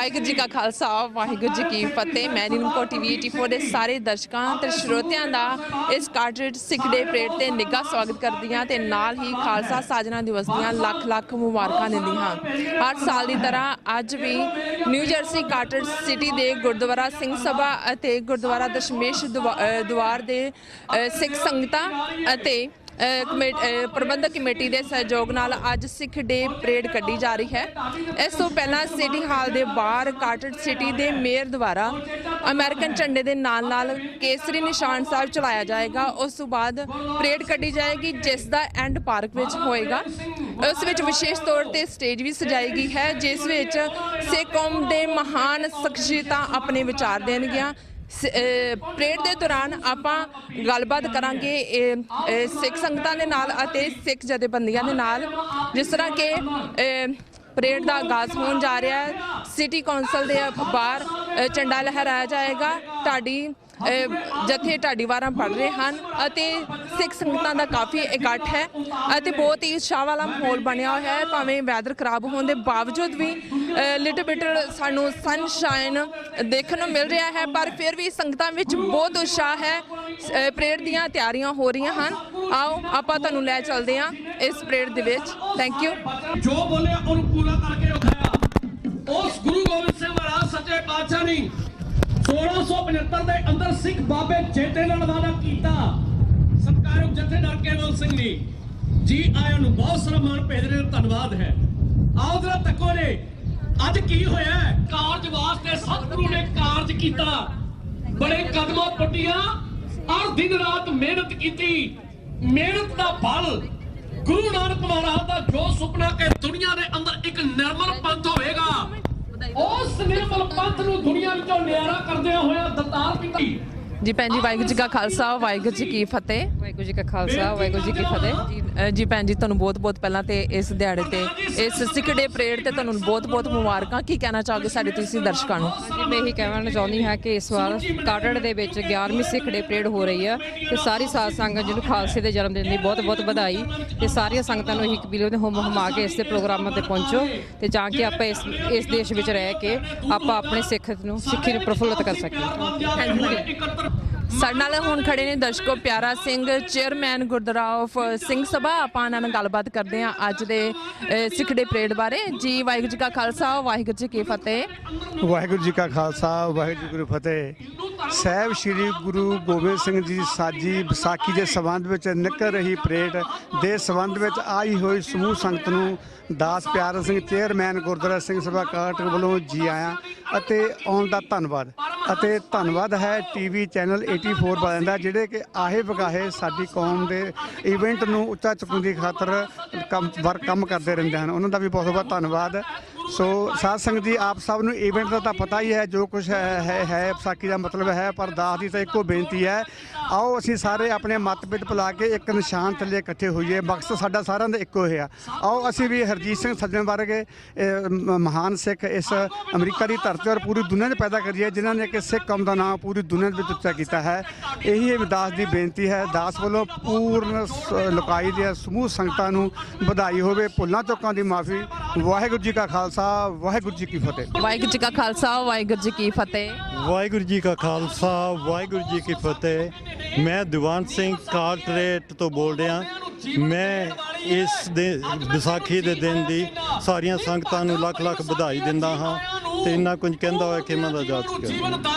ਵਾਹਿਗੁਰੂ ਜੀ ਕਾ ਖਾਲਸਾ ਵਾਹਿਗੁਰੂ ਜੀ ਕੀ ਫਤਿਹ। ਮੈਂ ਨੀਲਮਕੋਟ ਟੀਵੀ 84 ਦੇ ਸਾਰੇ ਦਰਸ਼ਕਾਂ ਤੇ ਸਰੋਤਿਆਂ ਦਾ ਇਸ ਕਾਰਟਰੇਟ ਸਿੱਖ ਡੇ ਪਰੇਡ ਤੇ ਨਿੱਘਾ ਸਵਾਗਤ ਕਰਦੀ ਹਾਂ ਤੇ ਨਾਲ ਹੀ ਖਾਲਸਾ ਸਾਜਨਾ ਦਿਵਸ ਦੀਆਂ ਲੱਖ ਲੱਖ ਮੁਬਾਰਕਾਂ ਦਿੰਦੀ ਹਾਂ। ਹਰ ਸਾਲ ਦੀ ਤਰ੍ਹਾਂ ਅੱਜ ਵੀ ਨਿਊ ਜਰਸੀ ਕਾਰਟਰੇਟ ਸਿਟੀ ਦੇ ਗੁਰਦੁਆਰਾ ਸਿੰਘ ਸਭਾ ਅਤੇ ਗੁਰਦੁਆਰਾ ਦਸ਼ਮੇਸ਼ ਦੁਆਰ ਦੇ ਸਿੱਖ ਸੰਗਤਾਂ ਅਤੇ ਪ੍ਰਬੰਧਕ ਕਮੇਟੀ ਦੇ ਸਹਿਯੋਗ ਨਾਲ ਅੱਜ ਸਿੱਖ ਡੇ ਪਰੇਡ ਕੱਢੀ ਜਾ ਰਹੀ ਹੈ। ਇਸ ਤੋਂ ਪਹਿਲਾਂ ਸਿਟੀ ਹਾਲ ਦੇ ਬਾਹਰ ਕਾਰਟਰੇਟ ਸਿਟੀ ਦੇ ਮੇਅਰ ਦੁਆਰਾ ਅਮਰੀਕਨ ਝੰਡੇ ਦੇ ਨਾਲ ਨਾਲ ਕੇਸਰੀ ਨਿਸ਼ਾਨ ਸਾਹਿਬ ਚਲਾਇਆ ਜਾਏਗਾ। ਉਸ ਤੋਂ ਬਾਅਦ ਪਰੇਡ ਕੱਢੀ ਜਾਏਗੀ ਜਿਸ ਦਾ ਐਂਡ ਪਾਰਕ ਵਿੱਚ ਹੋਏਗਾ। ਉਸ ਵਿੱਚ ਵਿਸ਼ੇਸ਼ ਤੌਰ ਤੇ ਸਟੇਜ ਵੀ ਸਜਾਈ ਗਈ ਹੈ ਜਿਸ ਵਿੱਚ ਸਿੱਖ ਕੌਮ ਦੇ ਮਹਾਨ ਸ਼ਖਸੀਅਤਾਂ ਆਪਣੇ ਵਿਚਾਰ ਦੇਣਗੀਆਂ। ਪਰੇਡ ਦੇ ਦੌਰਾਨ ਆਪਾਂ ਗੱਲਬਾਤ ਕਰਾਂਗੇ ਸਿੱਖ ਸੰਗਤਾਂ ਦੇ ਨਾਲ ਅਤੇ ਸਿੱਖ ਜਥੇਬੰਦੀਆਂ ਦੇ ਨਾਲ। ਜਿਸ ਤਰ੍ਹਾਂ ਕਿ ਪਰੇਡ ਦਾ ਆਗਾਜ਼ ਹੋਣ ਜਾ ਰਿਹਾ ਹੈ, ਸਿਟੀ ਕੌਂਸਲ ਦੇ ਬਾਹਰ ਝੰਡਾ ਲਹਿਰਾਇਆ ਜਾਏਗਾ। ਜਥੇ ਢਾਡੀ ਵਾਰਾਂ ਪੜ ਰਹੇ ਹਨ ਅਤੇ ਸਿੱਖ ਸੰਗਤਾਂ ਦਾ ਕਾਫੀ ਇਕੱਠ ਹੈ ਅਤੇ ਬਹੁਤ ਹੀ ਉਤਸ਼ਾਹ ਵਾਲਾ ਮਾਹੌਲ ਬਣਿਆ ਹੋਇਆ ਹੈ। ਭਾਵੇਂ ਵੈਦਰ ਖਰਾਬ ਹੋਣ ਦੇ ਬਾਵਜੂਦ ਵੀ ਲਿਟਲ ਬਿਟ ਸਾਨੂੰ ਸਨਸ਼ਾਈਨ ਦੇਖਣ ਨੂੰ ਮਿਲ ਰਿਹਾ ਹੈ, ਪਰ ਫਿਰ ਵੀ ਸੰਗਤਾਂ ਵਿੱਚ ਬਹੁਤ ਉਤਸ਼ਾਹ ਹੈ। ਪਰੇਡ ਦੀਆਂ ਤਿਆਰੀਆਂ ਹੋ ਰਹੀਆਂ ਹਨ। ਆਓ ਆਪਾਂ ਤੁਹਾਨੂੰ ਲੈ ਚੱਲਦੇ ਹਾਂ ਇਸ ਪਰੇਡ ਦੇ ਵਿੱਚ। Thank you. ਜੋ ਬੋਲਿਆ ਉਹਨੂੰ ਪੂਰਾ ਕਰਕੇ ਉਠਾਇਆ। ਉਸ ਗੁਰੂ ਗੋਬਿੰਦ ਸਿੰਘ ਮਹਾਰਾਜ ਸੱਚੇ ਪਾਤਸ਼ਾਹ ਨੇ 1675 ਦੇ ਅੰਦਰ ਸਿੱਖ ਬਾਬੇ ਜੇਤੇ ਨਾਲ ਵਾਅਦਾ ਕੀਤਾ। ਸਤਿਕਾਰਯੋਗ ਜਥੇਦਾਰ ਕੇਵਲ ਸਿੰਘ ਨੇ ਜੀ ਆਇਆਂ ਨੂੰ ਬਹੁਤ ਸਾਰਾ ਮਾਣ ਭੇਜਦੇ ਨੇ, ਧੰਨਵਾਦ ਹੈ। ਆਓ ਜਰਾ ਤੱਕੋ ਨੇ ਅੱਜ ਕੀ ਹੋਇਆ। ਕਾਰਜ ਵਾਸਤੇ ਸਤਿਗੁਰੂ ਨੇ ਕਾਰਜ ਕੀਤਾ, ਬੜੇ ਕਦਮਾਂ ਪੁੱਟੀਆਂ ਔਰ ਦਿਨ ਰਾਤ ਮਿਹਨਤ ਕੀਤੀ। ਮਿਹਨਤ ਦਾ ਫਲ ਗੁਰੂ ਨਾਨਕ ਮਹਾਰਾਜ ਦਾ ਜੋ ਸੁਪਨਾ ਕਿ ਦੁਨੀਆ ਦੇ ਅੰਦਰ ਇੱਕ ਨਿਰਮਲ ਪੰਥ ਹੋਵੇਗਾ, ਉਸ ਨਿਰਮਲ ਪੰਥ ਨੂੰ ਦੁਨੀਆ ਵਿੱਚੋਂ ਨਿਆਰਾ ਕਰਦਿਆਂ ਹੋਇਆ ਦਤਾਰ ਪਿਤਾ ਜੀ ਭੈਣ ਜੀ, ਵਾਹਿਗੁਰੂ ਜੀ ਕਾ ਖਾਲਸਾ ਵਾਹਿਗੁਰੂ ਜੀ ਕੀ ਫਤਿਹ। ਵਾਹਿਗੁਰੂ ਜੀ ਕਾ ਖਾਲਸਾ ਵਾਹਿਗੁਰੂ ਜੀ ਕੀ ਫਤਿਹ। ਜੀ ਭੈਣ ਜੀ, ਤੁਹਾਨੂੰ ਬਹੁਤ ਬਹੁਤ ਪਹਿਲਾਂ ਤੇ ਇਸ ਦਿਹਾੜੇ ਤੇ ਇਸ ਸਿੱਖ ਡੇ ਪਰੇਡ ਤੇ ਤੁਹਾਨੂੰ ਬਹੁਤ ਬਹੁਤ ਮੁਬਾਰਕਾਂ। ਕੀ ਕਹਿਣਾ ਚਾਹੋਗੇ ਸਾਡੇ ਤੁਸੀਂ ਦਰਸ਼ਕਾਂ ਨੂੰ? ਜੀ ਮੈਂ ਇਹੀ ਕਹਿਣਾ ਚਾਹੁੰਦੀ ਹਾਂ ਕਿ ਇਸ ਵਾਰ ਕਾਰਟਰੇਟ ਦੇ ਵਿੱਚ 11ਵੀਂ ਸਿੱਖ ਡੇ ਪਰੇਡ ਹੋ ਰਹੀ ਹੈ ਤੇ ਸਾਰੀ ਸਾਧ ਸੰਗਤ ਜਿਹਨੂੰ ਖਾਲਸੇ ਦੇ ਜਨਮ ਦਿਨ ਦੀ ਬਹੁਤ ਬਹੁਤ ਵਧਾਈ ਤੇ ਸਾਰੀਆਂ ਸੰਗਤਾਂ ਨੂੰ ਇਹੀ ਅਪੀਲ ਤੇ ਹਮਾ ਕੇ ਇਸ ਦੇ ਪ੍ਰੋਗਰਾਮਾਂ ਤੇ ਪਹੁੰਚੋ ਤੇ ਤਾਂ ਕਿ ਆਪਾਂ ਇਸ ਦੇਸ਼ ਵਿੱਚ ਰਹਿ ਕੇ ਆਪਾਂ ਆਪਣੇ ਸਿੱਖੀ ਨੂੰ ਪ੍ਰਫੁੱਲਤ ਕਰ ਸਕੀਏ। ਸਾਡੇ ਨਾਲ ਹੁਣ ਖੜੇ ਨੇ ਦਰਸ਼ਕੋ ਪਿਆਰਾ ਸਿੰਘ, ਚੇਅਰਮੈਨ ਗੁਰਦੁਆਰਾ ਆਫ ਸਿੰਘ ਸਭਾ। ਆਪਾਂ ਇਹਨਾਂ ਨਾਲ ਗੱਲਬਾਤ ਕਰਦੇ ਹਾਂ ਅੱਜ ਦੇ ਸਿੱਖ ਡੇ ਪਰੇਡ ਬਾਰੇ। ਜੀ ਵਾਹਿਗੁਰੂ ਜੀ ਕਾ ਖਾਲਸਾ ਵਾਹਿਗੁਰੂ ਜੀ ਕੀ ਫਤਿਹ। ਵਾਹਿਗੁਰੂ ਜੀ ਕਾ ਖਾਲਸਾ ਵਾਹਿਗੁਰੂ ਜੀ ਕੀ ਫਤਿਹ। ਸਾਹਿਬ ਸ੍ਰੀ ਗੁਰੂ ਗੋਬਿੰਦ ਸਿੰਘ ਜੀ ਸਾਜੀ ਵਿਸਾਖੀ ਦੇ ਸੰਬੰਧ ਵਿੱਚ ਨਿਕਲ ਰਹੀ ਪਰੇਡ ਦੇ ਸੰਬੰਧ ਵਿੱਚ ਆਈ ਹੋਈ ਸਮੂਹ ਸੰਗਤ ਨੂੰ ਦਾਸ ਪਿਆਰਾ ਸਿੰਘ ਚੇਅਰਮੈਨ ਗੁਰਦੁਆਰਾ ਸਿੰਘ ਸਭਾ ਕਾਰਟਰੇਟ ਵੱਲੋਂ ਜੀ ਆਇਆਂ ਅਤੇ ਆਉਣ ਦਾ ਧੰਨਵਾਦ। ਅਤੇ ਧੰਨਵਾਦ ਹੈ ਟੀਵੀ ਚੈਨਲ 84 ਵਾਲਿਆਂ ਦਾ, ਜਿਹੜੇ ਕਿ ਆਹੇ ਵਗਾਹੇ ਸਾਡੀ ਕੌਮ ਦੇ ਇਵੈਂਟ ਨੂੰ ਉੱਚਾ ਚੁੱਕਣ ਦੀ ਖਾਤਰ ਕੰਮ ਕਰਦੇ ਰਹਿੰਦੇ ਹਨ। ਉਹਨਾਂ ਦਾ ਵੀ ਬਹੁਤ ਬਹੁਤ ਧੰਨਵਾਦ। ਸੋ ਸਾਧ ਸੰਗਤ ਜੀ, ਆਪ ਸਭ ਨੂੰ ਇਵੈਂਟ ਦਾ ਤਾਂ ਪਤਾ ਹੀ ਹੈ ਜੋ ਕੁਛ ਹੈ ਵਿਸਾਖੀ ਦਾ ਮਤਲਬ ਹੈ, ਪਰ ਦਾਸ ਦੀ ਤਾਂ ਇੱਕੋ ਬੇਨਤੀ ਹੈ, ਆਓ ਅਸੀਂ ਸਾਰੇ ਆਪਣੇ ਮਤਭੇਦ ਭੁਲਾ ਕੇ ਇੱਕ ਨਿਸ਼ਾਨ ਥੱਲੇ ਇਕੱਠੇ ਹੋਈਏ। ਮਕਸਦ ਸਾਡਾ ਸਾਰਿਆਂ ਦਾ ਇੱਕੋ ਹੈ। ਆਓ ਅਸੀਂ ਵੀ ਹਰਜੀਤ ਸਿੰਘ ਸੱਜਣ ਵਰਗੇ ਮਹਾਨ ਸਿੱਖ ਇਸ ਅਮਰੀਕਾ ਦੀ ਧਰਤੀ ਔਰ ਪੂਰੀ ਦੁਨੀਆ 'ਚ ਪੈਦਾ ਕਰੀਏ, ਜਿਨ੍ਹਾਂ ਨੇ ਕਿ ਸਿੱਖ ਕੌਮ ਦਾ ਨਾਮ ਪੂਰੀ ਦੁਨੀਆ ਵਿੱਚ ਉੱਚਾ ਕੀਤਾ ਹੈ। ਇਹੀ ਦਾਸ ਦੀ ਬੇਨਤੀ ਹੈ। ਦਾਸ ਵੱਲੋਂ ਪੂਰਨ ਲੋਕਾਈ ਦੀਆਂ ਸਮੂਹ ਸੰਗਤਾਂ ਨੂੰ ਵਧਾਈ ਹੋਵੇ, ਭੁੱਲਾਂ ਚੁੱਕਾਂ ਦੀ ਮਾਫੀ। ਵਾਹਿਗੁਰੂ ਜੀ ਕਾ ਖਾਲਸਾ ਵਾਹਿਗੁਰੂ ਜੀ ਕੀ ਫਤਿਹ। ਵਾਹਿਗੁਰੂ ਜੀ ਕਾ ਖਾਲਸਾ ਵਾਹਿਗੁਰੂ ਜੀ ਕੀ ਫਤਿਹ। ਵਾਹਿਗੁਰੂ ਜੀ ਕਾ ਖਾਲਸਾ ਵਾਹਿਗੁਰੂ ਜੀ ਕੀ ਫਤਿਹ। ਮੈਂ ਦੀਵਾਨ ਸਿੰਘ ਕਾਰਟਰੇਟ ਤੋਂ ਬੋਲ ਰਿਹਾ। ਮੈਂ ਇਸ ਦੇ ਵਿਸਾਖੀ ਦੇ ਦਿਨ ਦੀ ਸਾਰੀਆਂ ਸੰਗਤਾਂ ਨੂੰ ਲੱਖ ਲੱਖ ਵਧਾਈ ਦਿੰਦਾ ਹਾਂ ਤੇ ਇੰਨਾ ਕੁਝ ਕਹਿੰਦਾ ਹੋਇਆ ਕਿ ਮੈਂ ਦਾ ਜਾ ਚੁੱਕਿਆ।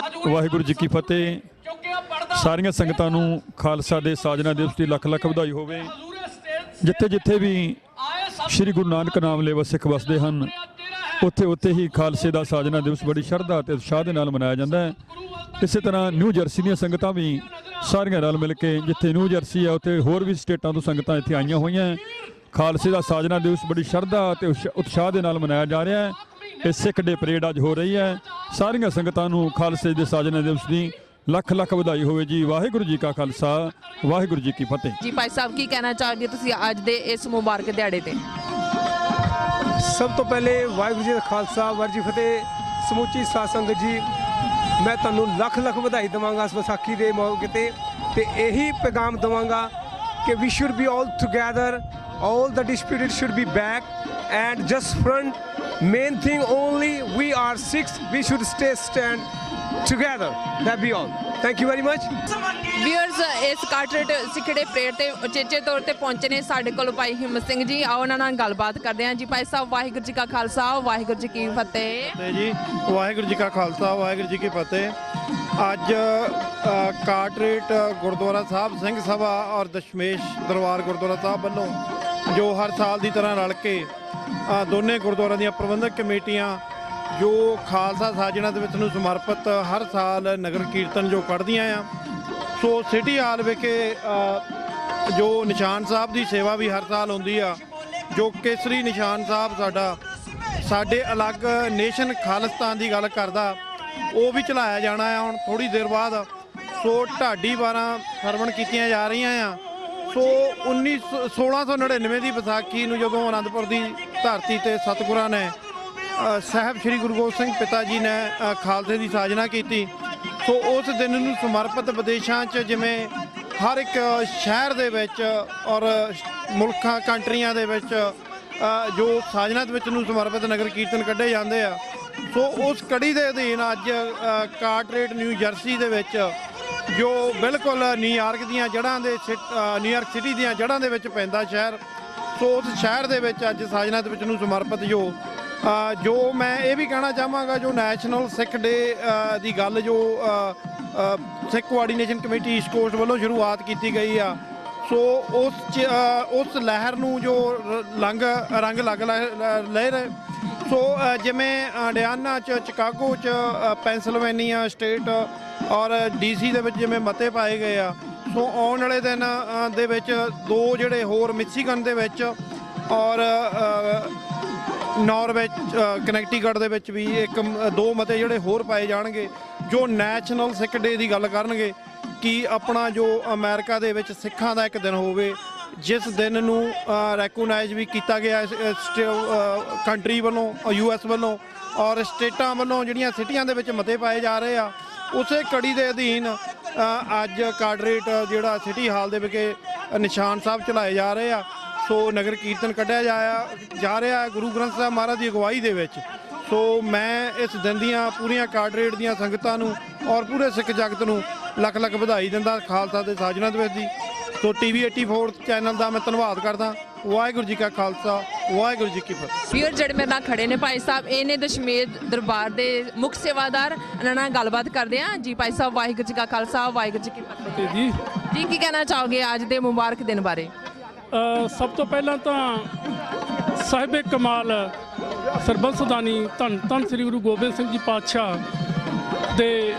ਵਾਹਿਗੁਰੂ ਜੀ ਕੀ ਫਤਿਹ। ਸਾਰੀਆਂ ਸੰਗਤਾਂ ਨੂੰ ਖਾਲਸਾ ਦੇ ਸਾਜਨਾ ਦਿਵਸ ਦੀ ਲੱਖ ਲੱਖ ਵਧਾਈ ਹੋਵੇ। ਜਿੱਥੇ ਜਿੱਥੇ ਵੀ ਸ਼੍ਰੀ ਗੁਰੂ ਨਾਨਕ ਨਾਮ ਲੈਵਾ ਸਿੱਖ ਵਸਦੇ ਹਨ, ਉੱਥੇ ਉੱਥੇ ਹੀ ਖਾਲਸੇ ਦਾ ਸਾਜਨਾ ਦਿਵਸ ਬੜੀ ਸ਼ਰਧਾ ਅਤੇ ਉਤਸ਼ਾਹ ਦੇ ਨਾਲ ਮਨਾਇਆ ਜਾਂਦਾ ਹੈ। ਇਸੇ ਤਰ੍ਹਾਂ ਨਿਊ ਜਰਸੀ ਦੀਆਂ ਸੰਗਤਾਂ ਵੀ ਸਾਰੀਆਂ ਰਲ ਮਿਲ ਕੇ, ਜਿੱਥੇ ਨਿਊ ਜਰਸੀ ਹੈ ਉੱਥੇ ਹੋਰ ਵੀ ਸਟੇਟਾਂ ਤੋਂ ਸੰਗਤਾਂ ਇੱਥੇ ਆਈਆਂ ਹੋਈਆਂ। ਖਾਲਸੇ ਦਾ ਸਾਜਨਾ ਦਿਵਸ ਬੜੀ ਸ਼ਰਧਾ ਅਤੇ ਉਤਸ਼ਾਹ ਦੇ ਨਾਲ ਮਨਾਇਆ ਜਾ ਰਿਹਾ ਹੈ। ਇਹ ਸਿੱਖ ਡੇ ਪਰੇਡ ਅੱਜ ਹੋ ਰਹੀ ਹੈ। ਸਾਰੀਆਂ ਸੰਗਤਾਂ ਨੂੰ ਖਾਲਸੇ ਦੇ ਸਾਜਨਾ ਦਿਵਸ ਦੀ ਲੱਖ ਲੱਖ ਵਧਾਈ ਹੋਵੇ ਜੀ। ਵਾਹਿਗੁਰੂ ਜੀ ਕਾ ਖਾਲਸਾ ਵਾਹਿਗੁਰੂ ਜੀ ਕੀ ਫਤਿਹ। ਜੀ ਭਾਈ ਸਾਹਿਬ, ਕੀ ਕਹਿਣਾ ਚਾਹੋਗੇ ਤੁਸੀਂ ਅੱਜ ਦੇ ਇਸ ਮੁਬਾਰਕ ਦਿਹਾੜੇ ਤੇ? ਸਭ ਤੋਂ ਪਹਿਲੇ ਵਾਹਿਗੁਰੂ ਜੀ ਦਾ ਖਾਲਸਾ ਵਾਹਿਗੁਰੂ ਜੀ ਫਤਿਹ। ਸਮੁੱਚੀ ਸਾਧ ਸੰਗਤ ਜੀ, ਮੈਂ ਤੁਹਾਨੂੰ ਲੱਖ ਲੱਖ ਵਧਾਈ ਦੇਵਾਂਗਾ ਇਸ ਵਿਸਾਖੀ ਦੇ ਮੌਕੇ ਤੇ ਇਹੀ ਪੈਗਾਮ ਦੇਵਾਂਗਾ ਕਿ we should be all together, all the disputed should be back and just front Main thing only, we are six, we should stand together. That be all. Thank you very much. Viewers ਇਸ ਕਾਟਰੇਟ ਸਿੱਖੜੇ parade ਤੇ ਉਚੇਚੇ ਤੌਰ ਤੇ ਪਹੁੰਚੇ ਨੇ ਸਾਡੇ ਕੋਲ ਭਾਈ ਹਿੰਮਤ ਸਿੰਘ ਜੀ। ਆਓ ਉਹਨਾਂ ਨਾਲ ਗੱਲਬਾਤ ਕਰਦੇ ਹਾਂ ਜੀ। ਭਾਈ ਸਾਹਿਬ ਵਾਹਿਗੁਰੂ ਜੀ ਕਾ ਖਾਲਸਾ ਵਾਹਿਗੁਰੂ ਜੀ ਕੀ ਫਤਿਹ। ਤੇ ਜੀ ਵਾਹਿਗੁਰੂ ਜੀ ਕਾ ਖਾਲਸਾ ਵਾਹਿਗੁਰੂ ਜੀ ਕੀ ਫਤਿਹ। ਅੱਜ ਕਾਟਰੇਟ ਗੁਰਦੁਆਰਾ ਸਾਹਿਬ ਸਿੰਘ ਸਭਾ ਔਰ ਦਸ਼ਮੇਸ਼ ਦਰਬਾਰ ਗੁਰਦੁਆਰਾ ਸਾਹਿਬ ਵੱਲੋਂ ਜੋ ਹਰ ਸਾਲ ਦੀ ਤਰ੍ਹਾਂ ਰਲ ਕੇ ਦੋਨੇ ਗੁਰਦੁਆਰਿਆਂ ਦੀਆਂ ਪ੍ਰਬੰਧਕ ਕਮੇਟੀਆਂ ਜੋ ਖਾਲਸਾ ਸਾਜਣਾ ਦਿਵਸ ਨੂੰ ਸਮਰਪਿਤ ਹਰ ਸਾਲ ਨਗਰ ਕੀਰਤਨ ਜੋ ਕੱਢਦੀਆਂ ਆ, ਸੋ ਸਿਟੀ ਹਾਲ ਵਿਖੇ ਜੋ ਨਿਸ਼ਾਨ ਸਾਹਿਬ ਦੀ ਸੇਵਾ ਵੀ ਹਰ ਸਾਲ ਹੁੰਦੀ ਆ, ਜੋ ਕੇਸਰੀ ਨਿਸ਼ਾਨ ਸਾਹਿਬ ਸਾਡੇ ਅਲੱਗ ਨੇਸ਼ਨ ਖਾਲਿਸਤਾਨ ਦੀ ਗੱਲ ਕਰਦਾ, ਉਹ ਵੀ ਚਲਾਇਆ ਜਾਣਾ ਆ ਹੁਣ ਥੋੜੀ ਦੇਰ ਬਾਅਦ। ਸੋ ਢਾਡੀ 12 ਸਰਵਣ ਕੀਤੀਆਂ ਜਾ ਰਹੀਆਂ ਆ। ਸੋ 1699 ਦੀ ਵਿਸਾਖੀ ਨੂੰ ਜਦੋਂ ਅਨੰਦਪੁਰ ਦੀ ਧਰਤੀ ਤੇ ਸਤਿਗੁਰਾਂ ਨੇ ਸਾਹਿਬ ਸ੍ਰੀ ਗੁਰੂ ਗੋਬਿੰਦ ਸਿੰਘ ਪਿਤਾ ਜੀ ਨੇ ਖਾਲਸੇ ਦੀ ਸਾਜਨਾ ਕੀਤੀ, ਸੋ ਉਸ ਦਿਨ ਨੂੰ ਸਮਰਪਿਤ ਵਿਦੇਸ਼ਾਂ 'ਚ ਜਿਵੇਂ ਹਰ ਇੱਕ ਸ਼ਹਿਰ ਦੇ ਵਿੱਚ ਔਰ ਮੁਲਕਾਂ ਕੰਟਰੀਆਂ ਦੇ ਵਿੱਚ ਜੋ ਸਾਜਨਾ ਦਿਵਸ ਨੂੰ ਸਮਰਪਿਤ ਨਗਰ ਕੀਰਤਨ ਕੱਢੇ ਜਾਂਦੇ ਆ। ਸੋ ਉਸ ਕੜੀ ਦੇ ਅਧੀਨ ਅੱਜ ਕਾਟਰੇਟ ਨਿਊ ਜਰਸੀ ਦੇ ਵਿੱਚ ਜੋ ਬਿਲਕੁਲ ਨਿਊਯਾਰਕ ਦੀਆਂ ਜੜ੍ਹਾਂ ਦੇ ਨਿਊਯਾਰਕ ਸਿਟੀ ਦੀਆਂ ਜੜ੍ਹਾਂ ਦੇ ਵਿੱਚ ਪੈਂਦਾ ਸ਼ਹਿਰ, ਸੋ ਉਸ ਸ਼ਹਿਰ ਦੇ ਵਿੱਚ ਅੱਜ ਸਾਜਨਾ ਦਿਵਸ ਨੂੰ ਸਮਰਪਿਤ ਜੋ ਮੈਂ ਇਹ ਵੀ ਕਹਿਣਾ ਚਾਹਾਂਗਾ, ਜੋ ਨੈਸ਼ਨਲ ਸਿੱਖ ਡੇ ਦੀ ਗੱਲ ਜੋ ਸਿੱਖ ਕੋਆਰਡੀਨੇਸ਼ਨ ਕਮੇਟੀ ਈਸਟ ਕੋਸਟ ਵੱਲੋਂ ਸ਼ੁਰੂਆਤ ਕੀਤੀ ਗਈ ਆ, ਸੋ ਉਸ ਲਹਿਰ ਨੂੰ ਜੋ ਰੰਗ ਲੱਗ ਲੈ ਰਹੇ। ਸੋ ਜਿਵੇਂ ਇੰਡੀਆਨਾ 'ਚ, ਚਿਕਾਗੋ 'ਚ, ਪੈਂਸਿਲਵੇਨੀਆ ਸਟੇਟ ਔਰ DC ਦੇ ਵਿੱਚ ਜਿਵੇਂ ਮਤੇ ਪਾਏ ਗਏ ਆ, ਸੋ ਆਉਣ ਵਾਲੇ ਦਿਨ ਦੇ ਵਿੱਚ ਦੋ ਜਿਹੜੇ ਹੋਰ ਮਿਸ਼ੀਗਨ ਦੇ ਵਿੱਚ ਔਰ ਨਾਰਵੇ ਕਨੈਕਟੀਕਟ ਦੇ ਵਿੱਚ ਵੀ ਦੋ ਮਤੇ ਜਿਹੜੇ ਹੋਰ ਪਾਏ ਜਾਣਗੇ ਜੋ ਨੈਸ਼ਨਲ ਸਿੱਖ ਡੇ ਦੀ ਗੱਲ ਕਰਨਗੇ ਕਿ ਆਪਣਾ ਜੋ ਅਮਰੀਕਾ ਦੇ ਵਿੱਚ ਸਿੱਖਾਂ ਦਾ ਇੱਕ ਦਿਨ ਹੋਵੇ, ਜਿਸ ਦਿਨ ਨੂੰ ਰੈਕੋਗਨਾਈਜ਼ ਵੀ ਕੀਤਾ ਗਿਆ ਕੰਟਰੀ ਵੱਲੋਂ, US ਵੱਲੋਂ ਔਰ ਸਟੇਟਾਂ ਵੱਲੋਂ ਜਿਹੜੀਆਂ ਸਿਟੀਆਂ ਦੇ ਵਿੱਚ ਮਤੇ ਪਾਏ ਜਾ ਰਹੇ ਆ। ਉਸੇ ਕੜੀ ਦੇ ਅਧੀਨ ਅੱਜ ਕਾਟਰੇਟ ਜਿਹੜਾ ਸਿਟੀ ਹਾਲ ਦੇ ਵਿਖੇ ਨਿਸ਼ਾਨ ਸਾਹਿਬ ਚਲਾਏ ਜਾ ਰਹੇ ਆ। ਸੋ ਨਗਰ ਕੀਰਤਨ ਕੱਢਿਆ ਜਾ ਰਿਹਾ ਹੈ ਗੁਰੂ ਗ੍ਰੰਥ ਸਾਹਿਬ ਮਹਾਰਾਜ ਦੀ ਅਗਵਾਈ ਦੇ ਵਿੱਚ। ਸੋ ਮੈਂ ਇਸ ਦਿਨ ਦੀਆਂ ਪੂਰੀਆਂ ਕਾਟਰੇਟ ਦੀਆਂ ਸੰਗਤਾਂ ਨੂੰ ਔਰ ਪੂਰੇ ਸਿੱਖ ਜਗਤ ਨੂੰ ਲੱਖ ਲੱਖ ਵਧਾਈ ਦਿੰਦਾ ਖਾਲਸਾ ਦੇ ਸਾਜਨਾ ਦਿਵਸ ਦੀ। ਸੋ TV 84 ਚੈਨਲ ਦਾ ਮੈਂ ਧੰਨਵਾਦ ਕਰਦਾ। ਵਾਹਿਗੁਰੂ ਜੀ ਕਾ ਖਾਲਸਾ ਵਾਹਿਗੁਰੂ ਜੀ ਕੀ ਫਤਿਹ। ਵੀਰ ਜਿਹੜੇ ਮੇਰੇ ਨਾਲ ਖੜੇ ਨੇ ਭਾਈ ਸਾਹਿਬ, ਇਹ ਨੇ ਦਸ਼ਮੇਸ਼ ਦਰਬਾਰ ਦੇ ਮੁੱਖ ਸੇਵਾਦਾਰ, ਇਹਨਾਂ ਨਾਲ ਗੱਲਬਾਤ ਕਰਦੇ ਹਾਂ ਜੀ। ਭਾਈ ਸਾਹਿਬ ਵਾਹਿਗੁਰੂ ਜੀ ਕਾ ਖਾਲਸਾ ਵਾਹਿਗੁਰੂ ਜੀ ਕੀ ਫਤਿਹ ਜੀ। ਜੀ ਕੀ ਕਹਿਣਾ ਚਾਹੋਗੇ ਅੱਜ ਦੇ ਮੁਬਾਰਕ ਦਿਨ ਬਾਰੇ? ਸਭ ਤੋਂ ਪਹਿਲਾਂ ਤਾਂ ਸਾਹਿਬੇ ਕਮਾਲ ਸਰਬੰਸਦਾਨੀ ਧੰਨ ਸ੍ਰੀ ਗੁਰੂ ਗੋਬਿੰਦ ਸਿੰਘ ਜੀ ਪਾਤਸ਼ਾਹ ਦੇ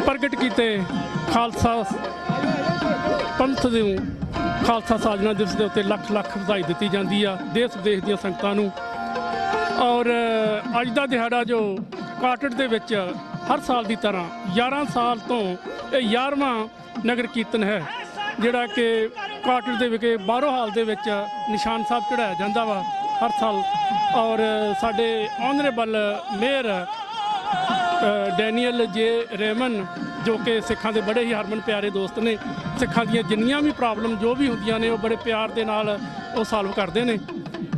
ਪ੍ਰਗਟ ਕੀਤੇ ਖਾਲਸਾ ਪੰਥ ਦੇ ਖਾਲਸਾ ਸਾਜਨਾ ਦਿਵਸ ਦੇ ਉੱਤੇ ਲੱਖ ਲੱਖ ਵਧਾਈ ਦਿੱਤੀ ਜਾਂਦੀ ਆ ਦੇਸ਼ ਵਿਦੇਸ਼ ਦੀਆਂ ਸੰਗਤਾਂ ਨੂੰ। ਔਰ ਅੱਜ ਦਾ ਦਿਹਾੜਾ ਜੋ ਕਾਟਰੇਟ ਦੇ ਵਿੱਚ ਹਰ ਸਾਲ ਦੀ ਤਰ੍ਹਾਂ 11 ਸਾਲ ਤੋਂ ਇਹ 11ਵਾਂ ਨਗਰ ਕੀਰਤਨ ਹੈ, ਜਿਹੜਾ ਕਿ ਕਾਟਰੇਟ ਦੇ ਵਿਖੇ ਬਾਰੋ ਹਾਲ ਦੇ ਵਿੱਚ ਨਿਸ਼ਾਨ ਸਾਹਿਬ ਚੜ੍ਹਾਇਆ ਜਾਂਦਾ ਵਾ ਹਰ ਸਾਲ। ਔਰ ਸਾਡੇ ਆਨਰੇਬਲ ਮੇਅਰ ਡੈਨੀਅਲ ਜੇ ਰੇਮਨ, ਜੋ ਕਿ ਸਿੱਖਾਂ ਦੇ ਬੜੇ ਹੀ ਹਰਮਨ ਪਿਆਰੇ ਦੋਸਤ ਨੇ, ਸਿੱਖਾਂ ਦੀਆਂ ਜਿੰਨੀਆਂ ਵੀ ਪ੍ਰੋਬਲਮ ਜੋ ਵੀ ਹੁੰਦੀਆਂ ਨੇ ਉਹ ਬੜੇ ਪਿਆਰ ਦੇ ਨਾਲ ਉਹ ਸੋਲਵ ਕਰਦੇ ਨੇ।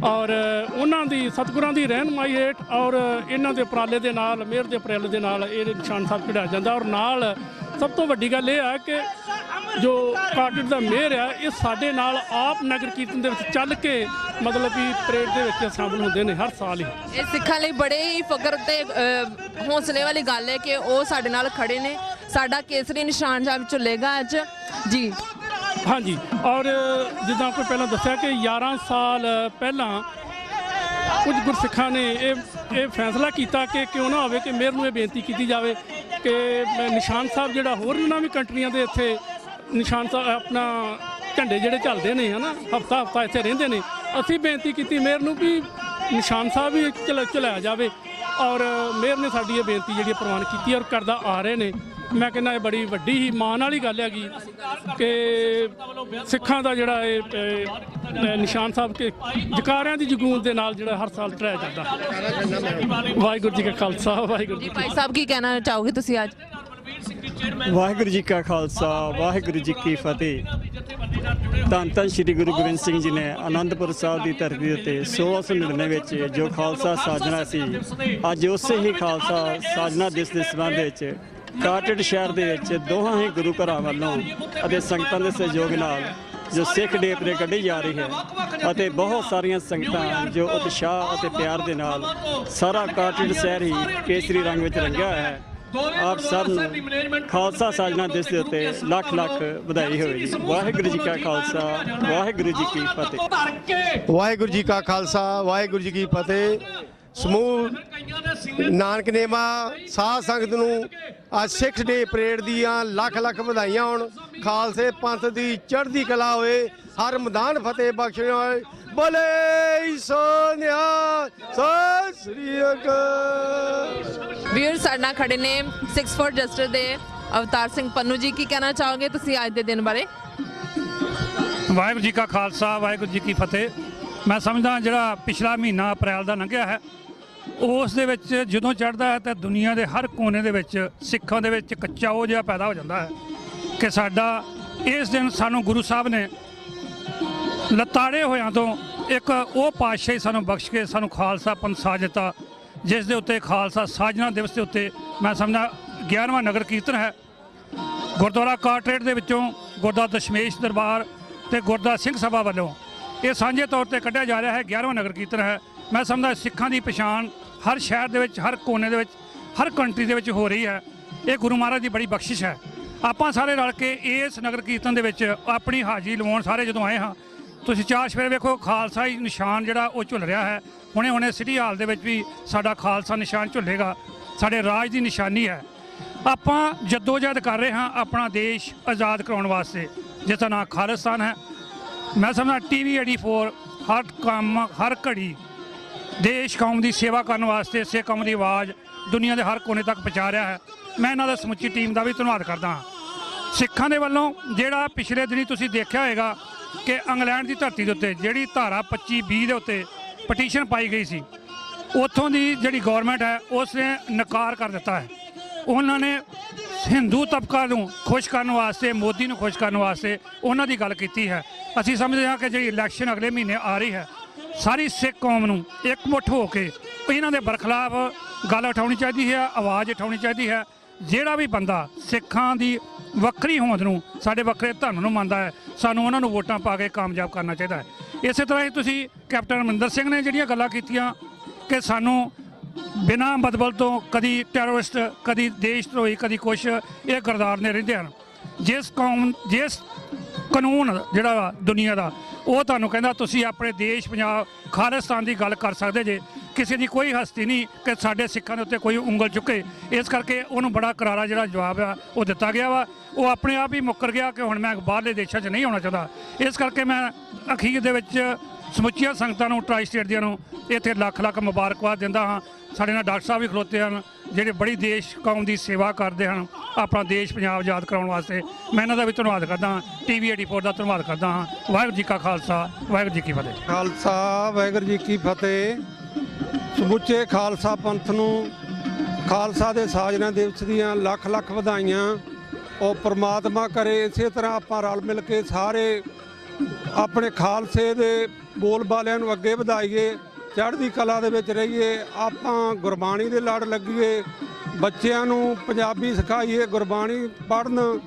ਔਰ ਉਹਨਾਂ ਦੀ ਸਤਿਗੁਰਾਂ ਦੀ ਰਹਿਨਮਾਈ ਹੇਠ ਔਰ ਇਹਨਾਂ ਦੇ ਉਪਰਾਲੇ ਦੇ ਨਾਲ, ਮੇਅਰ ਦੇ ਉਪਰਾਲੇ ਦੇ ਨਾਲ ਇਹ ਨਿਸ਼ਾਨ ਸਾਹਿਬ ਚੜ੍ਹਾਇਆ ਜਾਂਦਾ। ਔਰ ਨਾਲ ਸਭ ਤੋਂ ਵੱਡੀ ਗੱਲ ਇਹ ਹੈ ਕਿ ਜੋ ਕਾਟਰੇਟ ਦਾ ਮੇਅਰ ਆ, ਇਹ ਸਾਡੇ ਨਾਲ ਆਪ ਨਗਰ ਕੀਰਤਨ ਦੇ ਵਿੱਚ ਚੱਲ ਕੇ ਮਤਲਬ ਕਿ ਪਰੇਡ ਦੇ ਵਿੱਚ ਸ਼ਾਮਲ ਹੁੰਦੇ ਨੇ ਹਰ ਸਾਲ ਹੀ। ਇਹ ਸਿੱਖਾਂ ਲਈ ਬੜੇ ਹੀ ਫਖਰ ਤੇ ਹੌਸਲੇ ਵਾਲੀ ਗੱਲ ਹੈ ਕਿ ਉਹ ਸਾਡੇ ਨਾਲ ਖੜੇ ਨੇ। ਸਾਡਾ ਕੇਸਰੀ ਨਿਸ਼ਾਨ ਸਾਹਿਬ ਚੱਲੇਗਾ ਅੱਜ ਜੀ। ਹਾਂਜੀ, ਔਰ ਜਿੱਦਾਂ ਕੋਈ ਪਹਿਲਾਂ ਦੱਸਿਆ ਕਿ 11 ਸਾਲ ਪਹਿਲਾਂ ਕੁਝ ਗੁਰਸਿੱਖਾਂ ਨੇ ਇਹ ਫੈਸਲਾ ਕੀਤਾ ਕਿ ਕਿਉਂ ਨਾ ਹੋਵੇ ਕਿ ਮੇਅਰ ਨੂੰ ਇਹ ਬੇਨਤੀ ਕੀਤੀ ਜਾਵੇ ਕਿ ਨਿਸ਼ਾਨ ਸਾਹਿਬ ਜਿਹੜਾ ਹੋਰਨਾਂ ਵੀ ਕੰਟਰੀਆਂ ਦੇ ਇੱਥੇ ਨਿਸ਼ਾਨ ਸਾਹਿਬ ਆਪਣਾ ਝੰਡੇ ਜਿਹੜੇ ਚੱਲਦੇ ਨੇ ਹੈ ਨਾ, ਹਫਤਾ ਇੱਥੇ ਰਹਿੰਦੇ ਨੇ, ਅਸੀਂ ਬੇਨਤੀ ਕੀਤੀ ਮੇਅਰ ਨੂੰ ਵੀ ਨਿਸ਼ਾਨ ਸਾਹਿਬ ਵੀ ਚਲਾਇਆ ਜਾਵੇ। ਔਰ ਮੇਅਰ ਨੇ ਸਾਡੀ ਇਹ ਬੇਨਤੀ ਜਿਹੜੀ ਪ੍ਰਵਾਨ ਕੀਤੀ ਔਰ ਕਰਦਾ ਆ ਰਹੇ ਨੇ। ਮੈਂ ਕਹਿੰਦਾ ਇਹ ਬੜੀ ਵੱਡੀ ਹੀ ਮਾਣ ਵਾਲੀ ਗੱਲ ਹੈਗੀ ਕਿ ਸਿੱਖਾਂ ਦਾ ਜਿਹੜਾ ਇਹ ਨਿਸ਼ਾਨ ਸਾਹਿਬ ਕੇ ਜਕਾਰਿਆਂ ਦੀ ਜਗੂਨ ਦੇ ਨਾਲ ਜਿਹੜਾ ਹਰ ਸਾਲ ਚੜ੍ਹਾਇਆ ਜਾਂਦਾ। ਵਾਹਿਗੁਰੂ ਜੀ ਕਾ ਖਾਲਸਾ ਵਾਹਿਗੁਰੂ ਜੀ। ਭਾਈ ਸਾਹਿਬ ਕੀ ਕਹਿਣਾ ਚਾਹੋਗੇ ਤੁਸੀਂ ਅੱਜ? ਵਾਹਿਗੁਰੂ ਜੀ ਕਾ ਖਾਲਸਾ ਵਾਹਿਗੁਰੂ ਜੀ ਕੀ ਫਤਿਹ। ਧੰਨ ਧੰਨ ਸ਼੍ਰੀ ਗੁਰੂ ਗੋਬਿੰਦ ਸਿੰਘ ਜੀ ਨੇ ਆਨੰਦਪੁਰ ਸਾਹਿਬ ਦੀ ਧਰਤੀ ਉੱਤੇ 1699 ਵਿੱਚ ਜੋ ਖਾਲਸਾ ਸਾਜਣਾ ਸੀ, ਅੱਜ ਉਸੇ ਹੀ ਖਾਲਸਾ ਸਾਜਣਾ ਦਿਵਸ ਦੇ ਸੰਬੰਧ ਵਿੱਚ ਕਾਟੜ ਸ਼ਹਿਰ ਦੇ ਵਿੱਚ ਦੋਹਾਂ ਹੀ ਗੁਰੂ ਘਰਾਂ ਵੱਲੋਂ ਅਤੇ ਸੰਗਤਾਂ ਦੇ ਸਹਿਯੋਗ ਨਾਲ ਜੋ ਸਿੱਖ ਡੇ ਪਰੇਡ ਕੱਢੀ ਜਾ ਰਹੀ ਹੈ ਅਤੇ ਬਹੁਤ ਸਾਰੀਆਂ ਸੰਗਤਾਂ ਜੋ ਉਤਸ਼ਾਹ ਅਤੇ ਪਿਆਰ ਦੇ ਨਾਲ ਸਾਰਾ ਕਾਟੜ ਸ਼ਹਿਰ ਹੀ ਕੇਸਰੀ ਰੰਗ ਵਿੱਚ ਰੰਗਿਆ ਹੋਇਆ ਹੈ। ਆਪ ਸਭ ਨੂੰ ਖਾਲਸਾ ਸਾਜਣਾ ਦਿਵਸ ਦੇ ਉੱਤੇ ਲੱਖ ਲੱਖ ਵਧਾਈ ਹੋਵੇ ਜੀ। ਵਾਹਿਗੁਰੂ ਜੀ ਕਾ ਖਾਲਸਾ, ਵਾਹਿਗੁਰੂ ਜੀ ਕੀ ਫਤਿਹ। ਵਾਹਿਗੁਰੂ ਜੀ ਕਾ ਖਾਲਸਾ, ਵਾਹਿਗੁਰੂ ਜੀ ਕੀ ਫਤਿਹ। ਸਮੂਹ ਨਾਨਕਨੇਮਾ ਸਾਧ ਸੰਗਤ ਨੂੰ ਅੱਜ ਸਿੱਖ ਡੇ ਪਰੇਡ ਦੀਆਂ ਲੱਖ ਲੱਖ ਵਧਾਈਆਂ ਹੋਣ। ਖਾਲਸੇ ਪੰਥ ਦੀ ਚੜ੍ਹਦੀ ਕਲਾ ਹੋਏ, ਹਰ ਮੈਦਾਨ ਫਤਿਹ ਬਖਸ਼ਿਆ ਹੋਏ। ਬੋਲੇ ਸੋਨਿਆ, ਸਤਿ ਸ੍ਰੀ ਅਕਾਲ। ਵੀਰ ਸਾਡੇ ਨਾਲ ਖੜੇ ਨੇ 6 ਜਸਟਰ ਦੇ ਅਵਤਾਰ ਸਿੰਘ ਪੰਨੂ ਜੀ, ਕੀ ਕਹਿਣਾ ਚਾਹੋਗੇ ਤੁਸੀਂ ਅੱਜ ਦੇ ਦਿਨ ਬਾਰੇ? ਵਾਹਿਗੁਰੂ ਜੀ ਕਾ ਖਾਲਸਾ, ਵਾਹਿਗੁਰੂ ਜੀ ਕੀ ਫਤਿਹ। ਮੈਂ ਸਮਝਦਾ ਜਿਹੜਾ ਪਿਛਲਾ ਮਹੀਨਾ ਅਪ੍ਰੈਲ ਦਾ ਲੰਘਿਆ ਹੈ, ਉਸ ਦੇ ਵਿੱਚ ਜਦੋਂ ਚੜ੍ਹਦਾ ਹੈ ਤਾਂ ਦੁਨੀਆ ਦੇ ਹਰ ਕੋਨੇ ਦੇ ਵਿੱਚ ਸਿੱਖਾਂ ਦੇ ਵਿੱਚ ਕੱਚਾ ਉਹ ਜਿਹਾ ਪੈਦਾ ਹੋ ਜਾਂਦਾ ਹੈ ਕਿ ਸਾਡਾ ਇਸ ਦਿਨ ਸਾਨੂੰ ਗੁਰੂ ਸਾਹਿਬ ਨੇ ਲਤਾੜੇ ਹੋਇਆਂ ਤੋਂ ਇੱਕ ਉਹ ਪਾਤਸ਼ਾਹੀ ਸਾਨੂੰ ਬਖਸ਼ ਕੇ ਸਾਨੂੰ ਖਾਲਸਾ ਪੰਥ ਸਾਜ ਦਿੱਤਾ, ਜਿਸ ਦੇ ਉੱਤੇ ਖਾਲਸਾ ਸਾਜਣਾ ਦਿਵਸ ਦੇ ਉੱਤੇ ਮੈਂ ਸਮਝਦਾ 11ਵਾਂ ਨਗਰ ਕੀਰਤਨ ਹੈ। ਗੁਰਦੁਆਰਾ ਕਾਟਰੇਟ ਦੇ ਵਿੱਚੋਂ ਗੁਰਦੁਆਰਾ ਦਸ਼ਮੇਸ਼ ਦਰਬਾਰ ਤੇ ਗੁਰਦੁਆਰਾ ਸਿੰਘ ਸਭਾ ਵੱਲੋਂ ਇਹ ਸਾਂਝੇ ਤੌਰ ਤੇ ਕੱਢਿਆ ਜਾ ਰਿਹਾ ਹੈ। 11ਵਾਂ ਨਗਰ ਕੀਰਤਨ ਹੈ। ਮੈਂ ਸਮਝਦਾ ਸਿੱਖਾਂ ਦੀ ਪਛਾਣ ਹਰ ਸ਼ਹਿਰ ਦੇ ਵਿੱਚ, ਹਰ ਕੋਨੇ ਦੇ ਵਿੱਚ, ਹਰ ਕੰਟਰੀ ਦੇ ਵਿੱਚ ਹੋ ਰਹੀ ਹੈ। ਇਹ ਗੁਰੂ ਮਹਾਰਾਜ ਦੀ ਬੜੀ ਬਖਸ਼ਿਸ਼ ਹੈ। ਆਪਾਂ ਸਾਰੇ ਰਲ ਕੇ ਇਸ ਨਗਰ ਕੀਰਤਨ ਦੇ ਵਿੱਚ ਆਪਣੀ ਹਾਜ਼ਰੀ ਲਵਾਉਣ ਸਾਰੇ ਜਦੋਂ ਆਏ ਹਾਂ, ਤੁਸੀਂ ਚਾਰ ਸਵੇਰੇ ਵੇਖੋ ਖਾਲਸਾਈ ਨਿਸ਼ਾਨ ਜਿਹੜਾ ਉਹ ਝੁੱਲ ਰਿਹਾ ਹੈ। ਹੁਣੇ ਸਿਟੀ ਹਾਲ ਦੇ ਵਿੱਚ ਵੀ ਸਾਡਾ ਖਾਲਸਾ ਨਿਸ਼ਾਨ ਝੁੱਲੇਗਾ, ਸਾਡੇ ਰਾਜ ਦੀ ਨਿਸ਼ਾਨੀ ਹੈ। ਆਪਾਂ ਜਦੋਜਹਿਦ ਕਰ ਰਹੇ ਹਾਂ ਆਪਣਾ ਦੇਸ਼ ਆਜ਼ਾਦ ਕਰਾਉਣ ਵਾਸਤੇ, ਜਿਸ ਦਾ ਨਾਮ ਖਾਲਿਸਤਾਨ ਹੈ। ਮੈਂ ਸਮਝਦਾ TV 84 ਹਰ ਕੰਮ ਹਰ ਘੜੀ ਦੇਸ਼ ਕੌਮ ਦੀ ਸੇਵਾ ਕਰਨ ਵਾਸਤੇ ਸਿੱਖ ਕੌਮ ਦੀ ਆਵਾਜ਼ ਦੁਨੀਆ ਦੇ ਹਰ ਕੋਨੇ ਤੱਕ ਪਹੁੰਚਾ ਰਿਹਾ ਹੈ। ਮੈਂ ਇਹਨਾਂ ਦਾ ਸਮੁੱਚੀ ਟੀਮ ਦਾ ਵੀ ਧੰਨਵਾਦ ਕਰਦਾ ਹਾਂ। ਸਿੱਖਾਂ ਦੇ ਵੱਲੋਂ ਜਿਹੜਾ ਪਿਛਲੇ ਦਿਨੀ ਤੁਸੀਂ ਦੇਖਿਆ ਹੋਏਗਾ ਕਿ ਇੰਗਲੈਂਡ ਦੀ ਧਰਤੀ ਦੇ ਉੱਤੇ ਜਿਹੜੀ ਧਾਰਾ 25(20) ਦੇ ਉੱਤੇ ਪਟੀਸ਼ਨ ਪਾਈ ਗਈ ਸੀ, ਉੱਥੋਂ ਦੀ ਜਿਹੜੀ ਗਵਰਨਮੈਂਟ ਹੈ ਉਸ ਨੇ ਨਕਾਰ ਕਰ ਦਿੱਤਾ ਹੈ। ਉਹਨਾਂ ਨੇ ਹਿੰਦੂ ਤਬਕਾ ਨੂੰ ਖੁਸ਼ ਕਰਨ ਵਾਸਤੇ, ਮੋਦੀ ਨੂੰ ਖੁਸ਼ ਕਰਨ ਵਾਸਤੇ ਉਹਨਾਂ ਦੀ ਗੱਲ ਕੀਤੀ ਹੈ। ਅਸੀਂ ਸਮਝਦੇ ਹਾਂ ਕਿ ਜਿਹੜੀ ਇਲੈਕਸ਼ਨ ਅਗਲੇ ਮਹੀਨੇ ਆ ਰਹੀ ਹੈ, ਸਾਰੀ ਸਿੱਖ ਕੌਮ ਨੂੰ ਇਕਮੁੱਠ ਹੋ ਕੇ ਇਹਨਾਂ ਦੇ ਬਰਖਲਾਫ ਗੱਲ ਉਠਾਉਣੀ ਚਾਹੀਦੀ ਹੈ, ਆਵਾਜ਼ ਉਠਾਉਣੀ ਚਾਹੀਦੀ ਹੈ। ਜਿਹੜਾ ਵੀ ਬੰਦਾ ਸਿੱਖਾਂ ਦੀ ਵੱਖਰੀ ਹੋਂਦ ਨੂੰ, ਸਾਡੇ ਵੱਖਰੇ ਧਰਮ ਨੂੰ ਮੰਨਦਾ ਹੈ, ਸਾਨੂੰ ਉਹਨਾਂ ਨੂੰ ਵੋਟਾਂ ਪਾ ਕੇ ਕਾਮਯਾਬ ਕਰਨਾ ਚਾਹੀਦਾ ਹੈ। ਇਸੇ ਤਰ੍ਹਾਂ ਹੀ ਤੁਸੀਂ ਕੈਪਟਨ ਅਮਰਿੰਦਰ ਸਿੰਘ ਨੇ ਜਿਹੜੀਆਂ ਗੱਲਾਂ ਕੀਤੀਆਂ ਕਿ ਸਾਨੂੰ ਬਿਨਾਂ ਬਦਬਲ ਤੋਂ ਕਦੀ ਟੈਰਰਿਸਟ, ਕਦੀ ਦੇਸ਼ ਧਰੋਹੀ, ਕਦੀ ਕੁਛ, ਇਹ ਗਰਦਾਰਨੇ ਰਹਿੰਦੇ ਹਨ। ਜਿਸ ਕਾਨੂੰਨ ਜਿਹੜਾ ਦੁਨੀਆ ਦਾ ਉਹ ਤੁਹਾਨੂੰ ਕਹਿੰਦਾ ਤੁਸੀਂ ਆਪਣੇ ਦੇਸ਼ ਪੰਜਾਬ ਖਾਲਿਸਤਾਨ ਦੀ ਗੱਲ ਕਰ ਸਕਦੇ ਜੇ, ਕਿਸੇ ਦੀ ਕੋਈ ਹਸਤੀ ਨਹੀਂ ਕਿ ਸਾਡੇ ਸਿੱਖਾਂ ਦੇ ਉੱਤੇ ਕੋਈ ਉਂਗਲ ਚੁੱਕੇ। ਇਸ ਕਰਕੇ ਉਹਨੂੰ ਬੜਾ ਕਰਾਰਾ ਜਿਹੜਾ ਜਵਾਬ ਆ ਉਹ ਦਿੱਤਾ ਗਿਆ ਵਾ। ਉਹ ਆਪਣੇ ਆਪ ਹੀ ਮੁੱਕਰ ਗਿਆ ਕਿ ਹੁਣ ਮੈਂ ਬਾਹਰਲੇ ਦੇਸ਼ਾਂ 'ਚ ਨਹੀਂ ਆਉਣਾ ਚਾਹੁੰਦਾ। ਇਸ ਕਰਕੇ ਮੈਂ ਅਖੀਰ ਦੇ ਵਿੱਚ ਸਮੁੱਚੀਆਂ ਸੰਗਤਾਂ ਨੂੰ, ਟਰਾਈ ਸਟੇਟ ਦੀਆਂ ਨੂੰ ਇੱਥੇ ਲੱਖ ਲੱਖ ਮੁਬਾਰਕਬਾਦ ਦਿੰਦਾ ਹਾਂ। ਸਾਡੇ ਨਾਲ ਡਾਕਟਰ ਸਾਹਿਬ ਵੀ ਖਲੋਤੇ ਹਨ ਜਿਹੜੇ ਬੜੀ ਦੇਸ਼ ਕੌਮ ਦੀ ਸੇਵਾ ਕਰਦੇ ਹਨ ਆਪਣਾ ਦੇਸ਼ ਪੰਜਾਬ ਆਜ਼ਾਦ ਕਰਾਉਣ ਵਾਸਤੇ। ਮੈਂ ਇਹਨਾਂ ਦਾ ਵੀ ਧੰਨਵਾਦ ਕਰਦਾ ਹਾਂ, TV 84 ਦਾ ਧੰਨਵਾਦ ਕਰਦਾ ਹਾਂ। ਵਾਹਿਗੁਰੂ ਜੀ ਕਾ ਖਾਲਸਾ, ਵਾਹਿਗੁਰੂ ਜੀ ਕੀ ਫਤਿਹ। ਖਾਲਸਾ, ਵਾਹਿਗੁਰੂ ਜੀ ਕੀ ਫਤਿਹ। ਸਮੁੱਚੇ ਖਾਲਸਾ ਪੰਥ ਨੂੰ ਖਾਲਸਾ ਦੇ ਸਾਜਨਾ ਦਿਵਸ ਦੀਆਂ ਲੱਖ ਲੱਖ ਵਧਾਈਆਂ। ਉਹ ਪ੍ਰਮਾਤਮਾ ਕਰੇ ਇਸੇ ਤਰ੍ਹਾਂ ਆਪਾਂ ਰਲ ਮਿਲ ਕੇ ਸਾਰੇ ਆਪਣੇ ਖਾਲਸੇ ਦੇ ਬੋਲ ਬਾਲਿਆਂ ਨੂੰ ਅੱਗੇ ਵਧਾਈਏ, ਚੜ੍ਹਦੀ ਕਲਾ ਦੇ ਵਿੱਚ ਰਹੀਏ। ਆਪਾਂ ਗੁਰਬਾਣੀ ਦੇ ਲੜ ਲੱਗੀਏ, ਬੱਚਿਆਂ ਨੂੰ ਪੰਜਾਬੀ ਸਿਖਾਈਏ, ਗੁਰਬਾਣੀ ਪੜ੍ਹਨ,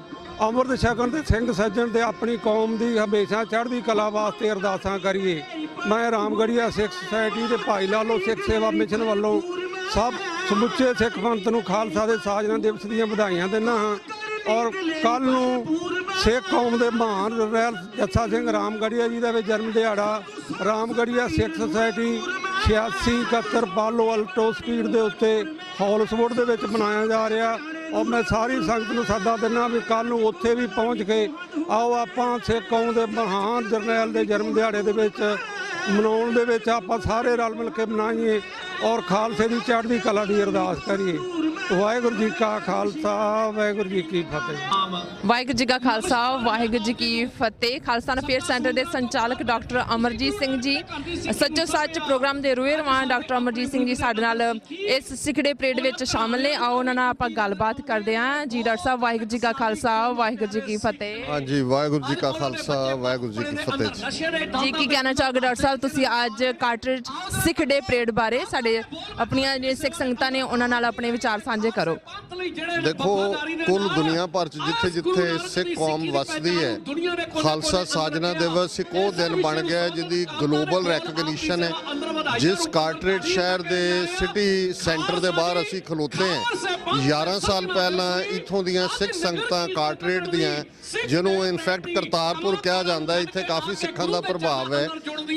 ਅੰਮ੍ਰਿਤ ਛਕਣ ਤੇ ਸਿੰਘ ਸੱਜਣ ਤੇ ਆਪਣੀ ਕੌਮ ਦੀ ਹਮੇਸ਼ਾ ਚੜ੍ਹਦੀ ਕਲਾ ਵਾਸਤੇ ਅਰਦਾਸਾਂ ਕਰੀਏ। ਮੈਂ ਰਾਮਗੜੀਆ ਸਿੱਖ ਸੁਸਾਇਟੀ ਦੇ ਭਾਈ ਲਾਲੋ ਸਿੱਖ ਸੇਵਾ ਮਿਸ਼ਨ ਵੱਲੋਂ ਸਭ ਸਮੁੱਚੇ ਸਿੱਖ ਪੰਥ ਨੂੰ ਖਾਲਸਾ ਦੇ ਸਾਜਨਾ ਦਿਵਸ ਦੀਆਂ ਵਧਾਈਆਂ ਦਿੰਦਾ ਹਾਂ। ਔਰ ਕੱਲ੍ਹ ਨੂੰ ਸਿੱਖ ਕੌਮ ਦੇ ਮਹਾਨ ਜਰਨੈਲ ਜੱਸਾ ਸਿੰਘ ਰਾਮਗੜੀਆ ਜੀ ਦਾ ਵੀ ਜਨਮ ਦਿਹਾੜਾ ਰਾਮਗੜੀਆ ਸਿੱਖ ਸੁਸਾਇਟੀ 8671 ਪਾਲੋ ਅਲਟੋ ਸਟਰੀਟ ਦੇ ਉੱਤੇ ਹੌਲਸਵੁੱਡ ਦੇ ਵਿੱਚ ਮਨਾਇਆ ਜਾ ਰਿਹਾ। ਔਰ ਮੈਂ ਸਾਰੀ ਸੰਗਤ ਨੂੰ ਸੱਦਾ ਦਿੰਦਾ ਵੀ ਕੱਲ੍ਹ ਨੂੰ ਉੱਥੇ ਵੀ ਪਹੁੰਚ ਕੇ ਆਓ ਆਪਾਂ ਸਿੱਖ ਕੌਮ ਦੇ ਮਹਾਨ ਜਰਨੈਲ ਦੇ ਜਨਮ ਦਿਹਾੜੇ ਦੇ ਵਿੱਚ ਮਨਾਉਣ ਦੇ ਵਿੱਚ ਆਪਾਂ ਸਾਰੇ ਰਲ ਮਿਲ ਕੇ ਮਨਾਈਏ ਔਰ ਖਾਲਸੇ ਦੀ ਚੜ੍ਹਦੀ ਕਲਾ ਦੀ ਅਰਦਾਸ ਕਰੀਏ। ਵਾਹਿਗੁਰੂ ਜੀ ਕਾ ਖਾਲਸਾ ਵਾਹਿਗੁਰੂ ਜੀ ਕੀ ਫਤਿਹ। ਵਾਹਿਗੁਰੂ ਜੀ ਕਾ ਖਾਲਸਾ ਵਾਹਿਗੁਰੂ ਜੀ ਕੀ ਫਤਿਹ। ਖਾਲਸਾ ਅਫੇਅਰ ਸੈਂਟਰ ਦੇ ਸੰਚਾਲਕ ਡਾਕਟਰ ਅਮਰਜੀਤ ਸਿੰਘ ਜੀ, ਸੱਚੋ ਸੱਚ ਪ੍ਰੋਗਰਾਮ ਦੇ ਰੂਏ ਰਵਾਨ ਡਾਕਟਰ ਅਮਰਜੀਤ ਸਿੰਘ ਜੀ ਸਾਡੇ ਨਾਲ ਇਸ ਸਿੱਖੜੇ ਪਰੇਡ ਵਿੱਚ ਸ਼ਾਮਲ ਨੇ। ਆਓ ਉਹਨਾਂ ਨਾਲ ਆਪਾਂ ਗੱਲਬਾਤ ਕਰਦੇ ਹਾਂ। ਜੀ ਡਾਕਟਰ ਸਾਹਿਬ, ਵਾਹਿਗੁਰੂ ਜੀ ਕਾ ਖਾਲਸਾ ਵਾਹਿਗੁਰੂ ਜੀ ਕੀ ਫਤਿਹ। ਹਾਂਜੀ, ਵਾਹਿਗੁਰੂ ਜੀ ਕਾ ਖਾਲਸਾ ਵਾਹਿਗੁਰੂ ਜੀ ਕੀ ਫਤਿਹ ਜੀ ਕੀ ਕਹਿਣਾ ਚਾਹੋਗੇ ਡਾਕਟਰ ਸਾਹਿਬ, ਤੁਸੀਂ ਅੱਜ ਕਾਟਰੇਜ ਸਿੱਖ ਡੇ ਪਰੇਡ ਬਾਰੇ ਸਾਡੇ ਆਪਣੀਆਂ ਜਿਹੜੀਆਂ ਸਿੱਖ ਸੰਗਤਾਂ ਨੇ ਉਹਨਾਂ ਨਾਲ ਆਪਣੇ ਵਿਚਾਰ ਸਾਂਝੇ ਕਰੋ। ਦੇਖੋ, ਕੁੱਲ ਦੁਨੀਆ ਭਰ 'ਚ ਜਿੱਥੇ ਜਿੱਥੇ ਸਿੱਖ ਕੌਮ ਵਸਦੀ ਹੈ, ਖਾਲਸਾ ਸਾਜਨਾ ਦਿਵਸ ਇੱਕ ਉਹ ਦਿਨ ਬਣ ਗਿਆ ਜਿਹਦੀ ਗਲੋਬਲ ਰੈਕਗਨੀਸ਼ਨ ਹੈ। ਜਿਸ ਕਾਟਰੇਜ ਸ਼ਹਿਰ ਦੇ ਸਿਟੀ ਸੈਂਟਰ ਦੇ ਬਾਹਰ ਅਸੀਂ ਖਲੋਤੇ ਹਾਂ, 11 ਸਾਲ ਪਹਿਲਾਂ ਇੱਥੋਂ ਦੀਆਂ ਸਿੱਖ ਸੰਗਤਾਂ ਕਾਟਰੇਜ ਦੀਆਂ, ਜਿਹਨੂੰ ਇਨਫੈਕਟ ਕਰਤਾਰਪੁਰ ਕਿਹਾ ਜਾਂਦਾ ਹੈ, ਇੱਥੇ ਕਾਫੀ ਸਿੱਖਾਂ ਦਾ ਪ੍ਰਭਾਵ ਹੈ,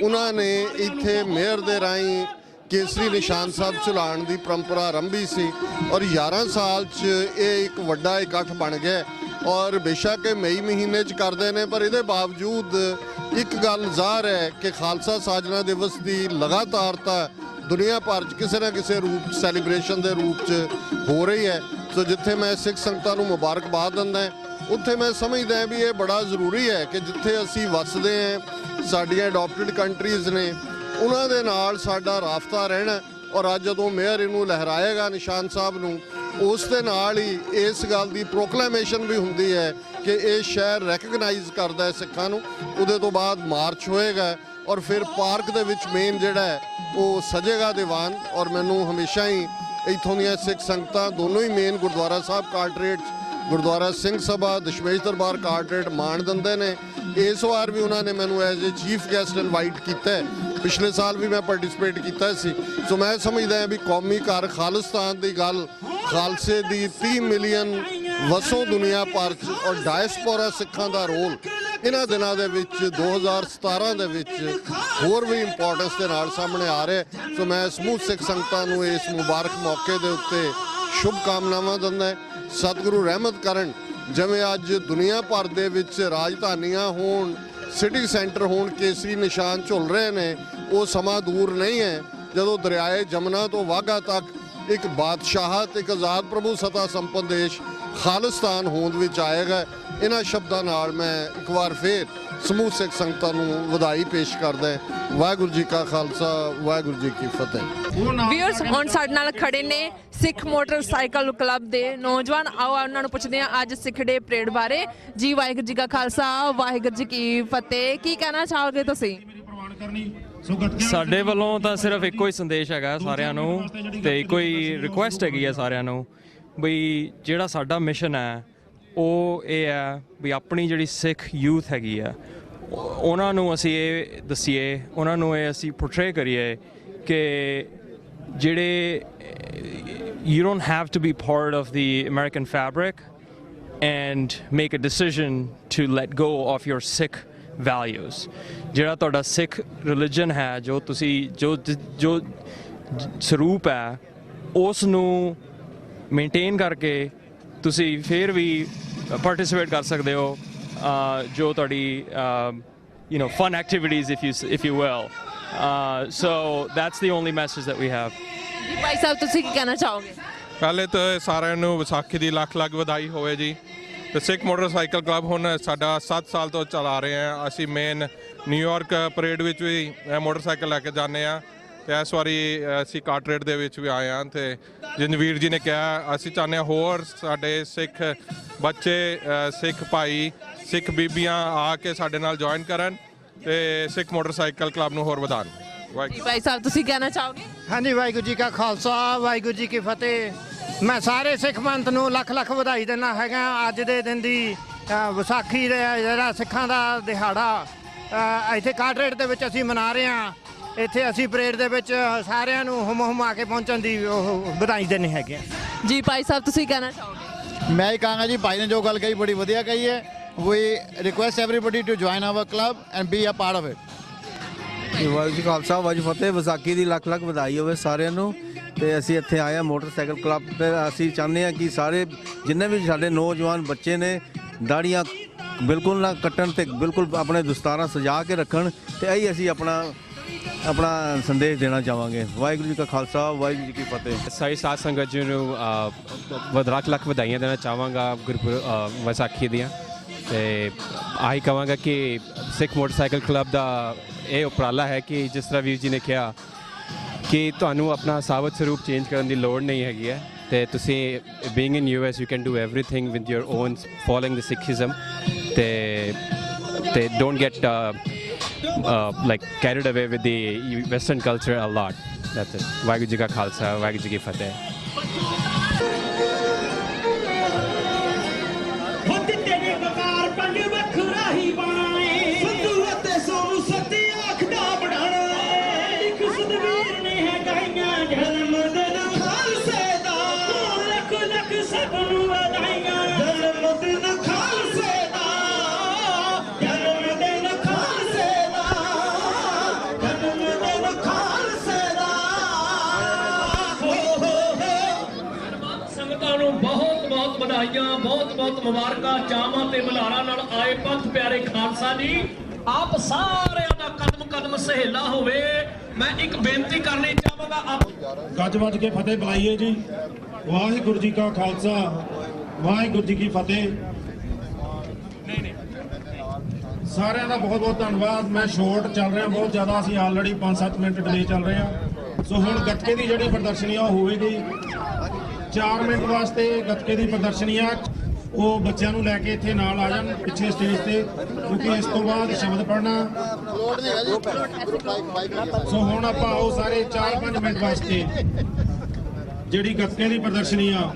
ਉਹਨਾਂ ਨੇ ਇੱਥੇ ਮੇਅਰ ਦੇ ਰਾਹੀਂ ਕੇਸਰੀ ਨਿਸ਼ਾਨ ਸਾਹਿਬ ਝੁਲਾਉਣ ਦੀ ਪਰੰਪਰਾ ਆਰੰਭੀ ਸੀ ਔਰ 11 ਸਾਲ 'ਚ ਇਹ ਇੱਕ ਵੱਡਾ ਇਕੱਠ ਬਣ ਗਿਆ। ਔਰ ਬੇਸ਼ੱਕ ਇਹ ਮਈ ਮਹੀਨੇ 'ਚ ਕਰਦੇ ਨੇ, ਪਰ ਇਹਦੇ ਬਾਵਜੂਦ ਇੱਕ ਗੱਲ ਜ਼ਾਹਰ ਹੈ ਕਿ ਖਾਲਸਾ ਸਾਜਨਾ ਦਿਵਸ ਦੀ ਲਗਾਤਾਰਤਾ ਦੁਨੀਆ ਭਰ 'ਚ ਕਿਸੇ ਨਾ ਕਿਸੇ ਰੂਪ ਸੈਲੀਬ੍ਰੇਸ਼ਨ ਦੇ ਰੂਪ 'ਚ ਹੋ ਰਹੀ ਹੈ। ਸੋ ਜਿੱਥੇ ਮੈਂ ਸਿੱਖ ਸੰਗਤਾਂ ਨੂੰ ਮੁਬਾਰਕਬਾਦ ਦਿੰਦਾ, ਉੱਥੇ ਮੈਂ ਸਮਝਦਾ ਵੀ ਇਹ ਬੜਾ ਜ਼ਰੂਰੀ ਹੈ ਕਿ ਜਿੱਥੇ ਅਸੀਂ ਵੱਸਦੇ ਹਾਂ, ਸਾਡੀਆਂ ਅਡਾਪਟਡ ਕੰਟਰੀਜ਼ ਨੇ, ਉਹਨਾਂ ਦੇ ਨਾਲ ਸਾਡਾ ਰਾਬਤਾ ਰਹਿਣਾ। ਔਰ ਅੱਜ ਜਦੋਂ ਮੇਅਰ ਇਹਨੂੰ ਲਹਿਰਾਏਗਾ ਨਿਸ਼ਾਨ ਸਾਹਿਬ ਨੂੰ, ਉਸ ਦੇ ਨਾਲ ਹੀ ਇਸ ਗੱਲ ਦੀ ਪ੍ਰੋਕਲੇਮੇਸ਼ਨ ਵੀ ਹੁੰਦੀ ਹੈ ਕਿ ਇਹ ਸ਼ਹਿਰ ਰੈਕਗਨਾਈਜ਼ ਕਰਦਾ ਹੈ ਸਿੱਖਾਂ ਨੂੰ। ਉਹਦੇ ਤੋਂ ਬਾਅਦ ਮਾਰਚ ਹੋਏਗਾ ਔਰ ਫਿਰ ਪਾਰਕ ਦੇ ਵਿੱਚ ਮੇਨ ਜਿਹੜਾ ਹੈ ਉਹ ਸਜੇਗਾ ਦੀਵਾਨ। ਔਰ ਮੈਨੂੰ ਹਮੇਸ਼ਾ ਹੀ ਇੱਥੋਂ ਦੀਆਂ ਸਿੱਖ ਸੰਗਤਾਂ ਦੋਨੋਂ ਹੀ ਮੇਨ ਗੁਰਦੁਆਰਾ ਸਾਹਿਬ ਕਾਟਰੇਟ, ਗੁਰਦੁਆਰਾ ਸਿੰਘ ਸਭਾ, ਦਸ਼ਮੇਸ਼ ਦਰਬਾਰ ਕਾਟਰੇਟ ਮਾਣ ਦਿੰਦੇ ਨੇ। ਇਸ ਵਾਰ ਵੀ ਉਹਨਾਂ ਨੇ ਮੈਨੂੰ as a chief guest invite ਕੀਤਾ। ਪਿਛਲੇ ਸਾਲ ਵੀ ਮੈਂ ਪਾਰਟਿਸਿਪੇਟ ਕੀਤਾ ਸੀ। ਸੋ ਮੈਂ ਸਮਝਦਾ ਹਾਂ ਵੀ ਕੌਮੀ ਘਰ ਖਾਲਿਸਤਾਨ ਦੀ ਗੱਲ, ਖਾਲਸੇ ਦੀ 30 ਮਿਲੀਅਨ ਵਸੋਂ ਦੁਨੀਆ ਭਰ 'ਚ ਔਰ ਡਾਇਸਪੋਰਾ ਸਿੱਖਾਂ ਦਾ ਰੋਲ ਇਹਨਾਂ ਦਿਨਾਂ ਦੇ ਵਿੱਚ 2017 ਦੇ ਵਿੱਚ ਹੋਰ ਵੀ ਇੰਪੋਰਟੈਂਸ ਦੇ ਨਾਲ ਸਾਹਮਣੇ ਆ ਰਿਹਾ। ਸੋ ਮੈਂ ਸਮੂਹ ਸਿੱਖ ਸੰਗਤਾਂ ਨੂੰ ਇਸ ਮੁਬਾਰਕ ਮੌਕੇ ਦੇ ਉੱਤੇ ਸ਼ੁਭ ਕਾਮਨਾਵਾਂ ਦਿੰਦਾ। ਸਤਿਗੁਰੂ ਰਹਿਮਤ ਕਰਨ, ਜਿਵੇਂ ਅੱਜ ਦੁਨੀਆ ਭਰ ਦੇ ਵਿੱਚ ਰਾਜਧਾਨੀਆਂ ਹੋਣ, ਸਿਟੀ ਸੈਂਟਰ ਹੋਣ, ਕੇਸਰੀ ਨਿਸ਼ਾਨ ਝੁੱਲ ਰਹੇ ਨੇ, ਉਹ ਸਮਾਂ ਦੂਰ ਨਹੀਂ ਹੈ ਜਦੋਂ ਦਰਿਆਏ ਜਮਨਾ ਤੋਂ ਵਾਘਾ ਤੱਕ ਇੱਕ ਬਾਦਸ਼ਾਹਤ, ਇੱਕ ਆਜ਼ਾਦ ਪ੍ਰਭੂ ਸੱਤਾ ਸੰਪੰਨ ਦੇਸ਼ ਖਾਲਿਸਤਾਨ ਹੋਂਦ ਵਿੱਚ ਆਏਗਾ। ਇਹਨਾਂ ਸ਼ਬਦਾਂ ਨਾਲ ਮੈਂ ਇੱਕ ਵਾਰ ਫੇਰ ਸਮੂਹ ਸਿੱਖ ਸੰਗਤਾਂ ਨੂੰ ਵਧਾਈ ਪੇਸ਼ ਕਰਦਾ। ਵਾਹਿਗੁਰੂ ਜੀ ਕਾ ਖਾਲਸਾ ਵਾਹਿਗੁਰੂ ਜੀ ਕੀ ਫਤਿਹ। ਵੀਅਰਸ, ਹੁਣ ਸਾਡੇ ਨਾਲ ਖੜੇ ਨੇ ਸਿੱਖ ਮੋਟਰਸਾਈਕਲ ਕਲੱਬ ਦੇ ਨੌਜਵਾਨ। ਆਓ ਉਹਨਾਂ ਨੂੰ ਪੁੱਛਦੇ ਹਾਂ ਅੱਜ ਸਿੱਖ ਡੇ ਪਰੇਡ ਬਾਰੇ। ਜੀ ਵਾਹਿਗੁਰੂ ਜੀ ਕਾ ਖਾਲਸਾ ਵਾਹਿਗੁਰੂ ਜੀ ਕੀ ਫਤਿਹ। ਕੀ ਕਹਿਣਾ ਚਾਹੋਗੇ ਤੁਸੀਂ? ਸਾਡੇ ਵੱਲੋਂ ਤਾਂ ਸਿਰਫ ਇੱਕੋ ਹੀ ਸੰਦੇਸ਼ ਹੈਗਾ ਸਾਰਿਆਂ ਨੂੰ, ਤੇ ਇੱਕੋ ਹੀ ਰਿਕੁਐਸਟ ਹੈਗੀ ਹੈ ਸਾਰਿਆਂ ਨੂੰ ਬਈ ਜਿਹੜਾ ਸਾਡਾ ਮਿਸ਼ਨ ਹੈ ਉਹ ਇਹ ਹੈ ਵੀ ਆਪਣੀ ਜਿਹੜੀ ਸਿੱਖ ਯੂਥ ਹੈਗੀ ਆ ਉਹਨਾਂ ਨੂੰ ਅਸੀਂ ਇਹ ਦੱਸੀਏ, ਉਹਨਾਂ ਨੂੰ ਇਹ ਅਸੀਂ ਪੋਰਟਰੇ ਕਰੀਏ ਕਿ ਜਿਹੜੇ you don't have to be part of the American fabric and make a decision to let go of your Sikh values. ਜਿਹੜਾ ਤੁਹਾਡਾ ਸਿੱਖ ਰਿਲੀਜਨ ਹੈ, ਜੋ ਤੁਸੀਂ ਜੋ ਸਰੂਪ ਹੈ, ਉਸ ਨੂੰ ਮੇਨਟੇਨ ਕਰਕੇ ਤੁਸੀਂ ਫਿਰ ਵੀ ਪਾਰਟਿਸਿਪੇਟ ਕਰ ਸਕਦੇ ਹੋ ਜੋ ਤੁਹਾਡੀ fun activities if you will. So that's the only message that we have. ਜੀ ਭਾਈ ਸਾਹਿਬ, ਤੁਸੀਂ ਕੀ ਕਹਿਣਾ ਚਾਹੋਗੇ? ਪਹਿਲੇ ਤਾਂ ਸਾਰਿਆਂ ਨੂੰ ਵਿਸਾਖੀ ਦੀ ਲੱਖ ਲੱਖ ਵਧਾਈ ਹੋਵੇ ਜੀ। ਤੇ ਸਿੱਖ ਮੋਟਰਸਾਈਕਲ ਕਲੱਬ ਹੁਣ ਸਾਡਾ 7 ਸਾਲ ਤੋਂ ਚਲਾ ਰਹੇ ਹਾਂ। ਅਸੀਂ ਮੇਨ ਨਿਊਯਾਰਕ ਪਰੇਡ ਵਿੱਚ ਵੀ ਮੋਟਰਸਾਈਕਲ ਲੈ ਕੇ ਜਾਂਦੇ ਹਾਂ ਤੇ ਇਸ ਵਾਰੀ ਅਸੀਂ ਕਾਟਰੇਟ ਦੇ ਵਿੱਚ ਵੀ ਆਏ ਹਾਂ। ਤੇ ਜਿੰਦਵੀਰ ਜੀ ਨੇ ਕਿਹਾ, ਅਸੀਂ ਚਾਹੁੰਦੇ ਹਾਂ ਹੋਰ ਸਾਡੇ ਸਿੱਖ ਬੱਚੇ, ਸਿੱਖ ਭਾਈ, ਸਿੱਖ ਬੀਬੀਆਂ ਆ ਕੇ ਸਾਡੇ ਨਾਲ ਜੁਆਇਨ ਕਰਨ ਤੇ ਸਿੱਖ ਮੋਟਰਸਾਈਕਲ ਕਲੱਬ ਨੂੰ ਹੋਰ ਵਧਾਉਣ। ਜੀ ਭਾਈ ਸਾਹਿਬ, ਤੁਸੀਂ ਕਹਿਣਾ ਚਾਹੋਗੇ? ਹਾਂਜੀ, ਵਾਹਿਗੁਰੂ ਜੀ ਕਾ ਖਾਲਸਾ ਵਾਹਿਗੁਰੂ ਜੀ ਕੀ ਫਤਿਹ। ਮੈਂ ਸਾਰੇ ਸਿੱਖ ਪੰਥ ਨੂੰ ਲੱਖ ਲੱਖ ਵਧਾਈ ਦਿੰਦਾ ਹੈਗਾ ਅੱਜ ਦੇ ਦਿਨ ਦੀ, ਵਿਸਾਖੀ ਦਾ ਜਿਹੜਾ ਸਿੱਖਾਂ ਦਾ ਦਿਹਾੜਾ ਇੱਥੇ ਕਾਟਰੇਟ ਦੇ ਵਿੱਚ ਅਸੀਂ ਮਨਾ ਰਹੇ ਹਾਂ। ਇੱਥੇ ਅਸੀਂ ਪਰੇਡ ਦੇ ਵਿੱਚ ਸਾਰਿਆਂ ਨੂੰ ਹੁਮਾ ਕੇ ਪਹੁੰਚਣ ਦੀ ਵਧਾਈ ਦਿੰਦੇ ਹੈਗੇ। ਜੀ ਭਾਈ ਸਾਹਿਬ, ਤੁਸੀਂ ਕਹਿਣਾ ਚਾਹੋਗੇ? ਮੈਂ ਹੀ ਕਹਾਂਗਾ ਜੀ, ਭਾਈ ਨੇ ਜੋ ਗੱਲ ਕਹੀ ਬੜੀ ਵਧੀਆ ਕਹੀ ਹੈ। We request everybody to join our club and be a part of it. Waheguru ji ਕਾ ਖਾਲਸਾ ਵਾਹਿਗੁਰੂ ਫਤਿਹ। ਵਿਸਾਖੀ ਦੀ ਲੱਖ ਲੱਖ ਵਧਾਈ ਹੋਵੇ ਸਾਰਿਆਂ ਨੂੰ। ਤੇ ਅਸੀਂ ਇੱਥੇ ਆਏ ਹਾਂ ਮੋਟਰਸਾਈਕਲ ਕਲੱਬ ਤੇ। ਅਸੀਂ ਚਾਹੁੰਦੇ ਹਾਂ ਕਿ ਸਾਰੇ ਜਿੰਨੇ ਵੀ ਸਾਡੇ ਨੌਜਵਾਨ ਬੱਚੇ ਨੇ ਦਾੜੀਆਂ ਬਿਲਕੁਲ ਨਾ ਕੱਟਣ ਤੇ ਬਿਲਕੁਲ ਆਪਣੇ ਦਸਤਾਰਾਂ ਸਜਾ ਕੇ ਰੱਖਣ ਤੇ ਇਹੀ ਅਸੀਂ ਆਪਣਾ ਆਪਣਾ ਸੰਦੇਸ਼ ਦੇਣਾ ਚਾਹਾਂਗੇ। ਵਾਹਿਗੁਰੂ ਜੀ ਕਾ ਖਾਲਸਾ, ਵਾਹਿਗੁਰੂ ਜੀ ਕੀ ਫਤਿਹ। ਸਾਰੀ ਸਾਧ ਸੰਗਤ ਜੀ ਨੂੰ ਲੱਖ ਵਧਾਈਆਂ ਦੇਣਾ ਚਾਹਾਂਗਾ ਵਿਸਾਖੀ ਦੀਆਂ, ਤੇ ਆਹੀ ਕਹਾਂਗਾ ਕਿ ਸਿੱਖ ਮੋਟਰਸਾਈਕਲ ਕਲੱਬ ਦਾ ਇਹ ਉਪਰਾਲਾ ਹੈ ਕਿ ਜਿਸ ਤਰ੍ਹਾਂ ਵੀਰ ਜੀ ਨੇ ਕਿਹਾ ਕਿ ਤੁਹਾਨੂੰ ਆਪਣਾ ਸਾਬਤ ਸਰੂਪ ਚੇਂਜ ਕਰਨ ਦੀ ਲੋੜ ਨਹੀਂ ਹੈਗੀ ਹੈ, ਤੇ ਤੁਸੀਂ being in US you can do everything with your own following the Sikhism, ਤੇ don't get like carried away with the Western culture a lot. That's it. Waheguru ji ਕਾ ਖਾਲਸਾ, ਵਾਹਿਗੁਰੂ ਜੀ ਕੀ ਫਤਿਹ। ਬਹੁਤ ਮੁਬਾਰਕਾਂ, ਚਾਵਾਂ ਤੇ ਮਲਹਾਰਾਂ ਨਾਲ ਆਏ ਪੰਥ ਪਿਆਰੇ ਖਾਲਸਾ ਜੀ, ਆਪ ਸਾਰਿਆਂ ਦਾ ਕਦਮ ਕਦਮ ਸਹੇਲਾ ਹੋਵੇ। ਮੈਂ ਇੱਕ ਬੇਨਤੀ ਕਰਨੀ ਚਾਹਾਂਗਾ, ਗੱਜ ਵੱਜ ਕੇ ਫਤਿਹ ਬੁਲਾਈਏ ਜੀ। ਵਾਹਿਗੁਰੂ ਜੀ ਕਾ ਖਾਲਸਾ, ਵਾਹਿਗੁਰੂ ਜੀ ਕੀ ਫਤਿਹ। ਸਾਰਿਆਂ ਦਾ ਬਹੁਤ ਬਹੁਤ ਧੰਨਵਾਦ। ਮੈਂ ਸ਼ੋਰਟ ਚੱਲ ਰਿਹਾ ਬਹੁਤ ਜ਼ਿਆਦਾ, ਅਸੀਂ ਆਲਰੇਡੀ 5-7 ਮਿੰਟ ਡਿਲੇ ਚੱਲ ਰਹੇ ਹਾਂ। ਸੋ ਹੁਣ ਗੱਤਕੇ ਦੀ ਜਿਹੜੀ ਪ੍ਰਦਰਸ਼ਨੀ ਆ ਉਹ ਹੋਵੇਗੀ 4 ਮਿੰਟ ਵਾਸਤੇ। ਗੱਤਕੇ ਦੀ ਪ੍ਰਦਰਸ਼ਨੀ ਆ, ਉਹ ਬੱਚਿਆਂ ਨੂੰ ਲੈ ਕੇ ਇੱਥੇ ਨਾਲ ਆ ਜਾਣ ਪਿੱਛੇ ਸਟੇਜ ਤੇ, ਕਿਉਂਕਿ ਇਸ ਤੋਂ ਬਾਅਦ ਸ਼ਬਦ ਪੜ੍ਹਨਾ। ਸੋ ਹੁਣ ਆਪਾਂ ਆਓ ਸਾਰੇ 4-5 ਮਿੰਟ ਵਾਸਤੇ ਜਿਹੜੀ ਗੱਤਕੇ ਦੀ ਪ੍ਰਦਰਸ਼ਨੀ ਆ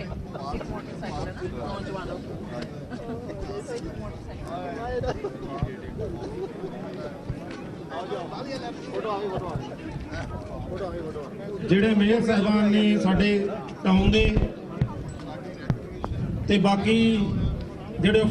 ਜਿਹੜੇ ਮੇਅਰ ਸਾਹਿਬਾਨ ਨੇ ਸਾਡੇ ਟਾਊਨ ਦੇ, ਤੇ ਬਾਕੀ ਜਿਹੜੇ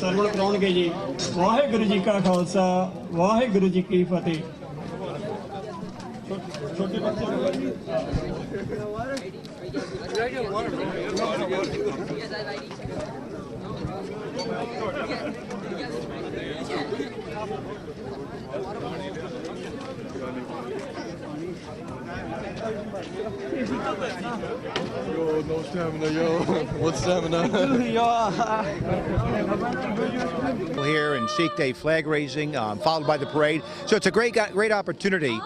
ਸਰਵਣ ਕਰਾਉਣਗੇ ਜੀ। ਵਾਹਿਗੁਰੂ ਜੀ ਕਾ ਖਾਲਸਾ, ਵਾਹਿਗੁਰੂ ਜੀ ਕੀ ਫਤਿਹ। ਛੋਟੇ ਬੱਚੇ Yo, no stamina, yo. What stamina? Here and Sikh Day flag raising, followed by the parade. So it's a great opportunity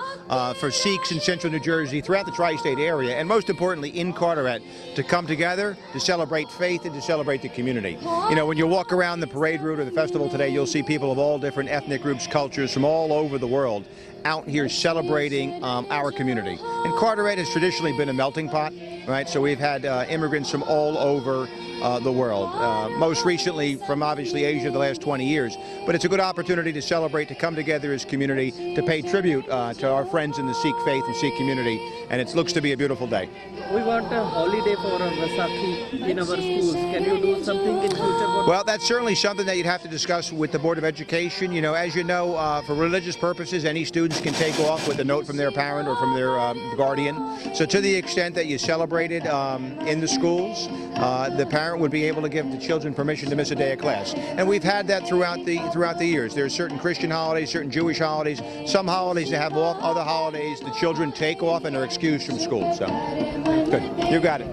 for Sikhs in central New Jersey, throughout the tri-state area, and most importantly in Carteret, to come together to celebrate faith and to celebrate the community. You know, when you walk around the parade route or the festival today, you'll see people of all different ethnic groups, cultures from all over the world. out here celebrating our community. And Carteret has traditionally been a melting pot, right? So we've had immigrants from all over the world, most recently from obviously Asia the last 20 years. But it's a good opportunity to celebrate, to come together as community, to pay tribute to our friends in the Sikh faith and Sikh community, and it looks to be a beautiful day. We want a holiday for Vaisakhi in our schools. Can you do something in future? Well, that's certainly something that you'd have to discuss with the Board of Education. You know, as you know, for religious purposes, any students can take off with a note from their parent or from their guardian. So to the extent that you celebrate it in the schools, the parent would be able to give the children permission to miss a day of class. And we've had that throughout the years. There are certain Christian holidays, certain Jewish holidays, some holidays that have off, other holidays the children take off and are excused from school. So, good. You got it.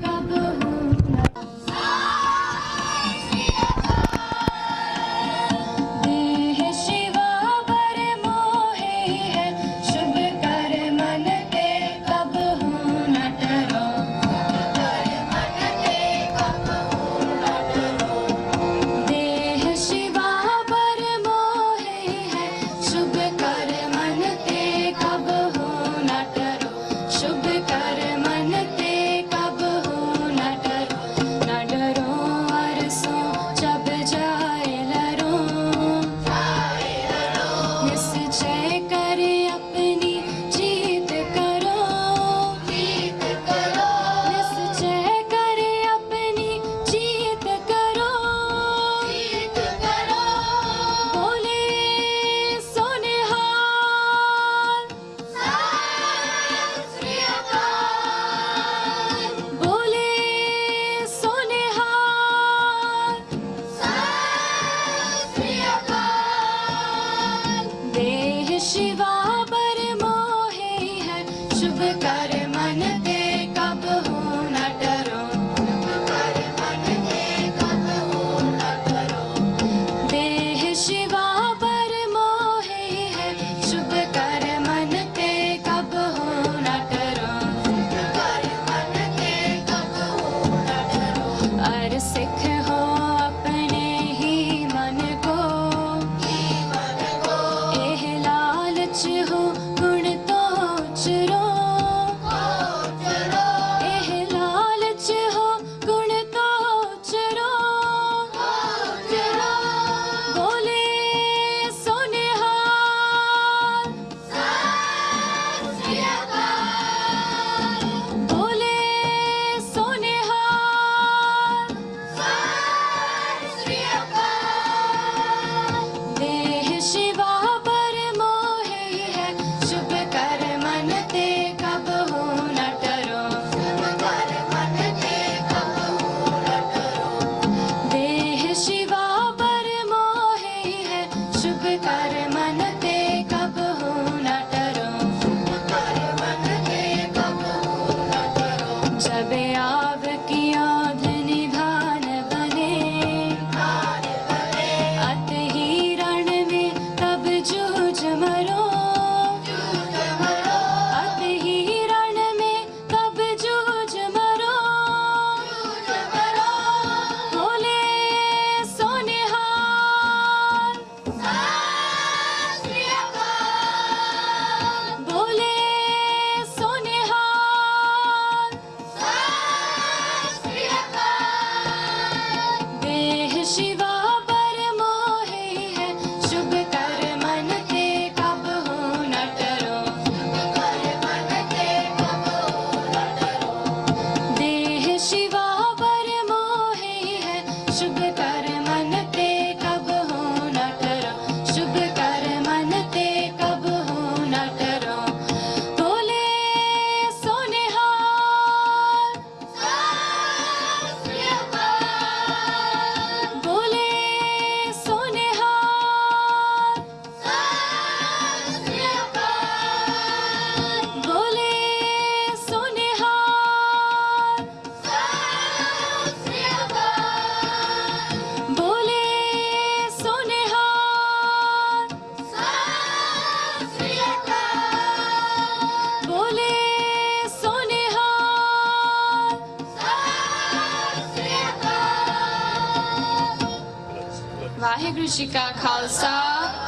Waheguru ji का खालसा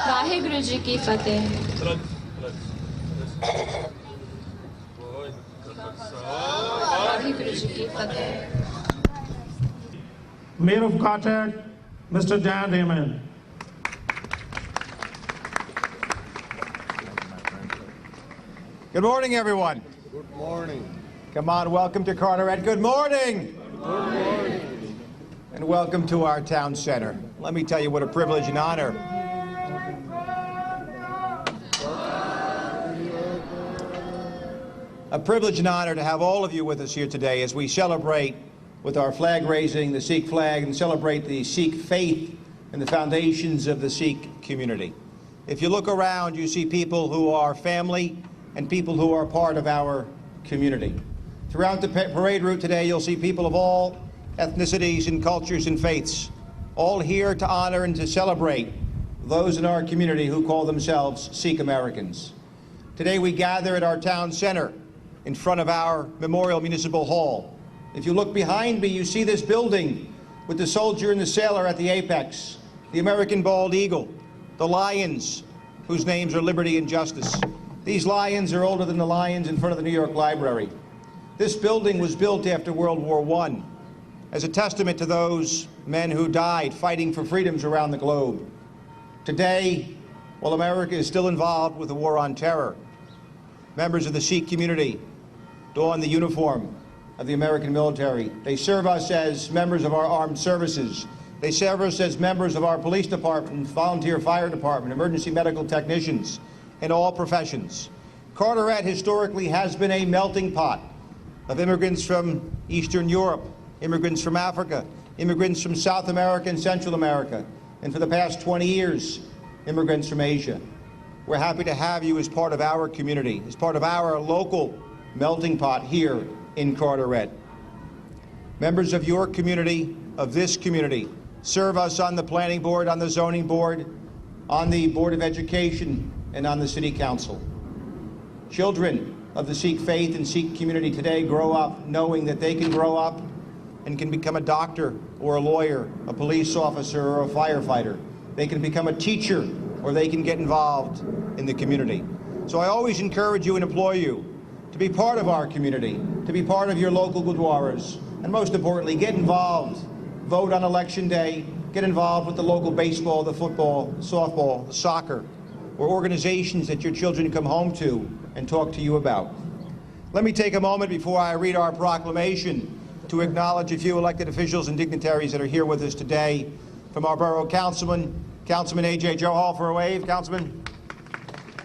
वाहिगुरु जी की फतेह। Mayor of Carteret, Mr. Dan Raymond. Good morning, everyone. Good morning. Come on, welcome to Carteret. Good morning. Good morning. And welcome to our town center. Let me tell you what a privilege and honor. A privilege and honor to have all of you with us here today as we celebrate with our flag raising, the Sikh flag, and celebrate the Sikh faith and the foundations of the Sikh community. If you look around, you see people who are family and people who are part of our community. Throughout the parade route today, you'll see people of all ethnicities and cultures and faiths, all here to honor and to celebrate those in our community who call themselves Sikh Americans. Today we gather at our town center in front of our Memorial Municipal Hall. If you look behind me, you see this building with the soldier and the sailor at the apex, the American bald eagle, the lions, whose names are Liberty and Justice. These lions are older than the lions in front of the New York Library. This building was built after World War I as a testament to those men who died fighting for freedoms around the globe. Today, while America is still involved with the war on terror, members of the Sikh community don the uniform of the American military. They serve us as members of our armed services. They serve us as members of our police department, volunteer fire department, emergency medical technicians, and all professions. Carteret historically has been a melting pot of immigrants from Eastern Europe, immigrants from Africa, immigrants from South America and Central America, and for the past 20 years, immigrants from Asia. We're happy to have you as part of our community, as part of our local melting pot here in Carteret. Members of your community, of this community, serve us on the planning board, on the zoning board, on the Board of Education, and on the City Council. Children of the Sikh faith and Sikh community today grow up knowing that they can grow up and can become a doctor or a lawyer, a police officer or a firefighter. They can become a teacher or they can get involved in the community. So I always encourage you and implore you to be part of our community, to be part of your local gurdwaras, and most importantly, get involved. Vote on election day, get involved with the local baseball, the football, softball, the soccer, or organizations that your children come home to and talk to you about. Let me take a moment before I read our proclamation to acknowledge a few elected officials and dignitaries that are here with us today. From our borough councilman, Councilman A.J. Johal, for a wave. Councilman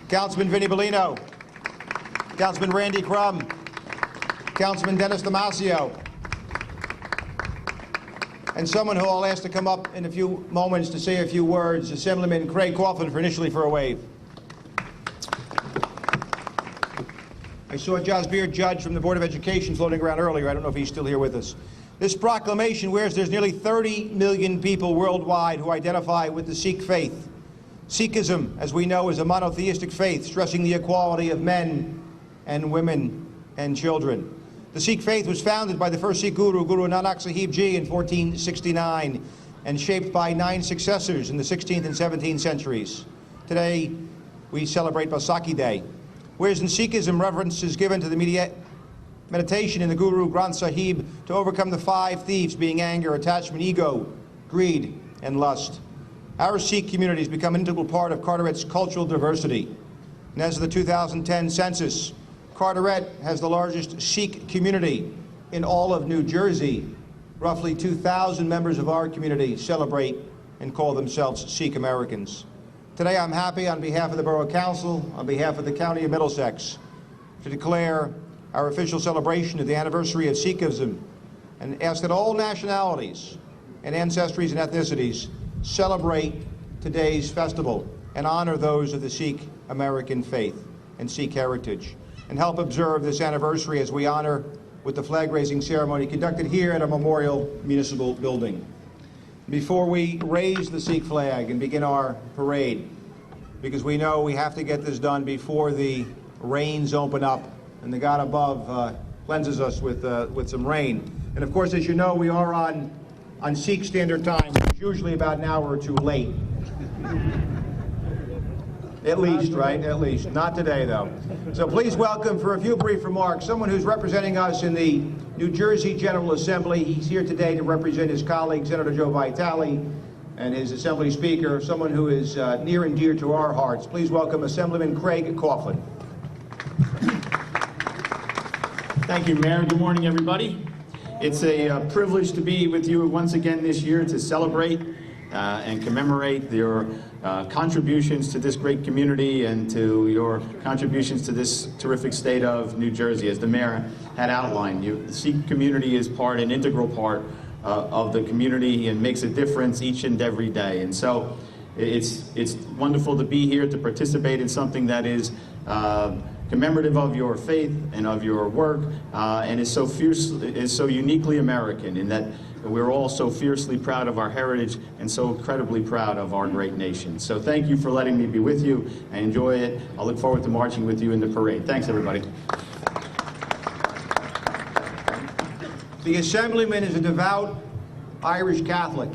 Vinnie Bellino, Councilman Randy Crum, Councilman Dennis Damasio, and someone who I'll ask to come up in a few moments to say a few words, Assemblyman Craig Coughlin, for a wave. I saw Jasbir Judge from the Board of Education floating around earlier. I don't know if he's still here with us. This proclamation wears there's nearly 30 million people worldwide who identify with the Sikh faith. Sikhism, as we know, is a monotheistic faith stressing the equality of men and women and children. The Sikh faith was founded by the first Sikh guru, Guru Nanak Sahib Ji, in 1469 and shaped by 9 successors in the 16th and 17th centuries. Today, we celebrate Baisakhi Day. Whereas in Sikhism, reverence is given to the meditation in the Guru Granth Sahib to overcome the 5 thieves, being anger, attachment, ego, greed, and lust. Our Sikh community has become an integral part of Carteret's cultural diversity. And as of the 2010 census, Carteret has the largest Sikh community in all of New Jersey. Roughly 2,000 members of our community celebrate and call themselves Sikh Americans. Today I'm happy on behalf of the Borough Council, on behalf of the County of Middlesex, to declare our official celebration of the anniversary of Sikhism and ask that all nationalities and ancestries and ethnicities celebrate today's festival and honor those of the Sikh American faith and Sikh heritage, and help observe this anniversary as we honor with the flag-raising ceremony conducted here at a Memorial Municipal Building. Before we raise the Sikh flag and begin our parade, because we know we have to get this done before the rains open up and the God above cleanses us with some rain. And of course, as you know, we are on Sikh Standard Time, which is usually about an hour or two late. At least, right? At least. Not today, though. So please welcome, for a few brief remarks, someone who's representing us in the New Jersey General Assembly. He's here today to represent his colleague, Senator Joe Vitale, and his Assembly Speaker, someone who is near and dear to our hearts. Please welcome Assemblyman Craig Coughlin. Thank you, Mayor. Good morning, everybody. It's a privilege to be with you once again this year to celebrate and commemorate your contributions to this great community and to your contributions to this terrific state of New Jersey. As the mayor had outlined, the Sikh community is an integral part of the community and makes a difference each and every day. And so it's wonderful to be here to participate in something that is commemorative of your faith and of your work, and is so uniquely American in that we're all so fiercely proud of our heritage and so incredibly proud of our great nation. So thank you for letting me be with you. I enjoy it. I look forward to marching with you in the parade. Thanks, everybody. The Assemblyman is a devout Irish Catholic,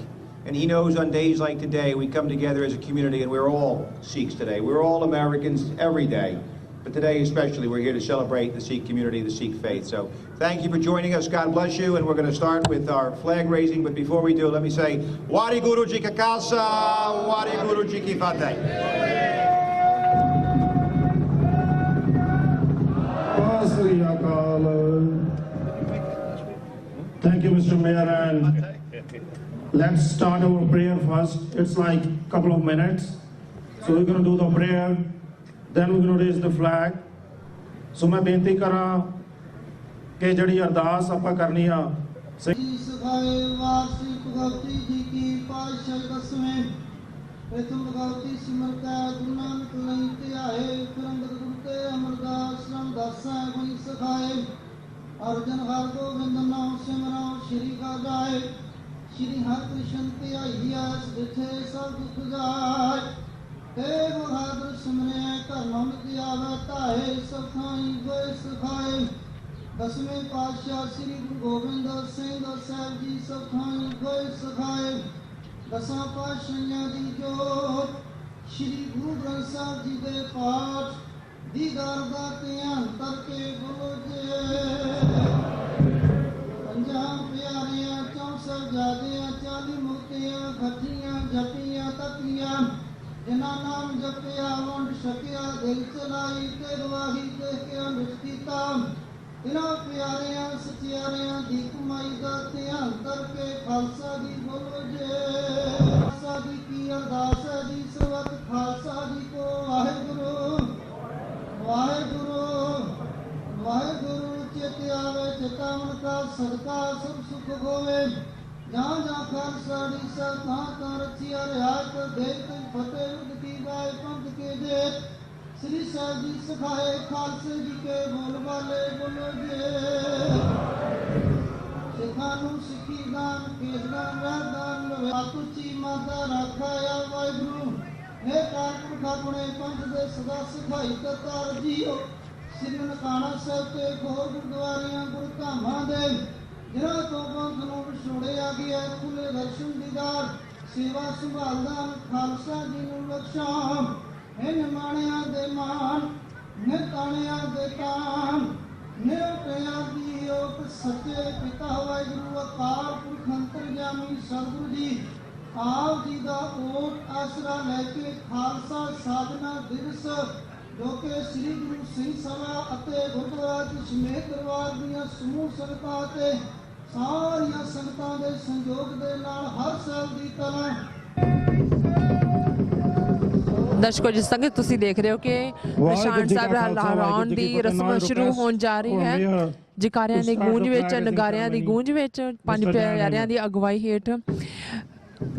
and he knows on days like today we come together as a community, and we're all Sikhs today. We're all Americans every day. But today especially, we're here to celebrate the Sikh community, the Sikh faith. So thank you for joining us. God bless you. And we're going to start with our flag raising. But before we do, let me say, Wari Guru Ji Ka Khalsa, Wari Guru Ji Ki Fateh. Thank you, Mr. Mayor, and let's start our prayer first. It's like a couple of minutes. So we're going to do the prayer. Then we're going to raise the flag. So मैं बेनती करा कि जड़ी अरदास आपां करनी आ सखाए वासी भगवती जी की पातशाही दसवें प्रथम भगवती सिमर का गुरनानक नहीं ते आए पुरंदर गुरते अमरदास रामदास वही सखाए अर्जन हर गोविंद नाम सिमरा श्री का गाए श्री हर कृष्ण ते आईया दिखे सब दुख जाए हे बहादुर सिमरे कर मन की आवता है सखाई गोय सखाए दसवें पातशाह श्री गुरु गोबिंद सिंह साहब जी सखाई गोय सखाए दसां पातशाहियां दी जोत श्री गुरु ग्रंथ साहब जी दे पाठ दीदार दा ध्यान करके बोलो जे पंजां प्यारियां 64 जादियां 40 मुक्तियां खटियां जपियां तपियां जिन्हां नाम जपिया वंड सकिया दिल चलाई ते गवाही दे के अमृत कीता इन्हां प्यारियां सचियारियां दी कमाई दा ध्यान करके खालसा दी बोलो जे खालसा दी की अरदास है जी सर्वत खालसा जी को वाहेगुरु वाहेगुरु वाहेगुरु चित आवे चितावन का सदका सब सुख होवे जहाँ जहाँ खालसा दी सब तहाँ रचिया रियायत देख फतेह की गाय पंथ के जेत श्री साहब जी सखाए खालसे जी के बोल वाले बोलो जे सिखानु सिखी दान केसदान रहदान लवे आतुची माता रखाया वाहिगुरु हे कारपुरख अपने पंथ दे सदा सिखाई करतार जीओ श्री ननकाना साहब ते खोर गुरुद्वारियां गुरधामां दे जिन्हां तो पंथ नूं विछोड़िया गया खुले दर्शन दीदार सेवा संभालदान खालसा जी नूं बख्शां हे निमाणियां दे मान निताणियां दे तान निरटियां दी ओट सच्चे पिता वाहिगुरु अकाल पुरख अंतरजामी सतगुरु जी आप जी दा ओट आसरा लैके खालसा साधना दिवस जो कि श्री गुरु सिंह सभा ਅਤੇ ਗੁਰਦੁਆਰਾ ਦੀ ਸਮੇਤ ਦਰਬਾਰ ਦੀਆਂ ਸਮੂਹ ਸੰਗਤਾਂ ਤੇ ਸਾਰੀਆਂ ਸੰਗਤਾਂ ਦੇ ਸੰਯੋਗ ਦੇ ਨਾਲ ਹਰ ਸਾਲ ਦੀ ਤਰ੍ਹਾਂ ਦਰਸ਼ਕੋ ਜਿਸ ਤਰ੍ਹਾਂ ਕਿ ਤੁਸੀਂ ਦੇਖ ਰਹੇ ਹੋ ਕਿ ਨਿਸ਼ਾਨ ਸਾਹਿਬ ਲਹਿਰਾਉਣ ਦੀ ਰਸਮ ਸ਼ੁਰੂ ਹੋਣ ਜਾ ਰਹੀ ਹੈ ਜਕਾਰਿਆਂ ਦੀ ਗੂੰਜ ਵਿੱਚ ਨਗਾਰਿਆਂ ਦੀ ਗੂੰਜ ਵਿੱਚ ਪੰਜ ਪਿਆਰਿਆਂ ਦੀ ਅਗਵਾਈ ਹੇਠ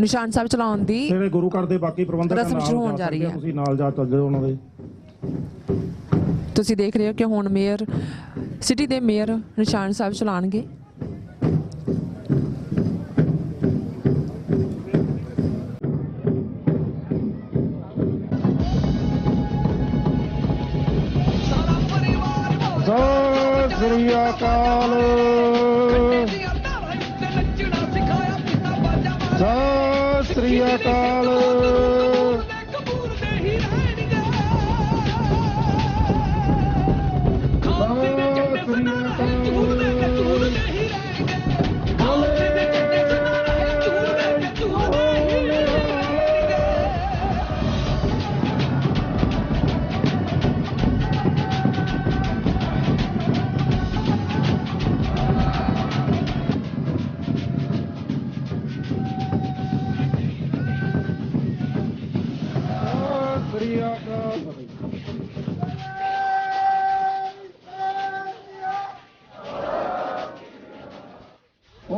ਨਿਸ਼ਾਨ ਸਾਹਿਬ ਚਲਾਉਣ ਦੀ ਜਿਹੜੇ ਗੁਰੂ ਘਰ ਦੇ ਬਾਕੀ ਪ੍ਰਬੰਧਕ ਰਸਮ ਸ਼ੁਰੂ ਹੋਣ ਜਾ ਰਹੀ ਹੈ ਤੁਸੀਂ ਨਾਲ ਜਾ ਚੱਲ ਜਾਓ ਉਹਨਾਂ ਦੇ ਤੁਸੀਂ ਦੇਖ ਰਹੇ ਹੋ ਕਿ ਹੁਣ ਮੇਅਰ ਸਿਟੀ ਦੇ ਮੇਅਰ ਨਿਸ਼ਾਨ ਸਾਹਿਬ ਚਲਾਉਣਗੇ ਸਤਿ ਸ੍ਰੀ ਅਕਾਲ ਸਤਿ ਸ੍ਰੀ ਅਕਾਲ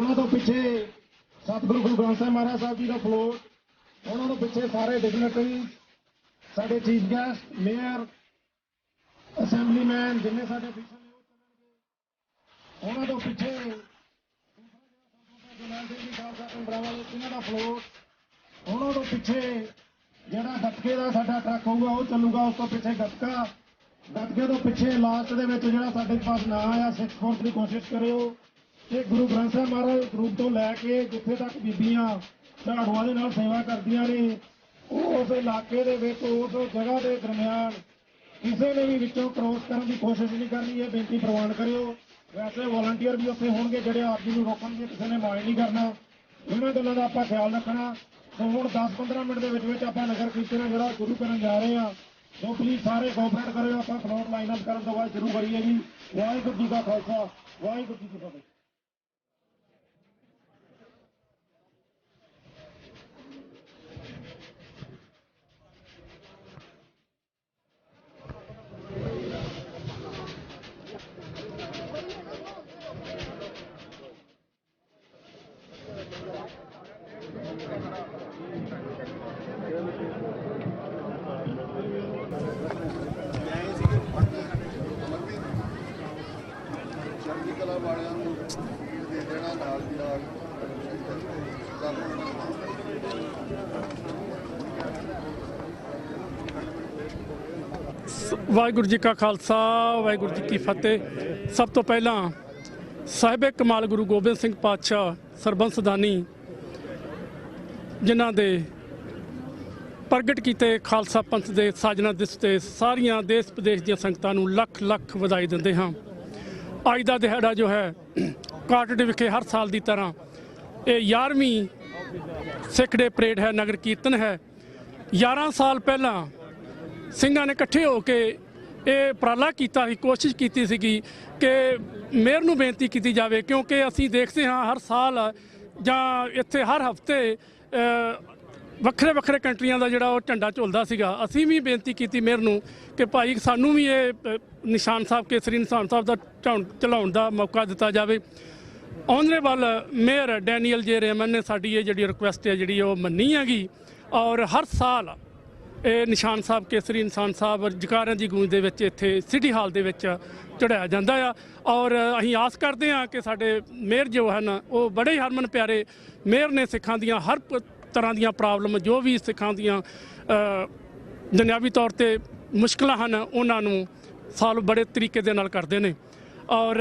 ਉਹਨਾਂ ਤੋਂ ਪਿੱਛੇ ਸਤਿਗੁਰੂ ਗੁਰੂ ਗ੍ਰੰਥ ਸਾਹਿਬ ਮਹਾਰਾਜ ਸਾਹਿਬ ਜੀ ਦਾ ਫਲੋਟ, ਉਹਨਾਂ ਤੋਂ ਪਿੱਛੇ ਸਾਰੇ ਡਿਗਨਿਟਰੀ, ਸਾਡੇ ਚੀਫ ਗੈਸਟ, ਮੇਅਰ, ਅਸੈਂਬਲੀਮੈਨ ਜਿੰਨੇ ਸਾਡੇ ਪਿੱਛੇ ਨੇ ਉਹ ਚੱਲਣਗੇ। ਉਹਨਾਂ ਤੋਂ ਪਿੱਛੇ ਜਲਾਲ ਸਿੰਘ ਜੀ ਸਾਹਿਬ ਦਾ ਇਹਨਾਂ ਦਾ ਫਲੋਟ, ਉਹਨਾਂ ਤੋਂ ਪਿੱਛੇ ਜਿਹੜਾ ਗੱਤਕੇ ਦਾ ਸਾਡਾ ਟਰੱਕ ਹੋਊਗਾ ਉਹ ਚੱਲੂਗਾ, ਉਸ ਤੋਂ ਪਿੱਛੇ ਗੱਤਕਾ, ਗੱਤਕੇ ਤੋਂ ਪਿੱਛੇ ਲਾਸਟ ਦੇ ਵਿੱਚ ਜਿਹੜਾ ਸਾਡੇ ਪਾਸ ਨਾਂ ਆਇਆ ਸਿੱਖ ਫੋਰਸ ਦੀ ਕੋਸ਼ਿਸ਼ ਕਰਿਓ ਕਿ ਗੁਰੂ ਗ੍ਰੰਥ ਸਾਹਿਬ ਮਹਾਰਾਜ ਗਰੁੱਪ ਤੋਂ ਲੈ ਕੇ ਜਿੱਥੇ ਤੱਕ ਬੀਬੀਆਂ ਝਾੜੂਆਂ ਦੇ ਨਾਲ ਸੇਵਾ ਕਰਦੀਆਂ ਨੇ, ਉਸ ਇਲਾਕੇ ਦੇ ਵਿੱਚ ਉਸ ਜਗ੍ਹਾ ਦੇ ਦਰਮਿਆਨ ਕਿਸੇ ਨੇ ਵੀ ਵਿੱਚੋਂ ਕ੍ਰੋਸ ਕਰਨ ਦੀ ਕੋਸ਼ਿਸ਼ ਨਹੀਂ ਕਰਨੀ, ਇਹ ਬੇਨਤੀ ਪ੍ਰਵਾਨ ਕਰਿਓ। ਵੈਸੇ ਵਾਲੰਟੀਅਰ ਵੀ ਉੱਥੇ ਹੋਣਗੇ ਜਿਹੜੇ ਆਪ ਜੀ ਨੂੰ ਰੋਕਣਗੇ, ਕਿਸੇ ਨੇ ਮਾਇਨ ਨਹੀਂ ਕਰਨਾ, ਇਹਨਾਂ ਗੱਲਾਂ ਦਾ ਆਪਾਂ ਖਿਆਲ ਰੱਖਣਾ। ਸੋ ਹੁਣ 10-15 ਮਿੰਟ ਦੇ ਵਿੱਚ ਆਪਾਂ ਨਗਰ ਕੀਰਤਨ ਜਿਹੜਾ ਸ਼ੁਰੂ ਕਰਨ ਜਾ ਰਹੇ ਹਾਂ, ਸੋ ਪਲੀਜ਼ ਸਾਰੇ ਕੋਆਪਰੇਟ ਕਰਿਓ। ਆਪਾਂ ਫਲੋਟ ਲਾਈਨ ਅਪ ਕਰਨ ਤੋਂ ਬਾਅਦ ਸ਼ੁਰੂ ਕਰੀਏ ਜੀ। ਵਾਹਿਗੁਰੂ ਜੀ ਕਾ ਖਾਲਸਾ, ਵਾਹਿਗੁਰੂ ਜੀ ਕੀ ਫਤਿਹ। ਵਾਹਿਗੁਰੂ ਜੀ ਕਾ ਖਾਲਸਾ, ਵਾਹਿਗੁਰੂ ਜੀ ਕੀ ਫਤਿਹ। ਸਭ ਤੋਂ ਪਹਿਲਾਂ ਸਾਹਿਬ ਕਮਾਲ ਗੁਰੂ ਗੋਬਿੰਦ ਸਿੰਘ ਪਾਤਸ਼ਾਹ ਸਰਬੰਸ ਦਾਨੀ ਜਿਨ੍ਹਾਂ ਦੇ ਪ੍ਰਗਟ ਕੀਤੇ ਖਾਲਸਾ ਪੰਥ ਦੇ ਸਾਜਨਾ ਦਿਵਸ ਤੇ ਸਾਰੀਆਂ ਦੇਸ਼ ਵਿਦੇਸ਼ ਦੀਆਂ ਸੰਗਤਾਂ ਨੂੰ ਲੱਖ ਲੱਖ ਵਧਾਈ ਦਿੰਦੇ ਹਾਂ। ਅੱਜ ਦਾ ਦਿਹਾੜਾ ਜੋ ਹੈ ਕਾਟੜੇ ਵਿਖੇ ਹਰ ਸਾਲ ਦੀ ਤਰ੍ਹਾਂ ਇਹ 11ਵੀਂ ਸਿੱਖ ਡੇ ਪਰੇਡ ਹੈ, ਨਗਰ ਕੀਰਤਨ ਹੈ। 11 ਸਾਲ ਪਹਿਲਾਂ ਸਿੰਘਾਂ ਨੇ ਇਕੱਠੇ ਹੋ ਕੇ ਇਹ ਉਪਰਾਲਾ ਕੀਤਾ ਸੀ, ਕੋਸ਼ਿਸ਼ ਕੀਤੀ ਸੀਗੀ ਕਿ ਮੇਅਰ ਨੂੰ ਬੇਨਤੀ ਕੀਤੀ ਜਾਵੇ, ਕਿਉਂਕਿ ਅਸੀਂ ਦੇਖਦੇ ਹਾਂ ਹਰ ਸਾਲ ਜਾਂ ਇੱਥੇ ਹਰ ਹਫ਼ਤੇ ਵੱਖਰੇ ਵੱਖਰੇ ਕੰਟਰੀਆਂ ਦਾ ਜਿਹੜਾ ਉਹ ਝੰਡਾ ਝੁਲਦਾ ਸੀਗਾ। ਅਸੀਂ ਵੀ ਬੇਨਤੀ ਕੀਤੀ ਮੇਅਰ ਨੂੰ ਕਿ ਭਾਈ ਸਾਨੂੰ ਵੀ ਇਹ ਨਿਸ਼ਾਨ ਸਾਹਿਬ ਕੇਸਰੀ ਨਿਸ਼ਾਨ ਸਾਹਿਬ ਦਾ ਚਲਾਉਣ ਦਾ ਮੌਕਾ ਦਿੱਤਾ ਜਾਵੇ। ਆਨਰੇਬਲ ਮੇਅਰ ਡੈਨੀਅਲ ਜੇ ਰੇਮਨ ਨੇ ਸਾਡੀ ਇਹ ਜਿਹੜੀ ਰਿਕੁਐਸਟ ਹੈ ਜਿਹੜੀ ਉਹ ਮੰਨੀ ਹੈਗੀ, ਔਰ ਹਰ ਸਾਲ ਇਹ ਨਿਸ਼ਾਨ ਸਾਹਿਬ ਕੇਸਰੀ ਨਿਸ਼ਾਨ ਸਾਹਿਬ ਜਕਾਰਿਆਂ ਦੀ ਗੂੰਜ ਦੇ ਵਿੱਚ ਇੱਥੇ ਸਿਟੀ ਹਾਲ ਦੇ ਵਿੱਚ ਚੜਾਇਆ ਜਾਂਦਾ ਆ। ਔਰ ਅਸੀਂ ਆਸ ਕਰਦੇ ਹਾਂ ਕਿ ਸਾਡੇ ਮੇਅਰ ਜੋ ਹਨ ਉਹ ਬੜੇ ਹੀ ਹਰਮਨ ਪਿਆਰੇ ਮੇਅਰ ਨੇ। ਸਿੱਖਾਂ ਦੀਆਂ ਹਰ ਤਰ੍ਹਾਂ ਦੀਆਂ ਪ੍ਰੋਬਲਮ ਜੋ ਵੀ ਸਿੱਖਾਂ ਦੀਆਂ ਦੁਨਿਆਵੀ ਤੌਰ ਤੇ ਮੁਸ਼ਕਲਾਂ ਹਨ ਉਹਨਾਂ ਨੂੰ ਸਾਲਵ ਬੜੇ ਤਰੀਕੇ ਦੇ ਨਾਲ ਕਰਦੇ ਨੇ। ਔਰ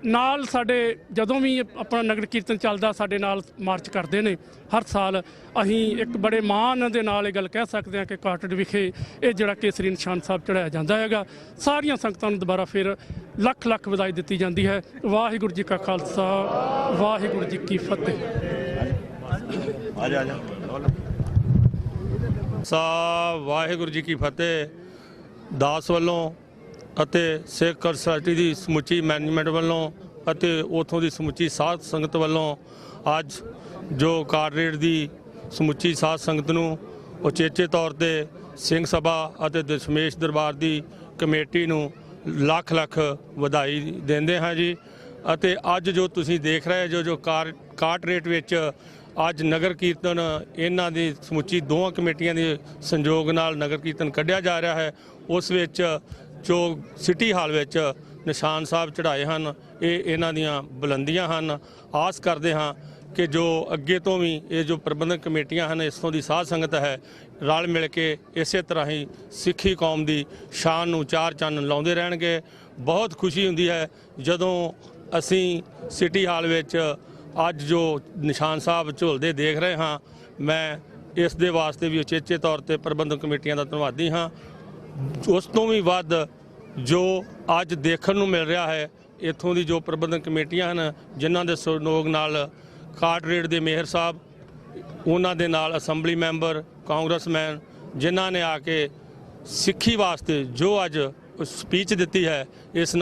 ਨਾਲ ਸਾਡੇ ਜਦੋਂ ਵੀ ਆਪਣਾ ਨਗਰ ਕੀਰਤਨ ਚੱਲਦਾ ਸਾਡੇ ਨਾਲ ਮਾਰਚ ਕਰਦੇ ਨੇ ਹਰ ਸਾਲ। ਅਸੀਂ ਇੱਕ ਬੜੇ ਮਾਣ ਦੇ ਨਾਲ ਇਹ ਗੱਲ ਕਹਿ ਸਕਦੇ ਹਾਂ ਕਿ ਕਾਟੜ ਵਿਖੇ ਇਹ ਜਿਹੜਾ ਕੇਸਰੀ ਨਿਸ਼ਾਨ ਸਾਹਿਬ ਚੜ੍ਹਾਇਆ ਜਾਂਦਾ ਹੈਗਾ। ਸਾਰੀਆਂ ਸੰਗਤਾਂ ਨੂੰ ਦੁਬਾਰਾ ਫਿਰ ਲੱਖ ਲੱਖ ਵਧਾਈ ਦਿੱਤੀ ਜਾਂਦੀ ਹੈ। ਵਾਹਿਗੁਰੂ ਜੀ ਕਾ ਖਾਲਸਾ, ਵਾਹਿਗੁਰੂ ਜੀ ਕੀ ਫਤਿਹ। ਵਾਹਿਗੁਰੂ ਜੀ ਕੀ ਫਤਿਹ। ਦਾਸ ਵੱਲੋਂ ਅਤੇ ਸਿੱਖ ਸੁਸਾਇਟੀ ਦੀ ਸਮੁੱਚੀ ਮੈਨੇਜਮੈਂਟ ਵੱਲੋਂ ਅਤੇ ਉਥੋਂ ਦੀ ਸਮੁੱਚੀ ਸਾਧ ਸੰਗਤ ਵੱਲੋਂ ਅੱਜ ਜੋ ਕਾਰਰੇਟ ਦੀ ਸਮੁੱਚੀ ਸਾਧ ਸੰਗਤ ਨੂੰ ਉਚੇਚੇ ਤੌਰ ਤੇ ਸਿੰਘ ਸਭਾ ਅਤੇ ਦਸ਼ਮੇਸ਼ ਦਰਬਾਰ ਦੀ ਕਮੇਟੀ ਨੂੰ ਲੱਖ ਲੱਖ ਵਧਾਈ ਦਿੰਦੇ ਹਾਂ ਜੀ। ਅਤੇ ਅੱਜ ਜੋ ਤੁਸੀਂ ਦੇਖ ਰਹੇ ਜੋ ਕਾਰਰੇਟ ਵਿੱਚ ਅੱਜ ਨਗਰ ਕੀਰਤਨ ਇਹਨਾਂ ਦੀ ਸਮੁੱਚੀ ਦੋਵਾਂ ਕਮੇਟੀਆਂ ਦੇ ਸੰਯੋਗ ਨਾਲ ਨਗਰ ਕੀਰਤਨ ਕੱਢਿਆ ਜਾ ਰਿਹਾ ਹੈ। ਉਸ ਵਿੱਚ ਜੋ ਸਿਟੀ ਹਾਲ ਵਿੱਚ ਨਿਸ਼ਾਨ ਸਾਹਿਬ ਚੜ੍ਹਾਏ ਹਨ ਇਹ ਇਹਨਾਂ ਦੀਆਂ ਬੁਲੰਦੀਆਂ ਹਨ। ਆਸ ਕਰਦੇ ਹਾਂ ਕਿ ਜੋ ਅੱਗੇ ਤੋਂ ਵੀ ਇਹ ਜੋ ਪ੍ਰਬੰਧਕ ਕਮੇਟੀਆਂ ਹਨ ਇਸੋਂ ਦੀ ਸਾਧ ਸੰਗਤ ਹੈ ਰਲ ਮਿਲ ਕੇ ਇਸੇ ਤਰ੍ਹਾਂ ਹੀ ਸਿੱਖੀ ਕੌਮ ਦੀ ਸ਼ਾਨ ਨੂੰ ਚਾਰ ਚੰਨ ਲਾਉਂਦੇ ਰਹਿਣਗੇ। ਬਹੁਤ ਖੁਸ਼ੀ ਹੁੰਦੀ ਹੈ ਜਦੋਂ ਅਸੀਂ ਸਿਟੀ ਹਾਲ ਵਿੱਚ ਅੱਜ ਜੋ ਨਿਸ਼ਾਨ ਸਾਹਿਬ ਝੁਲਦੇ ਦੇਖ ਰਹੇ ਹਾਂ। ਮੈਂ ਇਸ ਦੇ ਵਾਸਤੇ ਵੀ ਉਚੇਚੇ ਤੌਰ ਤੇ ਪ੍ਰਬੰਧਕ ਕਮੇਟੀਆਂ ਦਾ ਧੰਨਵਾਦੀ ਹਾਂ। ਉਸ ਤੋਂ ਵੀ ਵੱਧ ਜੋ ਅੱਜ ਦੇਖਣ ਨੂੰ ਮਿਲ ਰਿਹਾ ਹੈ ਇੱਥੋਂ ਦੀ ਜੋ ਪ੍ਰਬੰਧਕ ਕਮੇਟੀਆਂ ਹਨ ਜਿਨ੍ਹਾਂ ਦੇ ਸਹਿਯੋਗ ਨਾਲ ਕਾਰਰੇਟ ਦੇ ਮੇਅਰ ਸਾਹਿਬ, ਉਹਨਾਂ ਦੇ ਨਾਲ ਅਸੈਂਬਲੀ ਮੈਂਬਰ, ਕਾਂਗਰਸਮੈਨ ਜਿਨ੍ਹਾਂ ਨੇ ਆ ਕੇ ਸਿੱਖੀ ਵਾਸਤੇ ਜੋ ਅੱਜ ਸਪੀਚ ਦਿੱਤੀ ਹੈ ਇਸ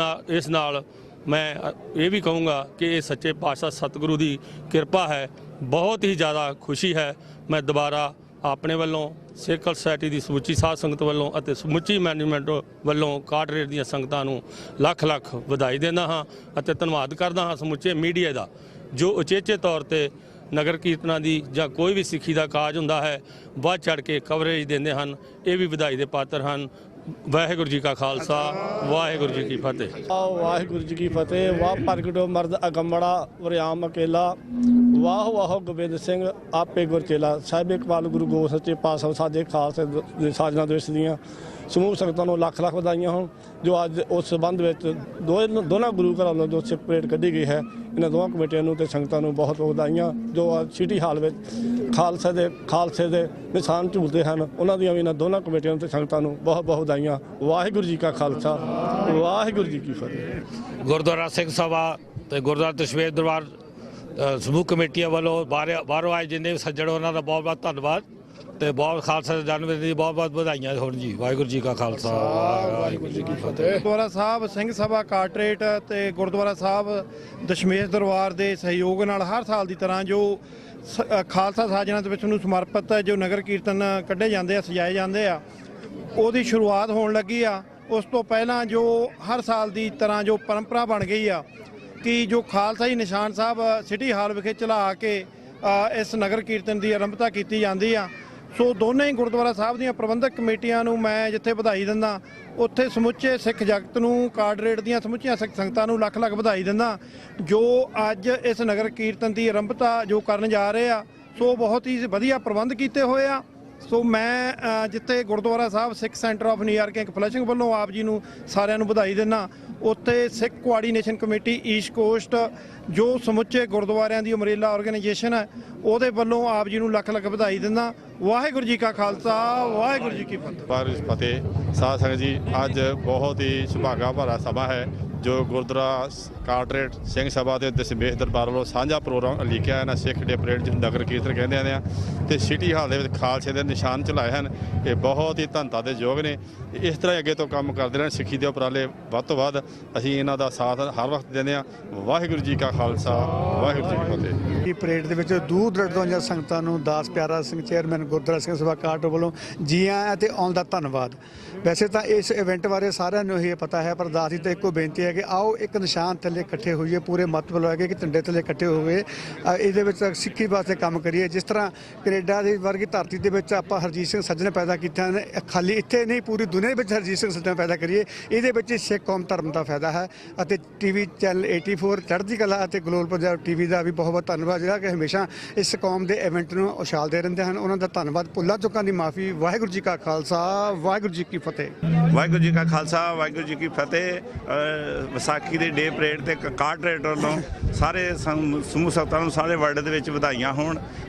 ਨਾਲ ਮੈਂ ਇਹ ਵੀ ਕਹੂੰਗਾ ਕਿ ਇਹ ਸੱਚੇ ਪਾਤਸ਼ਾਹ ਸਤਿਗੁਰੂ ਦੀ ਕਿਰਪਾ ਹੈ। ਬਹੁਤ ਹੀ ਜ਼ਿਆਦਾ ਖੁਸ਼ੀ ਹੈ। ਮੈਂ ਦੁਬਾਰਾ ਆਪਣੇ ਵੱਲੋਂ ਸਿੱਖ ਸੁਸਾਇਟੀ ਦੀ ਸਮੁੱਚੀ ਸਾਧ ਸੰਗਤ ਵੱਲੋਂ ਅਤੇ ਸਮੁੱਚੀ ਮੈਨੇਜਮੈਂਟ ਵੱਲੋਂ ਕਾਰਰੇਟ ਦੀਆਂ ਸੰਗਤਾਂ ਨੂੰ ਲੱਖ ਲੱਖ ਵਧਾਈ ਦਿੰਦਾ ਹਾਂ ਅਤੇ ਧੰਨਵਾਦ ਕਰਦਾ ਹਾਂ ਸਮੁੱਚੇ ਮੀਡੀਆ ਦਾ ਜੋ ਉਚੇਚੇ ਤੌਰ ਤੇ ਨਗਰ ਕੀਰਤਨਾਂ ਦੀ ਜਾਂ ਕੋਈ ਵੀ ਸਿੱਖੀ ਦਾ ਕਾਜ ਹੁੰਦਾ ਹੈ ਵੱਧ ਚੜ ਕੇ ਕਵਰੇਜ ਦਿੰਦੇ ਹਨ। ਇਹ ਵੀ ਵਧਾਈ ਦੇ ਪਾਤਰ ਹਨ। ਵਾਹਿਗੁਰੂ ਜੀ ਕਾ ਖਾਲਸਾ, ਵਾਹਿਗੁਰੂ ਜੀ ਕੀ ਫਤਿਹ। ਵਾਹਿਗੁਰੂ ਜੀ ਕੀ ਫਤਿਹ। ਵਾਹ ਪ੍ਰਗਟੋ ਮਰਦ ਅਗੰਮੜਾ ਵਰਿਆਮ ਅਕੇਲਾ, ਵਾਹ ਵਾਹ ਗੋਬਿੰਦ ਸਿੰਘ ਆਪੇ ਗੁਰਚੇਲਾ। ਸਾਹਿਬ ਇਕਬਾਲ ਗੁਰੂ ਗੋਬਿੰਦ ਸੱਚੇ ਪਾਤਸ਼ਾਹ ਸਾਡੇ ਖਾਲਸੇ ਦੇ ਸਾਜਨਾ ਦਿਵਸ ਦੀਆਂ ਸਮੂਹ ਸੰਗਤਾਂ ਨੂੰ ਲੱਖ ਲੱਖ ਵਧਾਈਆਂ ਹੋਣ। ਜੋ ਅੱਜ ਉਸ ਸੰਬੰਧ ਵਿੱਚ ਦੋਨਾਂ ਗੁਰੂ ਘਰਾਂ ਵੱਲੋਂ ਜੋ ਸਿੱਖ ਪਰੇਡ ਕੱਢੀ ਗਈ ਹੈ, ਇਹਨਾਂ ਦੋਵਾਂ ਕਮੇਟੀਆਂ ਨੂੰ ਤੇ ਸੰਗਤਾਂ ਨੂੰ ਬਹੁਤ ਬਹੁਤ ਵਧਾਈਆਂ। ਜੋ ਅੱਜ ਸਿਟੀ ਹਾਲ ਵਿੱਚ ਖਾਲਸੇ ਦੇ ਨਿਸ਼ਾਨ ਝੂਲਦੇ ਹਨ, ਉਹਨਾਂ ਦੀਆਂ ਵੀ ਇਹਨਾਂ ਦੋਨਾਂ ਕਮੇਟੀਆਂ ਨੂੰ ਤੇ ਸੰਗਤਾਂ ਨੂੰ ਬਹੁਤ ਬਹੁਤ ਵਧਾਈਆਂ। ਵਾਹਿਗੁਰੂ ਜੀ ਕਾ ਖਾਲਸਾ, ਵਾਹਿਗੁਰੂ ਜੀ ਕੀ ਫਤਿਹ। ਗੁਰਦੁਆਰਾ ਸਿੰਘ ਸਭਾ ਤੇ ਗੁਰਦੁਆਰਾ ਦਸ਼ਮੇਸ਼ ਦਰਬਾਰ ਸਮੂਹ ਕਮੇਟੀਆਂ ਵੱਲੋਂ ਬਾਹਰੋਂ ਆਏ ਜਿੰਨੇ ਵੀ ਸੱਜਣ, ਉਹਨਾਂ ਦਾ ਬਹੁਤ ਬਹੁਤ ਧੰਨਵਾਦ ਤੇ ਬਹੁਤ ਖਾਲਸਾ ਦੇ ਜਨਮ ਦਿਨ ਦੀ ਬਹੁਤ ਬਹੁਤ ਵਧਾਈਆਂ ਹੋਣ ਜੀ। ਵਾਹਿਗੁਰੂ ਜੀ ਕਾ ਖਾਲਸਾ, ਵਾਹਿਗੁਰੂ ਜੀ ਕੀ ਫਤਿਹ। ਗੁਰਦੁਆਰਾ ਸਾਹਿਬ ਸਿੰਘ ਸਭਾ ਕਾਟਰੇਟ ਤੇ ਗੁਰਦੁਆਰਾ ਸਾਹਿਬ ਦਸ਼ਮੇਸ਼ ਦਰਬਾਰ ਦੇ ਸਹਿਯੋਗ ਨਾਲ ਹਰ ਸਾਲ ਦੀ ਤਰ੍ਹਾਂ ਜੋ ਖਾਲਸਾ ਸਾਜਨਾ ਦਿਵਸ ਨੂੰ ਸਮਰਪਿਤ ਜੋ ਨਗਰ ਕੀਰਤਨ ਕੱਢੇ ਜਾਂਦੇ ਆ, ਸਜਾਏ ਜਾਂਦੇ ਆ, ਉਹਦੀ ਸ਼ੁਰੂਆਤ ਹੋਣ ਲੱਗੀ ਆ। ਉਸ ਤੋਂ ਪਹਿਲਾਂ ਜੋ ਹਰ ਸਾਲ ਦੀ ਤਰ੍ਹਾਂ ਜੋ ਪਰੰਪਰਾ ਬਣ ਗਈ ਆ ਕਿ ਜੋ ਖਾਲਸਾਈ ਨਿਸ਼ਾਨ ਸਾਹਿਬ ਸਿਟੀ ਹਾਲ ਵਿਖੇ ਚਲਾ ਕੇ ਇਸ ਨਗਰ ਕੀਰਤਨ ਦੀ ਆਰੰਭਤਾ ਕੀਤੀ ਜਾਂਦੀ ਆ। ਸੋ ਦੋਨੇ ਹੀ ਗੁਰਦੁਆਰਾ ਸਾਹਿਬ ਦੀਆਂ ਪ੍ਰਬੰਧਕ ਕਮੇਟੀਆਂ ਨੂੰ ਮੈਂ ਜਿੱਥੇ ਵਧਾਈ ਦਿੰਦਾ, ਉੱਥੇ ਸਮੁੱਚੇ ਸਿੱਖ ਜਗਤ ਨੂੰ, ਕਾਰਡਰੇਟ ਦੀਆਂ ਸਮੁੱਚੀਆਂ ਸਿੱਖ ਸੰਗਤਾਂ ਨੂੰ ਲੱਖ ਲੱਖ ਵਧਾਈ ਦਿੰਦਾ ਜੋ ਅੱਜ ਇਸ ਨਗਰ ਕੀਰਤਨ ਦੀ ਆਰੰਭਤਾ ਜੋ ਕਰਨ ਜਾ ਰਹੇ ਆ। ਸੋ ਬਹੁਤ ਹੀ ਵਧੀਆ ਪ੍ਰਬੰਧ ਕੀਤੇ ਹੋਏ ਆ। ਸੋ ਮੈਂ ਜਿੱਥੇ ਗੁਰਦੁਆਰਾ ਸਾਹਿਬ ਸਿੱਖ centre of New York ink flashing ਵੱਲੋਂ ਆਪ ਜੀ ਨੂੰ ਸਾਰਿਆਂ ਨੂੰ ਵਧਾਈ ਦਿੰਦਾ, ਉੱਥੇ ਸਿੱਖ ਕੋਆਰਡੀਨੇਸ਼ਨ ਕਮੇਟੀ ਈਸਟ ਕੋਸਟ ਜੋ ਸਮੁੱਚੇ ਗੁਰਦੁਆਰਿਆਂ ਦੀ ਅਮਰੇਲਾ ਆਰਗੇਨਾਈਜੇਸ਼ਨ ਹੈ, ਉਹਦੇ ਵੱਲੋਂ ਆਪ ਜੀ ਨੂੰ ਲੱਖ ਲੱਖ ਵਧਾਈ ਦਿੰਦਾ। ਵਾਹਿਗੁਰੂ ਜੀ ਕਾ ਖਾਲਸਾ, ਵਾਹਿਗੁਰੂ ਜੀ ਕੀ ਫਤਿਹ। ਵਾਹਿਗੁਰੂ ਜੀ ਫਤਿਹ। ਸਾਧ ਸੰਗਤ ਜੀ, ਅੱਜ ਬਹੁਤ ਹੀ ਸੁਭਾਗਾ ਭਰਾ ਸਭਾ ਹੈ ਜੋ ਗੁਰਦੁਆਰਾ ਕਾਰਟਰੇਟ ਸਿੰਘ ਸਭਾ ਦੇ ਦਸ਼ਮੇਸ਼ ਦਰਬਾਰ ਵੱਲੋਂ ਸਾਂਝਾ ਪ੍ਰੋਗਰਾਮ ਲਿਖਿਆ ਹੈ ਨਾ ਸਿੱਖ ਡੇ ਪਰੇਡ ਜਿਹਨੂੰ ਨਗਰ ਕੀਰਤਨ ਕਹਿੰਦੇ ਆ ਤੇ ਸਿਟੀ ਹਾਲ ਦੇ ਵਿੱਚ ਖਾਲਸੇ ਦੇ ਨਿਸ਼ਾਨ ਝੁਲਾਏ ਹਨ। ਇਹ ਬਹੁਤ ਹੀ ਧੰਨਤਾ ਦੇ ਯੋਗ ਨੇ। ਇਸ ਤਰ੍ਹਾਂ ਅੱਗੇ ਤੋਂ ਕੰਮ ਕਰਦੇ ਰਹਿਣ, ਸਿੱਖੀ ਦੇ ਉਪਰਾਲੇ ਵੱਧ ਤੋਂ ਵੱਧ ਅਸੀਂ ਇਹਨਾਂ ਦਾ ਸਾਥ ਹਰ ਵਕਤ ਦਿੰਦੇ ਹਾਂ। ਵਾਹਿਗੁਰੂ ਜੀ ਕਾ ਖਾਲਸਾ, ਵਾਹਿਗੁਰੂ ਜੀ ਕੀ ਫਤਿਹ। ਇਹ ਪਰੇਡ ਦੇ ਵਿੱਚ ਦੂਰ ਦਰਾਡੇ ਦੀਆਂ ਸੰਗਤਾਂ ਨੂੰ ਦਾਸ ਪਿਆਰਾ ਸਿੰਘ ਚੇਅਰਮੈਨ ਗੁਰਦੁਆਰਾ ਸਿੰਘ ਸਭਾ ਕਾਰਟ ਵੱਲੋਂ ਜੀ ਆਇਆਂ ਅਤੇ ਆਉਣ ਦਾ ਧੰਨਵਾਦ। ਵੈਸੇ ਤਾਂ ਇਸ ਇਵੈਂਟ ਬਾਰੇ ਸਾਰਿਆਂ ਨੂੰ ਇਹ ਪਤਾ ਹੈ, ਪਰ ਦਾਸ ਜੀ ਤਾਂ ਇੱਕੋ ਬੇਨਤੀ ਹੈ ਕਿ ਆਓ ਇੱਕ ਨਿਸ਼ਾਨ ਥੱਲੇ ਇਕੱਠੇ ਹੋਈਏ, ਪੂਰੇ ਮੱਤ ਵੱਲੋਂ ਹੈਗੇ ਕਿ ਝੰਡੇ ਥੱਲੇ ਇਕੱਠੇ ਹੋਵੇ, ਇਹਦੇ ਵਿੱਚ ਸਿੱਖੀ ਵਾਸਤੇ ਕੰਮ ਕਰੀਏ। ਜਿਸ ਤਰ੍ਹਾਂ ਕੈਨੇਡਾ ਦੀ ਵਰਗੀ ਧਰਤੀ ਦੇ ਵਿੱਚ ਆਪਾਂ ਹਰਜੀਤ ਸਿੰਘ ਸੱਜਣ ਪੈਦਾ ਕੀਤੇ ਹਨ, ਖਾਲੀ ਇੱਥੇ ਨਹੀਂ ਪੂਰੀ ਦੁਨੀਆ ਵਿੱਚ ਹਰਜੀਤ ਸਿੰਘ ਸੱਜਣ ਪੈਦਾ ਕਰੀਏ। ਇਹਦੇ ਵਿੱਚ ਸਿੱਖ ਕੌਮ ਧਰਮ ਦਾ ਫਾਇਦਾ ਹੈ। ਅਤੇ ਟੀਵੀ ਚੈਨਲ 84 ਚੜ੍ਹਦੀ ਕਲਾ ਅਤੇ ਗਲੋਬਲ ਪੰਜਾਬ ਟੀਵੀ ਦਾ ਵੀ ਬਹੁਤ ਬਹੁਤ ਧੰਨਵਾਦ, ਜਿਹੜਾ ਕਿ ਹਮੇਸ਼ਾ ਇਸ ਕੌਮ ਦੇ ਇਵੈਂਟ ਨੂੰ ਉਛਾਲਦੇ ਰਹਿੰਦੇ ਹਨ। ਉਹਨਾਂ ਦਾ ਧੰਨਵਾਦ। ਭੁੱਲਾਂ ਚੁੱਕਾਂ ਦੀ ਮਾਫੀ। ਵਾਹਿਗੁਰੂ ਜੀ ਕਾ ਖਾਲਸਾ, ਵਾਹਿਗੁਰੂ ਜੀ ਕੀ ਫਤਿਹ। ਵਾਹਿਗੁਰੂ ਜੀ ਕਾ ਖਾਲਸਾ, ਵਾਹਿਗੁਰੂ ਜੀ ਕੀ ਫਤਿਹ। ਵਿਸਾਖੀ ਦੇ ਡੇ ਪਰੇਡ ਤੇ ਕਾਰਟਰੇਟ ਵੱਲੋਂ ਸਾਰੇ ਸਮੂਹ ਸੰਗਤਾਂ ਨੂੰ ਸਾਰੇ ਵਰਲਡ ਦੇ ਵਿੱਚ ਵਧਾਈਆਂ ਹੋਣ।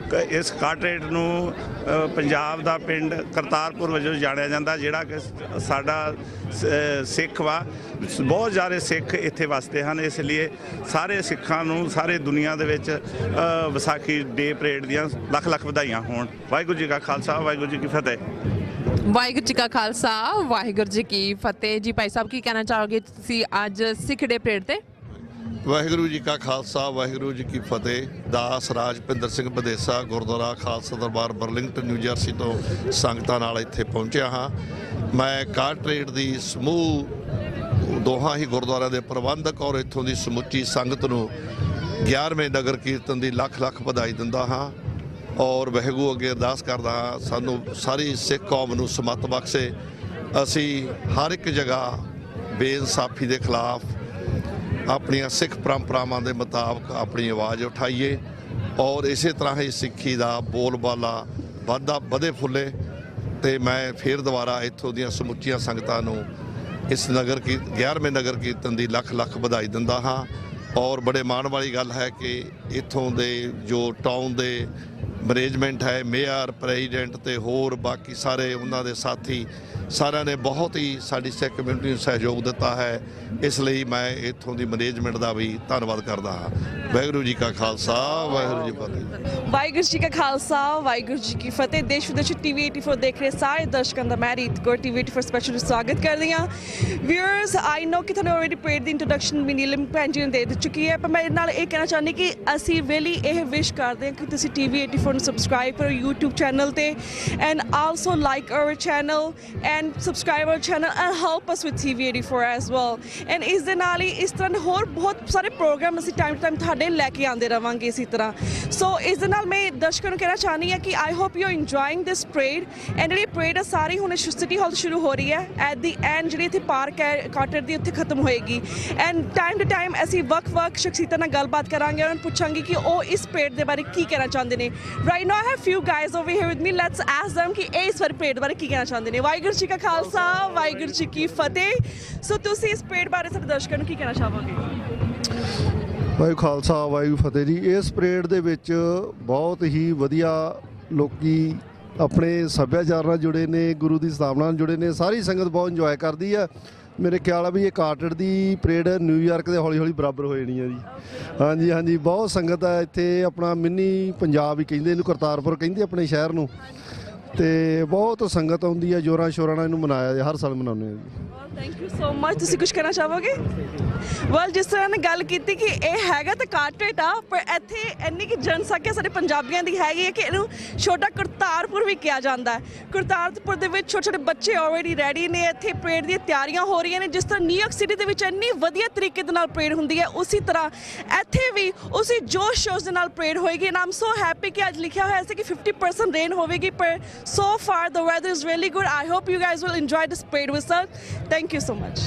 ਇਸ ਕਾਰਟਰੇਟ ਨੂੰ ਪੰਜਾਬ ਦਾ ਪਿੰਡ ਕਰਤਾਰਪੁਰ ਵਜੋਂ ਜਾਣਿਆ ਜਾਂਦਾ, ਜਿਹੜਾ ਕਿ ਸਾਡਾ ਸਿੱਖ ਵਾ, ਬਹੁਤ ਜ਼ਿਆਦਾ ਸਿੱਖ ਇੱਥੇ ਵਸਦੇ ਹਨ। ਇਸ ਲਈ ਸਾਰੇ ਸਿੱਖਾਂ ਨੂੰ ਸਾਰੇ ਦੁਨੀਆ ਦੇ ਵਿੱਚ ਵਿਸਾਖੀ ਡੇ ਪਰੇਡ ਦੀਆਂ ਲੱਖ ਲੱਖ ਵਧਾਈਆਂ ਹੋਣ। ਵਾਹਿਗੁਰੂ ਜੀ ਕਾ ਖਾਲਸਾ, ਵਾਹਿਗੁਰੂ ਜੀ ਕੀ ਫਤਿਹ। ਵਾਹਿਗੁਰੂ ਜੀ ਕਾ ਖਾਲਸਾ, ਵਾਹਿਗੁਰੂ ਜੀ ਕੀ ਫਤਿਹ। ਜੀ ਭਾਈ ਸਾਹਿਬ, ਕੀ ਕਹਿਣਾ ਚਾਹੋਗੇ ਤੁਸੀਂ ਅੱਜ ਸਿੱਖ ਡੇ ਪਰੇਡ ਤੇ? ਵਾਹਿਗੁਰੂ ਜੀ ਕਾ ਖਾਲਸਾ, ਵਾਹਿਗੁਰੂ ਜੀ ਕੀ ਫਤਿਹ। ਦਾਸ ਰਾਜਪਿੰਦਰ ਸਿੰਘ ਬਦੇਸਾ, ਗੁਰਦੁਆਰਾ ਖਾਲਸਾ ਦਰਬਾਰ ਬਰਲਿੰਗਟਨ ਨਿਊ ਜਰਸੀ ਤੋਂ ਸੰਗਤਾਂ ਨਾਲ ਇੱਥੇ ਪਹੁੰਚਿਆ ਹਾਂ। ਮੈਂ ਕਾਰਟਰੇਟ ਦੀ ਸਮੂਹ ਦੋਹਾਂ ਹੀ ਗੁਰਦੁਆਰਿਆਂ ਦੇ ਪ੍ਰਬੰਧਕ ਔਰ ਇੱਥੋਂ ਦੀ ਸਮੁੱਚੀ ਸੰਗਤ ਨੂੰ 11ਵੇਂ ਨਗਰ ਕੀਰਤਨ ਦੀ ਲੱਖ ਲੱਖ ਵਧਾਈ ਦਿੰਦਾ ਹਾਂ ਔਰ ਵਾਹਿਗੁਰੂ ਅੱਗੇ ਅਰਦਾਸ ਕਰਦਾ ਹਾਂ ਸਾਨੂੰ ਸਾਰੀ ਸਿੱਖ ਕੌਮ ਨੂੰ ਸਮੱਤ ਬਖਸ਼ੇ। ਅਸੀਂ ਹਰ ਇੱਕ ਜਗ੍ਹਾ ਬੇਇਨਸਾਫੀ ਦੇ ਖਿਲਾਫ ਆਪਣੀਆਂ ਸਿੱਖ ਪਰੰਪਰਾਵਾਂ ਦੇ ਮੁਤਾਬਕ ਆਪਣੀ ਆਵਾਜ਼ ਉਠਾਈਏ ਔਰ ਇਸੇ ਤਰ੍ਹਾਂ ਹੀ ਸਿੱਖੀ ਦਾ ਬੋਲਬਾਲਾ ਵਧੇ ਫੁੱਲੇ। ਤੇ ਮੈਂ ਫਿਰ ਦੁਬਾਰਾ ਇੱਥੋਂ ਦੀਆਂ ਸਮੁੱਚੀਆਂ ਸੰਗਤਾਂ ਨੂੰ ਇਸ 11ਵੇਂ ਨਗਰ ਕੀਰਤਨ ਦੀ ਲੱਖ ਲੱਖ ਵਧਾਈ ਦਿੰਦਾ ਹਾਂ। ਔਰ ਬੜੇ ਮਾਣ ਵਾਲੀ ਗੱਲ ਹੈ ਕਿ ਇੱਥੋਂ ਦੇ ਜੋ ਟਾਊਨ ਦੇ ਮੈਨੇਜਮੈਂਟ ਹੈ, ਮੇਅਰ, ਪ੍ਰੈਜ਼ੀਡੈਂਟ ਤੇ ਹੋਰ ਬਾਕੀ ਸਾਰੇ ਉਹਨਾਂ ਦੇ ਸਾਥੀ ਸਾਰਿਆਂ ਨੇ ਬਹੁਤ ਹੀ ਸਾਡੀ ਸਿੱਖ ਕਮਿਊਨਿਟੀ ਨੂੰ ਸਹਿਯੋਗ ਦਿੱਤਾ ਹੈ। ਇਸ ਲਈ ਮੈਂ ਇੱਥੋਂ ਦੀ ਮੈਨੇਜਮੈਂਟ ਦਾ ਵੀ ਧੰਨਵਾਦ ਕਰਦਾ ਹਾਂ। ਵਾਹਿਗੁਰੂ ਜੀ ਕਾ ਖਾਲਸਾ, ਵਾਹਿਗੁਰੂ ਜੀ ਕੀ ਫਤਿਹ। ਵਾਹਿਗੁਰੂ ਜੀ ਕਾ ਖਾਲਸਾ, ਵਾਹਿਗੁਰੂ ਜੀ ਕੀ ਫਤਿਹ। ਦੇਸ਼ ਵਿਦੇਸ਼ ਟੀਵੀ 84 ਦੇਖ ਰਹੇ ਸਾਰੇ ਦਰਸ਼ਕਾਂ ਦਾ ਮੈਂ ਰੀਤ ਕੌਰ ਟੀਵੀ 84 ਸਪੈਸ਼ਲ ਸਵਾਗਤ ਕਰਦੀ ਹਾਂ। ਵਿਊਅਰਸ, ਆਈ ਨੋ ਕਿ ਤੁਹਾਨੂੰ ਆਲਰੇਡੀ ਪਰੇਡ ਦੀ ਇੰਟਰੋਡਕਸ਼ਨ ਵੀ ਨੀਲਮ ਭੈਣ ਜੀ ਨੇ ਦੇ ਚੁੱਕੀ ਹੈ, ਪਰ ਮੈਂ ਨਾਲ ਇਹ ਕਹਿਣਾ ਚਾਹੁੰਦੀ ਕਿ ਅਸੀਂ ਵੇਲੀ ਇਹ ਵਿਸ਼ ਕਰਦੇ ਹਾਂ ਕਿ ਤੁਸੀਂ ਟੀਵੀ 84 ਨੂੰ ਸਬਸਕ੍ਰਾਈਬ ਕਰੋ YouTube ਚੈਨਲ ਤੇ and also like hour channel and subscribe hour channel and help us with TV84 as well. And ਇਸ ਦੇ ਨਾਲ ਹੀ ਇਸ ਤਰ੍ਹਾਂ ਦੇ ਹੋਰ ਬਹੁਤ ਸਾਰੇ ਪ੍ਰੋਗਰਾਮ ਅਸੀਂ ਟਾਈਮ ਟੂ ਟਾਈਮ ਤੁਹਾਡੇ ਲੈ ਕੇ ਆਉਂਦੇ ਰਵਾਂਗੇ ਇਸੇ ਤਰ੍ਹਾਂ। ਸੋ ਇਸ ਦੇ ਨਾਲ ਮੈਂ ਦਰਸ਼ਕਾਂ ਨੂੰ ਕਹਿਣਾ ਚਾਹੁੰਦੀ ਹਾਂ ਕਿ I hope you enjoying this parade and ਜਿਹੜੀ ਪਰੇਡ ਆ ਸਾਰੀ ਹੁਣ ਸਿਟੀ ਹਾਲ ਸ਼ੁਰੂ ਹੋ ਰਹੀ ਹੈ। ਐਟ ਦੀ ਐਂਡ ਜਿਹੜੀ ਇੱਥੇ ਪਾਰਕ ਹੈ ਕਾਟਰ ਦੀ ਉੱਥੇ ਖਤਮ ਹੋਏਗੀ ਐਂਡ ਟਾਈਮ ਟੂ ਟਾਈਮ ਅਸੀਂ ਵੱਖ ਸ਼ਖਸੀਅਤਾਂ ਨਾਲ ਗੱਲਬਾਤ ਕਰਾਂਗੇ ਉਹਨਾਂ ਨੂੰ ਪੁੱਛਾਂਗੇ ਕਿ ਉਹ ਇਸ ਪਰੇਡ ਦੇ ਬਾਰੇ ਕੀ ਕਹਿਣਾ ਚਾਹੁੰਦੇ ਨੇ। Right now I have ਫਿਊ guys over here with me, let's ask them ਕਿ ਇਹ ਇਸ ਵਾਰ ਪਰੇਡ ਬਾਰੇ ਕੀ ਕਹਿਣਾ ਚਾਹੁੰਦੇ ਨੇ। ਵਾਹਿਗੁਰੂ ਜੀ ਕਾ ਖਾਲਸਾ ਵਾਹਿਗੁਰੂ ਜੀ ਕੀ ਫਤਿਹ। ਸੋ ਤੁਸੀਂ ਇਸ ਪਰੇਡ ਬਾਰੇ ਸਾਡੇ ਦਰਸ਼ਕਾਂ ਨੂੰ ਕੀ ਕਹਿਣਾ ਚਾਹੋਗੇ? ਵਾਹਿਗੁਰੂ ਖਾਲਸਾ ਵਾਹਿਗੁਰੂ ਫਤਿਹ ਜੀ। ਇਸ ਪਰੇਡ ਦੇ ਵਿੱਚ ਬਹੁਤ ਹੀ ਵਧੀਆ ਲੋਕੀ ਆਪਣੇ ਸੱਭਿਆਚਾਰ ਨਾਲ ਜੁੜੇ ਨੇ, ਗੁਰੂ ਦੀ ਸਥਾਪਨਾ ਨਾਲ ਜੁੜੇ ਨੇ, ਸਾਰੀ ਸੰਗਤ ਬਹੁਤ ਇੰਜੋਏ ਕਰਦੀ ਆ। ਮੇਰੇ ਖਿਆਲ ਆ ਵੀ ਇਹ ਕਾਰਟਰ ਦੀ ਪਰੇਡ ਨਿਊਯਾਰਕ ਦੇ ਹੌਲੀ ਬਰਾਬਰ ਹੋ ਜਾਣੀ ਆ ਜੀ। ਹਾਂਜੀ ਬਹੁਤ ਸੰਗਤ ਆ ਇੱਥੇ। ਆਪਣਾ ਮਿੰਨੀ ਪੰਜਾਬ ਹੀ ਕਹਿੰਦੇ ਇਹਨੂੰ, ਕਰਤਾਰਪੁਰ ਕਹਿੰਦੇ ਆਪਣੇ ਸ਼ਹਿਰ ਨੂੰ, ਤੇ ਬਹੁਤ ਸੰਗਤ ਆਉਂਦੀ ਆ। ਜ਼ੋਰਾਂ ਸ਼ੋਰਾਂ ਨਾਲ ਇਹਨੂੰ ਮਨਾਇਆ ਹਰ ਸਾਲ ਮਨਾਉਂਦੇ ਆ ਜੀ। Thank you so much. ਤੁਸੀਂ ਕੁਝ ਕਹਿਣਾ ਚਾਹੋਗੇ? ਵੈਲ ਜਿਸ ਤਰ੍ਹਾਂ ਨੇ ਗੱਲ ਕੀਤੀ ਕਿ ਇਹ ਹੈਗਾ ਤਾਂ ਕਾਰਟਰੇਟ ਆ, ਪਰ ਇੱਥੇ ਇੰਨੀ ਕਿ ਜਨਸੰਖਿਆ ਸਾਡੇ ਪੰਜਾਬੀਆਂ ਦੀ ਹੈਗੀ ਹੈ ਕਿ ਇਹਨੂੰ ਛੋਟਾ ਕਰਤਾਰਪੁਰ ਵੀ ਕਿਹਾ ਜਾਂਦਾ ਹੈ। ਕਰਤਾਰਪੁਰ ਦੇ ਵਿੱਚ ਛੋਟੇ ਬੱਚੇ ਆਲਰੇਡੀ ਰੈਡੀ ਨੇ। ਇੱਥੇ ਪਰੇਡ ਦੀਆਂ ਤਿਆਰੀਆਂ ਹੋ ਰਹੀਆਂ ਨੇ। ਜਿਸ ਤਰ੍ਹਾਂ ਨਿਊਯਾਰਕ ਸਿਟੀ ਦੇ ਵਿੱਚ ਇੰਨੀ ਵਧੀਆ ਤਰੀਕੇ ਦੇ ਨਾਲ ਪਰੇਡ ਹੁੰਦੀ ਹੈ, ਉਸੇ ਤਰ੍ਹਾਂ ਇੱਥੇ ਵੀ ਉਸੇ ਜੋਸ਼ ਸ਼ੋਸ਼ ਦੇ ਨਾਲ ਪਰੇਡ ਹੋਏਗੀ। ਐਂਡ ਆਮ ਸੋ ਹੈਪੀ ਕਿ ਅੱਜ ਲਿਖਿਆ ਹੋਇਆ ਸੀ ਕਿ 50% ਰੇਨ ਹੋਵੇਗੀ, ਪਰ so far the weather is really good. I hope you guys will enjoy this parade with us. Thank you so much.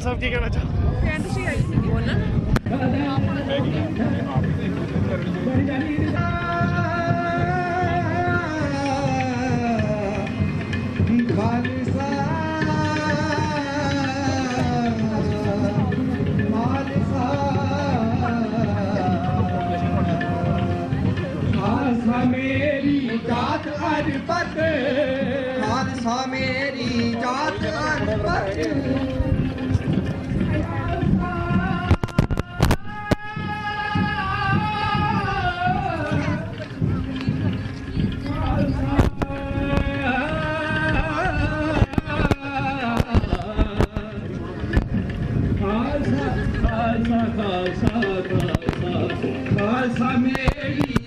ਸਾਹਿਬ ਕੀ ਕਹਿਣਾ मेरी जात अरबत खालसा मेरी जात अरबत खालसा मेरी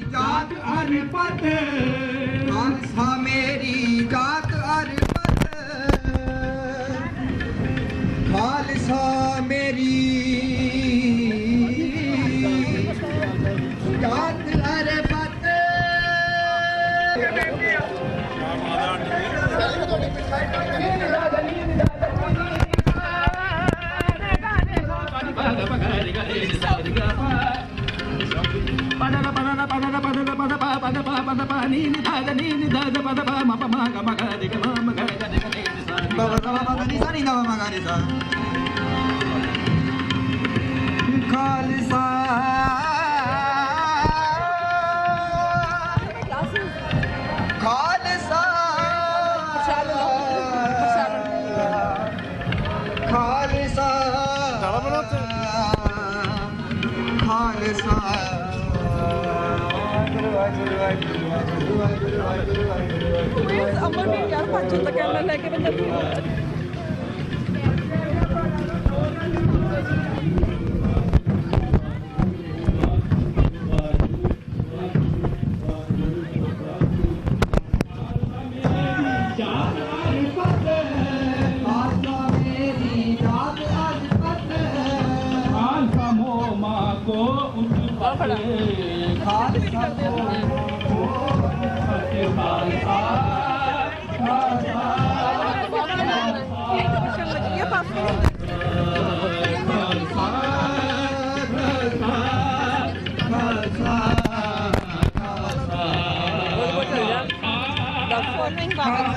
जात अरबत खालसा मेरी जात अरबत खालसा मेरी जात अरबत अमर भी यार 5 तक कैमरा लेके बंदा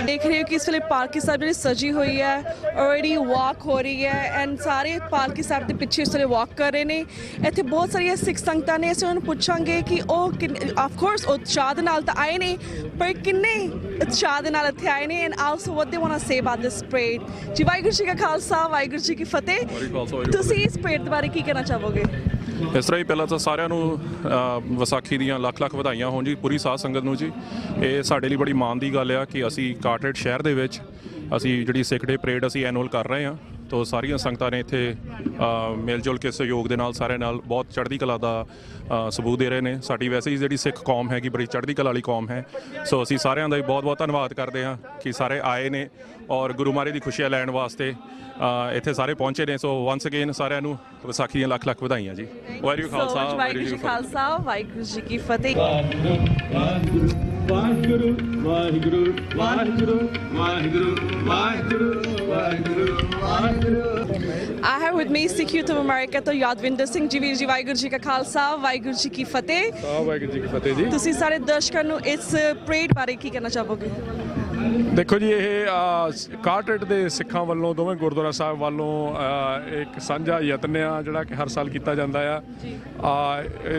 देख रहे हो कि इस ਵੇਲੇ ਪਾਲਕੀ ਸਾਹਿਬ ਜਿਹੜੀ ਸਜੀ ਹੋਈ ਹੈ ਆਲਰੇਡੀ ਵਾਕ ਹੋ ਰਹੀ ਹੈ ਐਂਡ ਸਾਰੇ ਪਾਲਕੀ ਸਾਹਿਬ ਦੇ ਪਿੱਛੇ ਇਸ ਵੇਲੇ ਵਾਕ ਕਰ ਰਹੇ ਨੇ। ਇੱਥੇ ਬਹੁਤ ਸਾਰੀਆਂ ਸਿੱਖ ਸੰਗਤਾਂ ਨੇ, ਅਸੀਂ ਉਹਨਾਂ ਨੂੰ ਪੁੱਛਾਂਗੇ ਕਿ ਉਹ ਆਫ ਕੋਰਸ ਉਤਸ਼ਾਹ ਦੇ ਨਾਲ ਤਾਂ ਆਏ ਨੇ, ਪਰ ਕਿੰਨੇ ਉਤਸ਼ਾਹ ਦੇ ਨਾਲ ਇੱਥੇ ਆਏ ਨੇ and also what they want to say about this parade. ਜੀ ਵਾਹਿਗੁਰੂ ਜੀ ਕਾ ਖਾਲਸਾ ਵਾਹਿਗੁਰੂ ਜੀ ਕੀ ਫਤਿਹ। ਤੁਸੀਂ ਇਸ ਪਰੇਡ ਦੇ ਬਾਰੇ ਕੀ ਕਹਿਣਾ ਚਾਹੋਗੇ? ਇਸ ਤਰ੍ਹਾਂ ਹੀ ਪਹਿਲਾਂ ਤਾਂ ਸਾਰਿਆਂ ਨੂੰ ਵਿਸਾਖੀ ਦੀਆਂ ਲੱਖ ਲੱਖ ਵਧਾਈਆਂ ਹੋਣ ਜੀ ਪੂਰੀ ਸਾਧ ਸੰਗਤ ਨੂੰ ਜੀ। ਇਹ ਸਾਡੇ ਲਈ ਬੜੀ ਮਾਣ ਦੀ ਗੱਲ ਆ ਕਿ ਅਸੀਂ ਕਾਰਟਰੇਟ ਸ਼ਹਿਰ ਦੇ ਵਿੱਚ ਅਸੀਂ ਜਿਹੜੀ ਸਿੱਖ ਡੇ ਪਰੇਡ ਅਸੀਂ ਐਨੂਅਲ ਕਰ ਰਹੇ ਹਾਂ। ਤੋ ਸਾਰੀਆਂ ਸੰਗਤਾਂ ਨੇ ਇੱਥੇ ਮਿਲ ਜੁਲ ਕੇ ਸਹਿਯੋਗ ਦੇ ਨਾਲ ਸਾਰਿਆਂ ਨਾਲ ਬਹੁਤ ਚੜ੍ਹਦੀ ਕਲਾ ਦਾ ਸਬੂਤ ਦੇ ਰਹੇ ਨੇ। ਸਾਡੀ ਵੈਸੇ ਹੀ ਜਿਹੜੀ ਸਿੱਖ ਕੌਮ ਹੈਗੀ ਬੜੀ ਚੜ੍ਹਦੀ ਕਲਾ ਵਾਲੀ ਕੌਮ ਹੈ। ਸੋ ਅਸੀਂ ਸਾਰਿਆਂ ਦਾ ਬਹੁਤ ਬਹੁਤ ਧੰਨਵਾਦ ਕਰਦੇ ਹਾਂ ਕਿ ਸਾਰੇ ਆਏ ਨੇ ਔਰ ਗੁਰੂ ਮਹਾਰਾਜ ਦੀ ਖੁਸ਼ੀਆਂ ਲੈਣ ਵਾਸਤੇ ਇੱਥੇ ਸਾਰੇ ਪਹੁੰਚੇ ਨੇ। ਸੋ ਵਾਂਸ ਅਗੇਨ ਸਾਰਿਆਂ ਨੂੰ ਵਿਸਾਖੀ ਦੀਆਂ ਲੱਖ ਲੱਖ ਵਧਾਈਆਂ ਜੀ। ਵਾਹਿਗੁਰੂ ਖਾਲਸਾ ਵਾਹਿਗੁਰੂ ਜੀ ਖਾਲਸਾ ਵਾਹਿਗੁਰੂ ਜੀ ਕੀ ਫਤਿਹ। Waheguru Waheguru Waheguru Waheguru Waheguru Waheguru Waheguru. I have with me Sikh Youth of America ਤੋਂ ਯਾਦਵਿੰਦਰ ਸਿੰਘ ਜੀ। ਵੀਰ ਜੀ ਵਾਹਿਗੁਰੂ ਜੀ ਕਾ ਖਾਲਸਾ ਵਾਹਿਗੁਰੂ ਜੀ ਕੀ ਫਤਿਹ। ਵਾਹਿਗੁਰੂ ਜੀ ਕੀ ਫਤਿਹ ਜੀ। ਤੁਸੀਂ ਸਾਰੇ ਦਰਸ਼ਕਾਂ ਨੂੰ ਇਸ ਪਰੇਡ ਬਾਰੇ ਕੀ ਕਹਿਣਾ ਚਾਹੋਗੇ? ਦੇਖੋ ਜੀ, ਇਹ ਕਾਰਟਰੇਟ ਦੇ ਸਿੱਖਾਂ ਵੱਲੋਂ ਦੋਵੇਂ ਗੁਰਦੁਆਰਾ ਸਾਹਿਬ ਵੱਲੋਂ ਇੱਕ ਸਾਂਝਾ ਯਤਨ ਆ ਜਿਹੜਾ ਕਿ ਹਰ ਸਾਲ ਕੀਤਾ ਜਾਂਦਾ ਆ।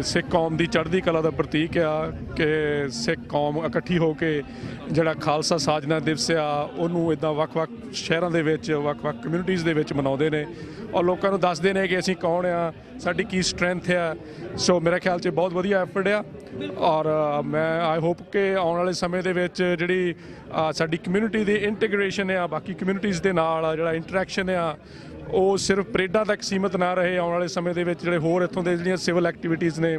ਸਿੱਖ ਕੌਮ ਦੀ ਚੜ੍ਹਦੀ ਕਲਾ ਦਾ ਪ੍ਰਤੀਕ ਆ ਕਿ ਸਿੱਖ ਕੌਮ ਇਕੱਠੀ ਹੋ ਕੇ ਜਿਹੜਾ ਖਾਲਸਾ ਸਾਜਨਾ ਦਿਵਸ ਆ ਉਹਨੂੰ ਇੱਦਾਂ ਵੱਖ-ਵੱਖ ਸ਼ਹਿਰਾਂ ਦੇ ਵਿੱਚ ਵੱਖ-ਵੱਖ ਕਮਿਊਨਿਟੀਜ਼ ਦੇ ਵਿੱਚ ਮਨਾਉਂਦੇ ਨੇ ਔਰ ਲੋਕਾਂ ਨੂੰ ਦੱਸਦੇ ਨੇ ਕਿ ਅਸੀਂ ਕੌਣ ਆ, ਸਾਡੀ ਕੀ ਸਟਰੈਂਥ ਆ। ਸੋ ਮੇਰੇ ਖਿਆਲ 'ਚ ਬਹੁਤ ਵਧੀਆ ਐਫਰਟ ਆ ਔਰ ਮੈਂ ਆਈ ਹੋਪ ਕਿ ਆਉਣ ਵਾਲੇ ਸਮੇਂ ਦੇ ਵਿੱਚ ਜਿਹੜੀ ਸਾਡੀ ਕਮਿਊਨਿਟੀ ਦੀ ਇੰਟੀਗ੍ਰੇਸ਼ਨ ਆ ਬਾਕੀ ਕਮਿਊਨਿਟੀਜ਼ ਦੇ ਨਾਲ ਜਿਹੜਾ ਇੰਟਰੈਕਸ਼ਨ ਆ ਉਹ ਸਿਰਫ ਪਰੇਡਾਂ ਤੱਕ ਸੀਮਤ ਨਾ ਰਹੇ। ਆਉਣ ਵਾਲੇ ਸਮੇਂ ਦੇ ਵਿੱਚ ਜਿਹੜੇ ਹੋਰ ਇੱਥੋਂ ਦੇ ਜਿਹੜੀਆਂ ਸਿਵਲ ਐਕਟੀਵਿਟੀਜ਼ ਨੇ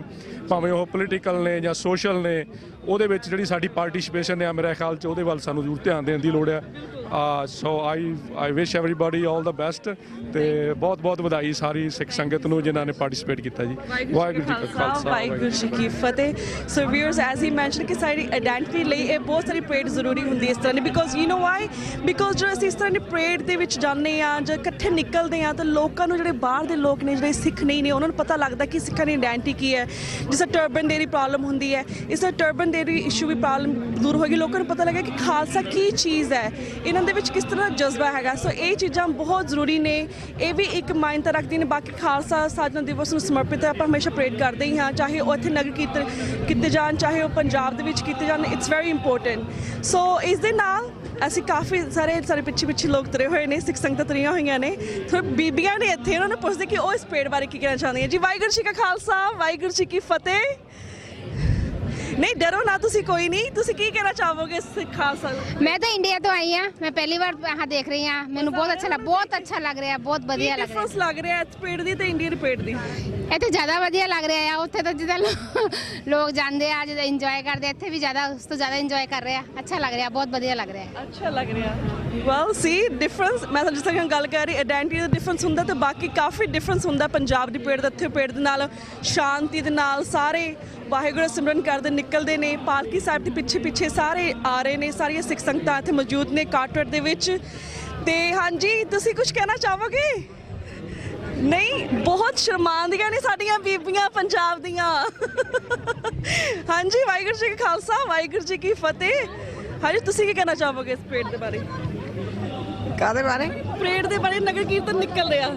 ਭਾਵੇਂ ਉਹ ਪੋਲੀਟੀਕਲ ਨੇ ਜਾਂ ਸੋਸ਼ਲ ਨੇ ਉਹਦੇ ਵਿੱਚ ਜਿਹੜੀ ਸਾਡੀ ਪਾਰਟਿਸਿਪੇਸ਼ਨ ਆ ਮੇਰੇ ਖਿਆਲ 'ਚ ਉਹਦੇ ਵੱਲ ਸਾਨੂੰ ਜ਼ਰੂਰ ਧਿਆਨ ਦੇਣ ਦੀ ਲੋੜ ਆ। ਸੋ ਆਈ ਵਿਸ਼ ਐਵਰੀਬਾਡੀ ਆਲ ਦਾ ਬੈਸਟ ਤੇ ਬਹੁਤ ਬਹੁਤ ਵਧਾਈ ਸਾਰੀ ਸਿੱਖ ਸੰਗਤ ਨੂੰ ਜਿਨ੍ਹਾਂ ਨੇ ਪਾਰਟਿਸਿਪੇਟ ਕੀਤਾ ਜੀ। ਵਾਹਿਗੁਰੂ ਜੀ ਕਾ ਖਾਲਸਾ ਵਾਹਿਗੁਰੂ ਜੀ ਕੀ ਫਤਿਹ। ਸੋ ਵੀਅਰਸ ਐਜ਼ ਹੀ ਮੈਂਸ਼ਨ ਕਿ ਸਾਡੀ ਆਇਡੈਂਟੀਟੀ ਲਈ ਇਹ ਬਹੁਤ ਸਾਰੀ ਪਰੇਡ ਜ਼ਰੂਰੀ ਹੁੰਦੀ ਇਸ ਤਰ੍ਹਾਂ ਦੀ because you know why because ਜਦੋਂ ਅਸੀਂ ਇਸ ਤਰ੍ਹਾਂ ਦੀ ਪਰੇਡ ਦੇ ਵਿੱਚ ਜਾਂਦੇ ਆ ਜਾਂ ਇਕੱਠੇ ਨਿਕਲਦੇ ਆ ਤਾਂ ਲੋਕਾਂ ਨੂੰ ਜਿਹੜੇ ਬਾਹਰ ਦੇ ਲੋਕ ਨੇ ਜਿਹੜੇ ਸਿੱਖ ਨਹੀਂ ਨੇ ਉਹਨਾਂ ਨੂੰ ਪਤਾ ਲੱਗਦਾ ਕਿ ਸਿੱਖਾਂ ਦੀ ਆਇਡੈਂਟੀਟੀ ਕੀ ਹੈ। ਜਿਸ ਤਰ੍ਹਾਂ ਟਰਬਨ ਦੇ ਦੀ ਪ੍ਰੋਬਲਮ ਹੁੰਦੀ ਹੈ ਇਸ ਤਰ੍ਹਾਂ ਟਰਬਨ ਦੇ ਦੀ ਇਸ਼ੂ ਵੀ ਪ੍ਰੋਬਲਮ ਦੂਰ ਹੋਏਗੀ। ਲੋਕਾਂ ਨੂੰ ਪਤਾ ਲੱਗਾ ਕਿ ਖਾਲਸਾ ਕੀ ਚੀਜ਼ ਹੈ, ਇਹਨਾਂ ਦੇ ਵਿੱਚ ਕਿਸ ਤਰ੍ਹਾਂ ਜਜ਼ਬਾ ਹੈਗਾ। ਸੋ ਇਹ ਚੀਜ਼ਾਂ ਬਹੁਤ ਜ਼ਰੂਰੀ ਨੇ। ਇਹ ਵੀ ਇੱਕ ਮਾਇਨੇ ਤਾਂ ਰੱਖਦੀ ਨੇ। ਬਾਕੀ ਖਾਲਸਾ ਸਾਜਨਾ ਦਿਵਸ ਨੂੰ ਸਮਰਪਿਤ ਆਪਾਂ ਹਮੇਸ਼ਾ ਪਰੇਡ ਕਰਦੇ ਹੀ ਹਾਂ ਚਾਹੇ ਉਹ ਇੱਥੇ ਨਗਰ ਕੀਰਤਨ ਕੀਤੇ ਜਾਣ ਚਾਹੇ ਉਹ ਪੰਜਾਬ ਦੇ ਵਿੱਚ ਕੀਤੇ ਜਾਣ। It's very important. ਸੋ ਇਸ ਦੇ ਨਾਲ ਅਸੀਂ ਕਾਫੀ ਸਾਰੇ ਪਿੱਛੇ ਲੋਕ ਤੁਰੇ ਹੋਏ ਨੇ, ਸਿੱਖ ਸੰਗਤਾਂ ਤੁਰੀਆਂ ਹੋਈਆਂ ਨੇ। ਥੋੜ੍ਹੀ ਬੀਬੀਆਂ ਨੇ ਇੱਥੇ ਉਹਨਾਂ ਨੂੰ ਪੁੱਛਦੇ ਕਿ ਉਹ ਇਸ ਪਰੇਡ ਬਾਰੇ ਕੀ ਕਹਿਣਾ ਚਾਹੁੰਦੀਆਂ ਜੀ। ਵਾਹਿਗੁਰੂ ਜੀ ਕਾ ਖਾਲਸਾ ਵਾਹਿਗੁਰੂ ਜੀ ਕੀ ਫਤਿਹ। नहीं डरो ना, तुसी कोई नहीं, तुसी की कहना चाहोगे सिख खालसा? मैं तो इंडिया तो आई हाँ, मैं पहली बार यहाँ देख रही हूँ। मैंने बहुत अच्छा लग रहा है, बहुत बढ़िया लग रहा है। लग रहा है परेड दी ते इंडियन परेड दी ਇੱਥੇ ਜ਼ਿਆਦਾ ਵਧੀਆ ਲੱਗ ਰਿਹਾ ਆ। ਉੱਥੇ ਤਾਂ ਜਿੱਦਾਂ ਲੋਕ ਜਾਂਦੇ ਆ ਜਿੱਦਾਂ ਇੰਜੋਏ ਕਰਦੇ, ਇੱਥੇ ਵੀ ਜ਼ਿਆਦਾ ਉਸ ਤੋਂ ਜ਼ਿਆਦਾ ਇੰਜੋਏ ਕਰ ਰਹੇ ਆ। ਅੱਛਾ ਲੱਗ ਰਿਹਾ, ਬਹੁਤ ਵਧੀਆ ਲੱਗ ਰਿਹਾ। ਅੱਛਾ ਲੱਗ ਰਿਹਾ। ਵੈਲ ਸੀ ਡਿਫਰੈਂਸ ਮੈਂ ਜਿਸ ਤਰ੍ਹਾਂ ਗੱਲ ਕਰ ਰਹੀ ਆਇਡੈਂਟੀਟੀ ਦਾ ਡਿਫਰੈਂਸ ਹੁੰਦਾ ਤੇ ਬਾਕੀ ਕਾਫੀ ਡਿਫਰੈਂਸ ਹੁੰਦਾ ਪੰਜਾਬ ਦੀ ਪਰੇਡ ਦਾ ਇੱਥੇ ਪਰੇਡ ਦੇ ਨਾਲ। ਸ਼ਾਂਤੀ ਦੇ ਨਾਲ ਸਾਰੇ ਵਾਹਿਗੁਰੂ ਸਿਮਰਨ ਕਰਦੇ ਨਿਕਲਦੇ ਨੇ। ਪਾਲਕੀ ਸਾਹਿਬ ਦੇ ਪਿੱਛੇ ਸਾਰੇ ਆ ਰਹੇ ਨੇ। ਸਾਰੀਆਂ ਸਿੱਖ ਸੰਗਤਾਂ ਇੱਥੇ ਮੌਜੂਦ ਨੇ ਕਾਰਟਰੇਟ ਦੇ ਵਿੱਚ। ਤੇ ਹਾਂਜੀ ਤੁਸੀਂ ਕੁਝ ਕਹਿਣਾ ਚਾਹੋਗੇ? ਨਹੀਂ ਬਹੁਤ ਸ਼ਰਮਾਂਦੀਆਂ ਨੇ ਸਾਡੀਆਂ ਬੀਬੀਆਂ ਪੰਜਾਬ ਦੀਆਂ। ਹਾਂਜੀ ਵਾਹਿਗੁਰੂ ਜੀ ਕਾ ਖਾਲਸਾ ਵਾਹਿਗੁਰੂ ਜੀ ਕੀ ਫਤਿਹ। ਹਾਂਜੀ ਤੁਸੀਂ ਕੀ ਕਹਿਣਾ ਚਾਹੋਗੇ ਇਸ ਪਰੇਡ ਦੇ ਬਾਰੇ? ਕਾਹਦੇ ਬਾਰੇ? ਪਰੇਡ ਦੇ ਬਾਰੇ, ਨਗਰ ਕੀਰਤਨ ਨਿਕਲ ਰਿਹਾ।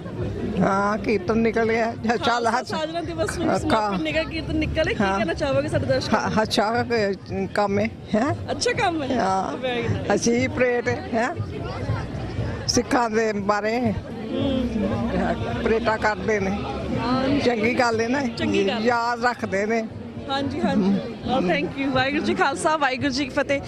ਹਾਂ ਕੀਰਤਨ ਨਿਕਲ ਰਿਹਾ, ਚੱਲ ਸਾਜਨਾ ਦਿਵਸ ਨੂੰ ਸਮਰਪਿਤ ਨਗਰ ਕੀਰਤਨ ਨਿਕਲ ਰਿਹਾ। ਕੀ ਕਹਿਣਾ ਚਾਹੋਗੇ ਸਾਡੇ ਦਰਸ਼ਕਾਂ ਨੂੰ? ਅੱਛਾ ਕੰਮ ਹੈ। ਅੱਛਾ ਕੰਮ ਹੈ। ਹਾਂ ਅਸੀਂ ਪਰੇਡ ਹੈ ਸਿੱਖਾਂ ਦੇ ਬਾਰੇ ਪਰੇਡਾਂ ਕਰਦੇ ਨੇ, ਚੰਗੀ ਗੱਲ ਹੈ ਨਾ, ਯਾਦ ਰੱਖਦੇ ਨੇ। ਹਾਂਜੀ ਹਾਂਜੀ ਥੈਂਕ ਯੂ। ਵਾਹਿਗੁਰੂ ਜੀ ਖਾਲਸਾ ਵਾਹਿਗੁਰੂ ਜੀ ਕੀ ਫਤਿਹ।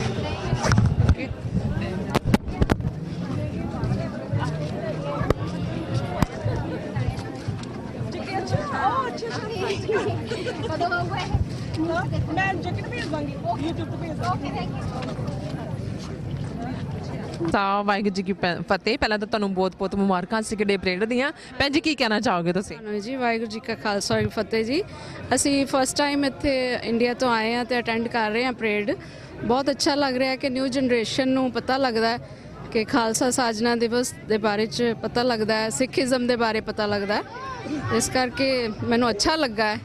ਮੈਂ ਜੈਕਟ ਭੇਜ ਦਾਂਗੀ YouTube ਤੇ ਭੇਜ ਦਾਂਗੀ। ਤਾਂ ਵਾਹਿਗੁਰੂ ਜੀ ਕੀ ਫਤਿਹ। ਪਹਿਲਾਂ ਤਾਂ ਤੁਹਾਨੂੰ ਬਹੁਤ-ਬਹੁਤ ਮੁਬਾਰਕਾਂ ਸਿੱਖ ਡੇ ਪਰੇਡ ਦੀਆਂ। ਭੈਣ ਜੀ ਕੀ ਕਹਿਣਾ ਚਾਹੋਗੇ ਤੁਸੀਂ? ਜੀ ਵਾਹਿਗੁਰੂ ਜੀ ਕਾ ਖਾਲਸਾ ਵਾਹਿਗੁਰੂ ਫਤਿਹ ਜੀ। ਅਸੀਂ ਫਸਟ ਟਾਈਮ ਇੱਥੇ ਇੰਡੀਆ ਤੋਂ ਆਏ ਹਾਂ ਤੇ ਅਟੈਂਡ ਕਰ ਰਹੇ ਹਾਂ ਪਰੇਡ। ਬਹੁਤ ਅੱਛਾ ਲੱਗ ਰਿਹਾ ਕਿ ਨਿਊ ਜਨਰੇਸ਼ਨ ਨੂੰ ਪਤਾ ਲੱਗਦਾ ਹੈ ਕਿ ਖਾਲਸਾ ਸਾਜਨਾ ਦਿਵਸ ਦੇ ਬਾਰੇ 'ਚ ਪਤਾ ਲੱਗਦਾ ਹੈ, ਸਿੱਖੀਜ਼ਮ ਦੇ ਬਾਰੇ ਪਤਾ ਲੱਗਦਾ ਹੈ। ਇਸ ਕਰਕੇ ਮੈਨੂੰ ਅੱਛਾ ਲੱਗਾ ਹੈ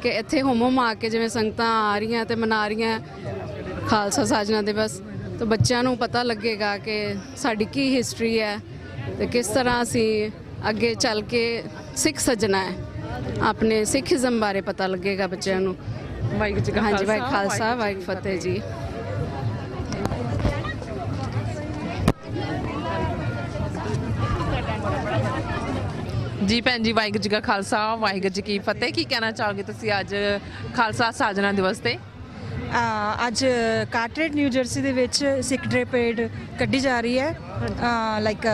ਕਿ ਇੱਥੇ ਹੁਮ ਆ ਕੇ ਜਿਵੇਂ ਸੰਗਤਾਂ ਆ ਰਹੀਆਂ ਤੇ ਮਨਾ ਰਹੀਆਂ ਖਾਲਸਾ ਸਾਜਨਾ ਦਿਵਸ, ਤਾਂ ਬੱਚਿਆਂ ਨੂੰ ਪਤਾ ਲੱਗੇਗਾ ਕਿ ਸਾਡੀ ਕੀ ਹਿਸਟਰੀ ਹੈ ਤੇ ਕਿਸ ਤਰ੍ਹਾਂ ਅਸੀਂ ਅੱਗੇ ਚੱਲ ਕੇ ਸਿੱਖ ਸੱਜਣਾ ਹੈ। ਆਪਣੇ ਸਿੱਖੀਜ਼ਮ ਬਾਰੇ ਪਤਾ ਲੱਗੇਗਾ ਬੱਚਿਆਂ ਨੂੰ। ਵਾਹਿਗੁਰੂ ਜੀ ਕਾ ਖਾਲਸਾ। ਹਾਂਜੀ ਵਾਹਿਗੁਰੂ ਖਾਲਸਾ ਵਾਹਿਗੁਰੂ ਫਤਿਹ ਜੀ। ਜੀ ਭੈਣ ਜੀ ਵਾਹਿਗੁਰੂ ਜੀ ਕਾ ਖਾਲਸਾ ਵਾਹਿਗੁਰੂ ਜੀ ਕੀ ਫਤਿਹ। ਕੀ ਕਹਿਣਾ ਚਾਹੋਗੇ ਤੁਸੀਂ ਅੱਜ ਖਾਲਸਾ ਸਾਜਨਾ ਦਿਵਸ ਤੇ? ਅੱਜ ਕਾਰਟਰੇਟ ਨਿਊ ਜਰਸੀ ਦੇ ਵਿੱਚ ਸਿੱਖ ਡੇ ਪਰੇਡ ਕੱਢੀ ਜਾ ਰਹੀ ਹੈ। ਲਾਈਕ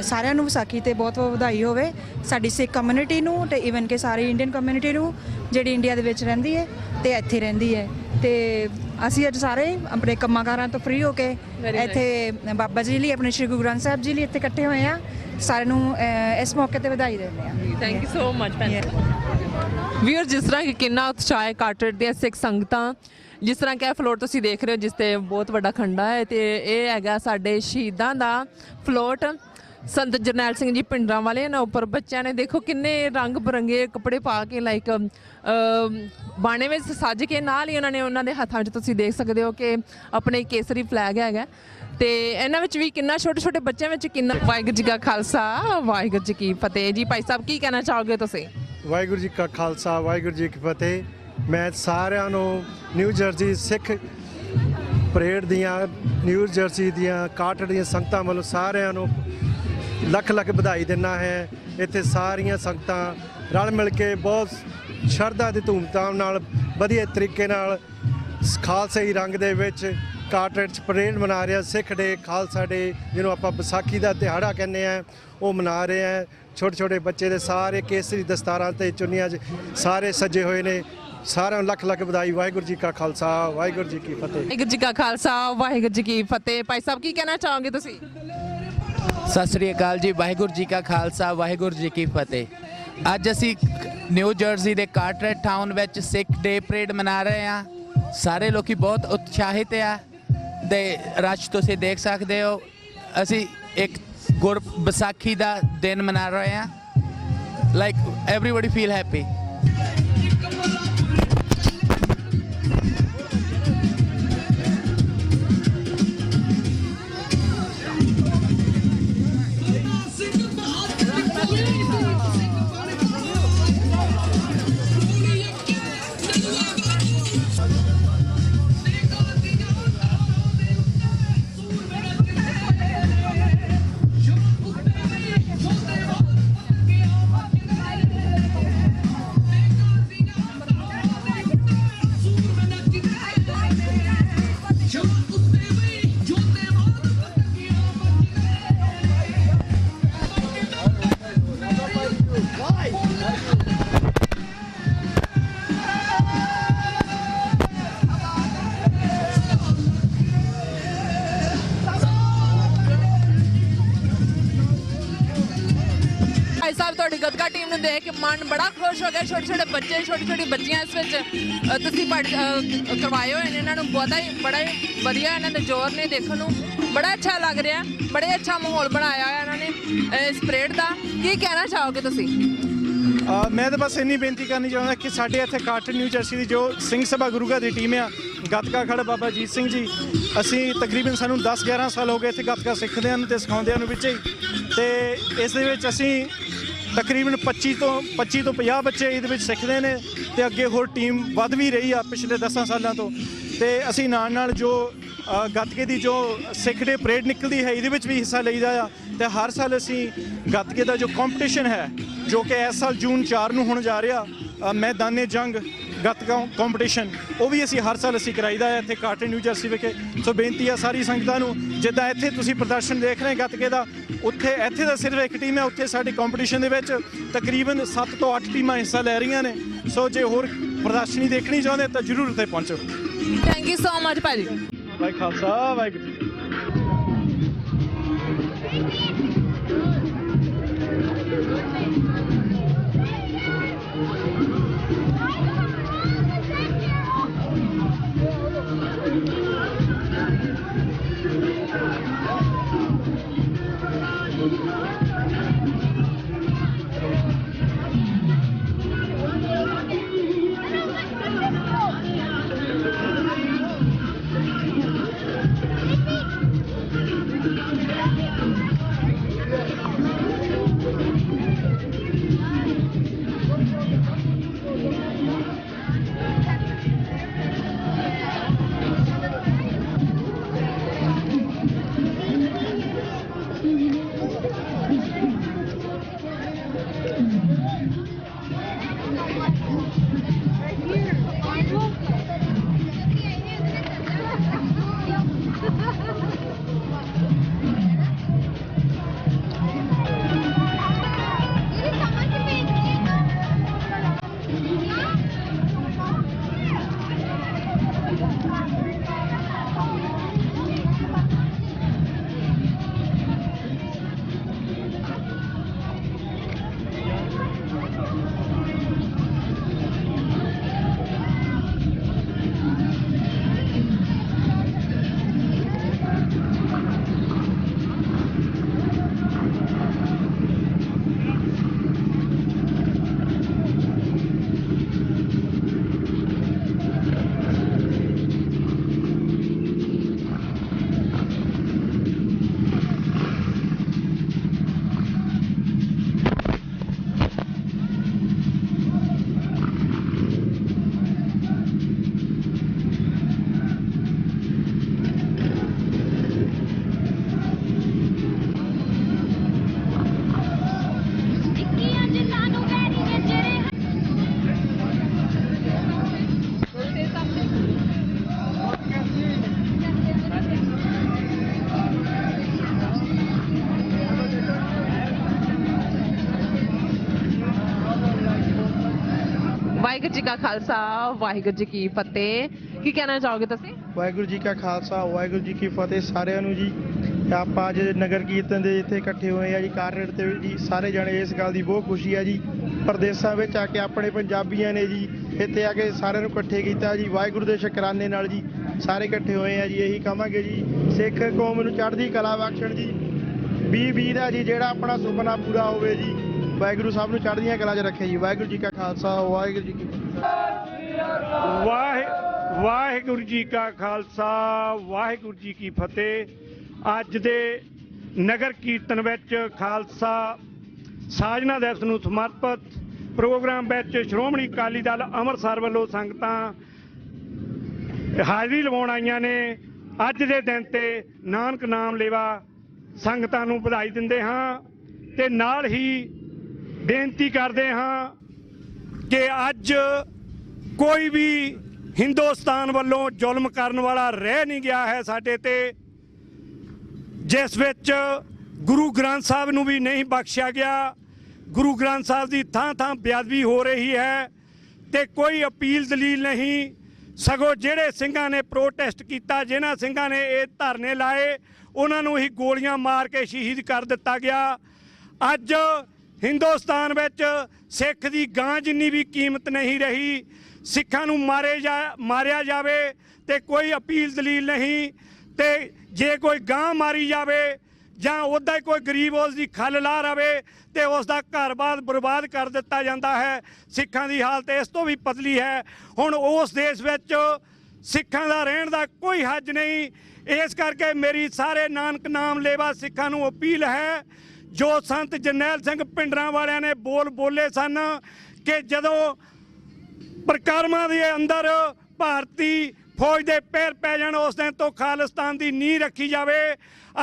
ਸਾਰਿਆਂ ਨੂੰ ਵਿਸਾਖੀ ਤੇ ਬਹੁਤ ਬਹੁਤ ਵਧਾਈ ਹੋਵੇ, ਸਾਡੀ ਸਿੱਖ ਕਮਿਊਨਿਟੀ ਨੂੰ ਤੇ ਈਵਨ ਕਿ ਸਾਰੀ ਇੰਡੀਅਨ ਕਮਿਊਨਿਟੀ ਨੂੰ ਜਿਹੜੀ ਇੰਡੀਆ ਦੇ ਵਿੱਚ ਰਹਿੰਦੀ ਹੈ ਤੇ ਇੱਥੇ ਰਹਿੰਦੀ ਹੈ। ਤੇ ਅਸੀਂ ਅੱਜ ਸਾਰੇ ਆਪਣੇ ਕੰਮਾਂ ਕਾਰਾਂ ਤੋਂ ਫ੍ਰੀ ਹੋ ਕੇ ਇੱਥੇ ਬਾਬਾ ਜੀ ਲਈ, ਆਪਣੇ ਸ਼੍ਰੀ ਗੁਰੂ ਗ੍ਰੰਥ ਸਾਹਿਬ ਜੀ ਲਈ ਇੱਥੇ ਇਕੱਠੇ ਹੋਏ ਆ। ਸਾਰਿਆਂ ਨੂੰ ਇਸ ਮੌਕੇ ਤੇ ਵਧਾਈ ਦਿੰਦੇ ਆ। ਥੈਂਕ ਯੂ ਸੋ ਮਚ ਭੈਣ। ਵੀਰ ਜਿਸ ਤਰ੍ਹਾਂ ਕਿ ਕਿੰਨਾ ਉਤਸ਼ਾਹ ਹੈ ਕਾਰਟਰੇਟ ਦੀਆਂ ਸਿੱਖ ਸੰਗਤਾਂ, ਜਿਸ ਤਰ੍ਹਾਂ ਕਿ ਫਲੋਟ ਤੁਸੀਂ ਦੇਖ ਰਹੇ ਹੋ ਜਿਸ ਤੇ ਬਹੁਤ ਵੱਡਾ ਖੰਡਾ ਹੈ ਤੇ ਇਹ ਹੈਗਾ ਸਾਡੇ ਸ਼ਹੀਦਾਂ ਦਾ ਫਲੋਟ। ਸੰਤ ਜਰਨੈਲ ਸਿੰਘ ਜੀ ਪਿੰਡਰਾਂ ਵਾਲੇ ਨਾ ਉੱਪਰ ਬੱਚਿਆਂ ਨੇ ਦੇਖੋ ਕਿੰਨੇ ਰੰਗ ਬਰੰਗੇ ਕੱਪੜੇ ਪਾ ਕੇ ਲਾਈਕ ਬਾਣੇ ਵਿੱਚ ਸੱਜ ਕੇ, ਨਾਲ ਹੀ ਉਹਨਾਂ ਦੇ ਹੱਥਾਂ 'ਚ ਤੁਸੀਂ ਦੇਖ ਸਕਦੇ ਹੋ ਕਿ ਆਪਣੇ ਕੇਸਰੀ ਫਲੈਗ ਹੈਗਾ ਤੇ ਇਹਨਾਂ ਵਿੱਚ ਵੀ ਕਿੰਨਾ ਛੋਟੇ ਬੱਚਿਆਂ ਵਿੱਚ ਕਿੰਨਾ। ਵਾਹਿਗੁਰੂ ਜੀ ਕਾ ਖਾਲਸਾ ਵਾਹਿਗੁਰੂ ਜੀ ਕੀ ਫਤਿਹ। ਜੀ ਭਾਈ ਸਾਹਿਬ ਕੀ ਕਹਿਣਾ ਚਾਹੋਗੇ ਤੁਸੀਂ? ਵਾਹਿਗੁਰੂ ਜੀ ਕਾ ਖਾਲਸਾ ਵਾਹਿਗੁਰੂ ਜੀ ਕੀ ਫਤਿਹ। ਮੈਂ ਸਾਰਿਆਂ ਨੂੰ ਨਿਊ ਜਰਸੀ ਸਿੱਖ ਪਰੇਡ ਦੀਆਂ, ਨਿਊ ਜਰਸੀ ਦੀਆਂ ਕਾਰਟਰੇਟ ਦੀਆਂ ਸੰਗਤਾਂ ਵੱਲੋਂ ਸਾਰਿਆਂ ਨੂੰ ਲੱਖ ਲੱਖ ਵਧਾਈ ਦਿੰਦਾ ਹੈ। ਇੱਥੇ ਸਾਰੀਆਂ ਸੰਗਤਾਂ ਰਲ ਮਿਲ ਕੇ ਬਹੁਤ ਸ਼ਰਧਾ ਤੇ ਧੂਮਧਾਮ ਨਾਲ ਵਧੀਆ ਤਰੀਕੇ ਨਾਲ ਖਾਲਸਾਈ ਰੰਗ ਦੇ ਵਿੱਚ ਕਾਰਟਰੇਟ ਪਰੇਡ ਮਨਾ ਰਿਹਾ। ਸਿੱਖ ਡੇ, ਖਾਲਸਾ ਡੇ, ਜਿਹਨੂੰ ਆਪਾਂ ਵਿਸਾਖੀ ਦਾ ਦਿਹਾੜਾ ਕਹਿੰਦੇ ਆ, ਉਹ ਮਨਾ ਰਹੇ ਆ। ਛੋਟੇ ਬੱਚੇ ਦੇ ਸਾਰੇ ਕੇਸਰੀ ਦਸਤਾਰਾਂ ਤੇ ਚੁੰਨੀਆਂ 'ਚ ਸਾਰੇ ਸੱਜੇ ਹੋਏ ਨੇ। ਸਾਰਿਆਂ ਨੂੰ ਲੱਖ ਲੱਖ ਵਧਾਈ। ਵਾਹਿਗੁਰੂ ਜੀ ਕਾ ਖਾਲਸਾ ਵਾਹਿਗੁਰੂ ਜੀ ਕੀ ਫਤਿਹ। ਵਾਹਿਗੁਰੂ ਜੀ ਕਾ ਖਾਲਸਾ ਵਾਹਿਗੁਰੂ ਜੀ ਕੀ ਫਤਿਹ। ਭਾਈ ਸਾਹਿਬ ਕੀ ਕਹਿਣਾ ਚਾਹੋਗੇ ਤੁਸੀਂ? ਸਤਿ ਸ੍ਰੀ ਅਕਾਲ ਜੀ। ਵਾਹਿਗੁਰੂ ਜੀ ਕਾ ਖਾਲਸਾ ਵਾਹਿਗੁਰੂ ਜੀ ਕੀ ਫਤਿਹ। ਅੱਜ ਅਸੀਂ ਨਿਊ ਜਰਸੀ ਦੇ ਕਾਰਟਰੇਟ ਟਾਊਨ ਵਿੱਚ ਸਿੱਖ ਡੇ ਪਰੇਡ ਮਨਾ ਰਹੇ ਹਾਂ। ਸਾਰੇ ਲੋਕੀ ਬਹੁਤ ਉਤਸ਼ਾਹਿਤ ਆ ਤੇ ਰਸ਼ ਤੁਸੀਂ ਦੇਖ ਸਕਦੇ ਹੋ। ਅਸੀਂ ਇੱਕ ਗੁਰ ਵਿਸਾਖੀ ਦਾ ਦਿਨ ਮਨਾ ਰਹੇ ਹਾਂ। Like everybody feel happy. ਸਾਹਿਬ ਤੁਹਾਡੀ ਗੱਤਕਾ ਟੀਮ ਨੂੰ ਦੇਖ ਕੇ ਮਨ ਬੜਾ ਖੁਸ਼ ਹੋ ਗਿਆ। ਛੋਟੇ ਬੱਚੇ, ਛੋਟੀ ਬੱਚੀਆਂ ਇਸ ਵਿੱਚ ਤੁਸੀਂ ਕਰਵਾਏ ਹੋਏ ਨੇ। ਇਹਨਾਂ ਨੂੰ ਬੜਾ ਹੀ ਵਧੀਆ ਇਹਨਾਂ ਦੇ ਜ਼ੋਰ ਨੇ, ਦੇਖਣ ਨੂੰ ਬੜਾ ਅੱਛਾ ਲੱਗ ਰਿਹਾ। ਬੜੇ ਅੱਛਾ ਮਾਹੌਲ ਬਣਾਇਆ ਹੋਇਆ ਇਹਨਾਂ ਨੇ ਇਸ ਪਰੇਡ ਦਾ। ਕੀ ਕਹਿਣਾ ਚਾਹੋਗੇ ਤੁਸੀਂ? ਮੈਂ ਤਾਂ ਬਸ ਇੰਨੀ ਬੇਨਤੀ ਕਰਨੀ ਚਾਹੁੰਦਾ ਕਿ ਸਾਡੇ ਇੱਥੇ ਕਾਰਟਰ ਨਿਊ ਜਰਸੀ ਦੀ ਜੋ ਸਿੰਘ ਸਭਾ ਗੁਰੂ ਘਰ ਦੀ ਟੀਮ ਆ, ਗੱਤਕਾ ਖੜਾ ਬਾਬਾ ਅਜੀਤ ਸਿੰਘ ਜੀ, ਅਸੀਂ ਤਕਰੀਬਨ ਸਾਨੂੰ 10-11 ਸਾਲ ਹੋ ਗਏ ਇੱਥੇ ਗੱਤਕਾ ਸਿੱਖਦਿਆਂ ਨੂੰ ਅਤੇ ਸਿਖਾਉਂਦਿਆਂ ਨੂੰ ਵਿੱਚ ਹੀ, ਅਤੇ ਇਸ ਦੇ ਵਿੱਚ ਅਸੀਂ ਤਕਰੀਬਨ 25 ਤੋਂ 50 ਬੱਚੇ ਇਹਦੇ ਵਿੱਚ ਸਿੱਖਦੇ ਨੇ, ਅਤੇ ਅੱਗੇ ਹੋਰ ਟੀਮ ਵੱਧ ਵੀ ਰਹੀ ਆ ਪਿਛਲੇ 10 ਸਾਲਾਂ ਤੋਂ। ਅਤੇ ਅਸੀਂ ਨਾਲ ਜੋ ਗੱਤਕੇ ਦੀ ਜੋ ਸਿੱਖ ਡੇ ਪਰੇਡ ਨਿਕਲਦੀ ਹੈ ਇਹਦੇ ਵਿੱਚ ਵੀ ਹਿੱਸਾ ਲਈਦਾ ਆ, ਅਤੇ ਹਰ ਸਾਲ ਅਸੀਂ ਗੱਤਕੇ ਦਾ ਜੋ ਕੰਪੀਟੀਸ਼ਨ ਹੈ ਜੋ ਕਿ ਇਸ ਸਾਲ ਜੂਨ 4 ਨੂੰ ਹੋਣ ਜਾ ਰਿਹਾ, ਮੈਦਾਨੇ ਜੰਗ ਗੱਤਕਾ ਕੰਪੀਟੀਸ਼ਨ, ਉਹ ਵੀ ਅਸੀਂ ਹਰ ਸਾਲ ਕਰਾਈਦਾ ਹੈ ਇੱਥੇ ਕਾਰਟਰ ਨਿਊ ਜਰਸੀ ਵਿਖੇ। ਸੋ ਬੇਨਤੀ ਆ ਸਾਰੀ ਸੰਗਤਾਂ ਨੂੰ, ਜਿੱਦਾਂ ਇੱਥੇ ਤੁਸੀਂ ਪ੍ਰਦਰਸ਼ਨ ਦੇਖ ਰਹੇ ਗੱਤਕੇ ਦਾ, ਇੱਥੇ ਦਾ ਸਿਰਫ ਇੱਕ ਟੀਮ ਹੈ, ਉੱਥੇ ਸਾਡੇ ਕੰਪੀਟੀਸ਼ਨ ਦੇ ਵਿੱਚ ਤਕਰੀਬਨ 7 ਤੋਂ 8 ਟੀਮਾਂ ਹਿੱਸਾ ਲੈ ਰਹੀਆਂ ਨੇ। ਸੋ ਜੇ ਹੋਰ ਪ੍ਰਦਰਸ਼ਨੀ ਦੇਖਣੀ ਚਾਹੁੰਦੇ ਤਾਂ ਜ਼ਰੂਰ ਉੱਥੇ ਪਹੁੰਚੋ। ਥੈਂਕ ਯੂ ਸੋ ਮਚ ਭਾਜੀ। ਵਾਹਿ ਖਾਲਸਾ ਵਾਹਿਗੁਰੂ ਜੀ। ਵਾਹਿਗੁਰੂ ਜੀ ਕਾ ਖਾਲਸਾ ਵਾਹਿਗੁਰੂ ਜੀ ਕੀ ਫਤਿਹ। ਕੀ ਕਹਿਣਾ ਚਾਹੋਗੇ ਤੁਸੀਂ? ਵਾਹਿਗੁਰੂ ਜੀ ਕਾ ਖਾਲਸਾ ਵਾਹਿਗੁਰੂ ਜੀ ਕੀ ਫਤਿਹ ਸਾਰਿਆਂ ਨੂੰ ਜੀ। ਆਪਾਂ ਅੱਜ ਨਗਰ ਕੀਰਤਨ ਦੇ ਇੱਥੇ ਇਕੱਠੇ ਹੋਏ ਆ ਜੀ ਕਾਰਟਰ ਤੇ ਜੀ। ਸਾਰੇ ਜਣੇ ਇਸ ਗੱਲ ਦੀ ਬਹੁਤ ਖੁਸ਼ੀ ਆ ਜੀ, ਪ੍ਰਦੇਸ਼ਾਂ ਵਿੱਚ ਆ ਕੇ ਆਪਣੇ ਪੰਜਾਬੀਆਂ ਨੇ ਜੀ ਇੱਥੇ ਆ ਕੇ ਸਾਰਿਆਂ ਨੂੰ ਇਕੱਠੇ ਕੀਤਾ ਜੀ। ਵਾਹਿਗੁਰੂ ਦੇ ਸ਼ੁਕਰਾਨੇ ਨਾਲ ਜੀ ਸਾਰੇ ਇਕੱਠੇ ਹੋਏ ਆ ਜੀ। ਇਹੀ ਕਹਾਂਗੇ ਜੀ ਸਿੱਖ ਕੌਮ ਨੂੰ ਚੜ੍ਹਦੀ ਕਲਾ ਬਖਸ਼ਣ ਜੀ। 2020 ਦਾ ਜੀ ਜਿਹੜਾ ਆਪਣਾ ਸੁਪਨਾ ਪੂਰਾ ਹੋਵੇ ਜੀ। ਵਾਹਿਗੁਰੂ ਸਭ ਨੂੰ ਚੜ੍ਹਦੀਆਂ ਕਲਾ 'ਚ ਰੱਖੇ ਜੀ। ਵਾਹਿਗੁਰੂ ਜੀ ਕਾ ਖਾਲਸਾ ਵਾਹਿਗੁਰੂ ਜੀ ਕੀ ਵਾਹਿਗੁਰੂ ਜੀ ਕਾ ਖਾਲਸਾ ਵਾਹਿਗੁਰੂ ਜੀ ਕੀ ਫਤਿਹ। ਅੱਜ ਦੇ ਨਗਰ ਕੀਰਤਨ ਵਿੱਚ ਖਾਲਸਾ ਸਾਜਨਾ ਦਿਵਸ ਨੂੰ ਸਮਰਪਿਤ ਪ੍ਰੋਗਰਾਮ ਵਿੱਚ ਸ਼੍ਰੋਮਣੀ ਅਕਾਲੀ ਦਲ ਅੰਮ੍ਰਿਤਸਰ ਵੱਲੋਂ ਸੰਗਤਾਂ ਹਾਜ਼ਰੀ ਲਵਾਉਣ ਆਈਆਂ ਨੇ। ਅੱਜ ਦੇ ਦਿਨ ਤੇ ਨਾਨਕ ਨਾਮ ਲੇਵਾ ਸੰਗਤਾਂ ਨੂੰ ਵਧਾਈ ਦਿੰਦੇ ਹਾਂ ਤੇ ਨਾਲ ਹੀ ਬੇਨਤੀ ਕਰਦੇ ਹਾਂ ਕਿ ਅੱਜ ਕੋਈ ਵੀ ਹਿੰਦੁਸਤਾਨ ਵੱਲੋਂ ਜ਼ੁਲਮ ਕਰਨ ਵਾਲਾ ਰਹਿ ਨਹੀਂ ਗਿਆ ਹੈ ਸਾਡੇ ਤੇ, ਜਿਸ ਵਿੱਚ ਗੁਰੂ ਗ੍ਰੰਥ ਸਾਹਿਬ ਨੂੰ ਵੀ ਨਹੀਂ ਬਖਸ਼ਿਆ ਗਿਆ। ਗੁਰੂ ਗ੍ਰੰਥ ਸਾਹਿਬ ਦੀ ਥਾਂ ਥਾਂ ਬੇਅਦਬੀ ਹੋ ਰਹੀ ਹੈ ਤੇ ਕੋਈ ਅਪੀਲ ਦਲੀਲ ਨਹੀਂ। ਸਗੋਂ ਜਿਹੜੇ ਸਿੰਘਾਂ ਨੇ ਪ੍ਰੋਟੈਸਟ ਕੀਤਾ, ਜਿਨ੍ਹਾਂ ਸਿੰਘਾਂ ਨੇ ਇਹ ਧਰਨੇ ਲਾਏ, ਉਹਨਾਂ ਨੂੰ ਹੀ ਗੋਲੀਆਂ ਮਾਰ ਕੇ ਸ਼ਹੀਦ ਕਰ ਦਿੱਤਾ ਗਿਆ। ਅੱਜ ਹਿੰਦੁਸਤਾਨ ਵਿੱਚ ਸਿੱਖ ਦੀ ਗਾਂ ਜਿੰਨੀ ਵੀ ਕੀਮਤ ਨਹੀਂ ਰਹੀ। ਸਿੱਖਾਂ ਨੂੰ ਮਾਰਿਆ ਜਾਵੇ ਤੇ ਕੋਈ ਅਪੀਲ ਦਲੀਲ ਨਹੀਂ, ਤੇ ਜੇ ਕੋਈ ਗਾਂ ਮਾਰੀ ਜਾਵੇ ਜਾਂ ਉੱਦਾਂ ਹੀ ਕੋਈ ਗਰੀਬ ਉਸ ਦੀ ਖੱਲ ਲਾ ਰਵੇ ਤੇ ਉਸ ਦਾ ਘਰ-ਬਾਰ ਬਰਬਾਦ ਕਰ ਦਿੱਤਾ ਜਾਂਦਾ ਹੈ। ਸਿੱਖਾਂ ਦੀ ਹਾਲਤ ਇਸ ਤੋਂ ਵੀ ਪਤਲੀ ਹੈ। ਹੁਣ ਉਸ ਦੇਸ਼ ਵਿੱਚ ਸਿੱਖਾਂ ਦਾ ਰਹਿਣ ਦਾ ਕੋਈ ਹੱਜ ਨਹੀਂ। ਇਸ ਕਰਕੇ ਮੇਰੀ ਸਾਰੇ ਨਾਨਕ ਨਾਮ ਲੇਵਾ ਸਿੱਖਾਂ ਨੂੰ ਅਪੀਲ ਹੈ, ਜੋ ਸੰਤ ਜਰਨੈਲ ਸਿੰਘ ਭਿੰਡਰਾਂ ਵਾਲਿਆਂ ਨੇ ਬੋਲੇ ਸਨ ਕਿ ਜਦੋਂ ਪ੍ਰਕਰਮਾਂ ਦੇ ਅੰਦਰ ਭਾਰਤੀ ਫੌਜ ਦੇ ਪੈਰ ਪੈ ਜਾਣ ਉਸ ਦਿਨ ਤੋਂ ਖਾਲਿਸਤਾਨ ਦੀ ਨੀਂਹ ਰੱਖੀ ਜਾਵੇ।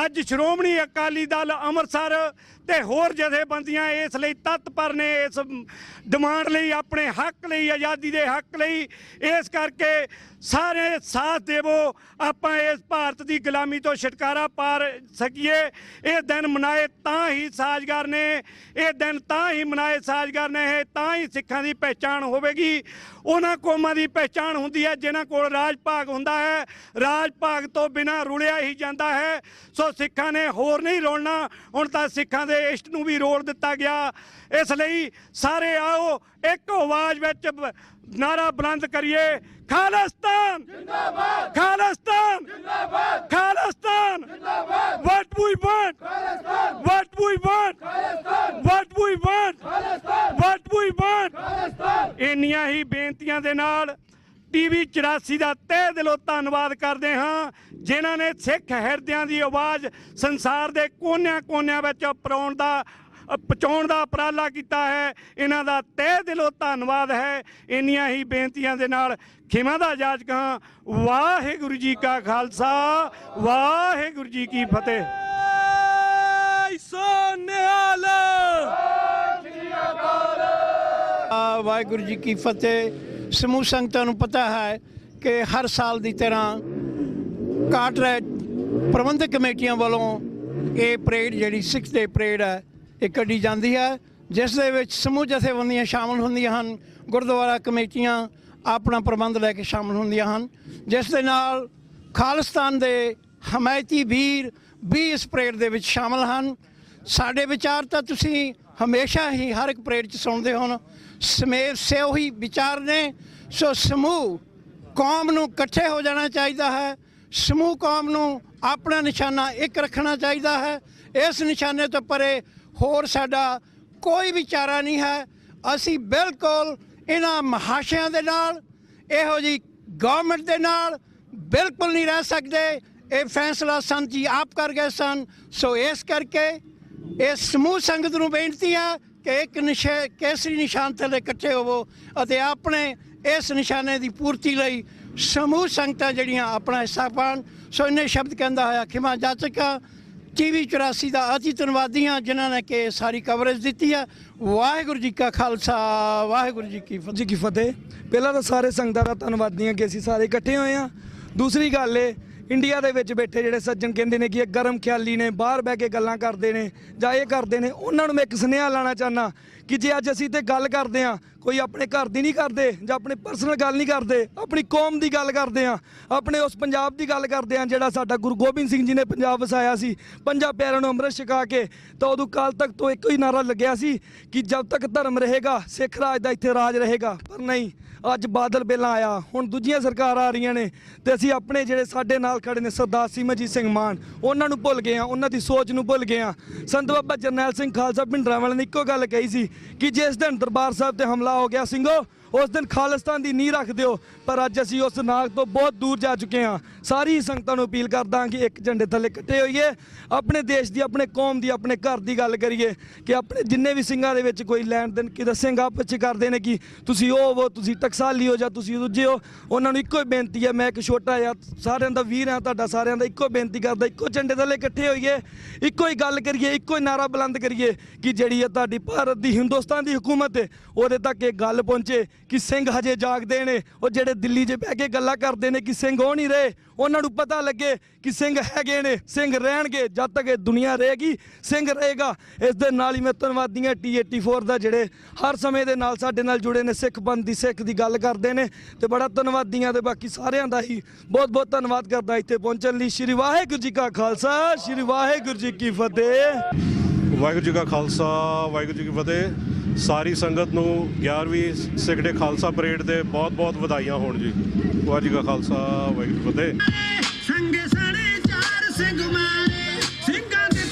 ਅੱਜ ਸ਼੍ਰੋਮਣੀ ਅਕਾਲੀ ਦਲ ਅੰਮ੍ਰਿਤਸਰ ਤੇ ਹੋਰ ਜਥੇਬੰਦੀਆਂ ਇਸ ਲਈ ਤਤਪਰ ਨੇ, ਇਸ ਡਿਮਾਂਡ ਲਈ, ਆਪਣੇ ਹੱਕ ਲਈ, ਆਜ਼ਾਦੀ ਦੇ ਹੱਕ ਲਈ। ਇਸ ਕਰਕੇ ਸਾਰੇ ਸਾਥ ਦੇਵੋ, ਆਪਾਂ ਇਸ ਭਾਰਤ ਦੀ ਗੁਲਾਮੀ ਤੋਂ ਛੁਟਕਾਰਾ ਪਾ ਸਕੀਏ। ਇਹ ਦਿਨ ਮਨਾਏ ਤਾਂ ਹੀ ਸਾਜ਼ਗਾਰ ਨੇ, ਇਹ ਦਿਨ ਤਾਂ ਹੀ ਮਨਾਏ ਸਾਜ਼ਗਾਰ ਨੇ, ਇਹ ਤਾਂ ਹੀ ਸਿੱਖਾਂ ਦੀ ਪਹਿਚਾਣ ਹੋਵੇਗੀ। ਉਹਨਾਂ ਕੌਮਾਂ ਦੀ ਪਹਿਚਾਣ ਹੁੰਦੀ ਹੈ ਜਿਨ੍ਹਾਂ ਕੋਲ ਰਾਜ ਭਾਗ ਹੁੰਦਾ ਹੈ। ਰਾਜ ਭਾਗ ਤੋਂ ਬਿਨਾਂ ਰੁਲਿਆ ਹੀ ਜਾਂਦਾ ਹੈ। ਸੋ ਸਿੱਖਾਂ ਨੇ ਹੋਰ ਨਹੀਂ ਰੋਲਣਾ, ਹੁਣ ਤਾਂ ਸਿੱਖਾਂ ਦੇ ਇਸ਼ਟ ਨੂੰ ਵੀ ਰੋਲ ਦਿੱਤਾ ਗਿਆ। ਇਸ ਲਈ ਸਾਰੇ ਆਓ ਇੱਕ ਆਵਾਜ਼ ਵਿੱਚ ਨਾਰਾ ਬੁਲੰਦ ਕਰੀਏ, ਖਾਲਿਸਤਾਨ ਜਿੰਦਾਬਾਦ, ਖਾਲਿਸਤਾਨ ਜਿੰਦਾਬਾਦ, ਖਾਲਿਸਤਾਨ ਜਿੰਦਾਬਾਦ, what we want, Khalistan, what we want, Khalistan, what we want, Khalistan, what we want, Khalistan. ਇੰਨੀਆਂ ਹੀ ਬੇਨਤੀਆਂ ਦੇ ਨਾਲ TV 84 ਦਾ ਤਹਿ ਦਿਲੋਂ ਧੰਨਵਾਦ ਕਰਦੇ ਹਾਂ, ਜਿਨ੍ਹਾਂ ਨੇ ਸਿੱਖ ਹਿਰਦਿਆਂ ਦੀ ਆਵਾਜ਼ ਸੰਸਾਰ ਦੇ ਕੋਨਿਆਂ-ਕੋਨਿਆਂ ਵਿੱਚ ਪਹੁੰਚਾਉਣ ਦਾ ਉਪਰਾਲਾ ਕੀਤਾ ਹੈ। ਇਹਨਾਂ ਦਾ ਤਹਿ ਦਿਲੋਂ ਧੰਨਵਾਦ ਹੈ। ਇੰਨੀਆਂ ਹੀ ਬੇਨਤੀਆਂ ਦੇ ਨਾਲ ਖਿਮਾ ਦਾ ਜਾਚਕ ਹਾਂ। ਵਾਹਿਗੁਰੂ ਜੀ ਕਾ ਖਾਲਸਾ, ਵਾਹਿਗੁਰੂ ਜੀ ਕੀ ਫਤਿਹ। ਵਾਹਿਗੁਰੂ ਜੀ ਕੀ ਫਤਿਹ। ਸਮੂਹ ਸੰਗਤਾਂ ਨੂੰ ਪਤਾ ਹੈ ਕਿ ਹਰ ਸਾਲ ਦੀ ਤਰ੍ਹਾਂ ਕਾਟਰੈਟ ਪ੍ਰਬੰਧਕ ਕਮੇਟੀਆਂ ਵੱਲੋਂ ਇਹ ਪਰੇਡ ਜਿਹੜੀ 6 ਡੇ ਪਰੇਡ ਹੈ ਇਹ ਕੱਢੀ ਜਾਂਦੀ ਹੈ, ਜਿਸ ਦੇ ਵਿੱਚ ਸਮੂਹ ਜਥੇਬੰਦੀਆਂ ਸ਼ਾਮਲ ਹੁੰਦੀਆਂ ਹਨ, ਗੁਰਦੁਆਰਾ ਕਮੇਟੀਆਂ ਆਪਣਾ ਪ੍ਰਬੰਧ ਲੈ ਕੇ ਸ਼ਾਮਲ ਹੁੰਦੀਆਂ ਹਨ, ਜਿਸ ਦੇ ਨਾਲ ਖਾਲਿਸਤਾਨ ਦੇ ਹਮਾਇਤੀ ਵੀਰ ਵੀ ਇਸ ਪਰੇਡ ਦੇ ਵਿੱਚ ਸ਼ਾਮਲ ਹਨ। ਸਾਡੇ ਵਿਚਾਰ ਤਾਂ ਤੁਸੀਂ ਹਮੇਸ਼ਾ ਹੀ ਹਰ ਇੱਕ ਪਰੇਡ 'ਚ ਸੁਣਦੇ ਹੋ, ਸਮੇਤ ਸੇ ਉਹੀ ਵਿਚਾਰ ਨੇ। ਸੋ ਸਮੂਹ ਕੌਮ ਨੂੰ ਇਕੱਠੇ ਹੋ ਜਾਣਾ ਚਾਹੀਦਾ ਹੈ, ਸਮੂਹ ਕੌਮ ਨੂੰ ਆਪਣਾ ਨਿਸ਼ਾਨਾ ਇੱਕ ਰੱਖਣਾ ਚਾਹੀਦਾ ਹੈ। ਇਸ ਨਿਸ਼ਾਨੇ ਤੋਂ ਪਰੇ ਹੋਰ ਸਾਡਾ ਕੋਈ ਵੀ ਚਾਰਾ ਨਹੀਂ ਹੈ। ਅਸੀਂ ਬਿਲਕੁਲ ਇਹਨਾਂ ਮਹਾਸ਼ਿਆਂ ਦੇ ਨਾਲ, ਇਹੋ ਜਿਹੀ ਗਵਰਨਮੈਂਟ ਦੇ ਨਾਲ ਬਿਲਕੁਲ ਨਹੀਂ ਰਹਿ ਸਕਦੇ। ਇਹ ਫੈਸਲਾ ਸੰਤ ਜੀ ਆਪ ਕਰ ਗਏ ਸਨ। ਸੋ ਇਸ ਕਰਕੇ ਇਹ ਸਮੂਹ ਸੰਗਤ ਨੂੰ ਬੇਨਤੀ ਹੈ ਕਿ ਇੱਕ ਕੇਸਰੀ ਨਿਸ਼ਾਨ ਥੱਲੇ ਇਕੱਠੇ ਹੋਵੋ ਅਤੇ ਆਪਣੇ ਇਸ ਨਿਸ਼ਾਨੇ ਦੀ ਪੂਰਤੀ ਲਈ ਸਮੂਹ ਸੰਗਤਾਂ ਜਿਹੜੀਆਂ ਆਪਣਾ ਹਿੱਸਾ ਪਾਉਣ। ਸੋ ਇੰਨੇ ਸ਼ਬਦ ਕਹਿੰਦਾ ਹੋਇਆ ਖਿਮਾ ਜਾਚਕਾਂ TV 84 ਦਾ ਅਤੀ ਧੰਨਵਾਦੀ ਹਾਂ, ਜਿਨ੍ਹਾਂ ਨੇ ਕਿ ਸਾਰੀ ਕਵਰੇਜ ਦਿੱਤੀ ਹੈ। ਵਾਹਿਗੁਰੂ ਜੀ ਕਾ ਖਾਲਸਾ, ਵਾਹਿਗੁਰੂ ਜੀ ਕੀ ਫਤਿਹ। ਪਹਿਲਾਂ ਤਾਂ ਸਾਰੇ ਸੰਗਤਾਂ ਦਾ ਧੰਨਵਾਦੀ ਹਾਂ ਕਿ ਅਸੀਂ ਸਾਰੇ ਇਕੱਠੇ ਹੋਏ ਹਾਂ। ਦੂਸਰੀ ਗੱਲ ਏ, ਇੰਡੀਆ ਦੇ ਵਿੱਚ ਬੈਠੇ ਜਿਹੜੇ ਸੱਜਣ ਕਹਿੰਦੇ ਨੇ ਕਿ ਇਹ ਗਰਮ ਖਿਆਲੀ ਨੇ, ਬਾਹਰ ਬਹਿ ਕੇ ਗੱਲਾਂ ਕਰਦੇ ਨੇ ਜਾਂ ਇਹ ਕਰਦੇ ਨੇ, ਉਹਨਾਂ ਨੂੰ ਮੈਂ ਇੱਕ ਸੁਨੇਹਾ ਲਾਣਾ ਚਾਹੁੰਦਾ ਕਿ ਜੇ ਅੱਜ ਅਸੀਂ ਤੇ ਗੱਲ ਕਰਦੇ ਹਾਂ, ਕੋਈ ਆਪਣੇ ਘਰ ਦੀ ਨਹੀਂ ਕਰਦੇ ਜਾਂ ਆਪਣੇ ਪਰਸਨਲ ਗੱਲ ਨਹੀਂ ਕਰਦੇ, ਆਪਣੀ ਕੌਮ ਦੀ ਗੱਲ ਕਰਦੇ ਹਾਂ, ਆਪਣੇ ਉਸ ਪੰਜਾਬ ਦੀ ਗੱਲ ਕਰਦੇ ਹਾਂ ਜਿਹੜਾ ਸਾਡਾ ਗੁਰੂ ਗੋਬਿੰਦ ਸਿੰਘ ਜੀ ਨੇ ਪੰਜਾਬ ਵਸਾਇਆ ਸੀ, 5 ਪਿਆਰਿਆਂ ਨੂੰ ਅੰਮ੍ਰਿਤ ਛਕਾ ਕੇ। ਤਾਂ ਉਦੋਂ ਕਾਲ ਤੱਕ ਤੋਂ ਇੱਕੋ ਹੀ ਨਾਰਾ ਲੱਗਿਆ ਸੀ ਕਿ ਜਦ ਤੱਕ ਧਰਮ ਰਹੇਗਾ ਸਿੱਖ ਰਾਜ ਦਾ ਇੱਥੇ ਰਾਜ ਰਹੇਗਾ। ਪਰ ਨਹੀਂ, ਅੱਜ ਬਾਦਲ ਪਹਿਲਾਂ ਆਇਆ, ਹੁਣ ਦੂਜੀਆਂ ਸਰਕਾਰਾਂ ਆ ਰਹੀਆਂ ਨੇ ਤੇ ਅਸੀਂ ਆਪਣੇ ਜਿਹੜੇ ਸਾਡੇ ਨਾਲ ਖੜੇ ਨੇ ਸਰਦਾਰ ਸਿਮਰਜੀਤ ਸਿੰਘ ਮਾਨ, ਉਹਨਾਂ ਨੂੰ ਭੁੱਲ ਗਏ ਹਾਂ, ਉਹਨਾਂ ਦੀ ਸੋਚ ਨੂੰ ਭੁੱਲ ਗਏ ਹਾਂ। ਸੰਤ ਬਾਬਾ ਜਰਨੈਲ ਸਿੰਘ ਖਾਲਸਾ ਭਿੰਡਰਾਂ ਵਾਲੇ ਨੇ ਇੱਕੋ ਗੱਲ ਕਹੀ ਸੀ ਕਿ ਜਿਸ ਦਿਨ ਦਰਬਾਰ ਸਾਹਿਬ ਤੇ ਹਮਲਾ ਹੋ ਗਿਆ ਸਿੰਘੋ, ਉਸ ਦਿਨ ਖਾਲਿਸਤਾਨ ਦੀ ਨੀਂਹ ਰੱਖ ਦਿਓ। ਪਰ ਅੱਜ ਅਸੀਂ ਉਸ ਨਾਗ ਤੋਂ ਬਹੁਤ ਦੂਰ ਜਾ ਚੁੱਕੇ ਹਾਂ। ਸਾਰੀ ਸੰਗਤਾਂ ਨੂੰ ਅਪੀਲ ਕਰਦਾ ਕਿ ਇੱਕ ਝੰਡੇ ਥੱਲੇ ਇਕੱਠੇ ਹੋਈਏ, ਆਪਣੇ ਦੇਸ਼ ਦੀ, ਆਪਣੇ ਕੌਮ ਦੀ, ਆਪਣੇ ਘਰ ਦੀ ਗੱਲ ਕਰੀਏ ਕਿ ਆਪਣੇ ਜਿੰਨੇ ਵੀ ਸਿੰਘਾਂ ਦੇ ਵਿੱਚ ਕੋਈ ਲੈਣ ਦੇਣ ਕਿਤੇ ਸਿੰਘ ਆਪਸ 'ਚ ਕਰਦੇ ਨੇ ਕਿ ਤੁਸੀਂ ਉਹ ਤੁਸੀਂ ਟਕਸਾਲੀ ਹੋ ਜਾਂ ਤੁਸੀਂ ਦੂਜੇ ਹੋ, ਉਹਨਾਂ ਨੂੰ ਇੱਕੋ ਹੀ ਬੇਨਤੀ ਹੈ। ਮੈਂ ਇੱਕ ਛੋਟਾ ਜਿਹਾ ਸਾਰਿਆਂ ਦਾ ਵੀਰ ਹਾਂ, ਤੁਹਾਡਾ ਸਾਰਿਆਂ ਦਾ ਇੱਕੋ ਬੇਨਤੀ ਕਰਦਾ, ਇੱਕੋ ਝੰਡੇ ਥੱਲੇ ਇਕੱਠੇ ਹੋਈਏ, ਇੱਕੋ ਹੀ ਗੱਲ ਕਰੀਏ, ਇੱਕੋ ਹੀ ਨਾਰਾ ਬੁਲੰਦ ਕਰੀਏ ਕਿ ਜਿਹੜੀ ਹੈ ਤੁਹਾਡੀ ਭਾਰਤ ਦੀ, ਹਿੰਦੁਸਤਾਨ ਦੀ ਹਕੂਮਤ ਹੈ, ਉਹਦੇ ਤੱਕ ਇਹ ਗੱਲ ਪਹੁੰਚੇ ਕਿ ਸਿੰਘ ਹਜੇ ਜਾਗਦੇ ਨੇ। ਉਹ ਜਿਹੜੇ ਦਿੱਲੀ 'ਚ ਬਹਿ ਕੇ ਗੱਲਾਂ ਕਰਦੇ ਨੇ ਕਿ ਸਿੰਘ ਹੋ ਨਹੀਂ ਰਹੇ, ਉਹਨਾਂ ਨੂੰ ਪਤਾ ਲੱਗੇ ਕਿ ਸਿੰਘ ਹੈਗੇ ਨੇ, ਸਿੰਘ ਰਹਿਣਗੇ। ਜਦ ਤੱਕ ਇਹ ਦੁਨੀਆ ਰਹੇਗੀ ਸਿੰਘ ਰਹੇਗਾ। ਇਸ ਦੇ ਨਾਲ ਹੀ ਮੈਂ ਧੰਨਵਾਦੀ ਹਾਂ T84 ਦਾ, ਜਿਹੜੇ ਹਰ ਸਮੇਂ ਦੇ ਨਾਲ ਸਾਡੇ ਨਾਲ ਜੁੜੇ ਨੇ, ਸਿੱਖ ਪੰਥ ਦੀ, ਸਿੱਖ ਦੀ ਗੱਲ ਕਰਦੇ ਨੇ, ਤੇ ਬੜਾ ਧੰਨਵਾਦੀ ਹਾਂ। ਤੇ ਬਾਕੀ ਸਾਰਿਆਂ ਦਾ ਹੀ ਬਹੁਤ ਬਹੁਤ ਧੰਨਵਾਦ ਕਰਦਾ ਇੱਥੇ ਪਹੁੰਚਣ ਲਈ। ਸ਼੍ਰੀ ਵਾਹਿਗੁਰੂ ਜੀ ਕਾ ਖਾਲਸਾ, ਸ਼੍ਰੀ ਵਾਹਿਗੁਰੂ ਜੀ ਕੀ ਫਤਿਹ। ਵਾਹਿਗੁਰੂ ਜੀ ਕਾ ਖਾਲਸਾ, ਵਾਹਿਗੁਰੂ ਜੀ ਕੀ ਫਤਿਹ। ਸਾਰੀ ਸੰਗਤ ਨੂੰ 11ਵੀਂ ਸਿੱਖ ਡੇ ਖਾਲਸਾ ਪਰੇਡ ਦੇ ਬਹੁਤ ਬਹੁਤ ਵਧਾਈਆਂ ਹੋਣ ਜੀ। ਵਾਹਿਗੁਰੂ ਜੀ ਕਾ ਖਾਲਸਾ, ਵਾਹਿਗੁਰੂ ਜੀ ਕੀ ਫਤਿਹ। ਸੰਗੇ ਸਣੇ ਚਾਰ ਸਿੰਘ ਮਾਰੇ ਸਿੰਘਾਂ ਦੇ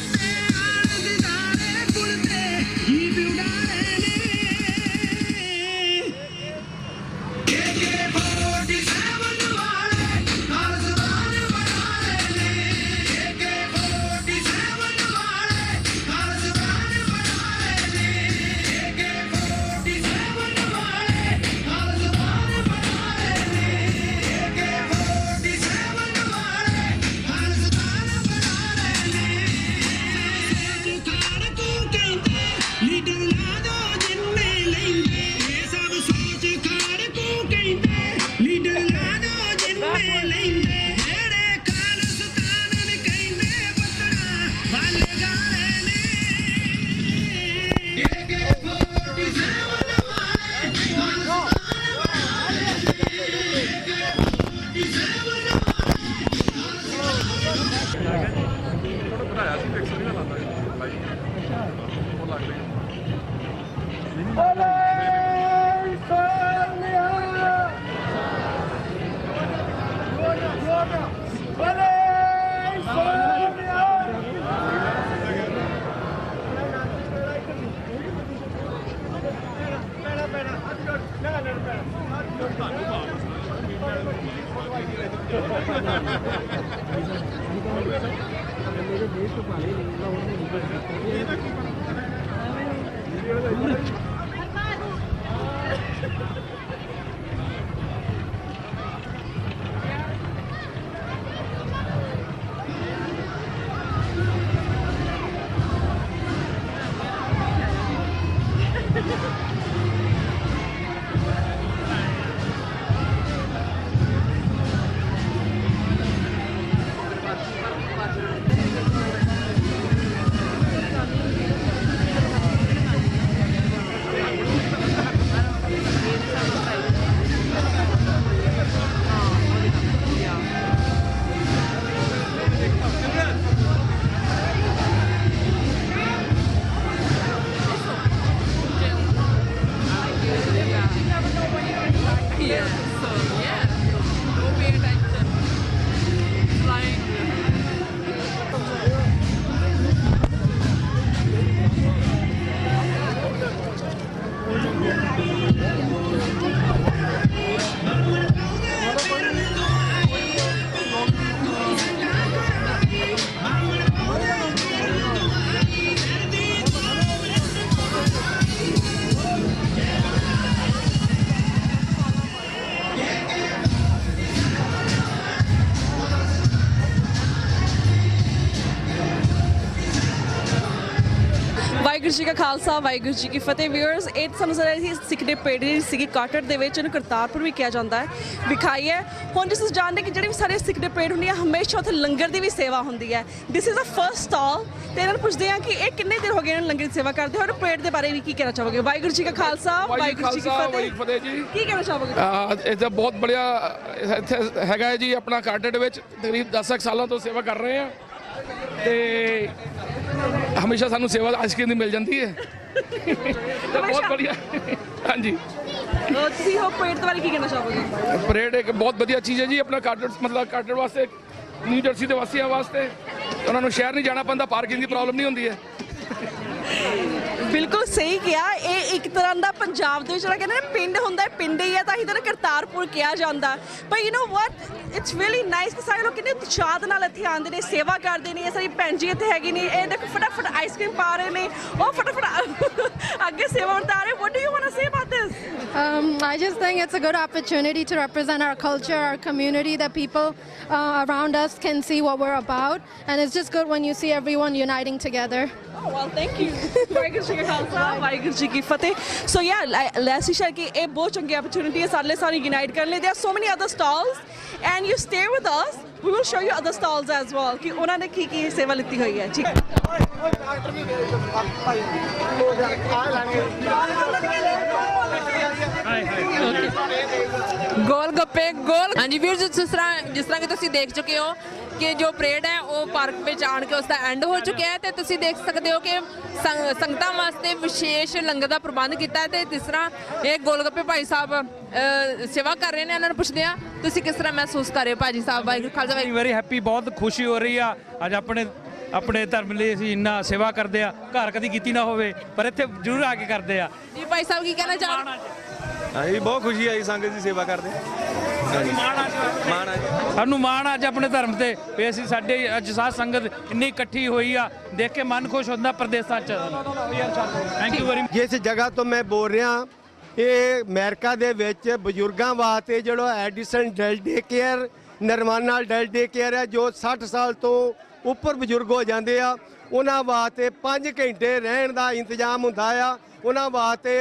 ਵਾਹਿਗੁਰੂ ਜੀ ਕਾ ਖਾਲਸਾ ਵਾਹਿਗੁਰੂ ਜੀ ਕੀ ਫਤਿਹ ਵੀਅਰਸ। ਇਹ ਸਾਨੂੰ ਜ਼ਰਾ ਸੀ ਸਿੱਖ ਦੇ ਪੇੜ ਜਿਹੜੀ ਸੀਗੀ ਕਾਟੜ ਦੇ ਵਿੱਚ ਇਹਨੂੰ ਕਰਤਾਰਪੁਰ ਵੀ ਕਿਹਾ ਜਾਂਦਾ ਹੈ, ਵਿਖਾਈ ਹੈ। ਹੁਣ ਜਿਸ ਜਾਣਦੇ ਕਿ ਜਿਹੜੇ ਵੀ ਸਾਰੇ ਸਿੱਖ ਦੇ ਪੇੜ ਹੁੰਦੀਆਂ ਹਮੇਸ਼ਾ ਉੱਥੇ ਲੰਗਰ ਦੀ ਵੀ ਸੇਵਾ ਹੁੰਦੀ ਹੈ। This is a first stall ਤੇ ਇਹਨਾਂ ਨੂੰ ਪੁੱਛਦੇ ਆ ਕਿ ਇਹ ਕਿੰਨੇ ਦਿਨ ਹੋ ਗਏ ਇਹਨਾਂ ਨੂੰ ਲੰਗਰ ਦੀ ਸੇਵਾ ਕਰਦੇ ਹੋ ਔਰ ਪੇੜ ਦੇ ਬਾਰੇ ਵੀ ਕੀ ਕਹਿਣਾ ਚਾਹੋਗੇ। ਵਾਹਿਗੁਰੂ ਜੀ ਕਾ ਖਾਲਸਾ ਵਾਹਿਗੁਰੂ ਜੀ ਕੀ ਫਤਿਹ ਜੀ, ਕੀ ਕਹਿਣਾ ਚਾਹੋਗੇ। ਇਹ ਤਾਂ ਬਹੁਤ ਬੜੀਆ ਇੱਥੇ ਹੈਗਾ ਹੈ ਜੀ ਆਪਣਾ ਕਾਟੜ ਵਿੱਚ ਤਕਰੀਬ 10 ਸਾਲਾਂ ਤੋਂ ਸੇਵਾ ਕਰ ਰਹੇ ਆ ਤੇ ਹਮੇਸ਼ਾ ਸਾਨੂੰ ਸੇਵਾ ਆਈਸਕ੍ਰੀਮ ਦੀ ਮਿਲ ਜਾਂਦੀ ਹੈ ਤੇ ਬਹੁਤ ਬੜੀਆ। ਹਾਂਜੀ ਤੁਸੀਂ ਹੋ ਪੇੜ ਦੇ ਬਾਰੇ ਕੀ ਕਹਿਣਾ ਚਾਹੋਗੇ। ਪਰੇਡ ਇੱਕ ਬਹੁਤ ਵਧੀਆ ਚੀਜ਼ ਹੈ ਜੀ ਆਪਣਾ ਕਾਟੜ ਮਤਲਬ ਕਾਟੜ ਵਾਸਤੇ ਨਿਊ ਜਰਸੀ ਦੇ ਵਾਸੀਆਂ ਵਾਸਤੇ ਉਹਨਾਂ ਨੂੰ ਸ਼ਹਿਰ ਨਹੀਂ ਜਾਣਾ ਪੈਂਦਾ, ਪਾਰਕਿੰਗ ਦੀ ਪ੍ਰੋਬਲਮ ਨਹੀਂ ਹੁੰਦੀ ਹੈ। ਬਿਲਕੁਲ ਸਹੀ ਕਿਹਾ। ਇਹ ਇੱਕ ਤਰ੍ਹਾਂ ਦਾ ਪੰਜਾਬ ਦੇ ਵਿੱਚ ਜਿਹੜਾ ਕਹਿੰਦੇ ਨੇ ਪਿੰਡ ਹੁੰਦਾ ਹੈ, ਪਿੰਡ ਹੀ ਹੈ ਤਾਂ ਹੀ ਤਾਂ ਕਰਤਾਰਪੁਰ ਕਿਹਾ ਜਾਂਦਾ। ਪਰ you know what it's really nice ਕਿ ਸਾਰੇ ਲੋਕ ਕਿੰਨੇ ਉਤਸ਼ਾਹ ਨਾਲ ਇੱਥੇ ਆਉਂਦੇ ਨੇ, ਸੇਵਾ ਕਰਦੇ ਨੇ। ਇਹ ਸਾਰੀ ਭੈਣ ਜੀ ਇੱਥੇ ਹੈਗੀ ਨੇ, ਇਹ ਦੇਖੋ ਫਟਾਫਟ ਆਈਸਕ੍ਰੀਮ ਪਾ ਰਹੇ ਨੇ, ਉਹ ਫਟਾਫਟ ਅੱਗੇ ਸੇਵਾ ਵਰਤਾ ਰਹੇ। What do you want to say about this? I just think it's a good opportunity to represent our culture, our community, that people around us can see what we're about, and it's just good when you see everyone uniting together. Oh, well, thank you. Waheguru ji ਕਾ ਖਾਲਸਾ ਵਾਹਿਗੁਰੂ ਜੀ ਕੀ ਫਤਿਹ। So yeah, let's share ਕਿ ਇਹ ਬਹੁਤ ਚੰਗੀ opportunity ਹੈ ਸਾਰੇ ਸਾਨੂੰ unite ਕਰਨ ਲਈ। There are so many other stalls and you stay with us. We will show you other stalls as well ਕਿ ਉਹਨਾਂ ਨੇ ਕੀ ਕੀ ਸੇਵਾ ਲਿੱਤੀ ਹੋਈ ਹੈ। ਠੀਕ ਗੋਲ ਗੱਪੇ ਗੋਲ। ਹਾਂਜੀ ਵੀਰ ਜੀ, ਜਿਸ ਤਰ੍ਹਾਂ ਕਿ ਤੁਸੀਂ ਦੇਖ ਚੁੱਕੇ ਹੋ ਕਿ ਜੋ ਪਰੇਡ ਹੈ ਉਹ ਪਾਰਕ ਵਿੱਚ ਆਣ ਕੇ ਉਸ ਦਾ ਐਂਡ ਹੋ ਚੁੱਕਿਆ ਹੈ ਤੇ ਤੁਸੀਂ ਦੇਖ ਸਕਦੇ ਹੋ ਕਿ ਸੰਗਤਾਂ ਵਾਸਤੇ ਵਿਸ਼ੇਸ਼ ਲੰਗਰ ਦਾ ਪ੍ਰਬੰਧ ਕੀਤਾ ਹੈ ਤੇ ਜਿਸ ਤਰ੍ਹਾਂ ਇਹ ਗੋਲ ਗੱਪੇ ਭਾਈ ਸਾਹਿਬ ਸੇਵਾ ਕਰ ਰਹੇ ਨੇ। ਇਹਨਾਂ ਨੂੰ ਪੁੱਛਦੇ ਆ ਤੁਸੀਂ ਕਿਸ ਤਰ੍ਹਾਂ ਮਹਿਸੂਸ ਕਰ ਰਹੇ ਹੋ ਭਾਜੀ ਸਾਹਿਬ। ਵਾਹਿਗੁਰੂ ਖਾਲਸਾ ਵਾਹਿਗੁਰੂ। ਵੈਰੀ ਹੈਪੀ, ਬਹੁਤ ਖੁਸ਼ੀ ਹੋ ਰਹੀ ਆ। ਅੱਜ ਆਪਣੇ ਧਰਮ ਲਈ ਅਸੀਂ ਇੰਨਾ ਸੇਵਾ ਕਰਦੇ ਆ, ਘਰ ਕਦੀ ਕੀਤੀ ਨਾ ਹੋਵੇ ਪਰ ਇੱਥੇ ਜ਼ਰੂਰ ਆ ਕੇ ਕਰਦੇ ਆ ਜੀ। ਭਾਈ ਸਾਹਿਬ ਕੀ ਕਹਿਣਾ ਚਾਹੁੰਦੇ। ਹਾਂਜੀ ਬਹੁਤ ਖੁਸ਼ੀ ਆਈ ਸੰਗਤ ਦੀ ਸੇਵਾ ਕਰਦੇ ਸਾਨੂੰ ਮਾਣ ਅੱਜ ਆਪਣੇ ਧਰਮ ਤੇ ਵੀ ਅਸੀਂ ਸਾਡੇ ਅੱਜ ਸਾਧ ਸੰਗਤ ਇੰਨੀ ਇਕੱਠੀ ਹੋਈ ਆ, ਦੇਖ ਕੇ ਮਨ ਖੁਸ਼ ਹੁੰਦਾ ਪ੍ਰਦੇਸ਼ਾਂ 'ਚ। Thank you very much. ਜਿਸ ਜਗ੍ਹਾ ਤੋਂ ਮੈਂ ਬੋਲ ਰਿਹਾ ਇਹ ਅਮਰੀਕਾ ਦੇ ਵਿੱਚ ਬਜ਼ੁਰਗਾਂ ਵਾਸਤੇ ਜਿਹੜਾ Edison adult day care, ਨਰਮਾਨਾ adult day care ਹੈ, ਜੋ 60 ਸਾਲ ਤੋਂ ਉੱਪਰ ਬਜ਼ੁਰਗ ਹੋ ਜਾਂਦੇ ਆ ਉਹਨਾਂ ਵਾਸਤੇ 5 ਘੰਟੇ ਰਹਿਣ ਦਾ ਇੰਤਜ਼ਾਮ ਹੁੰਦਾ ਆ। ਉਹਨਾਂ ਵਾਸਤੇ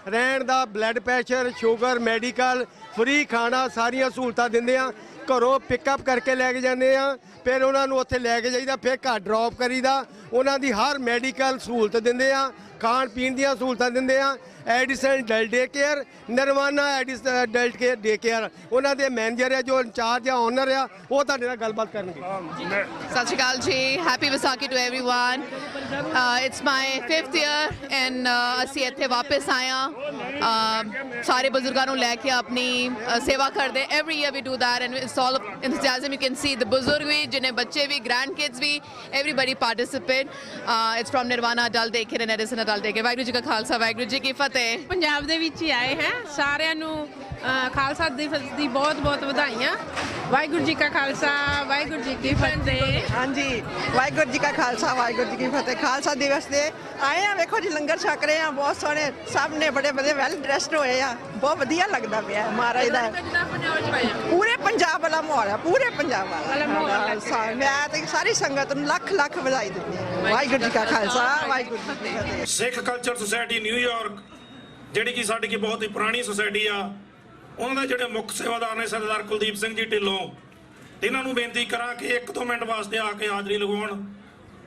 ਰਹਿਣ ਦਾ, blood pressure, sugar, medical, free ਖਾਣਾ, ਸਾਰੀਆਂ ਸਹੂਲਤਾਂ ਦਿੰਦੇ ਆ। ਘਰੋਂ ਪਿਕਅਪ ਕਰਕੇ ਲੈ ਕੇ ਜਾਂਦੇ ਆ, ਫਿਰ ਉਹਨਾਂ ਨੂੰ ਉੱਥੇ ਲੈ ਕੇ ਜਾਈਦਾ, ਫਿਰ ਘਰ ਡ੍ਰੌਪ ਕਰੀਦਾ। ਉਹਨਾਂ ਦੀ ਹਰ ਮੈਡੀਕਲ ਸਹੂਲਤ ਦਿੰਦੇ ਆ, ਖਾਣ ਪੀਣ ਦੀਆਂ ਸਹੂਲਤਾਂ ਦਿੰਦੇ ਆ। Edison adult day care, ਨਰਵਾਨਾ Edison adult care day care, ਉਹਨਾਂ ਦੇ ਮੈਨੇਜਰ ਆ ਜੋ ਇੰਚਾਰਜ ਆ, ਓਨਰ ਆ, ਉਹ ਤੁਹਾਡੇ ਨਾਲ ਗੱਲਬਾਤ ਕਰਨਗੇ। ਸਤਿ ਸ਼੍ਰੀ ਅਕਾਲ ਜੀ, happy Vaisakhi to everyone. It's my 5th year and ਅਸੀਂ ਇੱਥੇ ਵਾਪਸ ਆਏ ਹਾਂ ਸਾਰੇ ਬਜ਼ੁਰਗਾਂ ਨੂੰ ਲੈ ਕੇ ਆਪਣੀ ਸੇਵਾ ਕਰਦੇ। Every year we do that and it's all enthusiasm। You can see the ਬਜ਼ੁਰਗ ਵੀ, ਜਿੰਨੇ ਬੱਚੇ ਵੀ, ਗ੍ਰੈਂਡ ਕਿਡਸ ਵੀ, everybody participate। parade. It's from Nirvana Adult Daycare and Edison Adult Daycare. Waheguru ji ਕਾ ਖਾਲਸਾ, ਵਾਹਿਗੁਰੂ ਜੀ ਕੀ ਫਤਿਹ। ਪੰਜਾਬ ਦੇ ਵਿੱਚ ਹੀ ਆਏ ਹੈ, ਸਾਰਿਆਂ ਨੂੰ ਖਾਲਸਾ ਦਿਵਸ ਦੀ ਬਹੁਤ ਬਹੁਤ ਵਧਾਈਆਂ। ਵਾਹਿਗੁਰੂ ਜੀ ਕਾ ਖਾਲਸਾ, ਵਾਹਿਗੁਰੂ ਜੀ ਕੀ ਫਤਿਹ। ਹਾਂਜੀ, ਵਾਹਿਗੁਰੂ ਜੀ ਕਾ ਖਾਲਸਾ, ਵਾਹਿਗੁਰੂ ਜੀ ਕੀ ਫਤਿਹ। ਖਾਲਸਾ ਦਿਵਸ ਦੇ ਆਏ ਆ, ਵੇਖੋ ਜੀ ਲੰਗਰ ਛਕ ਰਹੇ ਆ, ਬਹੁਤ ਸੋਹਣੇ ਸਭ ਨੇ ਬੜੇ ਵਧੀਆ ਵੈਲ ਡਰੈਸਡ ਹੋਏ ਆ, ਬਹੁਤ ਵਧੀਆ ਲੱਗਦਾ ਪਿਆ ਮਹਾਰਾਜ ਦਾ। ਪੂਰੇ ਪੰਜਾਬ ਵਾਲਾ ਮਾਹੌਲ ਹੈ, ਪੂਰੇ ਪੰਜਾਬ ਵਾਲਾ। ਮੈਂ ਤੇ ਸਾਰੀ ਸੰਗਤ ਨੂੰ ਲੱਖ ਲੱਖ ਵਧਾਈ ਦਿੰਦੀ ਹਾਂ। ਵਾਹਿਗੁਰੂ ਜੀ ਕਾ ਖਾਲਸਾ, ਵਾਹਿਗੁਰੂ ਜੀ ਕੀ ਫਤਿਹ। ਸਿੱਖ ਕਲਚਰ ਸੁਸਾਇਟੀ ਨਿਊਯਾਰਕ, ਜਿਹੜੀ ਕਿ ਸਾਡੀ ਬਹੁਤ ਹੀ ਪੁਰਾਣੀ ਸੁਸਾਇਟੀ ਆ, ਉਹਨਾਂ ਦੇ ਜਿਹੜੇ ਮੁੱਖ ਸੇਵਾਦਾਰ ਨੇ ਸਰਦਾਰ ਕੁਲਦੀਪ ਸਿੰਘ ਜੀ ਢਿੱਲੋਂ, ਇਹਨਾਂ ਨੂੰ ਬੇਨਤੀ ਕਰਾਂ ਕਿ 1-2 ਮਿੰਟ ਵਾਸਤੇ ਆ ਕੇ ਹਾਜ਼ਰੀ ਲਗਾਉਣ।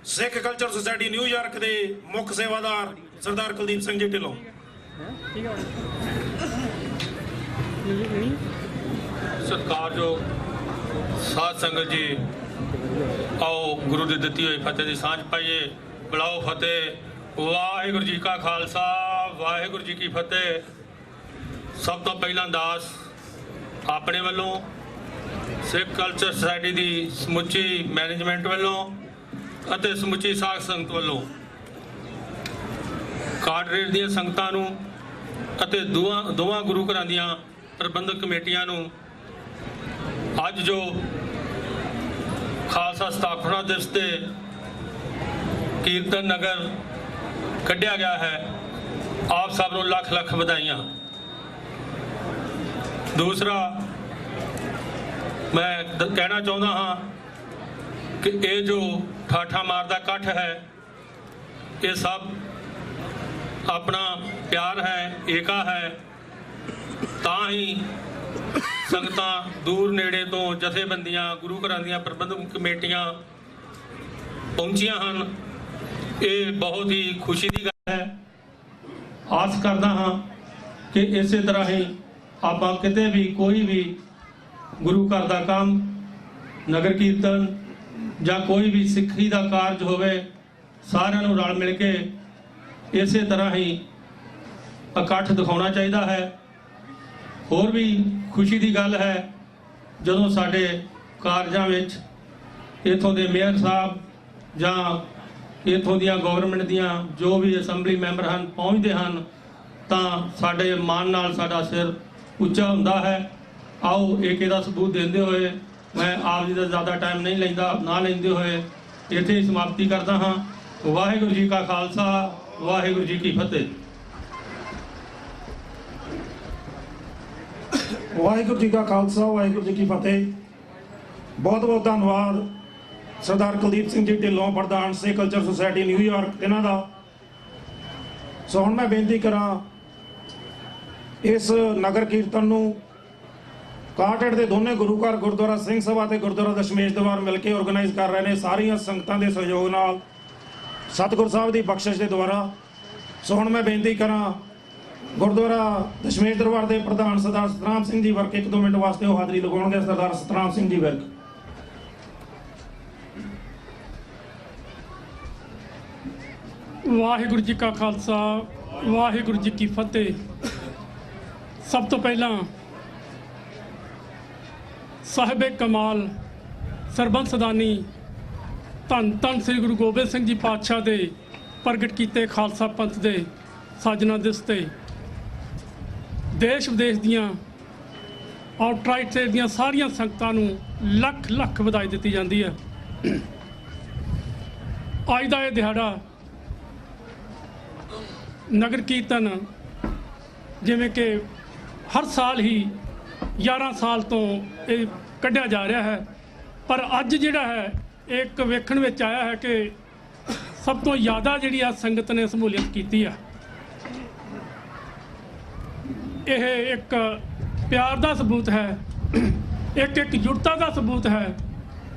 ਸਿੱਖ ਕਲਚਰ ਸੁਸਾਇਟੀ ਨਿਊਯਾਰਕ ਦੇ ਮੁੱਖ ਸੇਵਾਦਾਰ ਸਰਦਾਰ ਕੁਲਦੀਪ ਸਿੰਘ ਜੀ ਢਿੱਲੋਂ। ਸਤਿਕਾਰਯੋਗ ਸਾਧ ਸੰਗਤ ਜੀ, ਆਓ ਗੁਰੂ ਦੀ ਦਿੱਤੀ ਹੋਈ ਫਤਿਹ ਦੀ ਸਾਂਝ ਪਾਈਏ। ਬੁਲਾਓ ਫਤਿਹ। ਵਾਹਿਗੁਰੂ ਜੀ ਕਾ ਖਾਲਸਾ, ਵਾਹਿਗੁਰੂ ਜੀ ਕੀ ਫਤਿਹ। ਸਭ ਤੋਂ ਪਹਿਲਾਂ ਦਾਸ ਆਪਣੇ ਵੱਲੋਂ, ਸਿੱਖ ਕਲਚਰ ਸੁਸਾਇਟੀ ਦੀ ਸਮੁੱਚੀ ਮੈਨੇਜਮੈਂਟ ਵੱਲੋਂ ਅਤੇ ਸਮੁੱਚੀ ਸਾਧ ਸੰਗਤ ਵੱਲੋਂ ਕਾਰਟਰੇਟ ਦੀਆਂ ਸੰਗਤਾਂ ਨੂੰ ਅਤੇ ਦੋਵਾਂ ਗੁਰੂ ਘਰਾਂ ਦੀਆਂ ਪ੍ਰਬੰਧਕ ਕਮੇਟੀਆਂ ਨੂੰ ਅੱਜ ਜੋ ਖਾਲਸਾ ਸਥਾਪਨਾ ਦਿਵਸ ਤੇ ਕੀਰਤਨ ਨਗਰ ਕੱਢਿਆ ਗਿਆ ਹੈ, ਆਪ ਸਭ ਨੂੰ ਲੱਖ ਲੱਖ ਵਧਾਈਆਂ। ਦੂਸਰਾ, ਮੈਂ ਕਹਿਣਾ ਚਾਹੁੰਦਾ ਹਾਂ ਕਿ ਇਹ ਜੋ ਠਾਠਾ ਮਾਰਦਾ ਇਕੱਠ ਹੈ, ਇਹ ਸਭ ਆਪਣਾ ਪਿਆਰ ਹੈ, ਏਕਾ ਹੈ, ਤਾਂ ਹੀ ਸੰਗਤਾਂ ਦੂਰ ਨੇੜੇ ਤੋਂ ਜਥੇਬੰਦੀਆਂ, ਗੁਰੂ ਘਰਾਂ ਦੀਆਂ ਪ੍ਰਬੰਧਕ ਕਮੇਟੀਆਂ ਪਹੁੰਚੀਆਂ ਹਨ। ਇਹ ਬਹੁਤ ਹੀ ਖੁਸ਼ੀ ਦੀ ਗੱਲ ਹੈ। ਆਸ ਕਰਦਾ ਹਾਂ ਕਿ ਇਸੇ ਤਰ੍ਹਾਂ ਹੀ ਆਪਾਂ ਕਿਤੇ ਵੀ ਕੋਈ ਵੀ ਗੁਰੂ ਘਰ ਦਾ ਕੰਮ, ਨਗਰ ਕੀਰਤਨ ਜਾਂ ਕੋਈ ਵੀ ਸਿੱਖੀ ਦਾ ਕਾਰਜ ਹੋਵੇ, ਸਾਰਿਆਂ ਨੂੰ ਰਲ ਮਿਲ ਕੇ ਇਸੇ ਤਰ੍ਹਾਂ ਹੀ ਇਕੱਠ ਦਿਖਾਉਣਾ ਚਾਹੀਦਾ ਹੈ। ਹੋਰ ਵੀ ਖੁਸ਼ੀ ਦੀ ਗੱਲ ਹੈ ਜਦੋਂ ਸਾਡੇ ਕਾਰਜਾਂ ਵਿੱਚ ਇੱਥੋਂ ਦੇ ਮੇਅਰ ਸਾਹਿਬ ਜਾਂ ਇੱਥੋਂ ਦੀਆਂ ਗਵਰਨਮੈਂਟ ਦੀਆਂ ਜੋ ਵੀ ਅਸੈਂਬਲੀ ਮੈਂਬਰ ਹਨ ਪਹੁੰਚਦੇ ਹਨ, ਤਾਂ ਸਾਡੇ ਮਾਣ ਨਾਲ ਸਾਡਾ ਸਿਰ ਉੱਚਾ ਹੁੰਦਾ ਹੈ। ਆਓ ਏਕੇ ਦਾ ਸਬੂਤ ਦਿੰਦੇ ਹੋਏ ਮੈਂ ਆਪ ਜੀ ਦਾ ਜ਼ਿਆਦਾ ਟਾਈਮ ਨਹੀਂ ਲੈਂਦੇ ਹੋਏ ਇੱਥੇ ਹੀ ਸਮਾਪਤੀ ਕਰਦਾ ਹਾਂ। ਵਾਹਿਗੁਰੂ ਜੀ ਕਾ ਖਾਲਸਾ, ਵਾਹਿਗੁਰੂ ਜੀ ਕੀ ਫਤਿਹ। ਵਾਹਿਗੁਰੂ ਜੀ ਕਾ ਖਾਲਸਾ, ਵਾਹਿਗੁਰੂ ਜੀ ਕੀ ਫਤਿਹ। ਬਹੁਤ ਬਹੁਤ ਧੰਨਵਾਦ ਸਰਦਾਰ ਕੁਲਦੀਪ ਸਿੰਘ ਜੀ ਢਿੱਲੋਂ, ਪ੍ਰਧਾਨ ਸਿੱਖ ਕਲਚਰ ਸੁਸਾਇਟੀ ਨਿਊਯਾਰਕ, ਇਹਨਾਂ ਦਾ। ਸੋ ਹੁਣ ਮੈਂ ਬੇਨਤੀ ਕਰਾਂ, ਇਸ ਨਗਰ ਕੀਰਤਨ ਨੂੰ ਕਾਟੜ ਦੇ ਦੋਨੇ ਗੁਰੂ ਘਰ, ਗੁਰਦੁਆਰਾ ਸਿੰਘ ਸਭਾ ਤੇ ਗੁਰਦੁਆਰਾ ਦਸ਼ਮੇਸ਼ ਦਰਬਾਰ ਮਿਲ ਕੇ ਆਰਗੇਨਾਈਜ਼ ਕਰ ਰਹੇ ਨੇ, ਸਾਰੀਆਂ ਸੰਗਤਾਂ ਦੇ ਸਹਿਯੋਗ ਨਾਲ, ਸਤਿਗੁਰ ਸਾਹਿਬ ਦੀ ਬਖਸ਼ਿਸ਼ ਦੇ ਦੁਆਰਾ। ਸੋ ਹੁਣ ਮੈਂ ਬੇਨਤੀ ਕਰਾਂ, ਗੁਰਦੁਆਰਾ ਦਸ਼ਮੇਸ਼ ਦਰਬਾਰ ਦੇ ਪ੍ਰਧਾਨ ਸਰਦਾਰ ਸਤਨਾਮ ਸਿੰਘ ਜੀ ਵਰਕ 1-2 ਮਿੰਟ ਵਾਸਤੇ ਉਹ ਹਾਜ਼ਰੀ ਲਗਾਉਣਗੇ। ਸਰਦਾਰ ਸਤਨਾਮ ਸਿੰਘ ਜੀ ਵਰਕ। ਵਾਹਿਗੁਰੂ ਜੀ ਕਾ ਖਾਲਸਾ, ਵਾਹਿਗੁਰੂ ਜੀ ਕੀ ਫਤਿਹ। ਸਭ ਤੋਂ ਪਹਿਲਾਂ ਸਾਹਿਬੇ ਕਮਾਲ ਸਰਬੰਸਦਾਨੀ ਧੰਨ ਧੰਨ ਸ੍ਰੀ ਗੁਰੂ ਗੋਬਿੰਦ ਸਿੰਘ ਜੀ ਪਾਤਸ਼ਾਹ ਦੇ ਪ੍ਰਗਟ ਕੀਤੇ ਖਾਲਸਾ ਪੰਥ ਦੇ ਸਾਜਨਾ ਦਿਵਸ ਤੇ ਦੇਸ਼ ਵਿਦੇਸ਼ ਦੀਆਂ ਆਊਟਰਾਈਟ ਦੀਆਂ ਸਾਰੀਆਂ ਸੰਗਤਾਂ ਨੂੰ ਲੱਖ ਲੱਖ ਵਧਾਈ ਦਿੱਤੀ ਜਾਂਦੀ ਹੈ। ਅੱਜ ਦਾ ਇਹ ਦਿਹਾੜਾ ਨਗਰ ਕੀਰਤਨ ਜਿਵੇਂ ਕਿ ਹਰ ਸਾਲ ਹੀ 11 ਸਾਲ ਤੋਂ ਇਹ ਕੱਢਿਆ ਜਾ ਰਿਹਾ ਹੈ, ਪਰ ਅੱਜ ਜਿਹੜਾ ਹੈ ਇੱਕ ਵੇਖਣ ਵਿੱਚ ਆਇਆ ਹੈ ਕਿ ਸਭ ਤੋਂ ਜ਼ਿਆਦਾ ਜਿਹੜੀ ਆ ਸੰਗਤ ਨੇ ਸ਼ਮੂਲੀਅਤ ਕੀਤੀ ਆ। ਇਹ ਇੱਕ ਪਿਆਰ ਦਾ ਸਬੂਤ ਹੈ, ਇੱਕ ਜੁੜਤਾ ਦਾ ਸਬੂਤ ਹੈ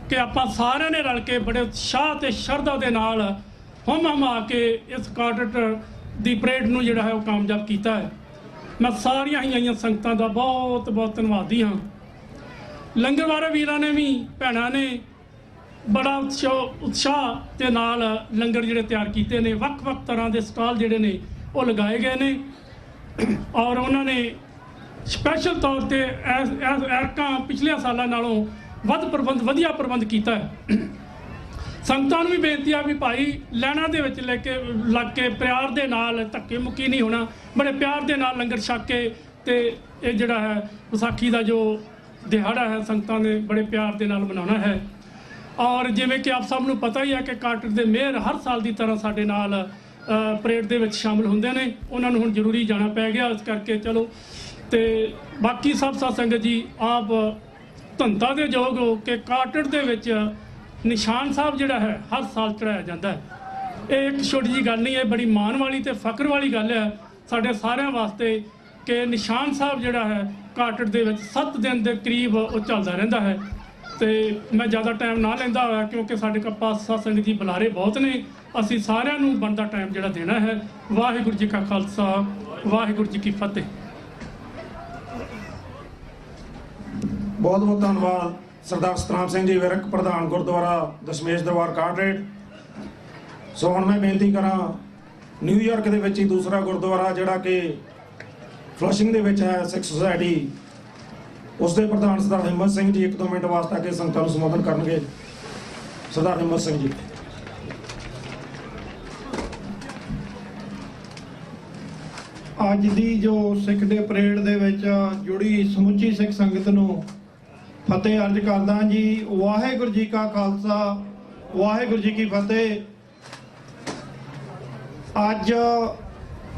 ਕਿ ਆਪਾਂ ਸਾਰਿਆਂ ਨੇ ਰਲ ਕੇ ਬੜੇ ਉਤਸ਼ਾਹ ਤੇ ਸ਼ਰਧਾ ਦੇ ਨਾਲ ਹਮ ਕੇ ਇਸ ਕਾਰਟਰ ਦੀ ਪਰੇਡ ਨੂੰ ਜਿਹੜਾ ਹੈ ਉਹ ਕਾਮਯਾਬ ਕੀਤਾ ਹੈ। ਮੈਂ ਸਾਰੀਆਂ ਹੀ ਆਈਆਂ ਸੰਗਤਾਂ ਦਾ ਬਹੁਤ ਬਹੁਤ ਧੰਨਵਾਦੀ ਹਾਂ। ਲੰਗਰ ਵਾਲੇ ਵੀਰਾਂ ਨੇ ਵੀ, ਭੈਣਾਂ ਨੇ ਬੜਾ ਉਤਸ਼ਾਹ ਦੇ ਨਾਲ ਲੰਗਰ ਜਿਹੜੇ ਤਿਆਰ ਕੀਤੇ ਨੇ, ਵੱਖ-ਵੱਖ ਤਰ੍ਹਾਂ ਦੇ ਸਟਾਲ ਜਿਹੜੇ ਨੇ ਉਹ ਲਗਾਏ ਗਏ ਨੇ, ਔਰ ਉਹਨਾਂ ਨੇ ਸਪੈਸ਼ਲ ਤੌਰ ਤੇ ਐਰਕਾਂ ਪਿਛਲੇ ਸਾਲਾਂ ਨਾਲੋਂ ਵਧੀਆ ਪ੍ਰਬੰਧ ਕੀਤਾ ਹੈ। ਸੰਗਤਾਂ ਨੂੰ ਵੀ ਬੇਨਤੀ ਆ ਵੀ ਭਾਈ ਲਾਈਨਾਂ ਦੇ ਵਿੱਚ ਲੱਗ ਕੇ ਪਿਆਰ ਦੇ ਨਾਲ ਧੱਕੇ ਮੁੱਕੀ ਨਹੀਂ ਹੋਣਾ, ਬੜੇ ਪਿਆਰ ਦੇ ਨਾਲ ਲੰਗਰ ਛਕ ਕੇ ਤੇ ਇਹ ਜਿਹੜਾ ਹੈ ਵਿਸਾਖੀ ਦਾ ਜੋ ਦਿਹਾੜਾ ਹੈ ਸੰਗਤਾਂ ਨੇ ਬੜੇ ਪਿਆਰ ਦੇ ਨਾਲ ਮਨਾਉਣਾ ਹੈ। ਔਰ ਜਿਵੇਂ ਕਿ ਆਪ ਸਭ ਨੂੰ ਪਤਾ ਹੀ ਹੈ ਕਿ ਕਾਟੜ ਦੇ ਮੇਅਰ ਹਰ ਸਾਲ ਦੀ ਤਰ੍ਹਾਂ ਸਾਡੇ ਨਾਲ ਪਰੇਡ ਦੇ ਵਿੱਚ ਸ਼ਾਮਲ ਹੁੰਦੇ ਨੇ, ਉਹਨਾਂ ਨੂੰ ਹੁਣ ਜ਼ਰੂਰੀ ਜਾਣਾ ਪੈ ਗਿਆ, ਇਸ ਕਰਕੇ ਚਲੋ। ਤੇ ਬਾਕੀ ਸਭ ਸਾਧ ਸੰਗਤ ਜੀ ਆਪ ਧੰਤਾ ਦੇ ਯੋਗ ਹੋ ਕਿ ਕਾਟੜ ਦੇ ਵਿੱਚ ਨਿਸ਼ਾਨ ਸਾਹਿਬ ਜਿਹੜਾ ਹੈ ਹਰ ਸਾਲ ਚੜਾਇਆ ਜਾਂਦਾ ਹੈ। ਇਹ ਇੱਕ ਛੋਟੀ ਜਿਹੀ ਗੱਲ ਨਹੀਂ ਹੈ, ਬੜੀ ਮਾਣ ਵਾਲੀ ਤੇ ਫਖਰ ਵਾਲੀ ਗੱਲ ਹੈ ਸਾਡੇ ਸਾਰਿਆਂ ਵਾਸਤੇ ਕਿ ਨਿਸ਼ਾਨ ਸਾਹਿਬ ਜਿਹੜਾ ਹੈ ਕਾਟੜ ਦੇ ਵਿੱਚ 7 ਦਿਨ ਦੇ ਕਰੀਬ ਉਹ ਚੱਲਦਾ ਰਹਿੰਦਾ ਹੈ। ਤੇ ਮੈਂ ਜ਼ਿਆਦਾ ਟਾਈਮ ਨਾ ਲੈਂਦਾ ਹੋਇਆ ਕਿਉਂਕਿ ਸਾਡੇ ਕੋਲ ਪਾਸ ਸਾਧ ਸੰਗਤ ਜੀ ਬੁਲਾਰੇ ਬਹੁਤ ਨੇ, ਅਸੀਂ ਸਾਰਿਆਂ ਨੂੰ ਬਣਦਾ ਟਾਈਮ ਜਿਹੜਾ ਦੇਣਾ ਹੈ। ਵਾਹਿਗੁਰੂ ਜੀ ਕਾ ਖਾਲਸਾ, ਵਾਹਿਗੁਰੂ ਜੀ ਕੀ ਫਤਿਹ। ਬਹੁਤ ਬਹੁਤ ਧੰਨਵਾਦ ਸਰਦਾਰ ਸਤਨਾਮ ਸਿੰਘ ਜੀ ਵਿਰਕ, ਪ੍ਰਧਾਨ ਗੁਰਦੁਆਰਾ ਦਸ਼ਮੇਸ਼ ਦਰਬਾਰ ਕਾਟਰੇਟ। ਸੋ ਹੁਣ ਮੈਂ ਬੇਨਤੀ ਕਰਾਂ, ਨਿਊਯਾਰਕ ਦੇ ਵਿੱਚ ਹੀ ਦੂਸਰਾ ਗੁਰਦੁਆਰਾ ਜਿਹੜਾ ਕਿ ਫਲਸ਼ਿੰਗ ਦੇ ਵਿੱਚ ਹੈ ਸਿੱਖ ਸੁਸਾਇਟੀ, ਉਸ ਦੇ ਪ੍ਰਧਾਨ ਸਰਦਾਰ ਹਿੰਮਤ ਸਿੰਘ ਜੀ 1-2 ਮਿੰਟ ਵਾਸਤੇ ਆ ਕੇ ਸੰਗਤਾਂ ਨੂੰ ਸੰਬੋਧਨ ਕਰਨਗੇ। ਸਰਦਾਰ ਹਿੰਮਤ ਸਿੰਘ ਜੀ। ਅੱਜ ਦੀ ਜੋ ਸਿੱਖ ਡੇ ਪਰੇਡ ਦੇ ਵਿੱਚ ਜੁੜੀ ਸਮੁੱਚੀ ਸਿੱਖ ਸੰਗਤ ਨੂੰ ਫਤਿਹ ਅਰਜ਼ ਕਰਦਾ ਜੀ। ਵਾਹਿਗੁਰੂ ਜੀ ਕਾ ਖਾਲਸਾ, ਵਾਹਿਗੁਰੂ ਜੀ ਕੀ ਫਤਿਹ। ਅੱਜ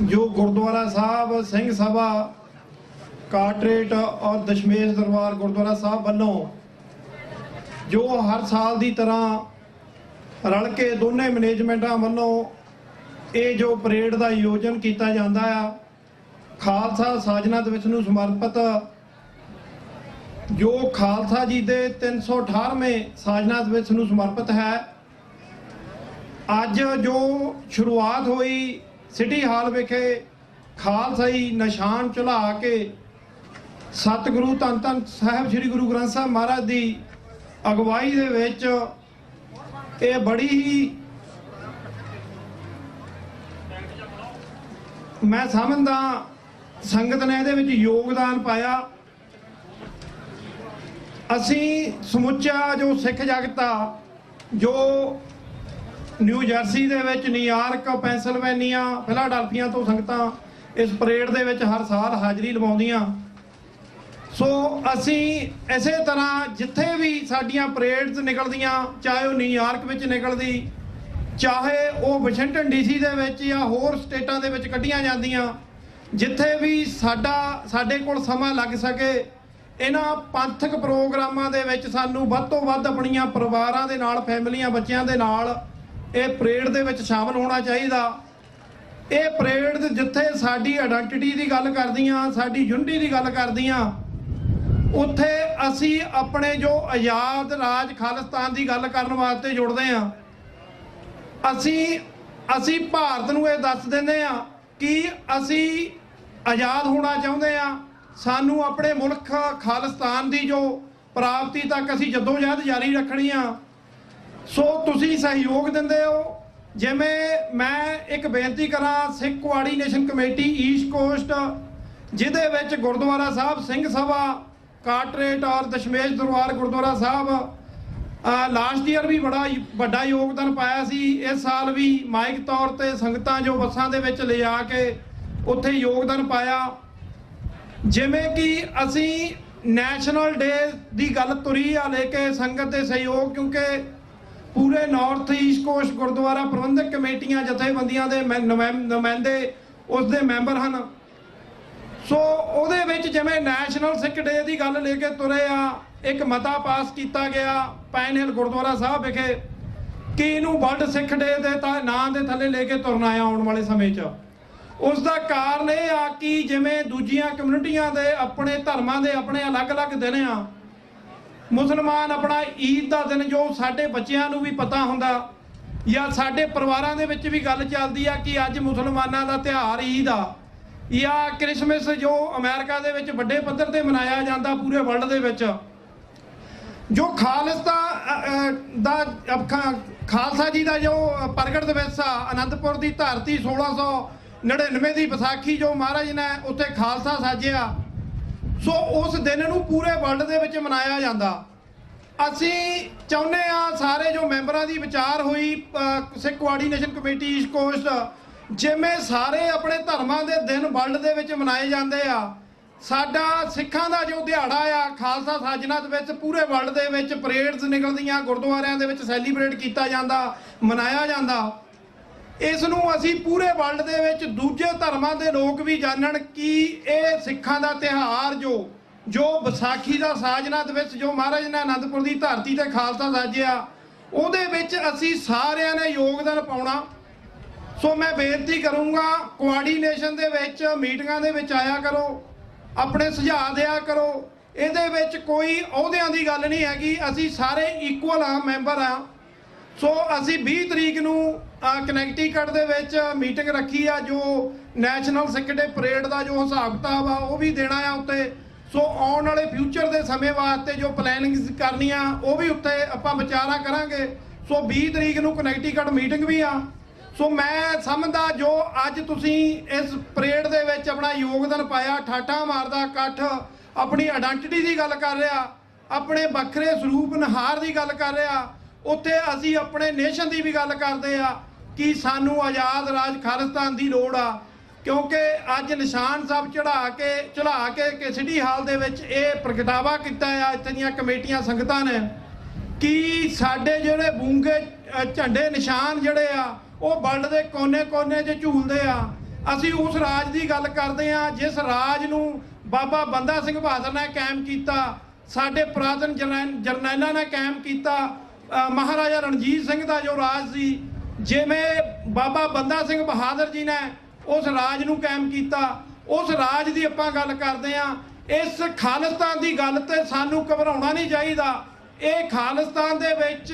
ਜੋ ਗੁਰਦੁਆਰਾ ਸਾਹਿਬ ਸਿੰਘ ਸਭਾ ਕਾਟਰੇਟ ਔਰ ਦਸ਼ਮੇਸ਼ ਦਰਬਾਰ ਗੁਰਦੁਆਰਾ ਸਾਹਿਬ ਵੱਲੋਂ ਜੋ ਹਰ ਸਾਲ ਦੀ ਤਰ੍ਹਾਂ ਰਲ ਕੇ ਦੋਨੇ ਮੈਨੇਜਮੈਂਟਾਂ ਵੱਲੋਂ ਇਹ ਜੋ ਪਰੇਡ ਦਾ ਆਯੋਜਨ ਕੀਤਾ ਜਾਂਦਾ ਆ, ਖਾਲਸਾ ਸਾਜਨਾ ਦਿਵਸ ਨੂੰ ਸਮਰਪਿਤ, ਜੋ ਖਾਲਸਾ ਜੀ ਦੇ 318ਵੇਂ ਸਾਜਨਾ ਦਿਵਸ ਨੂੰ ਸਮਰਪਿਤ ਹੈ। ਅੱਜ ਜੋ ਸ਼ੁਰੂਆਤ ਹੋਈ ਸਿਟੀ ਹਾਲ ਵਿਖੇ ਖਾਲਸਾਈ ਨਿਸ਼ਾਨ ਝੁਲਾ ਕੇ ਸਤਿਗੁਰੂ ਧੰਨ ਧੰਨ ਸਾਹਿਬ ਸ੍ਰੀ ਗੁਰੂ ਗ੍ਰੰਥ ਸਾਹਿਬ ਮਹਾਰਾਜ ਦੀ ਅਗਵਾਈ ਦੇ ਵਿੱਚ ਇਹ ਬੜੀ ਹੀ ਮੈਂ ਸਮਝਦਾ ਸੰਗਤ ਨੇ ਇਹਦੇ ਵਿੱਚ ਯੋਗਦਾਨ ਪਾਇਆ। ਅਸੀਂ ਸਮੁੱਚਾ ਜੋ ਸਿੱਖ ਜਗਤ ਆ, ਜੋ ਨਿਊ ਜਰਸੀ ਦੇ ਵਿੱਚ, ਨਿਊਯਾਰਕ, ਪੈਂਸਿਲਵੇਨੀਆ, ਫਿਲਾਡੈਲਫੀਆ ਤੋਂ ਸੰਗਤਾਂ ਇਸ ਪਰੇਡ ਦੇ ਵਿੱਚ ਹਰ ਸਾਲ ਹਾਜ਼ਰੀ ਲਵਾਉਂਦੀਆਂ। ਸੋ ਅਸੀਂ ਇਸੇ ਤਰ੍ਹਾਂ ਜਿੱਥੇ ਵੀ ਸਾਡੀਆਂ ਪਰੇਡਸ ਨਿਕਲਦੀਆਂ, ਚਾਹੇ ਉਹ ਨਿਊਯਾਰਕ ਵਿੱਚ ਨਿਕਲਦੀ, ਚਾਹੇ ਉਹ ਵਾਸ਼ਿੰਗਟਨ ਡੀਸੀ ਦੇ ਵਿੱਚ ਜਾਂ ਹੋਰ ਸਟੇਟਾਂ ਦੇ ਵਿੱਚ ਕੱਢੀਆਂ ਜਾਂਦੀਆਂ, ਜਿੱਥੇ ਵੀ ਸਾਡੇ ਕੋਲ ਸਮਾਂ ਲੱਗ ਸਕੇ, ਇਹਨਾਂ ਪੰਥਕ ਪ੍ਰੋਗਰਾਮਾਂ ਦੇ ਵਿੱਚ ਸਾਨੂੰ ਵੱਧ ਤੋਂ ਵੱਧ ਆਪਣੀਆਂ ਪਰਿਵਾਰਾਂ ਦੇ ਨਾਲ, ਫੈਮਲੀਆਂ, ਬੱਚਿਆਂ ਦੇ ਨਾਲ ਇਹ ਪਰੇਡ ਦੇ ਵਿੱਚ ਸ਼ਾਮਲ ਹੋਣਾ ਚਾਹੀਦਾ। ਇਹ ਪਰੇਡ ਜਿੱਥੇ ਸਾਡੀ ਆਇਡੈਂਟੀਟੀ ਦੀ ਗੱਲ ਕਰਦੀਆਂ, ਸਾਡੀ ਯੂਨਿਟੀ ਦੀ ਗੱਲ ਕਰਦੀਆਂ, ਉੱਥੇ ਅਸੀਂ ਆਪਣੇ ਜੋ ਆਜ਼ਾਦ ਰਾਜ ਖਾਲਿਸਤਾਨ ਦੀ ਗੱਲ ਕਰਨ ਵਾਸਤੇ ਜੁੜਦੇ ਹਾਂ। ਅਸੀਂ ਭਾਰਤ ਨੂੰ ਇਹ ਦੱਸ ਦਿੰਦੇ ਆ ਕਿ ਅਸੀਂ ਆਜ਼ਾਦ ਹੋਣਾ ਚਾਹੁੰਦੇ ਆ। ਸਾਨੂੰ ਆਪਣੇ ਮੁਲਕ ਖਾਲਿਸਤਾਨ ਦੀ ਜੋ ਪ੍ਰਾਪਤੀ ਤੱਕ ਅਸੀਂ ਜਦੋਜਹਿਦ ਜਾਰੀ ਰੱਖਣੀ ਆ। ਸੋ ਤੁਸੀਂ ਸਹਿਯੋਗ ਦਿੰਦੇ ਹੋ। ਜਿਵੇਂ ਮੈਂ ਇੱਕ ਬੇਨਤੀ ਕਰਾਂ, ਸਿੱਖ ਕੋਆਰਡੀਨੇਸ਼ਨ ਕਮੇਟੀ ਈਸਟ ਕੋਸਟ, ਜਿਹਦੇ ਵਿੱਚ ਗੁਰਦੁਆਰਾ ਸਾਹਿਬ ਸਿੰਘ ਸਭਾ ਕਾਟਰੇਟ ਔਰ ਦਸ਼ਮੇਸ਼ ਦਰਬਾਰ ਗੁਰਦੁਆਰਾ ਸਾਹਿਬ ਲਾਸਟ ਈਅਰ ਵੀ ਬੜਾ ਵੱਡਾ ਯੋਗਦਾਨ ਪਾਇਆ ਸੀ। ਇਸ ਸਾਲ ਵੀ ਮਾਈਕ ਤੌਰ ਤੇ ਸੰਗਤਾਂ ਜੋ ਬੱਸਾਂ ਦੇ ਵਿੱਚ ਲਿਜਾ ਕੇ ਉੱਥੇ ਯੋਗਦਾਨ ਪਾਇਆ। ਜਿਵੇਂ ਕਿ ਅਸੀਂ ਨੈਸ਼ਨਲ ਡੇ ਦੀ ਗੱਲ ਤੁਰੀ ਆ ਲੈ ਕੇ ਸੰਗਤ ਦੇ ਸਹਿਯੋਗ, ਕਿਉਂਕਿ ਪੂਰੇ ਨਾਰਥ ਈਸਟ ਕੋਸਟ ਗੁਰਦੁਆਰਾ ਪ੍ਰਬੰਧਕ ਕਮੇਟੀਆਂ ਜਥੇਬੰਦੀਆਂ ਦੇ ਨੁਮਾਇੰਦੇ ਉਸ ਦੇ ਮੈਂਬਰ ਹਨ। ਸੋ ਉਹਦੇ ਵਿੱਚ ਜਿਵੇਂ ਨੈਸ਼ਨਲ ਸਿੱਖ ਡੇ ਦੀ ਗੱਲ ਲੈ ਕੇ ਤੁਰੇ ਆ, ਇੱਕ ਮਤਾ ਪਾਸ ਕੀਤਾ ਗਿਆ ਪੈਨ ਹਿਲ ਗੁਰਦੁਆਰਾ ਸਾਹਿਬ ਵਿਖੇ ਕਿ ਇਹਨੂੰ ਵਰਲਡ ਸਿੱਖ ਡੇ ਦੇ ਨਾਂ ਦੇ ਥੱਲੇ ਲੈ ਕੇ ਤੁਰਨਾ ਆ ਆਉਣ ਵਾਲੇ ਸਮੇਂ 'ਚ। ਉਸ ਦਾ ਕਾਰਨ ਇਹ ਆ ਕਿ ਜਿਵੇਂ ਦੂਜੀਆਂ ਕਮਿਊਨਿਟੀਆਂ ਦੇ ਆਪਣੇ ਧਰਮਾਂ ਦੇ ਆਪਣੇ ਅਲੱਗ-ਅਲੱਗ ਦਿਨ ਆ, ਮੁਸਲਮਾਨ ਆਪਣਾ ਈਦ ਦਾ ਦਿਨ ਜੋ ਸਾਡੇ ਬੱਚਿਆਂ ਨੂੰ ਵੀ ਪਤਾ ਹੁੰਦਾ, ਜਾਂ ਸਾਡੇ ਪਰਿਵਾਰਾਂ ਦੇ ਵਿੱਚ ਵੀ ਗੱਲ ਚੱਲਦੀ ਆ ਕਿ ਅੱਜ ਮੁਸਲਮਾਨਾਂ ਦਾ ਤਿਉਹਾਰ ਈਦ ਆ, ਜਾਂ ਕ੍ਰਿਸਮਸ ਜੋ ਅਮਰੀਕਾ ਦੇ ਵਿੱਚ ਵੱਡੇ ਪੱਧਰ ਤੇ ਮਨਾਇਆ ਜਾਂਦਾ ਪੂਰੇ ਵਰਲਡ ਦੇ ਵਿੱਚ। ਜੋ ਖਾਲਸਾ ਜੀ ਦਾ ਜੋ ਪ੍ਰਗਟ ਦਿਵਸ ਆ, ਅਨੰਦਪੁਰ ਦੀ ਧਰਤੀ 1699 ਦੀ ਵਿਸਾਖੀ ਜੋ ਮਹਾਰਾਜ ਨੇ ਉੱਥੇ ਖਾਲਸਾ ਸਾਜਿਆ, ਸੋ ਉਸ ਦਿਨ ਨੂੰ ਪੂਰੇ ਵਰਲਡ ਦੇ ਵਿੱਚ ਮਨਾਇਆ ਜਾਂਦਾ। ਅਸੀਂ ਚਾਹੁੰਦੇ ਆ ਸਾਰੇ ਜੋ ਮੈਂਬਰਾਂ ਦੀ ਵਿਚਾਰ ਹੋਈ ਸਿੱਖ ਕੋਆਰਡੀਨੇਸ਼ਨ ਕਮੇਟੀ ਈਸਟ ਕੋਸਟ, ਜਿਵੇਂ ਸਾਰੇ ਆਪਣੇ ਧਰਮਾਂ ਦੇ ਦਿਨ ਵਰਲਡ ਦੇ ਵਿੱਚ ਮਨਾਏ ਜਾਂਦੇ ਆ, ਸਾਡਾ ਸਿੱਖਾਂ ਦਾ ਜੋ ਦਿਹਾੜਾ ਆ ਖਾਲਸਾ ਸਾਜਨਾ ਦੇ ਵਿੱਚ ਪੂਰੇ ਵਰਲਡ ਦੇ ਵਿੱਚ ਪਰੇਡਸ ਨਿਕਲਦੀਆਂ, ਗੁਰਦੁਆਰਿਆਂ ਦੇ ਵਿੱਚ ਸੈਲੀਬ੍ਰੇਟ ਕੀਤਾ ਜਾਂਦਾ, ਮਨਾਇਆ ਜਾਂਦਾ। ਇਸ ਨੂੰ ਅਸੀਂ ਪੂਰੇ ਵਰਲਡ ਦੇ ਵਿੱਚ ਦੂਜੇ ਧਰਮਾਂ ਦੇ ਲੋਕ ਵੀ ਜਾਣਨ ਕਿ ਇਹ ਸਿੱਖਾਂ ਦਾ ਤਿਉਹਾਰ ਜੋ ਵਿਸਾਖੀ ਦਾ ਸਾਜਨਾ ਦੇ ਵਿੱਚ ਜੋ ਮਹਾਰਾਜ ਨੇ ਆਨੰਦਪੁਰ ਦੀ ਧਰਤੀ ਤੇ ਖਾਲਸਾ ਸਾਜਿਆ, ਉਹਦੇ ਵਿੱਚ ਅਸੀਂ ਸਾਰਿਆਂ ਨੇ ਯੋਗਦਾਨ ਪਾਉਣਾ। ਸੋ ਮੈਂ ਬੇਨਤੀ ਕਰੂੰਗਾ ਕੋਆਰਡੀਨੇਸ਼ਨ ਦੇ ਵਿੱਚ ਮੀਟਿੰਗਾਂ ਦੇ ਵਿੱਚ ਆਇਆ ਕਰੋ, ਆਪਣੇ ਸੁਝਾਅ ਦਿਆ ਕਰੋ। ਇਹਦੇ ਵਿੱਚ ਕੋਈ ਅਹੁਦਿਆਂ ਦੀ ਗੱਲ ਨਹੀਂ ਹੈਗੀ, ਅਸੀਂ ਸਾਰੇ ਇਕੁਅਲ ਆ, ਮੈਂਬਰ ਆ। ਸੋ ਅਸੀਂ 20 ਤਰੀਕ ਨੂੰ ਕਨੈਕਟੀਕਟ ਦੇ ਵਿੱਚ ਮੀਟਿੰਗ ਰੱਖੀ ਆ, ਜੋ ਨੈਸ਼ਨਲ ਸਿੱਖ ਡੇ ਪਰੇਡ ਦਾ ਜੋ ਹਿਸਾਬ ਕਿਤਾਬ ਆ ਉਹ ਵੀ ਦੇਣਾ ਆ ਉੱਤੇ। ਸੋ ਆਉਣ ਵਾਲੇ ਫਿਊਚਰ ਦੇ ਸਮੇਂ ਵਾਸਤੇ ਜੋ ਪਲੈਨਿੰਗ ਕਰਨੀ ਆ ਉਹ ਵੀ ਉੱਤੇ ਆਪਾਂ ਵਿਚਾਰਾਂ ਕਰਾਂਗੇ। ਸੋ 20 ਤਰੀਕ ਨੂੰ ਕਨੈਕਟੀਕਟ ਮੀਟਿੰਗ ਵੀ ਆ। ਸੋ ਮੈਂ ਸਮਝਦਾ ਜੋ ਅੱਜ ਤੁਸੀਂ ਇਸ ਪਰੇਡ ਦੇ ਵਿੱਚ ਆਪਣਾ ਯੋਗਦਾਨ ਪਾਇਆ, ਠਾਠਾਂ ਮਾਰਦਾ ਇਕੱਠ ਆਪਣੀ ਆਇਡੈਂਟੀਟੀ ਦੀ ਗੱਲ ਕਰ ਰਿਹਾ, ਆਪਣੇ ਵੱਖਰੇ ਸਰੂਪ ਨਿਹਾਰ ਦੀ ਗੱਲ ਕਰ ਰਿਹਾ, ਉੱਥੇ ਅਸੀਂ ਆਪਣੇ ਨੇਸ਼ਨ ਦੀ ਵੀ ਗੱਲ ਕਰਦੇ ਆ ਕਿ ਸਾਨੂੰ ਆਜ਼ਾਦ ਰਾਜ ਖਾਲਿਸਤਾਨ ਦੀ ਲੋੜ ਆ। ਕਿਉਂਕਿ ਅੱਜ ਨਿਸ਼ਾਨ ਸਾਹਿਬ ਚੜਾ ਕੇ ਸਿਟੀ ਹਾਲ ਦੇ ਵਿੱਚ ਇਹ ਪ੍ਰਗਟਾਵਾ ਕੀਤਾ ਆ ਇੱਥੇ ਦੀਆਂ ਕਮੇਟੀਆਂ ਸੰਗਤਾਂ ਨੇ ਕਿ ਸਾਡੇ ਜਿਹੜੇ ਬੂੰਗੇ ਝੰਡੇ ਨਿਸ਼ਾਨ ਜਿਹੜੇ ਆ ਉਹ ਵਰਲਡ ਦੇ ਕੋਨੇ-ਕੋਨੇ 'ਚ ਝੂਲਦੇ ਆ। ਅਸੀਂ ਉਸ ਰਾਜ ਦੀ ਗੱਲ ਕਰਦੇ ਆ ਜਿਸ ਰਾਜ ਨੂੰ ਬਾਬਾ ਬੰਦਾ ਸਿੰਘ ਬਹਾਦਰ ਨੇ ਕਾਇਮ ਕੀਤਾ, ਸਾਡੇ ਪੁਰਾਤਨ ਜਰਨੈਲਾਂ ਨੇ ਕਾਇਮ ਕੀਤਾ, ਮਹਾਰਾਜਾ ਰਣਜੀਤ ਸਿੰਘ ਦਾ ਜੋ ਰਾਜ ਸੀ, ਜਿਵੇਂ ਬਾਬਾ ਬੰਦਾ ਸਿੰਘ ਬਹਾਦਰ ਜੀ ਨੇ ਉਸ ਰਾਜ ਨੂੰ ਕਾਇਮ ਕੀਤਾ, ਉਸ ਰਾਜ ਦੀ ਆਪਾਂ ਗੱਲ ਕਰਦੇ ਆ। ਇਸ ਖਾਲਿਸਤਾਨ ਦੀ ਗੱਲ ਤੇ ਸਾਨੂੰ ਘਬਰਾਉਣਾ ਨਹੀਂ ਚਾਹੀਦਾ। ਇਹ ਖਾਲਿਸਤਾਨ ਦੇ ਵਿੱਚ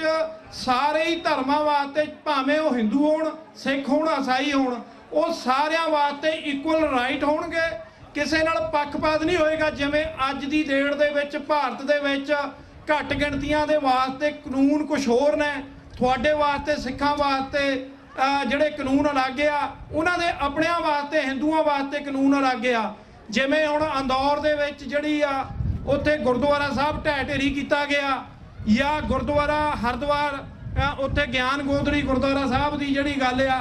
ਸਾਰੇ ਹੀ ਧਰਮਾਂ ਵਾਸਤੇ, ਭਾਵੇਂ ਉਹ ਹਿੰਦੂ ਹੋਣ, ਸਿੱਖ ਹੋਣ, ਈਸਾਈ ਹੋਣ, ਉਹ ਸਾਰਿਆਂ ਵਾਸਤੇ ਇਕੁਅਲ ਰਾਈਟ ਹੋਣਗੇ। ਕਿਸੇ ਨਾਲ ਪੱਖਪਾਤ ਨਹੀਂ ਹੋਏਗਾ। ਜਿਵੇਂ ਅੱਜ ਦੀ ਡੇਟ ਦੇ ਵਿੱਚ ਭਾਰਤ ਦੇ ਵਿੱਚ ਘੱਟ ਗਿਣਤੀਆਂ ਦੇ ਵਾਸਤੇ ਕਾਨੂੰਨ ਕੁਝ ਹੋਰ ਨੇ, ਤੁਹਾਡੇ ਵਾਸਤੇ ਸਿੱਖਾਂ ਵਾਸਤੇ ਜਿਹੜੇ ਕਾਨੂੰਨ ਅਲੱਗ ਆ, ਉਹਨਾਂ ਦੇ ਆਪਣਿਆਂ ਵਾਸਤੇ ਹਿੰਦੂਆਂ ਵਾਸਤੇ ਕਾਨੂੰਨ ਅਲੱਗ ਆ। ਜਿਵੇਂ ਹੁਣ ਅੰਦੌਰ ਦੇ ਵਿੱਚ ਜਿਹੜੀ ਆ ਉੱਥੇ ਗੁਰਦੁਆਰਾ ਸਾਹਿਬ ਢਹਿ ਢੇਰੀ ਕੀਤਾ ਗਿਆ, ਜਾਂ ਗੁਰਦੁਆਰਾ ਹਰਿਦੁਆਰ ਉੱਥੇ ਗਿਆਨ ਗੋਦੜੀ ਗੁਰਦੁਆਰਾ ਸਾਹਿਬ ਦੀ ਜਿਹੜੀ ਗੱਲ ਆ,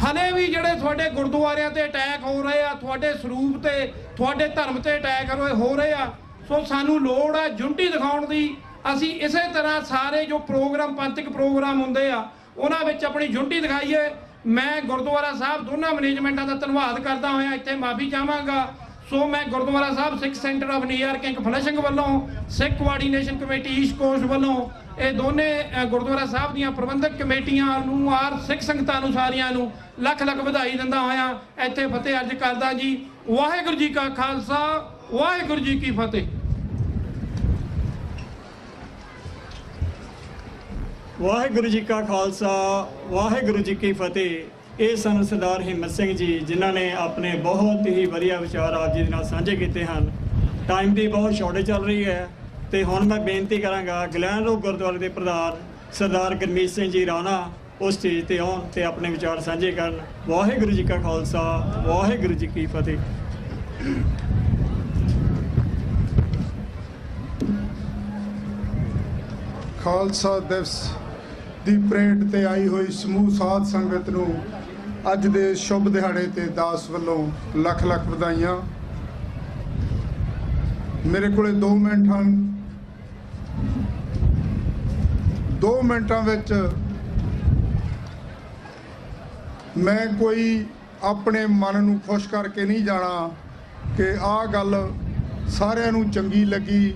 ਹਲੇ ਵੀ ਜਿਹੜੇ ਤੁਹਾਡੇ ਗੁਰਦੁਆਰਿਆਂ ਤੇ ਅਟੈਕ ਹੋ ਰਹੇ ਆ, ਤੁਹਾਡੇ ਸਰੂਪ ਤੇ, ਤੁਹਾਡੇ ਧਰਮ ਤੇ ਅਟੈਕ ਹੋ ਰਹੇ ਆ। ਸੋ ਸਾਨੂੰ ਲੋੜ ਆ ਯੂਨਿਟੀ ਦਿਖਾਉਣ ਦੀ। ਅਸੀਂ ਇਸੇ ਤਰ੍ਹਾਂ ਸਾਰੇ ਜੋ ਪ੍ਰੋਗਰਾਮ, ਪੰਥਕ ਪ੍ਰੋਗਰਾਮ ਹੁੰਦੇ ਆ, ਉਹਨਾਂ ਵਿੱਚ ਆਪਣੀ ਯੂਨਿਟੀ ਦਿਖਾਈਏ। ਮੈਂ ਗੁਰਦੁਆਰਾ ਸਾਹਿਬ ਦੋਨਾਂ ਮੈਨੇਜਮੈਂਟਾਂ ਦਾ ਧੰਨਵਾਦ ਕਰਦਾ ਹੋਇਆ ਇੱਥੇ ਮਾਫੀ ਚਾਹਾਂਗਾ। ਸੋ ਮੈਂ ਗੁਰਦੁਆਰਾ ਸਾਹਿਬ ਸਿੱਖ centre of New York ink flashing ਵੱਲੋਂ, ਸਿੱਖ ਕੋਆਰਡੀਨੇਸ਼ਨ ਕਮੇਟੀ ਈਸਟ ਕੋਸਟ ਵੱਲੋਂ, ਇਹ ਦੋਨੇ ਗੁਰਦੁਆਰਾ ਸਾਹਿਬ ਦੀਆਂ ਪ੍ਰਬੰਧਕ ਕਮੇਟੀਆਂ ਨੂੰ ਔਰ ਸਿੱਖ ਸੰਗਤਾਂ ਨੂੰ ਸਾਰਿਆਂ ਨੂੰ ਲੱਖ ਲੱਖ ਵਧਾਈ ਦਿੰਦਾ ਹੋਇਆ ਇੱਥੇ ਫਤਿਹ ਅਰਜ਼ ਕਰਦਾ ਜੀ। ਵਾਹਿਗੁਰੂ ਜੀ ਕਾ ਖਾਲਸਾ, ਵਾਹਿਗੁਰੂ ਜੀ ਕੀ ਫਤਿਹ। ਵਾਹਿਗੁਰੂ ਜੀ ਕਾ ਖਾਲਸਾ, ਵਾਹਿਗੁਰੂ ਜੀ ਕੀ ਫਤਿਹ। ਇਹ ਸਨ ਸਰਦਾਰ ਹਿੰਮਤ ਸਿੰਘ ਜੀ, ਜਿਨ੍ਹਾਂ ਨੇ ਆਪਣੇ ਬਹੁਤ ਹੀ ਵਧੀਆ ਵਿਚਾਰ ਆਪ ਜੀ ਦੇ ਨਾਲ ਸਾਂਝੇ ਕੀਤੇ ਹਨ। ਟਾਈਮ ਦੀ ਬਹੁਤ ਸ਼ਾਰਟੇਜ ਚੱਲ ਰਹੀ ਹੈ ਤੇ ਹੁਣ ਮੈਂ ਬੇਨਤੀ ਕਰਾਂਗਾ ਗਲੈਨ ਰੋਡ ਗੁਰਦੁਆਰੇ ਦੇ ਪ੍ਰਧਾਨ ਸਰਦਾਰ ਗੁਰਮੀਤ ਸਿੰਘ ਜੀ ਰਾਣਾ ਉਸ ਸਟੇਜ ਤੇ ਆਉਣ ਤੇ ਆਪਣੇ ਵਿਚਾਰ ਸਾਂਝੇ ਕਰਨ। ਵਾਹਿਗੁਰੂ ਜੀ ਕਾ ਖਾਲਸਾ, ਵਾਹਿਗੁਰੂ ਜੀ ਕੀ ਫਤਿਹ। ਖਾਲਸਾ ਦਿਵਸ ਦੀ ਪਰੇਡ ਤੇ ਆਈ ਹੋਈ ਸਮੂਹ ਸਾਧ ਸੰਗਤ ਨੂੰ ਅੱਜ ਦੇ ਸ਼ੁਭ ਦਿਹਾੜੇ ਤੇ ਦਾਸ ਵੱਲੋਂ ਲੱਖ ਲੱਖ ਵਧਾਈਆਂ। ਮੇਰੇ ਕੋਲੇ 2 ਮਿੰਟ ਹਨ। 2 ਮਿੰਟਾਂ ਵਿੱਚ ਮੈਂ ਕੋਈ ਆਪਣੇ ਮਨ ਨੂੰ ਖੁਸ਼ ਕਰਕੇ ਨਹੀਂ ਜਾਣਾ ਕਿ ਆਹ ਗੱਲ ਸਾਰਿਆਂ ਨੂੰ ਚੰਗੀ ਲੱਗੀ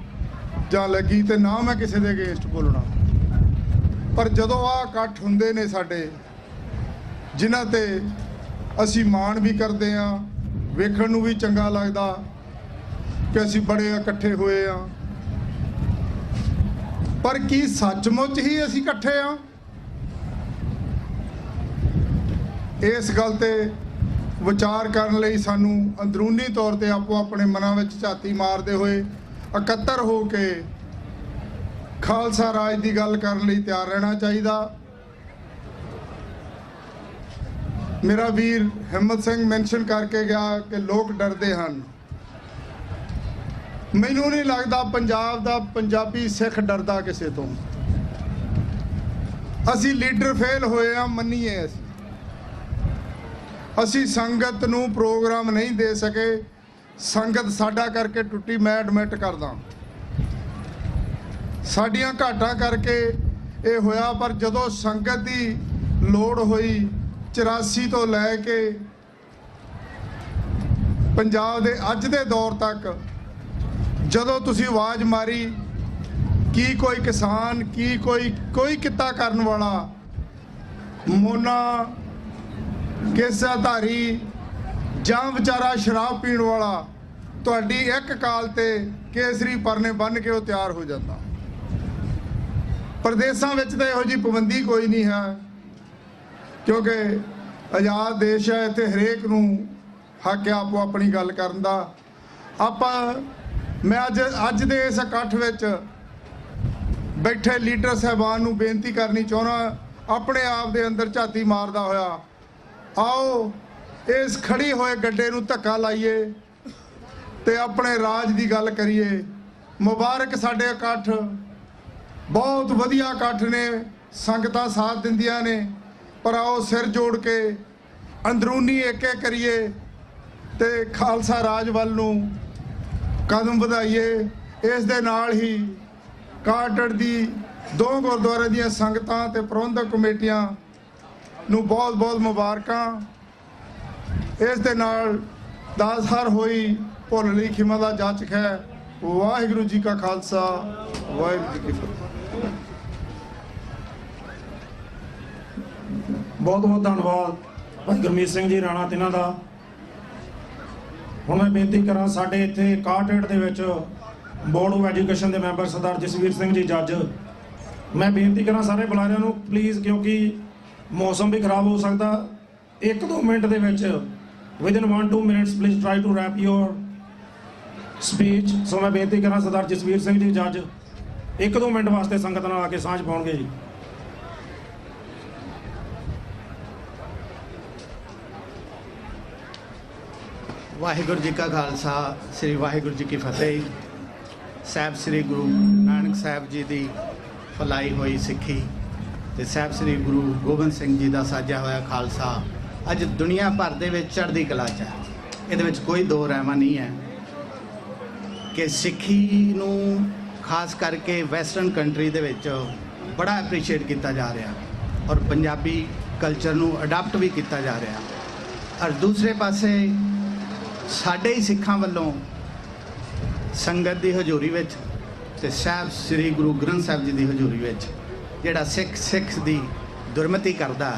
ਜਾਂ ਲੱਗੀ, ਤੇ ਨਾ ਮੈਂ ਕਿਸੇ ਦੇ ਅਗੇਂਸਟ ਬੋਲਣਾ। ਪਰ ਜਦੋਂ ਆਹ ਇਕੱਠ ਹੁੰਦੇ ਨੇ ਸਾਡੇ, ਜਿਨ੍ਹਾਂ ਤੇ ਅਸੀਂ ਮਾਣ ਵੀ ਕਰਦੇ ਹਾਂ, ਵੇਖਣ ਨੂੰ ਵੀ ਚੰਗਾ ਲੱਗਦਾ ਕਿ ਅਸੀਂ ਬੜੇ ਇਕੱਠੇ ਹੋਏ ਆ, ਪਰ ਕੀ ਸੱਚਮੁੱਚ ਹੀ ਅਸੀਂ ਇਕੱਠੇ ਆ? ਇਸ ਗੱਲ ਤੇ ਵਿਚਾਰ ਕਰਨ ਲਈ ਸਾਨੂੰ ਅੰਦਰੂਨੀ ਤੌਰ ਤੇ ਆਪੋ ਆਪਣੇ ਮਨਾਂ ਵਿੱਚ ਝਾਤੀ ਮਾਰਦੇ ਹੋਏ ਇਕੱਤਰ ਹੋ ਕੇ ਖਾਲਸਾ ਰਾਜ ਦੀ ਗੱਲ ਕਰਨ ਲਈ ਤਿਆਰ ਰਹਿਣਾ ਚਾਹੀਦਾ। ਮੇਰਾ ਵੀਰ ਹਿੰਮਤ ਸਿੰਘ ਮੈਂਸ਼ਨ ਕਰਕੇ ਗਿਆ ਕਿ ਲੋਕ ਡਰਦੇ ਹਨ। ਮੈਨੂੰ ਨਹੀਂ ਲੱਗਦਾ ਪੰਜਾਬ ਦਾ ਪੰਜਾਬੀ ਸਿੱਖ ਡਰਦਾ ਕਿਸੇ ਤੋਂ। ਅਸੀਂ ਲੀਡਰ ਫੇਲ ਹੋਏ ਆ, ਮੰਨੀਏ। ਅਸੀਂ ਸੰਗਤ ਨੂੰ ਪ੍ਰੋਗਰਾਮ ਨਹੀਂ ਦੇ ਸਕੇ, ਸੰਗਤ ਸਾਡਾ ਕਰਕੇ ਟੁੱਟੀ। ਮੈਂ ਐਡਮਿਟ ਕਰਦਾ ਸਾਡੀਆਂ ਘਾਟਾਂ ਕਰਕੇ ਇਹ ਹੋਇਆ, ਪਰ ਜਦੋਂ ਸੰਗਤ ਦੀ ਲੋੜ ਹੋਈ 84 ਤੋਂ ਲੈ ਕੇ ਪੰਜਾਬ ਦੇ ਅੱਜ ਦੇ ਦੌਰ ਤੱਕ, ਜਦੋਂ ਤੁਸੀਂ ਆਵਾਜ਼ ਮਾਰੀ ਕੀ ਕੋਈ ਕਿਸਾਨ, ਕੀ ਕੋਈ ਕਿੱਤਾ ਕਰਨ ਵਾਲਾ, ਮੋਨਾ ਕੇਸਾਧਾਰੀ ਜਾਂ ਵਿਚਾਰਾ ਸ਼ਰਾਬ ਪੀਣ ਵਾਲਾ, ਤੁਹਾਡੀ ਇੱਕ ਕਾਲ ਤੇ ਕੇਸਰੀ ਪਰਨੇ ਬੰਨ੍ਹ ਕੇ ਉਹ ਤਿਆਰ ਹੋ ਜਾਂਦਾ। ਪ੍ਰਦੇਸਾਂ ਵਿੱਚ ਤਾਂ ਇਹੋ ਜਿਹੀ ਪਾਬੰਦੀ ਕੋਈ ਨਹੀਂ ਹੈ, ਕਿਉਂਕਿ ਆਜ਼ਾਦ ਦੇਸ਼ ਹੈ। ਇੱਥੇ ਹਰੇਕ ਨੂੰ ਹੱਕ ਹੈ ਆਪੋ ਆਪਣੀ ਗੱਲ ਕਰਨ ਦਾ। ਮੈਂ ਅੱਜ ਦੇ ਇਸ ਇਕੱਠ ਵਿੱਚ ਬੈਠੇ ਲੀਡਰ ਸਾਹਿਬਾਨ ਨੂੰ ਬੇਨਤੀ ਕਰਨੀ ਚਾਹੁੰਦਾ, ਆਪਣੇ ਆਪ ਦੇ ਅੰਦਰ ਝਾਤੀ ਮਾਰਦਾ ਹੋਇਆ, ਆਓ ਇਸ ਖੜੀ ਹੋਏ ਗੱਡੇ ਨੂੰ ਧੱਕਾ ਲਾਈਏ ਤੇ ਆਪਣੇ ਰਾਜ ਦੀ ਗੱਲ ਕਰੀਏ। ਮੁਬਾਰਕ ਸਾਡੇ ਇਕੱਠ, ਬਹੁਤ ਵਧੀਆ ਇਕੱਠ ਨੇ, ਸੰਗਤਾਂ ਸਾਥ ਦਿੰਦੀਆਂ ਨੇ, ਪਰ ਆਓ ਸਿਰ ਜੋੜ ਕੇ ਅੰਦਰੂਨੀ ਏਕੇ ਕਰੀਏ ਤੇ ਖਾਲਸਾ ਰਾਜ ਵੱਲ ਨੂੰ ਕਦਮ ਵਧਾਈਏ। ਇਸ ਦੇ ਨਾਲ ਹੀ ਕਾਟੜ ਦੀ 2 ਗੁਰਦੁਆਰੇ ਦੀਆਂ ਸੰਗਤਾਂ ਤੇ ਪ੍ਰਬੰਧਕ ਕਮੇਟੀਆਂ ਨੂੰ ਬਹੁਤ ਬਹੁਤ ਮੁਬਾਰਕਾਂ। ਇਸ ਦੇ ਨਾਲ ਦਾਸ ਹਰ ਹੋਈ ਭੁੱਲ ਲਈ ਖਿਮਾ ਦਾ ਜਾਚਕ ਹੈ। ਵਾਹਿਗੁਰੂ ਜੀ ਕਾ ਖਾਲਸਾ, ਵਾਹਿਗੁਰੂ ਜੀ ਕੀ ਫਤਿਹ। ਬਹੁਤ ਬਹੁਤ ਧੰਨਵਾਦ ਭਾਈ ਗੁਰਮੀਤ ਸਿੰਘ ਜੀ ਰਾਣਾ ਤਿੰਨਾਂ ਦਾ। ਹੁਣ ਮੈਂ ਬੇਨਤੀ ਕਰਾਂ, ਸਾਡੇ ਇੱਥੇ ਕਾਟੜ ਦੇ ਵਿੱਚ ਬੋਰਡ ਆਫ ਐਜੂਕੇਸ਼ਨ ਦੇ ਮੈਂਬਰ ਸਰਦਾਰ ਜਸਵੀਰ ਸਿੰਘ ਜੀ ਜੱਜ, ਮੈਂ ਬੇਨਤੀ ਕਰਾਂ ਸਾਰੇ ਬੁਲਾਰਿਆਂ ਨੂੰ ਪਲੀਜ਼, ਕਿਉਂਕਿ ਮੌਸਮ ਵੀ ਖਰਾਬ ਹੋ ਸਕਦਾ, 1-2 ਮਿੰਟ ਦੇ ਵਿੱਚ within 1-2 minutes please try to wrap your speech। ਸੋ ਮੈਂ ਬੇਨਤੀ ਕਰਾਂ ਸਰਦਾਰ ਜਸਵੀਰ ਸਿੰਘ ਜੀ ਜੱਜ 1-2 ਮਿੰਟ ਵਾਸਤੇ ਸੰਗਤ ਨਾਲ ਆ ਕੇ ਸਾਂਝ ਪਾਉਣਗੇ ਜੀ। ਵਾਹਿਗੁਰੂ ਜੀ ਕਾ ਖਾਲਸਾ, ਸ੍ਰੀ ਵਾਹਿਗੁਰੂ ਜੀ ਕੀ ਫਤਿਹ। ਸਾਹਿਬ ਸ੍ਰੀ ਗੁਰੂ ਨਾਨਕ ਸਾਹਿਬ ਜੀ ਦੀ ਫਲਾਈ ਹੋਈ ਸਿੱਖੀ ਤੇ ਸਾਹਿਬ ਸ੍ਰੀ ਗੁਰੂ ਗੋਬਿੰਦ ਸਿੰਘ ਜੀ ਦਾ ਸਾਜਿਆ ਹੋਇਆ ਖਾਲਸਾ ਅੱਜ ਦੁਨੀਆ ਭਰ ਦੇ ਵਿੱਚ ਚੜ੍ਹਦੀ ਕਲਾ 'ਚ ਹੈ। ਇਹਦੇ ਵਿੱਚ ਕੋਈ ਦੋ ਰਹਿਮਾ ਨਹੀਂ ਹੈ ਕਿ ਸਿੱਖੀ ਨੂੰ ਖਾਸ ਕਰਕੇ ਵੈਸਟਰਨ ਕੰਟਰੀ ਦੇ ਵਿੱਚ ਬੜਾ ਐਪਰੀਸ਼ੀਏਟ ਕੀਤਾ ਜਾ ਰਿਹਾ ਔਰ ਪੰਜਾਬੀ ਕਲਚਰ ਨੂੰ ਅਡਾਪਟ ਵੀ ਕੀਤਾ ਜਾ ਰਿਹਾ। ਔਰ ਦੂਸਰੇ ਪਾਸੇ ਸਾਡੇ ਹੀ ਸਿੱਖਾਂ ਵੱਲੋਂ ਸੰਗਤ ਦੀ ਹਜ਼ੂਰੀ ਵਿੱਚ ਤੇ ਸਾਹਿਬ ਸ੍ਰੀ ਗੁਰੂ ਗ੍ਰੰਥ ਸਾਹਿਬ ਜੀ ਦੀ ਹਜ਼ੂਰੀ ਵਿੱਚ ਜਿਹੜਾ ਸਿੱਖ ਦੀ ਦੁਰਮਤੀ ਕਰਦਾ,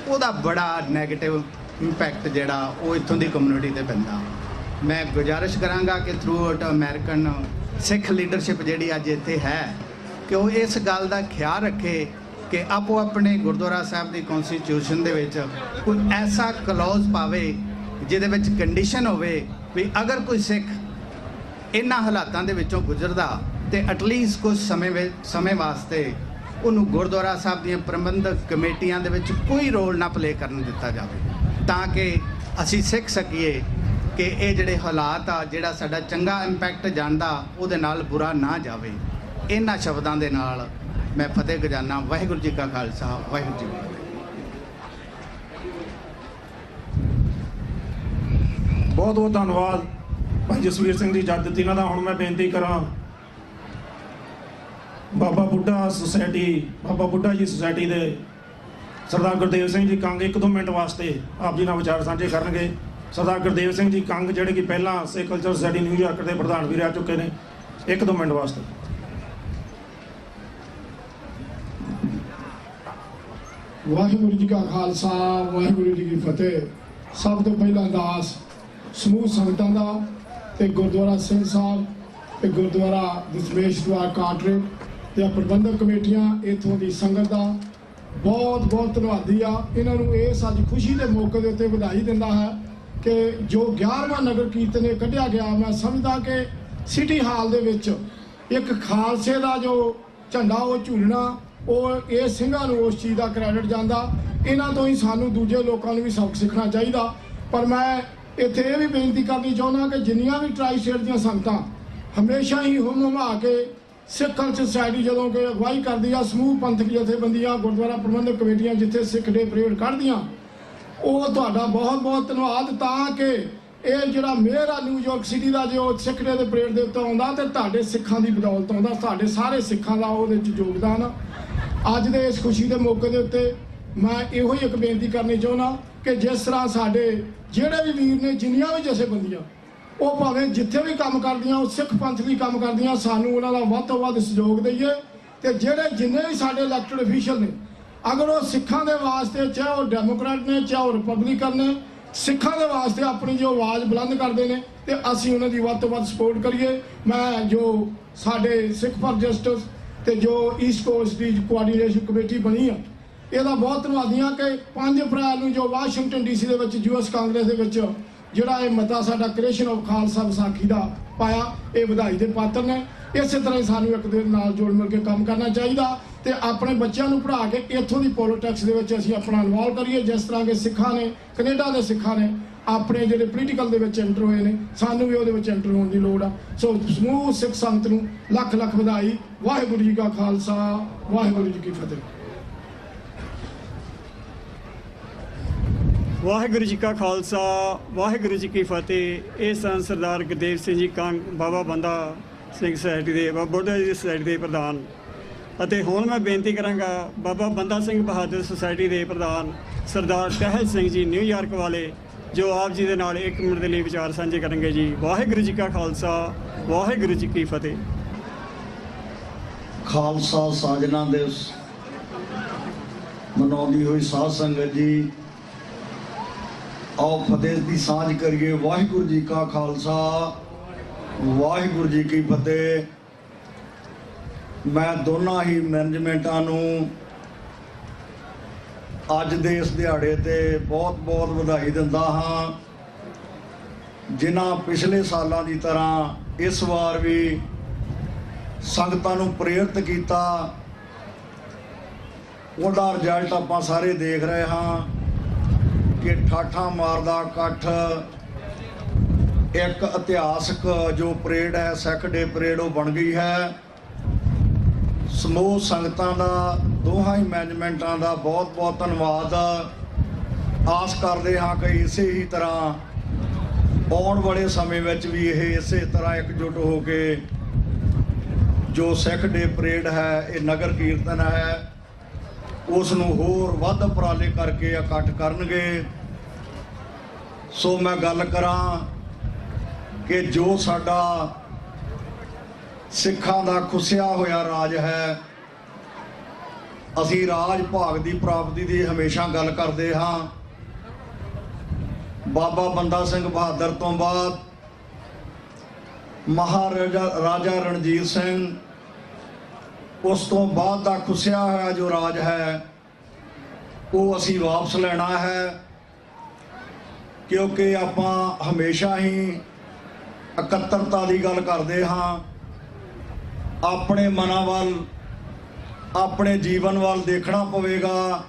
ਉਹਦਾ ਬੜਾ ਨੈਗੇਟਿਵ ਇੰਪੈਕਟ ਜਿਹੜਾ ਉਹ ਇੱਥੋਂ ਦੀ ਕਮਿਊਨਿਟੀ ਤੇ ਪੈਂਦਾ। ਮੈਂ ਗੁਜ਼ਾਰਿਸ਼ ਕਰਾਂਗਾ ਕਿ ਥਰੂ ਆਊਟ ਅਮਰੀਕਨ ਸਿੱਖ ਲੀਡਰਸ਼ਿਪ ਜਿਹੜੀ ਅੱਜ ਇੱਥੇ ਹੈ ਕਿ ਉਹ ਇਸ ਗੱਲ ਦਾ ਖਿਆਲ ਰੱਖੇ ਕਿ ਆਪੋ ਆਪਣੇ ਗੁਰਦੁਆਰਾ ਸਾਹਿਬ ਦੀ ਕਨਸਟੀਟਿਊਸ਼ਨ ਦੇ ਵਿੱਚ ਕੋਈ ਐਸਾ ਕਲੌਜ਼ ਪਾਵੇ ਜਿਹਦੇ ਵਿੱਚ ਕੰਡੀਸ਼ਨ ਹੋਵੇ ਵੀ ਅਗਰ ਕੋਈ ਸਿੱਖ ਇਹਨਾਂ ਹਾਲਾਤਾਂ ਦੇ ਵਿੱਚੋਂ ਗੁਜ਼ਰਦਾ ਤੇ ਐਟਲੀਸਟ ਕੁਝ ਸਮੇਂ ਵਾਸਤੇ ਉਹਨੂੰ ਗੁਰਦੁਆਰਾ ਸਾਹਿਬ ਦੀਆਂ ਪ੍ਰਬੰਧਕ ਕਮੇਟੀਆਂ ਦੇ ਵਿੱਚ ਕੋਈ ਰੋਲ ਨਾ ਪਲੇ ਕਰਨ ਦਿੱਤਾ ਜਾਵੇ, ਤਾਂ ਕਿ ਅਸੀਂ ਸਿੱਖ ਸਕੀਏ ਕਿ ਇਹ ਜਿਹੜੇ ਹਾਲਾਤ ਆ ਜਿਹੜਾ ਸਾਡਾ ਚੰਗਾ ਇੰਪੈਕਟ ਜਾਂਦਾ ਉਹਦੇ ਨਾਲ ਬੁਰਾ ਨਾ ਜਾਵੇ। ਇਹਨਾਂ ਸ਼ਬਦਾਂ ਦੇ ਨਾਲ ਮੈਂ ਫਤਿਹ ਗਜਾਨਾ। ਵਾਹਿਗੁਰੂ ਜੀ ਕਾ ਖਾਲਸਾ, ਵਾਹਿਗੁਰੂ ਜੀ ਕੀ ਫਤਿਹ। ਬਹੁਤ ਬਹੁਤ ਧੰਨਵਾਦ ਭਾਈ ਜਸਵੀਰ ਸਿੰਘ ਜੀ ਜੱਜ ਤਿੰਨਾਂ ਦਾ। ਹੁਣ ਮੈਂ ਬੇਨਤੀ ਕਰਾਂ ਬਾਬਾ ਬੁੱਢਾ ਜੀ ਸੁਸਾਇਟੀ ਦੇ ਸਰਦਾਰ ਗੁਰਦੇਵ ਸਿੰਘ ਜੀ ਕੰਗ 1-2 ਮਿੰਟ ਵਾਸਤੇ ਆਪ ਜੀ ਨਾਲ ਵਿਚਾਰ ਸਾਂਝੇ ਕਰਨਗੇ। ਸਰਦਾਰ ਗੁਰਦੇਵ ਸਿੰਘ ਜੀ ਕੰਗ ਜਿਹੜੇ ਕਿ ਪਹਿਲਾਂ ਸਿੱਖ ਕਲਚਰ ਸੁਸਾਇਟੀ ਨਿਊਯਾਰਕ ਦੇ ਪ੍ਰਧਾਨ ਵੀ ਰਹਿ ਚੁੱਕੇ ਨੇ, 1-2 ਮਿੰਟ ਵਾਸਤੇ। ਵਾਹਿਗੁਰੂ ਜੀ ਕਾ ਖਾਲਸਾ, ਵਾਹਿਗੁਰੂ ਜੀ ਕੀ ਫਤਿਹ। ਸਭ ਤੋਂ ਪਹਿਲਾਂ ਦਾਸ ਸਮੂਹ ਸੰਗਤਾਂ ਦਾ ਤੇ ਗੁਰਦੁਆਰਾ ਸਿੰਘ ਸਾਹਿਬ ਤੇ ਗੁਰਦੁਆਰਾ ਦਸ਼ਮੇਸ਼ ਦੁਆਰ ਕਾਟੜੇ ਤੇ ਪ੍ਰਬੰਧਕ ਕਮੇਟੀਆਂ ਇੱਥੋਂ ਦੀ ਸੰਗਤ ਦਾ ਬਹੁਤ ਬਹੁਤ ਧੰਨਵਾਦੀ ਆ। ਇਹਨਾਂ ਨੂੰ ਇਸ ਅੱਜ ਖੁਸ਼ੀ ਦੇ ਮੌਕੇ ਦੇ ਉੱਤੇ ਵਧਾਈ ਦਿੰਦਾ ਹੈ ਕਿ ਜੋ 11ਵਾਂ ਨਗਰ ਕੀਰਤਨ ਇਹ ਕੱਢਿਆ ਗਿਆ, ਮੈਂ ਸਮਝਦਾ ਕਿ ਸਿਟੀ ਹਾਲ ਦੇ ਵਿੱਚ ਇੱਕ ਖਾਲਸੇ ਦਾ ਜੋ ਝੰਡਾ ਉਹ ਝੂਲਣਾ, ਉਹ ਇਹ ਸਿੰਘਾਂ ਨੂੰ ਉਸ ਚੀਜ਼ ਦਾ ਕ੍ਰੈਡਿਟ ਜਾਂਦਾ। ਇਹਨਾਂ ਤੋਂ ਹੀ ਸਾਨੂੰ ਦੂਜੇ ਲੋਕਾਂ ਨੂੰ ਵੀ ਸਬਕ ਸਿੱਖਣਾ ਚਾਹੀਦਾ। ਪਰ ਮੈਂ ਇੱਥੇ ਇਹ ਵੀ ਬੇਨਤੀ ਕਰਨੀ ਚਾਹੁੰਦਾ ਕਿ ਜਿੰਨੀਆਂ ਵੀ ਟਰਾਈ ਸਟੇਟ ਦੀਆਂ ਸੰਗਤਾਂ ਹਮੇਸ਼ਾ ਹੀ ਹੁਮਾ ਕੇ ਸਿੱਖ ਕਲਚਰ ਸੁਸਾਇਟੀ ਜਦੋਂ ਕਿ ਅਗਵਾਈ ਕਰਦੀ ਆ, ਸਮੂਹ ਪੰਥਕ ਜਥੇਬੰਦੀਆਂ, ਗੁਰਦੁਆਰਾ ਪ੍ਰਬੰਧਕ ਕਮੇਟੀਆਂ ਜਿੱਥੇ ਸਿੱਖ ਡੇ ਪਰੇਡ ਕੱਢਦੀਆਂ, ਉਹ ਤੁਹਾਡਾ ਬਹੁਤ ਬਹੁਤ ਧੰਨਵਾਦ। ਤਾਂ ਕਿ ਇਹ ਜਿਹੜਾ ਮੇਅਰ ਆ ਨਿਊਯਾਰਕ ਸਿਟੀ ਦਾ, ਜੋ ਸਿੱਖ ਡੇ ਦੇ ਪਰੇਡ ਦੇ ਉੱਤੇ ਆਉਂਦਾ ਤੇ ਤੁਹਾਡੇ ਸਿੱਖਾਂ ਦੀ ਬਦੌਲਤ ਆਉਂਦਾ, ਤੁਹਾਡੇ ਸਾਰੇ ਸਿੱਖਾਂ ਦਾ ਉਹਦੇ ਵਿੱਚ ਯੋਗਦਾਨ ਆ। ਅੱਜ ਦੇ ਇਸ ਖੁਸ਼ੀ ਦੇ ਮੌਕੇ ਦੇ ਉੱਤੇ ਮੈਂ ਇਹੋ ਹੀ ਇੱਕ ਬੇਨਤੀ ਕਰਨੀ ਚਾਹੁੰਦਾ ਕਿ ਜਿਸ ਤਰ੍ਹਾਂ ਸਾਡੇ ਜਿਹੜੇ ਵੀ ਵੀਰ ਨੇ, ਜਿੰਨੀਆਂ ਵੀ ਜਥੇਬੰਦੀਆਂ, ਉਹ ਭਾਵੇਂ ਜਿੱਥੇ ਵੀ ਕੰਮ ਕਰਦੀਆਂ, ਉਹ ਸਿੱਖ ਪੰਥ ਲਈ ਕੰਮ ਕਰਦੀਆਂ, ਸਾਨੂੰ ਉਹਨਾਂ ਦਾ ਵੱਧ ਤੋਂ ਵੱਧ ਸਹਿਯੋਗ ਦਈਏ। ਤੇ ਜਿਹੜੇ ਜਿੰਨੇ ਵੀ ਸਾਡੇ ਇਲੈਕਟਡ ਅਫੀਸ਼ੀਅਲ ਨੇ, ਅਗਰ ਉਹ ਸਿੱਖਾਂ ਦੇ ਵਾਸਤੇ, ਚਾਹੇ ਉਹ ਡੈਮੋਕ੍ਰੈਟ ਨੇ ਚਾਹੇ ਉਹ ਰਿਪਬਲਿਕਨ ਨੇ, ਸਿੱਖਾਂ ਦੇ ਵਾਸਤੇ ਆਪਣੀ ਜੋ ਆਵਾਜ਼ ਬੁਲੰਦ ਕਰਦੇ ਨੇ ਤੇ ਅਸੀਂ ਉਹਨਾਂ ਦੀ ਵੱਧ ਤੋਂ ਵੱਧ ਸਪੋਰਟ ਕਰੀਏ। ਮੈਂ ਜੋ ਸਾਡੇ ਸਿੱਖ ਫॉर ਜਸਟਿਸ ਤੇ ਜੋ ਈਸਟ ਕੋਸਟ ਦੀ ਕੋਆਰਡੀਨੇਸ਼ਨ ਕਮੇਟੀ ਬਣੀ ਆ, ਇਹਦਾ ਬਹੁਤ ਧੰਨਵਾਦੀ ਹਾਂ ਕਿ 5 ਅਪ੍ਰੈਲ ਨੂੰ ਜੋ ਵਾਸ਼ਿੰਗਟਨ DC ਦੇ ਵਿੱਚ US ਕਾਂਗਰਸ ਦੇ ਵਿੱਚ ਜਿਹੜਾ ਇਹ ਮਤਾ ਸਾਡਾ ਕ੍ਰੀਏਸ਼ਨ ਆਫ ਖਾਲਸਾ ਵਿਸਾਖੀ ਦਾ ਪਾਇਆ, ਇਹ ਵਧਾਈ ਦੇ ਪਾਤਰ ਨੇ। ਇਸੇ ਤਰ੍ਹਾਂ ਹੀ ਸਾਨੂੰ ਇੱਕ ਦੂਜੇ ਨਾਲ ਜੋੜ ਮਿਲ ਕੇ ਕੰਮ ਕਰਨਾ ਚਾਹੀਦਾ ਤੇ ਆਪਣੇ ਬੱਚਿਆਂ ਨੂੰ ਪੜ੍ਹਾ ਕੇ ਇੱਥੋਂ ਦੀ ਪੋਲੀਟਿਕਸ ਦੇ ਵਿੱਚ ਅਸੀਂ ਆਪਣਾ ਇਨਵੋਲਵ ਕਰੀਏ। ਜਿਸ ਤਰ੍ਹਾਂ ਕਿ ਸਿੱਖਾਂ ਨੇ, ਕੈਨੇਡਾ ਦੇ ਸਿੱਖਾਂ ਨੇ ਆਪਣੇ ਜਿਹੜੇ ਪੋਲੀਟੀਕਲ ਦੇ ਵਿੱਚ ਐਂਟਰ ਹੋਏ ਨੇ, ਸਾਨੂੰ ਵੀ ਉਹਦੇ ਵਿੱਚ ਐਂਟਰ ਹੋਣ ਦੀ ਲੋੜ ਆ। ਸੋ ਸਮੂਹ ਸਿੱਖ ਸੰਗਤ ਨੂੰ ਲੱਖ ਲੱਖ ਵਧਾਈ। ਵਾਹਿਗੁਰੂ ਜੀ ਕਾ ਖਾਲਸਾ, ਵਾਹਿਗੁਰੂ ਜੀ ਕੀ ਫਤਿਹ। ਵਾਹਿਗੁਰੂ ਜੀ ਕਾ ਖਾਲਸਾ, ਵਾਹਿਗੁਰੂ ਜੀ ਕੀ ਫਤਿਹ। ਇਹ ਸਨ ਸਰਦਾਰ ਗੁਰਦੇਵ ਸਿੰਘ ਜੀ ਕੰਗ, ਬਾਬਾ ਬੰਦਾ ਸਿੰਘ ਸੁਸਾਇਟੀ ਦੇ, ਬਾਬਾ ਬੁੱਢਾ ਜੀ ਸੁਸਾਇਟੀ ਦੇ ਪ੍ਰਧਾਨ। ਅਤੇ ਹੁਣ ਮੈਂ ਬੇਨਤੀ ਕਰਾਂਗਾ ਬਾਬਾ ਬੰਦਾ ਸਿੰਘ ਬਹਾਦਰ ਸੁਸਾਇਟੀ ਦੇ ਪ੍ਰਧਾਨ ਸਰਦਾਰ ਟਹਿਲ ਸਿੰਘ ਜੀ ਨਿਊਯਾਰਕ ਵਾਲੇ, ਜੋ ਆਪ ਜੀ ਦੇ ਨਾਲ 1 ਮਿੰਟ ਦੇ ਲਈ ਵਿਚਾਰ ਸਾਂਝੇ ਕਰਨਗੇ ਜੀ। ਵਾਹਿਗੁਰੂ ਜੀ ਕਾ ਖਾਲਸਾ, ਵਾਹਿਗੁਰੂ ਜੀ ਕੀ ਫਤਿਹ। ਖਾਲਸਾ ਸਾਜਨਾ ਦਿਵਸ ਮਨਾਉਂਦੀ ਹੋਈ ਸਾਧ ਸੰਗਤ ਜੀ, ਆਓ ਫਤਿਹ ਦੀ ਸਾਂਝ ਕਰੀਏ। ਵਾਹਿਗੁਰੂ ਜੀ ਕਾ ਖਾਲਸਾ, ਵਾਹਿਗੁਰੂ ਜੀ ਕੀ ਫਤਿਹ। ਮੈਂ ਦੋਨਾਂ ਹੀ ਮੈਨੇਜਮੈਂਟਾਂ ਨੂੰ ਅੱਜ ਦੇ ਇਸ ਦਿਹਾੜੇ ਤੇ ਬਹੁਤ ਬਹੁਤ ਵਧਾਈ ਦਿੰਦਾ ਹਾਂ, ਜਿਨ੍ਹਾਂ ਪਿਛਲੇ ਸਾਲਾਂ ਦੀ ਤਰ੍ਹਾਂ ਇਸ ਵਾਰ ਵੀ ਸੰਗਤਾਂ ਨੂੰ ਪ੍ਰੇਰਿਤ ਕੀਤਾ। ਉਹਦਾ ਰਿਜ਼ਲਟ ਆਪਾਂ ਸਾਰੇ ਦੇਖ ਰਹੇ ਹਾਂ ਕਿ ਠਾਠਾਂ ਮਾਰਦਾ ਇਕੱਠ, ਇੱਕ ਇਤਿਹਾਸਕ ਜੋ ਪਰੇਡ ਹੈ, ਸਿੱਖ ਡੇ ਪਰੇਡ, ਉਹ ਬਣ ਗਈ ਹੈ। ਸਮੂਹ ਸੰਗਤਾਂ ਦਾ, ਦੋਹਾਂ ਹੀ ਮੈਨੇਜਮੈਂਟਾਂ ਦਾ ਬਹੁਤ ਬਹੁਤ ਧੰਨਵਾਦ। ਆਸ ਕਰਦੇ ਹਾਂ ਕਿ ਇਸੇ ਹੀ ਤਰ੍ਹਾਂ ਆਉਣ ਵਾਲੇ ਸਮੇਂ ਵਿੱਚ ਵੀ ਇਹ ਇਸੇ ਤਰ੍ਹਾਂ ਇਕਜੁੱਟ ਹੋ ਕੇ ਜੋ ਸਿੱਖ ਡੇ ਪਰੇਡ ਹੈ, ਇਹ ਨਗਰ ਕੀਰਤਨ ਹੈ, ਉਸ ਨੂੰ ਹੋਰ ਵੱਧ ਉਪਰਾਲੇ ਕਰਕੇ ਇਕੱਠ ਕਰਨਗੇ। ਸੋ ਮੈਂ ਗੱਲ ਕਰਾਂ ਕਿ ਜੋ ਸਾਡਾ ਸਿੱਖਾਂ ਦਾ ਖੁੱਸਿਆ ਹੋਇਆ ਰਾਜ ਹੈ, ਅਸੀਂ ਰਾਜ ਭਾਗ ਦੀ ਪ੍ਰਾਪਤੀ ਦੀ ਹਮੇਸ਼ਾ ਗੱਲ ਕਰਦੇ ਹਾਂ। ਬਾਬਾ ਬੰਦਾ ਸਿੰਘ ਬਹਾਦਰ ਤੋਂ ਬਾਅਦ ਮਹਾਰਾਜਾ ਰਣਜੀਤ ਸਿੰਘ, ਉਸ ਤੋਂ ਬਾਅਦ ਦਾ ਖੁੱਸਿਆ ਹੋਇਆ ਜੋ ਰਾਜ ਹੈ ਉਹ ਅਸੀਂ ਵਾਪਸ ਲੈਣਾ ਹੈ, ਕਿਉਂਕਿ ਆਪਾਂ ਹਮੇਸ਼ਾ ਹੀ ਇਕੱਤਰਤਾ ਦੀ ਗੱਲ ਕਰਦੇ ਹਾਂ। ਆਪਣੇ ਮਨਾਂ ਵੱਲ, ਆਪਣੇ ਜੀਵਨ ਵੱਲ ਦੇਖਣਾ ਪਵੇਗਾ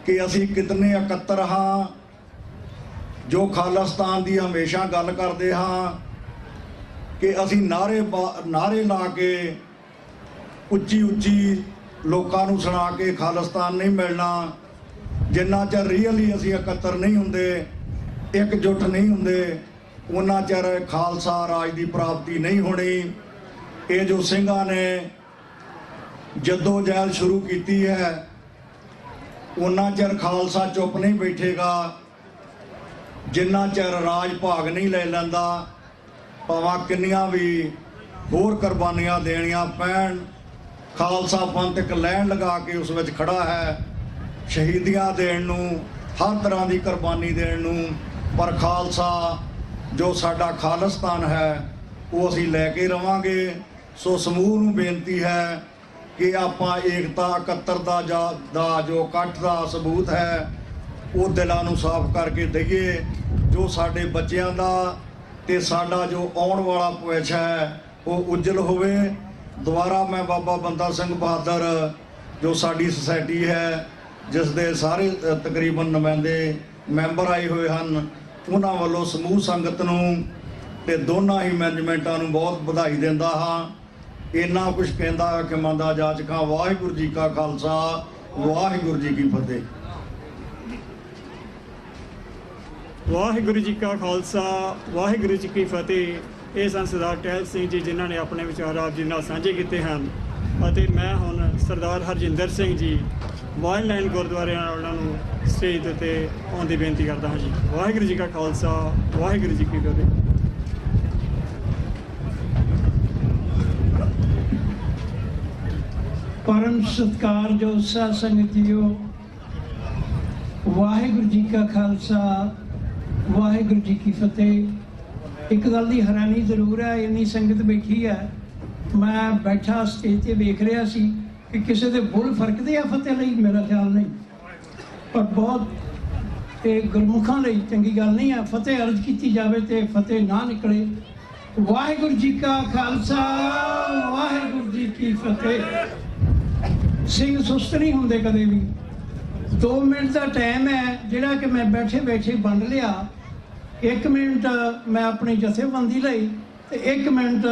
ਕਿ ਅਸੀਂ ਕਿਤਨੇ ਇਕੱਤਰ ਹਾਂ। ਜੋ ਖਾਲਿਸਤਾਨ ਦੀ ਹਮੇਸ਼ਾ ਗੱਲ ਕਰਦੇ ਹਾਂ ਕਿ ਅਸੀਂ ਨਾਰੇ ਲਾ ਕੇ ਉੱਚੀ ਉੱਚੀ ਲੋਕਾਂ ਨੂੰ ਸੁਣਾ ਕੇ ਖਾਲਿਸਤਾਨ ਨਹੀਂ ਮਿਲਣਾ, ਜਿੰਨਾ ਚਿਰ ਰੀਅਲੀ ਅਸੀਂ ਇਕੱਤਰ ਨਹੀਂ ਹੁੰਦੇ, ਇਕਜੁੱਟ ਨਹੀਂ ਹੁੰਦੇ, ਉਹਨਾਂ ਚਿਰ ਖਾਲਸਾ ਰਾਜ ਦੀ ਪ੍ਰਾਪਤੀ ਨਹੀਂ ਹੋਣੀ। ਇਹ ਜੋ ਸਿੰਘਾਂ ਨੇ ਜੱਦੋ ਜਹਿਦ ਸ਼ੁਰੂ ਕੀਤੀ ਹੈ, ਉਹਨਾਂ ਚਿਰ ਖਾਲਸਾ ਚੁੱਪ ਨਹੀਂ ਬੈਠੇਗਾ, ਜਿੰਨਾ ਚਿਰ ਰਾਜ ਭਾਗ ਨਹੀਂ ਲੈ ਲੈਂਦਾ, ਭਾਵੇਂ ਕਿੰਨੀਆਂ ਵੀ ਹੋਰ ਕੁਰਬਾਨੀਆਂ ਦੇਣੀਆਂ ਪੈਣ। ਖਾਲਸਾ ਪੰਥ ਇੱਕ ਲਾਈਨ ਲਗਾ ਕੇ ਉਸ ਵਿੱਚ ਖੜਾ ਹੈ, ਸ਼ਹੀਦੀਆਂ ਦੇਣ ਨੂੰ, ਹਰ ਤਰ੍ਹਾਂ ਦੀ ਕੁਰਬਾਨੀ ਦੇਣ ਨੂੰ, ਪਰ ਖਾਲਸਾ ਜੋ ਸਾਡਾ ਖਾਲਿਸਤਾਨ ਹੈ ਉਹ ਅਸੀਂ ਲੈ ਕੇ ਰਵਾਂਗੇ। ਸੋ ਸਮੂਹ ਨੂੰ ਬੇਨਤੀ ਹੈ ਕਿ ਆਪਾਂ ਏਕਤਾ, ਇਕੱਤਰਤਾ ਦਾ ਜੋ ਇਕੱਠ ਦਾ ਸਬੂਤ ਹੈ ਉਹ ਦਿਲਾਂ ਨੂੰ ਸਾਫ਼ ਕਰਕੇ ਦਈਏ, ਜੋ ਸਾਡੇ ਬੱਚਿਆਂ ਦਾ ਤੇ ਸਾਡਾ ਜੋ ਆਉਣ ਵਾਲਾ ਭਵਿੱਖ ਹੈ ਉਹ ਉਜਲ ਹੋਵੇ। ਦੁਬਾਰਾ ਮੈਂ ਬਾਬਾ ਬੰਦਾ ਸਿੰਘ ਬਹਾਦਰ, ਜੋ ਸਾਡੀ ਸੁਸਾਇਟੀ ਹੈ, ਜਿਸ ਦੇ ਸਾਰੇ ਤਕਰੀਬਨ ਨੁਮਾਇੰਦੇ ਮੈਂਬਰ ਆਏ ਹੋਏ ਹਨ, ਉਹਨਾਂ ਵੱਲੋਂ ਸਮੂਹ ਸੰਗਤ ਨੂੰ ਤੇ ਦੋਨਾਂ ਹੀ ਮੈਨੇਜਮੈਂਟਾਂ ਨੂੰ ਬਹੁਤ ਵਧਾਈ ਦਿੰਦਾ ਹਾਂ। ਇੰਨਾ ਕੁਝ ਕਹਿੰਦਾ ਕਿ ਮੰਦਾ ਜਾਚਕਾਂ ਵਾਹਿਗੁਰੂ ਜੀ ਕਾ ਖਾਲਸਾ ਵਾਹਿਗੁਰੂ ਜੀ ਕੀ ਫਤਿਹ। ਵਾਹਿਗੁਰੂ ਜੀ ਕਾ ਖਾਲਸਾ ਵਾਹਿਗੁਰੂ ਜੀ ਕੀ ਫਤਿਹ। ਇਹ ਸਨ ਸਰਦਾਰ ਟਹਿਲ ਸਿੰਘ ਜੀ ਜਿਨ੍ਹਾਂ ਨੇ ਆਪਣੇ ਵਿਚਾਰ ਆਪ ਜੀ ਨਾਲ ਸਾਂਝੇ ਕੀਤੇ ਹਨ ਅਤੇ ਮੈਂ ਹੁਣ ਸਰਦਾਰ ਹਰਜਿੰਦਰ ਸਿੰਘ ਜੀ ਵਾਇਲ ਲਾਈਨ ਗੁਰਦੁਆਰੇ ਉਹਨਾਂ ਨੂੰ ਸਟੇਜ ਦੇ ਉੱਤੇ ਆਉਣ ਦੀ ਬੇਨਤੀ ਕਰਦਾ ਹਾਂ ਜੀ। ਵਾਹਿਗੁਰੂ ਜੀ ਕਾ ਖਾਲਸਾ ਵਾਹਿਗੁਰੂ ਜੀ ਕੀ ਫਤਿਹ। परम सत्कारयोग साध संगत जीओ वाहिगुरू जी का खालसा वाहिगुरू जी की फतेह। एक गल की हैरानी जरूर है, इन्नी संगत बैठी है, मैं बैठा स्टेज ते वेख रहा सी कि किसी के बुल फरकते हैं फतेह लई, मेरा ख्याल नहीं, पर बहुत गुरमुखां लई चंगी गल नहीं है। फतेह अर्ज की जाए तो फतेह ना निकले। वाहिगुरू जी का खालसा वाहिगुरू जी की फतेह। ਸਿੰਘ ਸੁਸਤ ਨਹੀਂ ਹੁੰਦੇ ਕਦੇ ਵੀ। 2 ਮਿੰਟ ਦਾ ਟਾਈਮ ਹੈ ਜਿਹੜਾ ਕਿ ਮੈਂ ਬੈਠੇ ਬੈਠੇ ਵੰਡ ਲਿਆ। 1 ਮਿੰਟ ਮੈਂ ਆਪਣੀ ਜਥੇਬੰਦੀ ਲਈ ਤੇ 1 ਮਿੰਟ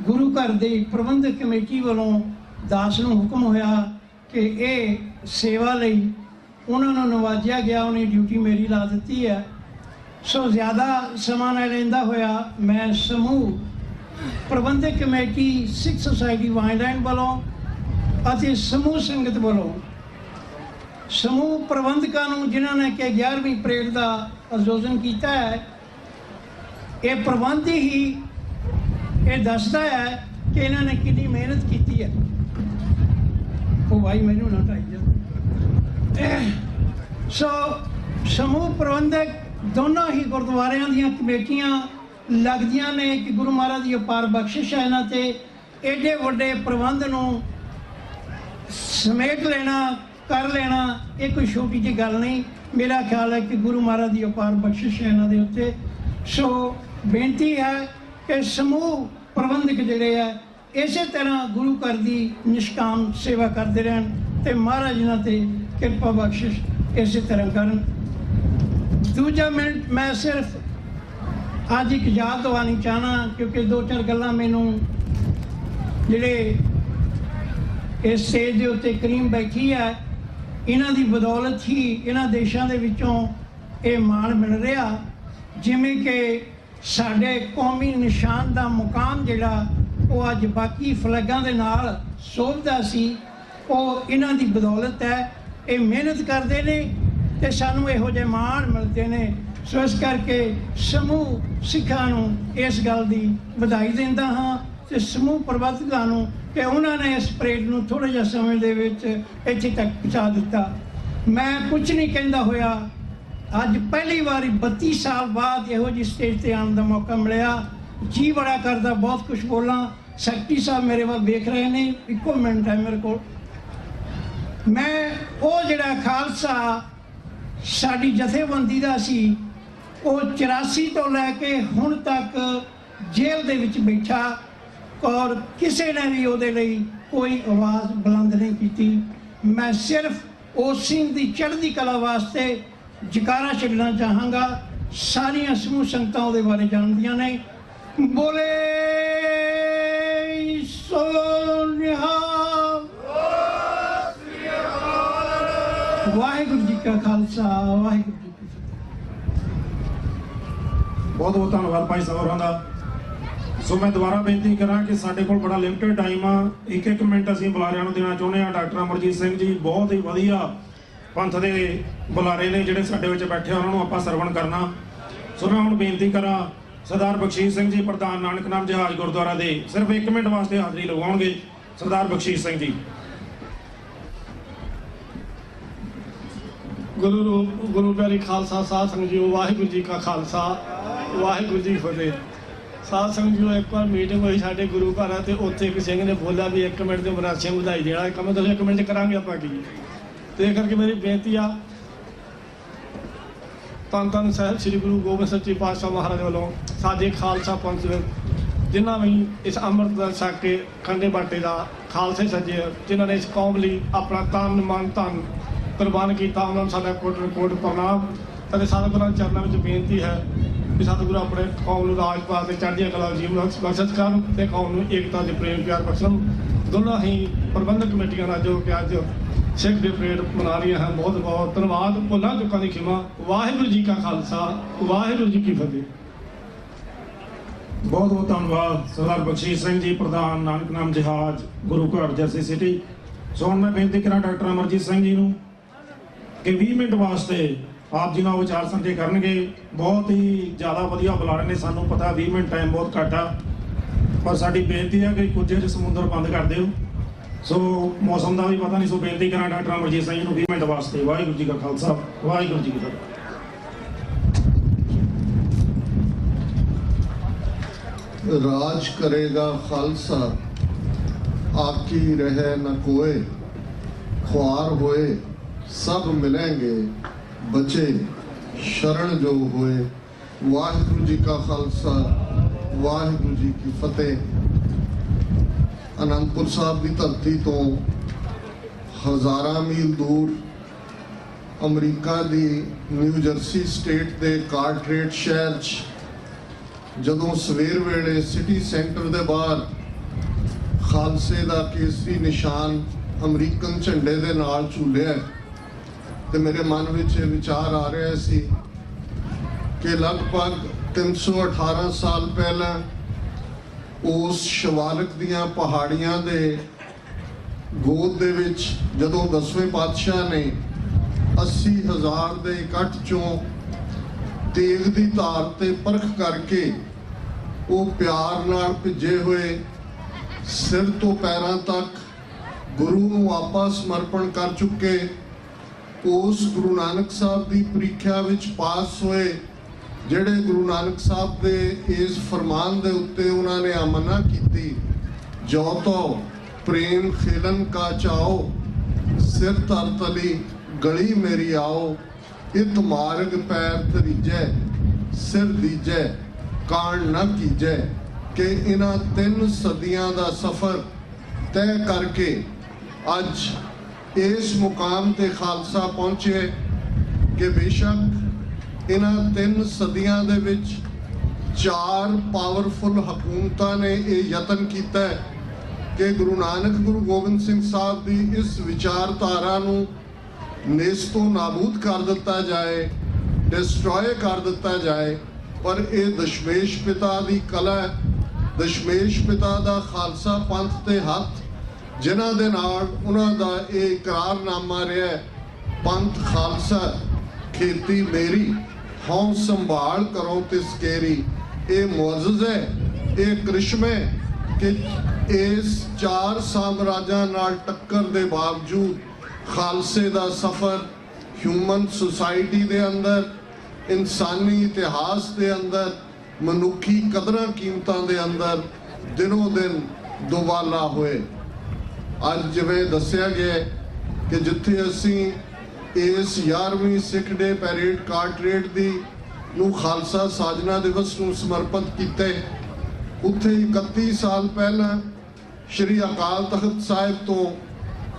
ਗੁਰੂ ਘਰ ਦੀ ਪ੍ਰਬੰਧਕ ਕਮੇਟੀ ਵੱਲੋਂ ਦਾਸ ਨੂੰ ਹੁਕਮ ਹੋਇਆ ਕਿ ਇਹ ਸੇਵਾ ਲਈ ਉਹਨਾਂ ਨੂੰ ਨਵਾਜਿਆ ਗਿਆ, ਉਹਨੇ ਡਿਊਟੀ ਮੇਰੀ ਲਾ ਦਿੱਤੀ ਹੈ। ਸੋ ਜ਼ਿਆਦਾ ਸਮਾਂ ਨਾ ਲੈਂਦਾ ਹੋਇਆ ਮੈਂ ਸਮੂਹ ਪ੍ਰਬੰਧਕ ਕਮੇਟੀ ਸਿੱਖ ਸੁਸਾਇਟੀ ਵਾਈਨਲੈਂਡ ਵੱਲੋਂ ਅਤੇ ਸਮੂਹ ਸੰਗਤ ਵੱਲੋਂ ਸਮੂਹ ਪ੍ਰਬੰਧਕਾਂ ਨੂੰ ਜਿਨ੍ਹਾਂ ਨੇ ਕਿ 11ਵੀਂ ਪਰੇਡ ਦਾ ਆਯੋਜਨ ਕੀਤਾ ਹੈ, ਇਹ ਪ੍ਰਬੰਧ ਹੀ ਇਹ ਦੱਸਦਾ ਹੈ ਕਿ ਇਹਨਾਂ ਨੇ ਕਿੰਨੀ ਮਿਹਨਤ ਕੀਤੀ ਹੈ। ਉਹ ਭਾਈ ਮੈਨੂੰ ਨਾ ਢਾਈ ਜਾ। ਸੋ ਸਮੂਹ ਪ੍ਰਬੰਧਕ ਦੋਨੋਂ ਹੀ ਗੁਰਦੁਆਰਿਆਂ ਦੀਆਂ ਕਮੇਟੀਆਂ ਲੱਗਦੀਆਂ ਨੇ ਕਿ ਗੁਰੂ ਮਹਾਰਾਜ ਦੀ ਅਪਾਰ ਬਖਸ਼ਿਸ਼ ਹੈ ਇਹਨਾਂ ਤੇ। ਐਡੇ ਵੱਡੇ ਪ੍ਰਬੰਧ ਨੂੰ ਸਮੇਟ ਲੈਣਾ, ਕਰ ਲੈਣਾ, ਇਹ ਕੋਈ ਛੋਟੀ ਜਿਹੀ ਗੱਲ ਨਹੀਂ। ਮੇਰਾ ਖਿਆਲ ਹੈ ਕਿ ਗੁਰੂ ਮਹਾਰਾਜ ਦੀ ਅਪਾਰ ਬਖਸ਼ਿਸ਼ ਹੈ ਇਹਨਾਂ ਦੇ ਉੱਤੇ। ਸੋ ਬੇਨਤੀ ਹੈ ਕਿ ਸਮੂਹ ਪ੍ਰਬੰਧਕ ਜਿਹੜੇ ਹੈ ਇਸੇ ਤਰ੍ਹਾਂ ਗੁਰੂ ਘਰ ਦੀ ਨਿਸ਼ਕਾਮ ਸੇਵਾ ਕਰਦੇ ਰਹਿਣ ਤੇ ਮਹਾਰਾਜ ਇਹਨਾਂ ਤੇ ਕਿਰਪਾ ਬਖਸ਼ਿਸ਼ ਇਸੇ ਤਰ੍ਹਾਂ ਕਰਨ। ਦੂਜਾ ਮਿੰਟ ਮੈਂ ਸਿਰਫ ਅੱਜ ਇੱਕ ਯਾਦ ਦਿਵਾਉਣੀ ਚਾਹਨਾ, ਕਿਉਂਕਿ 2-4 ਗੱਲਾਂ ਮੈਨੂੰ ਜਿਹੜੇ ਇਸ ਸਟੇਜ ਦੇ ਉੱਤੇ ਕਰੀਮ ਬੈਠੀ ਹੈ ਇਹਨਾਂ ਦੀ ਬਦੌਲਤ ਹੀ ਇਹਨਾਂ ਦੇਸ਼ਾਂ ਦੇ ਵਿੱਚੋਂ ਇਹ ਮਾਣ ਮਿਲ ਰਿਹਾ। ਜਿਵੇਂ ਕਿ ਸਾਡੇ ਕੌਮੀ ਨਿਸ਼ਾਨ ਦਾ ਮੁਕਾਮ ਜਿਹੜਾ ਉਹ ਅੱਜ ਬਾਕੀ ਫਲੈਗਾਂ ਦੇ ਨਾਲ ਸੋਭਦਾ ਸੀ, ਉਹ ਇਹਨਾਂ ਦੀ ਬਦੌਲਤ ਹੈ। ਇਹ ਮਿਹਨਤ ਕਰਦੇ ਨੇ ਤੇ ਸਾਨੂੰ ਇਹੋ ਜਿਹੇ ਮਾਣ ਮਿਲਦੇ ਨੇ। ਸੋ ਇਸ ਕਰਕੇ ਸਮੂਹ ਸਿੱਖਾਂ ਨੂੰ ਇਸ ਗੱਲ ਦੀ ਵਧਾਈ ਦਿੰਦਾ ਹਾਂ ਤੇ ਸਮੂਹ ਪ੍ਰਬੰਧਕਾਂ ਨੂੰ ਕਿ ਉਹਨਾਂ ਨੇ ਇਸ ਪਰੇਡ ਨੂੰ ਥੋੜ੍ਹੇ ਜਿਹੇ ਸਮੇਂ ਦੇ ਵਿੱਚ ਇੱਥੇ ਤੱਕ ਪਹੁੰਚਾ ਦਿੱਤਾ। ਮੈਂ ਕੁਝ ਨਹੀਂ ਕਹਿੰਦਾ ਹੋਇਆ, ਅੱਜ ਪਹਿਲੀ ਵਾਰੀ 32 ਸਾਲ ਬਾਅਦ ਇਹੋ ਜਿਹੀ ਸਟੇਜ ਤੇ ਆਉਣ ਦਾ ਮੌਕਾ ਮਿਲਿਆ। ਜੀ ਬੜਾ ਕਰਦਾ ਬਹੁਤ ਕੁਝ ਬੋਲਾਂ। ਸੈਕਟਰੀ ਸਾਹਿਬ ਮੇਰੇ ਵੱਲ ਵੇਖ ਰਹੇ ਨੇ, ਇੱਕੋ ਮਿੰਟ ਹੈ ਮੇਰੇ ਕੋਲ। ਮੈਂ ਉਹ ਜਿਹੜਾ ਖਾਲਸਾ ਸਾਡੀ ਜਥੇਬੰਦੀ ਦਾ ਸੀ, ਉਹ 84 ਤੋਂ ਲੈ ਕੇ ਹੁਣ ਤੱਕ ਜੇਲ੍ਹ ਦੇ ਵਿੱਚ ਬੈਠਾ ਔਰ ਕਿਸੇ ਨੇ ਵੀ ਉਹਦੇ ਲਈ ਕੋਈ ਆਵਾਜ਼ ਬੁਲੰਦ ਨਹੀਂ ਕੀਤੀ। ਮੈਂ ਸਿਰਫ ਉਸ ਸਿੰਘ ਦੀ ਚੜ੍ਹਦੀ ਕਲਾ ਵਾਸਤੇ ਜਕਾਰਾ ਛੱਡਣਾ ਚਾਹਾਂਗਾ। ਸਾਰੀਆਂ ਸਮੂਹ ਸੰਗਤਾਂ ਉਹਦੇ ਬਾਰੇ ਜਾਣਦੀਆਂ ਨੇ। ਬੋਲੇ ਸੋ ਨਿਹਾਲ। ਵਾਹਿਗੁਰੂ ਜੀ ਕਾ ਖਾਲਸਾ ਵਾਹਿਗੁਰੂ ਜੀ ਕੀ ਫਤਿਹ। ਬਹੁਤ ਬਹੁਤ ਧੰਨਵਾਦ ਭਾਈ ਸਾਹਿਬ ਹੋਰਾਂ ਦਾ। ਸੋ ਮੈਂ ਦੁਬਾਰਾ ਬੇਨਤੀ ਕਰਾਂ ਕਿ ਸਾਡੇ ਕੋਲ ਬੜਾ ਲਿਮਟਿਡ ਟਾਈਮ ਆ, 1-1 ਮਿੰਟ ਅਸੀਂ ਬੁਲਾਰਿਆਂ ਨੂੰ ਦੇਣਾ ਚਾਹੁੰਦੇ ਹਾਂ। ਡਾਕਟਰ ਅਮਰਜੀਤ ਸਿੰਘ ਜੀ ਬਹੁਤ ਹੀ ਵਧੀਆ ਪੰਥ ਦੇ ਬੁਲਾਰੇ ਨੇ ਜਿਹੜੇ ਸਾਡੇ ਵਿੱਚ ਬੈਠੇ, ਉਹਨਾਂ ਨੂੰ ਆਪਾਂ ਸਰਵਣ ਕਰਨਾ। ਸੋ ਮੈਂ ਹੁਣ ਬੇਨਤੀ ਕਰਾਂ ਸਰਦਾਰ ਬਖਸ਼ੀਸ਼ ਸਿੰਘ ਜੀ ਪ੍ਰਧਾਨ ਨਾਨਕ ਨਾਮ ਜਹਾਜ਼ ਗੁਰਦੁਆਰਾ ਦੇ ਸਿਰਫ 1 ਮਿੰਟ ਵਾਸਤੇ ਹਾਜ਼ਰੀ ਲਗਾਉਣਗੇ। ਸਰਦਾਰ ਬਖਸ਼ੀਸ਼ ਸਿੰਘ ਜੀ। ਗੁਰੂ ਪਿਆਰੀ ਖਾਲਸਾ ਸਾਧ ਸੰਗਤ ਜੀਓ, ਵਾਹਿਗੁਰੂ ਜੀ ਕਾ ਖਾਲਸਾ ਵਾਹਿਗੁਰੂ ਜੀ ਫਤਿਹ। ਸਾਧ ਸੰਗਤ ਜੀਓ, ਇੱਕ ਵਾਰ ਮੀਟਿੰਗ ਹੋਈ ਸਾਡੇ ਗੁਰੂ ਘਰ ਤੇ ਉੱਥੇ ਇੱਕ ਸਿੰਘ ਨੇ ਬੋਲਿਆ ਵੀ 1 ਮਿੰਟ ਦੇ ਮਰਾਸੀਆਂ ਵਧਾਈ ਦੇਣਾ ਕੰਮ ਤੁਸੀਂ 1 ਮਿੰਟ 'ਚ ਕਰਾਂਗੇ ਆਪਾਂ ਕੀ। ਤੇ ਇਹ ਕਰਕੇ ਮੇਰੀ ਬੇਨਤੀ ਆ ਧੰਨ ਧੰਨ ਸਾਹਿਬ ਸ੍ਰੀ ਗੁਰੂ ਗੋਬਿੰਦ ਸੱਚੇ ਪਾਤਸ਼ਾਹ ਮਹਾਰਾਜ ਵੱਲੋਂ ਸਾਡੇ ਖਾਲਸਾ ਪੰਥ ਜਿਨ੍ਹਾਂ ਵੀ ਇਸ ਅੰਮ੍ਰਿਤ ਦਾ ਛਕ ਕੇ ਖੰਡੇ ਬਾਟੇ ਦਾ ਖਾਲਸੇ ਸੱਜੇ, ਜਿਨ੍ਹਾਂ ਨੇ ਇਸ ਕੌਮ ਲਈ ਆਪਣਾ ਤਨ ਮਨ ਧਨ ਕੁਰਬਾਨ ਕੀਤਾ, ਉਹਨਾਂ ਨੂੰ ਸਾਡਾ ਕੋਟ ਪ੍ਰਣਾਮ ਅਤੇ ਸਾਡੇ ਗੁਰਾਂ ਚਰਨਾਂ ਵਿੱਚ ਬੇਨਤੀ ਹੈ ਕਿ ਸਤਿਗੁਰੂ ਆਪਣੇ ਕੌਮ ਨੂੰ ਰਾਜ ਪਾਤ ਤੇ ਚੜ੍ਹਦੀਆਂ ਕਲਾ ਜੀਵਨ ਬਖਸ਼ਿਸ਼ ਕਰਨ ਤੇ ਕੌਮ ਨੂੰ ਏਕਤਾ ਦੇ ਪ੍ਰੇਮ ਪਿਆਰ ਬਖਸ਼ਣ। ਦੋਨੋਂ ਹੀ ਪ੍ਰਬੰਧਕ ਕਮੇਟੀਆਂ ਨਾਲ ਜੋ ਕਿ ਅੱਜ ਸਿੱਖ ਦੇ ਪਰੇਡ ਮਨਾ ਰਹੀਆਂ ਹਨ, ਬਹੁਤ ਬਹੁਤ ਧੰਨਵਾਦ। ਭੁੱਲਾਂ ਚੁੱਕਾਂ ਦੀ ਖਿਮਾ। ਵਾਹਿਗੁਰੂ ਜੀ ਕਾ ਖਾਲਸਾ, ਵਾਹਿਗੁਰੂ ਜੀ ਕੀ ਫਤਿਹ। ਬਹੁਤ ਬਹੁਤ ਧੰਨਵਾਦ ਸਰਦਾਰ ਬਖਸ਼ੀਸ਼ ਸਿੰਘ ਜੀ, ਪ੍ਰਧਾਨ ਨਾਨਕ ਨਾਮ ਜਹਾਜ਼ ਗੁਰੂ ਘਰ ਜਰਸੀ ਸਿਟੀ। ਸੋ ਹੁਣ ਮੈਂ ਬੇਨਤੀ ਕਰਾਂ ਡਾਕਟਰ ਅਮਰਜੀਤ ਸਿੰਘ ਜੀ ਨੂੰ ਕਿ 20 ਮਿੰਟ ਵਾਸਤੇ ਆਪ ਜੀ ਨਾਲ ਵਿਚਾਰ ਸਾਂਝੇ ਕਰਨਗੇ। ਬਹੁਤ ਹੀ ਜ਼ਿਆਦਾ ਵਧੀਆ ਬੁਲਾ ਰਹੇ ਨੇ, ਸਾਨੂੰ ਪਤਾ 20 ਮਿੰਟ ਟਾਈਮ ਬਹੁਤ ਘੱਟ ਆ, ਪਰ ਸਾਡੀ ਬੇਨਤੀ ਹੈ ਕਿ ਕੁਝ ਚ ਸਮੁੰਦਰ ਬੰਦ ਕਰ ਦਿਓ। ਸੋ ਮੌਸਮ ਦਾ ਵੀ ਪਤਾ ਨਹੀਂ, ਸੋ ਬੇਨਤੀ ਕਰਾਂ ਡਾਕਟਰ ਅਮਰਜੀਤ ਸਿੰਘ ਜੀ ਨੂੰ 20 ਮਿੰਟ ਵਾਸਤੇ। ਵਾਹਿਗੁਰੂ ਜੀ ਕਾ ਖਾਲਸਾ, ਵਾਹਿਗੁਰੂ ਜੀ ਕੀ ਫਤਿਹ। राज करेगा खालसा, आकी रहे न कोय, ख्वार होए सब मिलेंगे, बचे शरण जो होए। वाहिगुरु जी का खालसा, वाहिगुरु जी की फतेह। आनंदपुर साहब की धरती तो हज़ारां मील दूर अमरीका की न्यू जर्सी स्टेट के कार्टरेट शहर ਜਦੋਂ ਸਵੇਰ ਵੇਲੇ ਸਿਟੀ ਸੈਂਟਰ ਦੇ ਬਾਹਰ ਖਾਲਸੇ ਦਾ ਕੇਸਰੀ ਨਿਸ਼ਾਨ ਅਮਰੀਕਨ ਝੰਡੇ ਦੇ ਨਾਲ ਝੂਲਿਆ ਤੇ ਮੇਰੇ ਮਨ ਵਿੱਚ ਇਹ ਵਿਚਾਰ ਆ ਰਿਹਾ ਸੀ ਕਿ ਲਗਭਗ 318 ਸਾਲ ਪਹਿਲਾਂ ਉਸ ਸ਼ਿਵਾਲਿਕ ਦੀਆਂ ਪਹਾੜੀਆਂ ਦੇ ਗੋਦ ਦੇ ਵਿੱਚ ਜਦੋਂ 10ਵੇਂ ਪਾਤਸ਼ਾਹ ਨੇ 80,000 ਦੇ ਇਕੱਠ ਚੋਂ ਤੇਗ ਦੀ ਧਾਰ ਤੇ ਪਰਖ ਕਰਕੇ ਉਹ ਪਿਆਰ ਨਾਲ ਭਿੱਜੇ ਹੋਏ ਸਿਰ ਤੋਂ ਪੈਰਾਂ ਤੱਕ ਗੁਰੂ ਨੂੰ ਆਪਾ ਸਮਰਪਣ ਕਰ ਚੁੱਕੇ ਉਸ ਗੁਰੂ ਨਾਨਕ ਸਾਹਿਬ ਦੀ ਪ੍ਰੀਖਿਆ ਵਿੱਚ ਪਾਸ ਹੋਏ, ਜਿਹੜੇ ਗੁਰੂ ਨਾਨਕ ਸਾਹਿਬ ਦੇ ਇਸ ਫਰਮਾਨ ਦੇ ਉੱਤੇ ਉਹਨਾਂ ਨੇ ਆਮਨਾ ਕੀਤੀ, ਜੋ ਤੋ ਪ੍ਰੇਮ ਖੇਲਨ ਕਾ ਚਾਓ, ਸਿਰ ਧਰ ਤਲੀ ਗਲੀ ਮੇਰੀ ਆਓ, इत मार्ग पैर तरीजै सिर दीजै कान न कीजै। कि इन्हां 3 सदियां दा सफ़र तय करके अज इस मुकाम ते खालसा पहुंचे कि बेशक इन्हां 3 सदियां दे विच 4 पावरफुल हकूमतां ने ये यतन कीता है कि गुरु नानक गुरु गोबिंद सिंह साहब की इस विचारधारा नूं नेस्तों नाबूद कर दिता जाए, डिस्ट्रॉय कर दिता जाए। पर यह दशमेश पिता की कला है, दशमेश पिता का खालसा पंथ के हथ जिन्हां दे नाल उन्हां दा ये इकरारनामा रहा है, पंथ खालसा खेती मेरी हों संभाल करो तिस केरी। ये मुअज़्ज़ज़ है, ये करिश्मे कि इस 4 साम्राज्यां नाल टक्कर दे बावजूद खालसे का सफ़र ह्यूमन सोसाइटी के अंदर, इंसानी इतिहास के अंदर, मनुखी कदरां कीमतां के अंदर दिनों दिन दुबाला होए। अज जिवें दस्सिया गया कि जिथे असी इस 11वीं सिख डे पैरेड कार्टरेट दी नूं खालसा साजना दिवस नूं समर्पित कीते, उत्थे 31 साल पहला श्री अकाल तख्त साहिब तो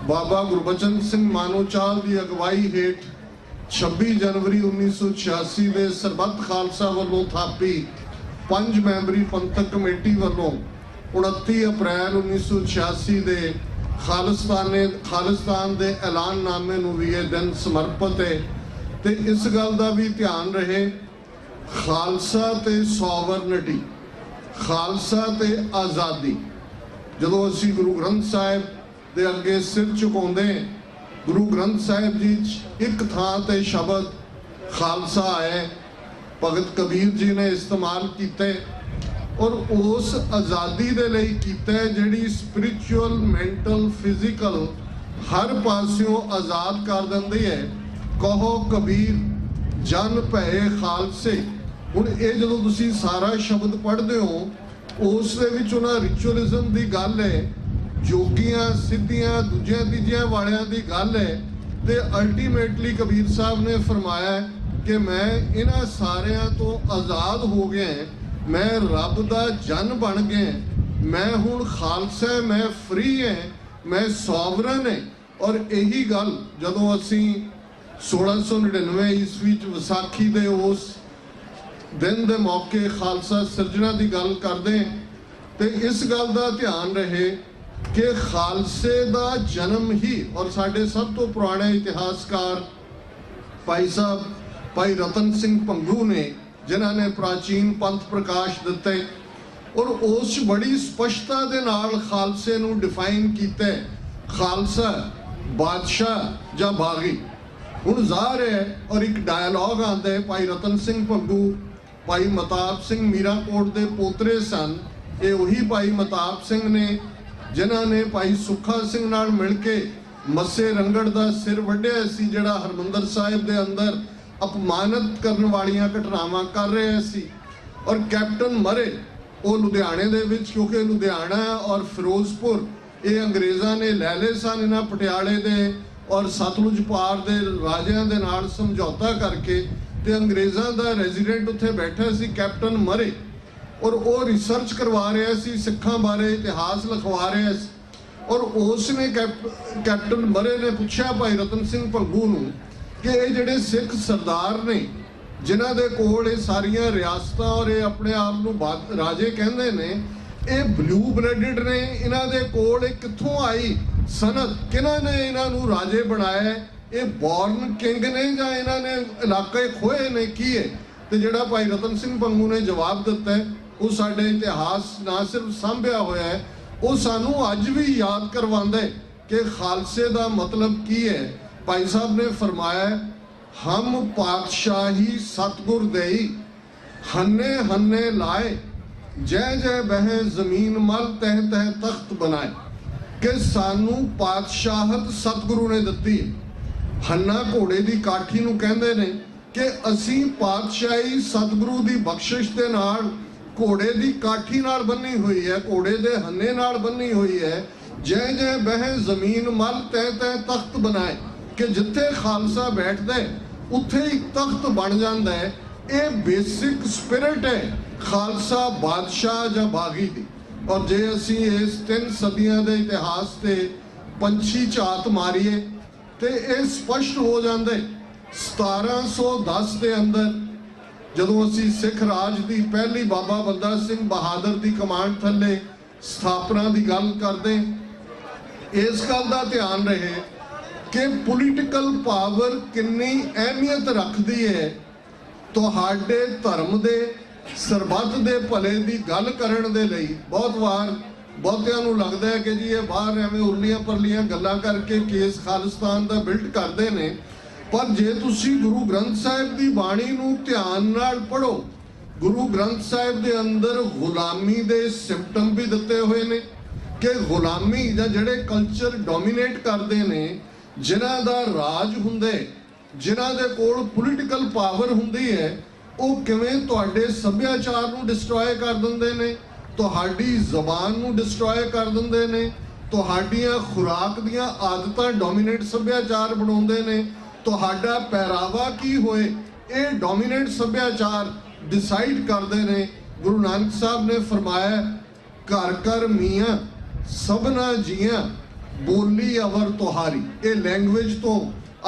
बाबा गुरबचन सिंह मानोचाल की अगवाई हेठ 26 जनवरी 1986 के सरबत खालसा वालों थापी 5 मैंबरी पंथक कमेटी वालों 29 अप्रैल 1986 के खालिस्तान के ऐलाननामे नूं भी यह दिन समर्पित है। तो इस गल का भी ध्यान रहे, खालसा ते सॉवरनिटी, खालसा ते आज़ादी। जदों असी गुरु ग्रंथ साहिब दे अगे सिर झुकाउंदे, गुरु ग्रंथ साहिब जी एक थां ते शब्द खालसा आए, भगत कबीर जी ने इस्तेमाल किए और उस आज़ादी दे लई कीता जिहड़ी स्पिरिचुअल मैंटल फिजिकल हर पासियों आज़ाद कर दिंदी है। कहो कबीर जन भए खालसे। हुण ये जदों तुसीं सारा शब्द पढ़दे हो उस दे विच उन्हां रिचुअलिज्म की गल है, जोगियां सिद्धियां दूजियां तीजियां वालियां की गल है। तो अल्टीमेटली कबीर साहब ने फरमाया कि मैं इन्हां सारियां तो आज़ाद हो गया, मैं रब दा जन बन गया, मैं हुण खालसा, मैं फ्री है, मैं सॉवरन है। और यही गल जदों असी 1699 ईस्वी विसाखी दे उस ਦਿਨ ਦੇ ਮੌਕੇ ਖਾਲਸਾ ਸਿਰਜਣਾ ਦੀ ਗੱਲ ਕਰਦੇ ਤੇ ਇਸ ਗੱਲ ਦਾ ਧਿਆਨ ਰਹੇ ਕਿ ਖਾਲਸੇ ਦਾ ਜਨਮ ਹੀ, ਔਰ ਸਾਡੇ ਸਭ ਤੋਂ ਪੁਰਾਣੇ ਇਤਿਹਾਸਕਾਰ ਭਾਈ ਸਾਹਿਬ ਭਾਈ ਰਤਨ ਸਿੰਘ ਭੰਗੂ ਨੇ, ਜਿਨ੍ਹਾਂ ਨੇ ਪ੍ਰਾਚੀਨ ਪੰਥ ਪ੍ਰਕਾਸ਼ ਦਿੱਤੇ ਔਰ ਉਸ ਬੜੀ ਸਪਸ਼ਟਤਾ ਦੇ ਨਾਲ ਖਾਲਸੇ ਨੂੰ ਡਿਫਾਈਨ ਕੀਤਾ, ਖਾਲਸਾ ਬਾਦਸ਼ਾਹ ਜਾਂ ਬਾਗੀ। ਹੁਣ ਜ਼ਾਹਰ ਹੈ ਔਰ ਇੱਕ ਡਾਇਲੌਗ ਆਉਂਦਾ ਹੈ, ਭਾਈ ਰਤਨ ਸਿੰਘ ਭੰਗੂ ਭਾਈ ਮਤਾਬ ਸਿੰਘ ਮੀਰਾਂਕੋਟ ਦੇ ਪੋਤਰੇ ਸਨ। ਇਹ ਉਹੀ ਭਾਈ ਮਤਾਬ ਸਿੰਘ ਨੇ ਜਿਨ੍ਹਾਂ ਨੇ ਭਾਈ ਸੁੱਖਾ ਸਿੰਘ ਨਾਲ ਮਿਲ ਕੇ ਮੱਸੇ ਰੰਗੜ ਦਾ ਸਿਰ ਵੱਢਿਆ ਸੀ, ਜਿਹੜਾ ਹਰਮੰਦਰ ਸਾਹਿਬ ਦੇ ਅੰਦਰ ਅਪਮਾਨਿਤ ਕਰਨ ਵਾਲੀਆਂ ਘਟਨਾਵਾਂ ਕਰ ਰਿਹਾ ਸੀ। ਔਰ ਕੈਪਟਨ ਮਰੇ ਉਹ ਲੁਧਿਆਣੇ ਦੇ ਵਿੱਚ, ਕਿਉਂਕਿ ਲੁਧਿਆਣਾ ਔਰ ਫਿਰੋਜ਼ਪੁਰ ਇਹ ਅੰਗਰੇਜ਼ਾਂ ਨੇ ਲੈ ਲਏ ਸਨ, ਇਹਨਾਂ ਪਟਿਆਲੇ ਦੇ ਔਰ ਸਤਲੁਜ ਪਾਰ ਦੇ ਰਾਜਿਆਂ ਦੇ ਨਾਲ ਸਮਝੌਤਾ ਕਰਕੇ, ਤੇ ਅੰਗਰੇਜ਼ਾਂ ਦਾ ਰੈਜ਼ੀਡੈਂਟ ਉੱਥੇ ਬੈਠਾ ਸੀ ਕੈਪਟਨ ਮਰੇ, ਔਰ ਉਹ ਰਿਸਰਚ ਕਰਵਾ ਰਿਹਾ ਸੀ ਸਿੱਖਾਂ ਬਾਰੇ, ਇਤਿਹਾਸ ਲਿਖਵਾ ਰਿਹਾ ਸੀ। ਔਰ ਉਸ ਨੇ ਕੈਪਟਨ ਮਰੇ ਨੇ ਪੁੱਛਿਆ ਭਾਈ ਰਤਨ ਸਿੰਘ ਭੰਗੂ ਨੂੰ ਕਿ ਇਹ ਜਿਹੜੇ ਸਿੱਖ ਸਰਦਾਰ ਨੇ ਜਿਨ੍ਹਾਂ ਦੇ ਕੋਲ ਇਹ ਸਾਰੀਆਂ ਰਿਆਸਤਾਂ ਔਰ ਇਹ ਆਪਣੇ ਆਪ ਨੂੰ ਰਾਜੇ ਕਹਿੰਦੇ ਨੇ, ਇਹ ਬਲੂ ਬਲੱਡਡ ਨੇ, ਇਹਨਾਂ ਦੇ ਕੋਲ ਇਹ ਕਿੱਥੋਂ ਆਈ ਸਨਅਤ, ਕਿਹਨਾਂ ਨੇ ਇਹਨਾਂ ਨੂੰ ਰਾਜੇ ਬਣਾਇਆ, ਇਹ ਬੌਰਨ ਕਿੰਗ ਨੇ ਜਾਂ ਇਹਨਾਂ ਨੇ ਇਲਾਕੇ ਖੋਏ ਨੇ, ਕੀ ਹੈ? ਤੇ ਜਿਹੜਾ ਭਾਈ ਰਤਨ ਸਿੰਘ ਭੰਗੂ ਨੇ ਜਵਾਬ ਦਿੱਤਾ ਹੈ, ਉਹ ਸਾਡੇ ਇਤਿਹਾਸ ਨਾ ਸਿਰਫ ਸਾਂਭਿਆ ਹੋਇਆ ਹੈ, ਉਹ ਸਾਨੂੰ ਅੱਜ ਵੀ ਯਾਦ ਕਰਵਾਉਂਦਾ ਹੈ ਕਿ ਖਾਲਸੇ ਦਾ ਮਤਲਬ ਕੀ ਹੈ। ਭਾਈ ਸਾਹਿਬ ਨੇ ਫਰਮਾਇਆ, ਹਮ ਪਾਤਸ਼ਾਹੀ ਸਤਗੁਰ ਦੇਈ ਹੰਨੇ ਹੰਨੇ ਲਾਏ, ਜੈ ਜੈ ਬਹਿ ਜ਼ਮੀਨ ਮਲ ਤਹਿ ਤਹਿ ਤਖਤ ਬਣਾਏ, ਕਿ ਸਾਨੂੰ ਪਾਤਸ਼ਾਹਤ ਸਤਗੁਰੂ ਨੇ ਦਿੱਤੀ। ਹੰਨਾ ਘੋੜੇ ਦੀ ਕਾਠੀ ਨੂੰ ਕਹਿੰਦੇ ਨੇ ਕਿ ਅਸੀਂ ਪਾਤਸ਼ਾਹੀ ਸਤਗੁਰੂ ਦੀ ਬਖਸ਼ਿਸ਼ ਦੇ ਨਾਲ ਘੋੜੇ ਦੀ ਕਾਠੀ ਨਾਲ ਬੰਨੀ ਹੋਈ ਹੈ, ਘੋੜੇ ਦੇ ਹੰਨੇ ਨਾਲ ਬੰਨੀ ਹੋਈ ਹੈ। ਜੈ ਜੈ ਬਹਿ ਜ਼ਮੀਨ ਮਲ ਤਹਿ ਤਹਿ ਤਖਤ ਬਣਾਏ, ਕਿ ਜਿੱਥੇ ਖਾਲਸਾ ਬੈਠਦਾ ਉੱਥੇ ਇੱਕ ਤਖਤ ਬਣ ਜਾਂਦਾ ਹੈ। ਇਹ ਬੇਸਿਕ ਸਪਿਰਿਟ ਹੈ ਖਾਲਸਾ ਬਾਦਸ਼ਾਹ ਜਾਂ ਬਾਗੀ ਦੀ। ਔਰ ਜੇ ਅਸੀਂ ਇਸ 3 ਸਦੀਆਂ ਦੇ ਇਤਿਹਾਸ ਤੇ ਪੰਛੀ ਝਾਤ ਮਾਰੀਏ ਤੇ ਇਹ ਸਪਸ਼ਟ ਹੋ ਜਾਂਦਾ ਹੈ। 1710 ਦੇ ਅੰਦਰ ਜਦੋਂ ਅਸੀਂ ਸਿੱਖ ਰਾਜ ਦੀ ਪਹਿਲੀ ਬਾਬਾ ਬੰਦਾ ਸਿੰਘ ਬਹਾਦਰ ਦੀ ਕਮਾਂਡ ਥੱਲੇ ਸਥਾਪਨਾ ਦੀ ਗੱਲ ਕਰਦੇ, ਇਸ ਗੱਲ ਦਾ ਧਿਆਨ ਰਹੇ ਕਿ ਪੋਲੀਟੀਕਲ ਪਾਵਰ ਕਿੰਨੀ ਅਹਿਮੀਅਤ ਰੱਖਦੀ ਹੈ ਤੁਹਾਡੇ ਧਰਮ ਦੇ ਸਰਬੱਤ ਦੇ ਭਲੇ ਦੀ ਗੱਲ ਕਰਨ ਦੇ ਲਈ। ਬਹੁਤ ਵਾਰ ਬਹੁਤਿਆਂ ਨੂੰ ਲੱਗਦਾ ਹੈ ਕਿ ਜੀ ਇਹ ਬਾਹਰ ਐਵੇਂ ਉਰਲੀਆਂ ਪਰਲੀਆਂ ਗੱਲਾਂ ਕਰਕੇ ਕੇਸ ਖਾਲਿਸਤਾਨ ਦਾ ਬਿਲਟ ਕਰਦੇ ਨੇ, ਪਰ ਜੇ ਤੁਸੀਂ ਗੁਰੂ ਗ੍ਰੰਥ ਸਾਹਿਬ ਦੀ ਬਾਣੀ ਨੂੰ ਧਿਆਨ ਨਾਲ ਪੜ੍ਹੋ, ਗੁਰੂ ਗ੍ਰੰਥ ਸਾਹਿਬ ਦੇ ਅੰਦਰ ਗੁਲਾਮੀ ਦੇ ਸਿੰਪਟਮ ਵੀ ਦਿੱਤੇ ਹੋਏ ਨੇ ਕਿ ਗੁਲਾਮੀ ਜਾਂ ਜਿਹੜੇ ਕਲਚਰ ਡੋਮੀਨੇਟ ਕਰਦੇ ਨੇ, ਜਿਨ੍ਹਾਂ ਦਾ ਰਾਜ ਹੁੰਦੇ, ਜਿਨ੍ਹਾਂ ਦੇ ਕੋਲ ਪੋਲੀਟੀਕਲ ਪਾਵਰ ਹੁੰਦੀ ਹੈ, ਉਹ ਕਿਵੇਂ ਤੁਹਾਡੇ ਸੱਭਿਆਚਾਰ ਨੂੰ ਡਿਸਟਰੋਏ ਕਰ ਦਿੰਦੇ ਨੇ, ਤੁਹਾਡੀ ਜ਼ਬਾਨ ਨੂੰ ਡਿਸਟਰੋਏ ਕਰ ਦਿੰਦੇ ਨੇ, ਤੁਹਾਡੀਆਂ ਖੁਰਾਕ ਦੀਆਂ ਆਦਤਾਂ ਡੋਮੀਨੇਟ ਸੱਭਿਆਚਾਰ ਬਣਾਉਂਦੇ ਨੇ, ਤੁਹਾਡਾ ਪਹਿਰਾਵਾ ਕੀ ਹੋਏ ਇਹ ਡੋਮੀਨੇਟ ਸੱਭਿਆਚਾਰ ਡਿਸਾਈਡ ਕਰਦੇ ਨੇ। ਗੁਰੂ ਨਾਨਕ ਸਾਹਿਬ ਨੇ ਫਰਮਾਇਆ, ਘਰ ਘਰ ਮੀਆਂ ਸਭਨਾ ਜੀਆਂ ਬੋਲੀ ਅਵਰ ਤੁਹਾਰੀ। ਇਹ ਲੈਂਗੁਏਜ ਤੋਂ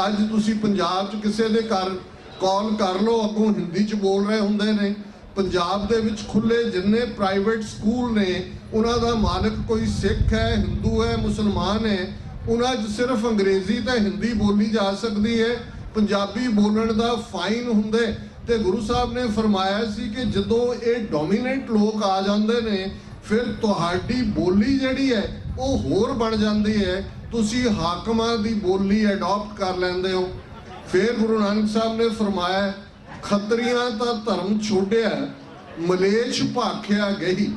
ਅੱਜ ਤੁਸੀਂ ਪੰਜਾਬ 'ਚ ਕਿਸੇ ਦੇ ਘਰ ਕਾਲ ਕਰ ਲਓ, ਅੱਗੋਂ ਹਿੰਦੀ 'ਚ ਬੋਲ ਰਹੇ ਹੁੰਦੇ ਨੇ। ਪੰਜਾਬ ਦੇ ਵਿੱਚ ਖੁੱਲੇ ਜਿੰਨੇ ਪ੍ਰਾਈਵੇਟ ਸਕੂਲ ਨੇ, ਉਹਨਾਂ ਦਾ ਮਾਲਕ ਕੋਈ ਸਿੱਖ ਹੈ, ਹਿੰਦੂ ਹੈ, ਮੁਸਲਮਾਨ ਹੈ, ਉਹਨਾਂ 'ਚ ਸਿਰਫ ਅੰਗਰੇਜ਼ੀ ਤੇ ਹਿੰਦੀ ਬੋਲੀ ਜਾ ਸਕਦੀ ਹੈ, ਪੰਜਾਬੀ ਬੋਲਣ ਦਾ ਫਾਈਨ ਹੁੰਦੇ। ਤੇ ਗੁਰੂ ਸਾਹਿਬ ਨੇ ਫਰਮਾਇਆ ਸੀ ਕਿ ਜਦੋਂ ਇਹ ਡੋਮੀਨੇਟ ਲੋਕ ਆ ਜਾਂਦੇ ਨੇ, ਫਿਰ ਤੁਹਾਡੀ ਬੋਲੀ ਜਿਹੜੀ ਹੈ ਉਹ ਹੋਰ ਬਣ ਜਾਂਦੀ ਹੈ, ਤੁਸੀਂ ਹਾਕਮਾਂ ਦੀ ਬੋਲੀ ਅਡਾਪਟ ਕਰ ਲੈਂਦੇ ਹੋ। ਫਿਰ ਗੁਰੂ ਨਾਨਕ ਸਾਹਿਬ ਨੇ ਫਰਮਾਇਆ, ਖੱਤਰੀਆਂ ਤਾਂ ਧਰਮ ਛੋੜਿਆ ਮਲੇਛ ਭਾਖਿਆ ਗਈ।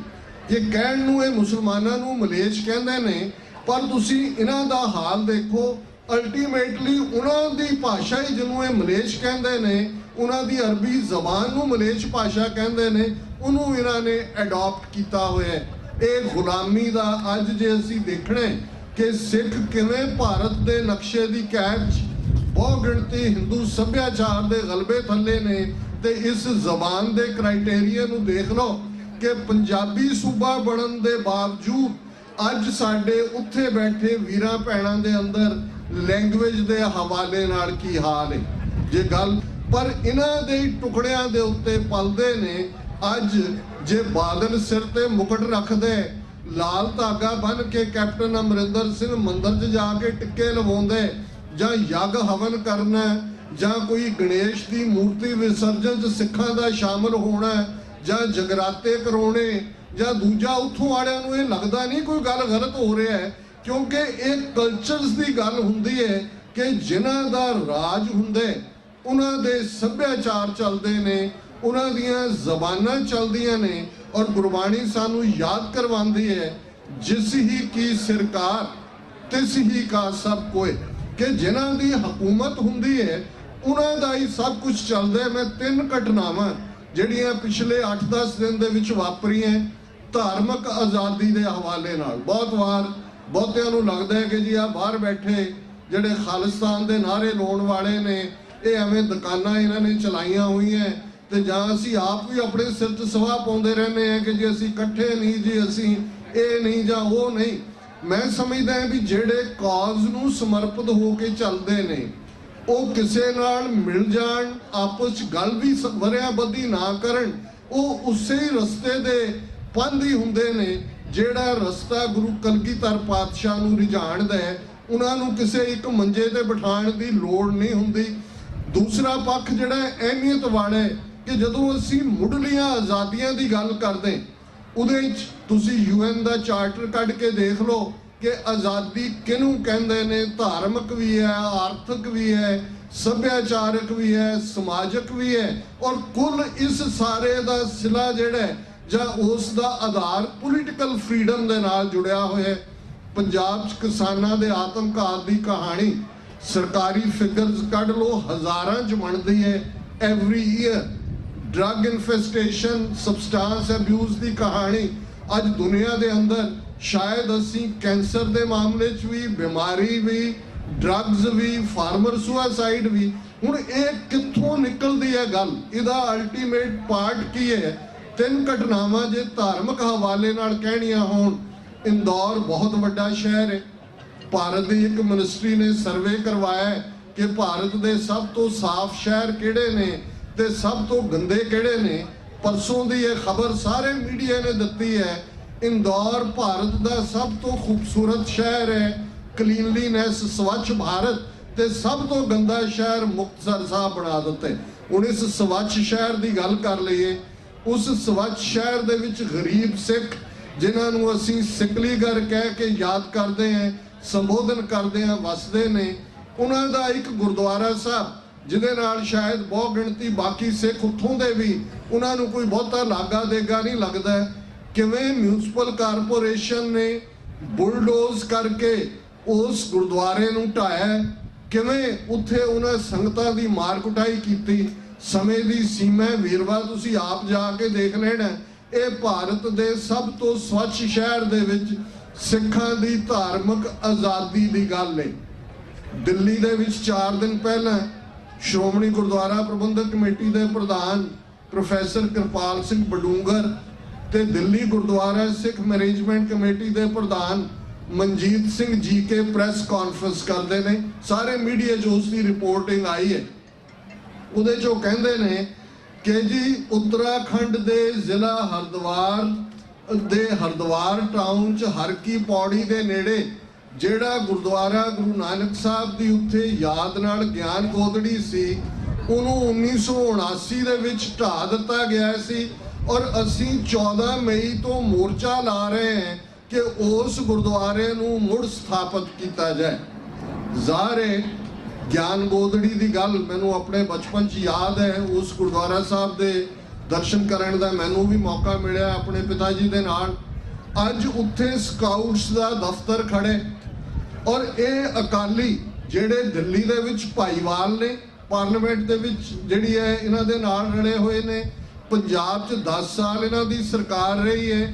ਇਹ ਕਹਿਣ ਨੂੰ ਇਹ ਮੁਸਲਮਾਨਾਂ ਨੂੰ ਮਲੇਛ ਕਹਿੰਦੇ ਨੇ, ਪਰ ਤੁਸੀਂ ਇਹਨਾਂ ਦਾ ਹਾਲ ਦੇਖੋ, ਅਲਟੀਮੇਟਲੀ ਉਹਨਾਂ ਦੀ ਭਾਸ਼ਾ ਹੀ ਜਿਹਨੂੰ ਇਹ ਮਲੇਛ ਕਹਿੰਦੇ ਨੇ, ਉਹਨਾਂ ਦੀ ਅਰਬੀ ਜ਼ਬਾਨ ਨੂੰ ਮਲੇਛ ਭਾਸ਼ਾ ਕਹਿੰਦੇ ਨੇ, ਉਹਨੂੰ ਇਹਨਾਂ ਨੇ ਅਡਾਪਟ ਕੀਤਾ ਹੋਇਆ ਹੈ। ਇਹ ਗੁਲਾਮੀ ਦਾ ਅੱਜ ਜੇ ਅਸੀਂ ਦੇਖਣਾ ਕਿ ਸਿੱਖ ਕਿਵੇਂ ਭਾਰਤ ਦੇ ਨਕਸ਼ੇ ਦੀ ਕੈਦ 'ਚ ਬਹੁ ਗਿਣਤੀ ਹਿੰਦੂ ਸੱਭਿਆਚਾਰ ਦੇ ਗਲਬੇ ਥੱਲੇ ਨੇ, ਤੇ ਇਸ ਜ਼ਬਾਨ ਦੇ ਕ੍ਰਾਈਟੇਰੀਆ ਨੂੰ ਦੇਖ ਲਓ ਕਿ ਪੰਜਾਬੀ ਸੂਬਾ ਬਣਨ ਦੇ ਬਾਵਜੂਦ ਅੱਜ ਸਾਡੇ ਉੱਥੇ ਬੈਠੇ ਵੀਰਾਂ ਭੈਣਾਂ ਦੇ ਅੰਦਰ ਲੈਂਗੁਏਜ ਦੇ ਹਵਾਲੇ ਨਾਲ ਕੀ ਹਾਲ ਹੈ। ਜੇ ਗੱਲ ਪਰ ਇਹਨਾਂ ਦੇ ਟੁਕੜਿਆਂ ਦੇ ਉੱਤੇ ਪਲਦੇ ਨੇ। ਅੱਜ ਜੇ ਬਾਦਲ ਸਿਰ ਤੇ ਮੁਕਟ ਰੱਖਦੇ, ਲਾਲ ਧਾਗਾ ਬੰਨ ਕੇ ਕੈਪਟਨ ਅਮਰਿੰਦਰ ਸਿੰਘ ਮੰਦਰ 'ਚ ਜਾ ਕੇ ਟਿੱਕੇ ਲਵਾਉਂਦੇ, ਜਾਂ ਯੱਗ ਹਵਨ ਕਰਨਾ, ਜਾਂ ਕੋਈ ਗਣੇਸ਼ ਦੀ ਮੂਰਤੀ ਵਿਸਰਜਨ 'ਚ ਸਿੱਖਾਂ ਦਾ ਸ਼ਾਮਲ ਹੋਣਾ, ਜਾਂ ਜਗਰਾਤੇ ਕਰਾਉਣੇ, ਜਾਂ ਦੂਜਾ, ਉੱਥੋਂ ਵਾਲਿਆਂ ਨੂੰ ਇਹ ਲੱਗਦਾ ਨਹੀਂ ਕੋਈ ਗੱਲ ਗਲਤ ਹੋ ਰਿਹਾ ਹੈ, ਕਿਉਂਕਿ ਇਹ ਕਲਚਰਸ ਦੀ ਗੱਲ ਹੁੰਦੀ ਹੈ ਕਿ ਜਿਨ੍ਹਾਂ ਦਾ ਰਾਜ ਹੁੰਦੇ, ਉਹਨਾਂ ਦੇ ਸੱਭਿਆਚਾਰ ਚੱਲਦੇ ਨੇ, ਉਹਨਾਂ ਦੀਆਂ ਜ਼ਬਾਨਾਂ ਚੱਲਦੀਆਂ ਨੇ। ਔਰ ਗੁਰਬਾਣੀ ਸਾਨੂੰ ਯਾਦ ਕਰਵਾਉਂਦੀ ਹੈ, ਜਿਸ ਹੀ ਕੀ ਸਰਕਾਰ ਤਿਸ ਹੀ ਕਾ ਸਭ ਕੋਏ, ਕਿ ਜਿਨ੍ਹਾਂ ਦੀ ਹਕੂਮਤ ਹੁੰਦੀ ਹੈ ਉਹਨਾਂ ਦਾ ਹੀ ਸਭ ਕੁਝ ਚੱਲਦਾ। ਮੈਂ 3 ਘਟਨਾਵਾਂ ਜਿਹੜੀਆਂ ਪਿਛਲੇ 8-10 ਦਿਨ ਦੇ ਵਿੱਚ ਵਾਪਰੀਆਂ ਧਾਰਮਿਕ ਆਜ਼ਾਦੀ ਦੇ ਹਵਾਲੇ ਨਾਲ, ਬਹੁਤ ਵਾਰ ਬਹੁਤਿਆਂ ਨੂੰ ਲੱਗਦਾ ਹੈ ਕਿ ਜੀ ਆ ਬਾਹਰ ਬੈਠੇ ਜਿਹੜੇ ਖਾਲਿਸਤਾਨ ਦੇ ਨਾਅਰੇ ਲਾਉਣ ਵਾਲੇ ਨੇ, ਇਹ ਐਵੇਂ ਦੁਕਾਨਾਂ ਇਹਨਾਂ ਨੇ ਚਲਾਈਆਂ ਹੋਈਆਂ, ਤੇ ਜਾਂ ਅਸੀਂ ਆਪ ਵੀ ਆਪਣੇ ਸਿਰ 'ਚ ਸਵਾਹ ਪਾਉਂਦੇ ਰਹਿੰਦੇ ਹਾਂ ਕਿ ਜੀ ਅਸੀਂ ਇਕੱਠੇ ਨਹੀਂ, ਜੀ ਅਸੀਂ ਇਹ ਨਹੀਂ ਜਾਂ ਉਹ ਨਹੀਂ। ਮੈਂ ਸਮਝਦਾ ਹਾਂ ਵੀ ਜਿਹੜੇ ਕਾਜ਼ ਨੂੰ ਸਮਰਪਿਤ ਹੋ ਕੇ ਚੱਲਦੇ ਨੇ, ਉਹ ਕਿਸੇ ਨਾਲ ਮਿਲ ਜਾਣ, ਆਪਸ 'ਚ ਗੱਲ ਵੀ ਵਰਿਆਂ ਬੱਧੀ ਨਾ ਕਰਨ, ਉਹ ਉਸੇ ਹੀ ਰਸਤੇ ਦੇ ਪੰਥੀ ਹੁੰਦੇ ਨੇ ਜਿਹੜਾ ਰਸਤਾ ਗੁਰੂ ਕਲਗੀਧਰ ਪਾਤਸ਼ਾਹ ਨੂੰ ਰਿਝਾਣਦਾ ਹੈ। ਉਹਨਾਂ ਨੂੰ ਕਿਸੇ ਇੱਕ ਮੰਜੇ ਤੇ ਬਿਠਾਉਣ ਦੀ ਲੋੜ ਨਹੀਂ ਹੁੰਦੀ। ਦੂਸਰਾ ਪੱਖ ਜਿਹੜਾ ਅਹਿਮੀਅਤ ਵਾਲਾ ਹੈ ਕਿ ਜਦੋਂ ਅਸੀਂ ਮੁੱਢਲੀਆਂ ਆਜ਼ਾਦੀਆਂ ਦੀ ਗੱਲ ਕਰਦੇ, ਉਹਦੇ ਵਿੱਚ ਤੁਸੀਂ UN ਦਾ ਚਾਰਟਰ ਕੱਢ ਕੇ ਦੇਖ ਲਓ ਕਿ ਆਜ਼ਾਦੀ ਕਿਹਨੂੰ ਕਹਿੰਦੇ ਨੇ। ਧਾਰਮਿਕ ਵੀ ਹੈ, ਆਰਥਿਕ ਵੀ ਹੈ, ਸੱਭਿਆਚਾਰਕ ਵੀ ਹੈ, ਸਮਾਜਿਕ ਵੀ ਹੈ, ਔਰ ਕੁੱਲ ਇਸ ਸਾਰੇ ਦਾ ਸਿਲਾ ਜਿਹੜਾ ਜਾਂ ਉਸ ਦਾ ਆਧਾਰ ਪੋਲੀਟੀਕਲ ਫਰੀडम ਦੇ ਨਾਲ ਜੁੜਿਆ ਹੋਇਆ ਹੈ। ਪੰਜਾਬ 'ਚ ਕਿਸਾਨਾਂ ਦੇ ਆਤਮਘਾਤ ਦੀ ਕਹਾਣੀ ਸਰਕਾਰੀ ਫਿਗਰਸ ਕੱਢ ਲਓ, ਹਜ਼ਾਰਾਂ 'ਚ ਬਣਦੀ ਹੈ every year. Drug infestation, substance abuse ਦੀ ਕਹਾਣੀ ਅੱਜ ਦੁਨੀਆ ਦੇ ਅੰਦਰ, ਸ਼ਾਇਦ ਅਸੀਂ ਕੈਂਸਰ ਦੇ ਮਾਮਲੇ 'ਚ ਵੀ, ਬਿਮਾਰੀ ਵੀ, ਡਰੱਗਸ ਵੀ, ਫਾਰਮਰ ਸੁਸਾਈਡ ਵੀ, ਹੁਣ ਇਹ ਕਿੱਥੋਂ ਨਿਕਲਦੀ ਹੈ ਗੱਲ? ਇਹਦਾ ਅਲਟੀਮੇਟ ਪਾਰਟ ਕੀ ਹੈ? 3 ਘਟਨਾਵਾਂ ਜੇ ਧਾਰਮਿਕ ਹਵਾਲੇ ਨਾਲ ਕਹਿਣੀਆਂ ਹੋਣ, ਇੰਦੌਰ ਬਹੁਤ ਵੱਡਾ ਸ਼ਹਿਰ ਹੈ। ਭਾਰਤ ਦੀ ਇੱਕ ਮਿਨਿਸਟਰੀ ਨੇ ਸਰਵੇ ਕਰਵਾਇਆ ਕਿ ਭਾਰਤ ਦੇ ਸਭ ਤੋਂ ਸਾਫ਼ ਸ਼ਹਿਰ ਕਿਹੜੇ ਨੇ ਤੇ ਸਭ ਤੋਂ ਗੰਦੇ ਕਿਹੜੇ ਨੇ। ਪਰਸੋਂ ਦੀ ਇਹ ਖਬਰ ਸਾਰੇ ਮੀਡੀਆ ਨੇ ਦਿੱਤੀ ਹੈ, ਇੰਦੌਰ ਭਾਰਤ ਦਾ ਸਭ ਤੋਂ ਖੂਬਸੂਰਤ ਸ਼ਹਿਰ ਹੈ, ਕਲੀਨਲੀਨੈਸ, ਸਵੱਛ ਭਾਰਤ, ਤੇ ਸਭ ਤੋਂ ਗੰਦਾ ਸ਼ਹਿਰ ਮੁਕਤਸਰ ਸਾਹਿਬ ਬਣਾ ਦਿੱਤੇ। ਹੁਣ ਇਸ ਸਵੱਛ ਸ਼ਹਿਰ ਦੀ ਗੱਲ ਕਰ ਲਈਏ। ਉਸ ਸਵੱਛ ਸ਼ਹਿਰ ਦੇ ਵਿੱਚ ਗਰੀਬ ਸਿੱਖ, ਜਿਨ੍ਹਾਂ ਨੂੰ ਅਸੀਂ ਸਿਕਲੀਗਰ ਕਹਿ ਕੇ ਯਾਦ ਕਰਦੇ ਹਾਂ, ਸੰਬੋਧਨ ਕਰਦੇ ਹਾਂ, ਵਸਦੇ ਨੇ। ਉਹਨਾਂ ਦਾ ਇੱਕ ਗੁਰਦੁਆਰਾ ਸਾਹਿਬ ਜਿਹਦੇ ਨਾਲ ਸ਼ਾਇਦ ਬਹੁਤ ਗਿਣਤੀ ਬਾਕੀ ਸਿੱਖ ਉੱਥੋਂ ਦੇ ਵੀ ਉਹਨਾਂ ਨੂੰ ਕੋਈ ਬਹੁਤਾ ਲਾਗਾ ਦੇਗਾ ਨਹੀਂ ਲੱਗਦਾ। ਕਿਵੇਂ ਮਿਊਨਿਸਪਲ ਕਾਰਪੋਰੇਸ਼ਨ ਨੇ ਬੁਲਡੋਜ਼ ਕਰਕੇ ਉਸ ਗੁਰਦੁਆਰੇ ਨੂੰ ਢਾਇਆ, ਕਿਵੇਂ ਉੱਥੇ ਉਹਨਾਂ ਸੰਗਤਾਂ ਦੀ ਮਾਰ ਕੁਟਾਈ ਕੀਤੀ। ਸਮੇਂ ਦੀ ਸੀਮਾ, ਵੀਰਵਾ ਤੁਸੀਂ ਆਪ ਜਾ ਕੇ ਦੇਖ ਲੈਣਾ। ਇਹ ਭਾਰਤ ਦੇ ਸਭ ਤੋਂ ਸਵੱਛ ਸ਼ਹਿਰ ਦੇ ਵਿੱਚ ਸਿੱਖਾਂ ਦੀ ਧਾਰਮਿਕ ਆਜ਼ਾਦੀ ਦੀ ਗੱਲ ਹੈ। ਦਿੱਲੀ ਦੇ ਵਿੱਚ 4 ਦਿਨ ਪਹਿਲਾਂ ਸ਼੍ਰੋਮਣੀ ਗੁਰਦੁਆਰਾ ਪ੍ਰਬੰਧਕ ਕਮੇਟੀ ਦੇ ਪ੍ਰਧਾਨ ਪ੍ਰੋਫੈਸਰ ਕਿਰਪਾਲ ਸਿੰਘ ਬਡੂੰਗਰ ਤੇ ਦਿੱਲੀ ਗੁਰਦੁਆਰਾ ਸਿੱਖ ਮੈਨੇਜਮੈਂਟ ਕਮੇਟੀ ਦੇ ਪ੍ਰਧਾਨ ਮਨਜੀਤ ਸਿੰਘ ਜੀ ਕੇ ਪ੍ਰੈਸ ਕਾਨਫਰੰਸ ਕਰਦੇ ਨੇ। ਸਾਰੇ ਮੀਡੀਆ 'ਚ ਉਸ ਦੀ ਰਿਪੋਰਟਿੰਗ ਆਈ ਹੈ। ਉਹਦੇ 'ਚ ਉਹ ਕਹਿੰਦੇ ਨੇ ਕਿ ਜੀ ਉੱਤਰਾਖੰਡ ਦੇ ਜ਼ਿਲ੍ਹਾ ਹਰਿਦੁਆਰ ਟਾਊਨ 'ਚ ਹਰ ਕੀ ਪੌੜੀ ਦੇ ਨੇੜੇ ਜਿਹੜਾ ਗੁਰਦੁਆਰਾ ਗੁਰੂ ਨਾਨਕ ਸਾਹਿਬ ਦੀ ਉੱਥੇ ਯਾਦ ਨਾਲ ਗਿਆਨ ਗੋਦੜੀ ਸੀ, ਉਹਨੂੰ 1979 ਦੇ ਵਿੱਚ ਢਾਹ ਦਿੱਤਾ ਗਿਆ ਸੀ। ਔਰ ਅਸੀਂ 14 ਮਈ ਤੋਂ ਮੋਰਚਾ ਲਾ ਰਹੇ ਹਾਂ ਕਿ ਉਸ ਗੁਰਦੁਆਰੇ ਨੂੰ ਮੁੜ ਸਥਾਪਿਤ ਕੀਤਾ ਜਾਏ। ਜ਼ਾਹਰ ਗਿਆਨ ਗੋਦੜੀ ਦੀ ਗੱਲ ਮੈਨੂੰ ਆਪਣੇ ਬਚਪਨ 'ਚ ਯਾਦ ਹੈ। ਉਸ ਗੁਰਦੁਆਰਾ ਸਾਹਿਬ ਦੇ ਦਰਸ਼ਨ ਕਰਨ ਦਾ ਮੈਨੂੰ ਵੀ ਮੌਕਾ ਮਿਲਿਆ ਆਪਣੇ ਪਿਤਾ ਜੀ ਦੇ ਨਾਲ। ਅੱਜ ਉੱਥੇ ਸਕਾਊਟਸ ਦਾ ਦਫ਼ਤਰ ਖੜੇ, ਔਰ ਇਹ ਅਕਾਲੀ ਜਿਹੜੇ ਦਿੱਲੀ ਦੇ ਵਿੱਚ ਭਾਈਵਾਲ ਨੇ, ਪਾਰਲੀਮੈਂਟ ਦੇ ਵਿੱਚ ਜਿਹੜੀ ਹੈ ਇਹਨਾਂ ਦੇ ਨਾਲ ਰਲੇ ਹੋਏ ਨੇ। ਪੰਜਾਬ 'ਚ 10 ਸਾਲ ਇਹਨਾਂ ਦੀ ਸਰਕਾਰ ਰਹੀ ਹੈ।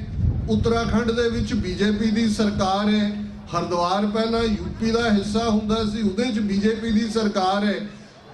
ਉੱਤਰਾਖੰਡ ਦੇ ਵਿੱਚ ਬੀਜੇਪੀ ਦੀ ਸਰਕਾਰ ਹੈ। ਹਰਿਦੁਆਰ ਪਹਿਲਾਂ ਯੂਪੀ ਦਾ ਹਿੱਸਾ ਹੁੰਦਾ ਸੀ, ਉਹਦੇ 'ਚ ਬੀਜੇਪੀ ਦੀ ਸਰਕਾਰ ਹੈ।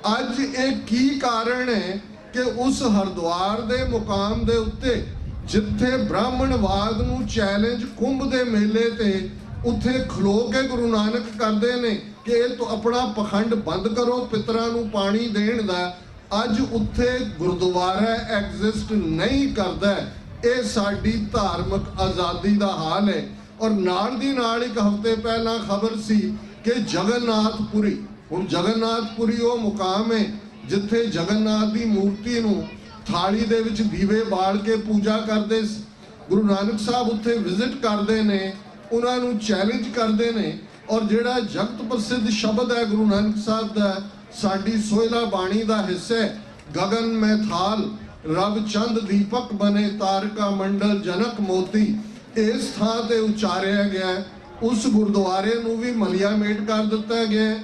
ਅੱਜ ਇਹ ਕੀ ਕਾਰਨ ਹੈ ਕਿ ਉਸ ਹਰਿਦੁਆਰ ਦੇ ਮੁਕਾਮ ਦੇ ਉੱਤੇ ਜਿੱਥੇ ਬ੍ਰਾਹਮਣਵਾਦ ਨੂੰ ਚੈਲੰਜ ਕੁੰਭ ਦੇ ਮੇਲੇ ਤੇ ਉੱਥੇ ਖਲੋ ਕੇ ਗੁਰੂ ਨਾਨਕ ਕਰਦੇ ਨੇ ਕਿ ਇਹ ਤੋਂ ਆਪਣਾ ਪਖੰਡ ਬੰਦ ਕਰੋ, ਪਿਤਰਾਂ ਨੂੰ ਪਾਣੀ ਦੇਣ ਦਾ, ਅੱਜ ਉੱਥੇ ਗੁਰਦੁਆਰਾ ਐਗਜ਼ਿਸਟ ਨਹੀਂ ਕਰਦਾ। ਇਹ ਸਾਡੀ ਧਾਰਮਿਕ ਆਜ਼ਾਦੀ ਦਾ ਹਾਲ ਹੈ। ਔਰ ਨਾਲ ਦੀ ਨਾਲ ਇੱਕ ਹਫ਼ਤੇ ਪਹਿਲਾਂ ਖਬਰ ਸੀ ਕਿ ਜਗਨਨਾਥਪੁਰੀ, ਹੁਣ ਜਗਨਨਾਥਪੁਰੀ ਉਹ ਮੁਕਾਮ ਹੈ ਜਿੱਥੇ ਜਗਨਨਾਥ ਦੀ ਮੂਰਤੀ ਨੂੰ ਥਾਲੀ ਦੇ ਵਿੱਚ ਦੀਵੇ ਬਾਲ ਕੇ ਪੂਜਾ ਕਰਦੇ। ਗੁਰੂ ਨਾਨਕ ਸਾਹਿਬ ਉੱਥੇ ਵਿਜ਼ਿਟ ਕਰਦੇ ਨੇ, ਉਹਨਾਂ ਨੂੰ ਚੈਲੰਜ ਕਰਦੇ ਨੇ। ਔਰ ਜਿਹੜਾ ਜਗਤ ਪ੍ਰਸਿੱਧ ਸ਼ਬਦ ਹੈ ਗੁਰੂ ਨਾਨਕ ਸਾਹਿਬ ਦਾ, ਸਾਡੀ ਸੋਹਿਲਾ ਬਾਣੀ ਦਾ ਹਿੱਸਾ ਹੈ, ਗगन में थाल रब चंद दीपक बने तारका मंडल जनक मोती, इस ਥਾਂ ਤੇ ਉਚਾਰਿਆ ਗਿਆ। ਉਸ ਗੁਰਦੁਆਰੇ ਨੂੰ ਵੀ ਮਲੀਆ ਮੇਟ ਕਰ ਦਿੱਤਾ ਗਿਆ।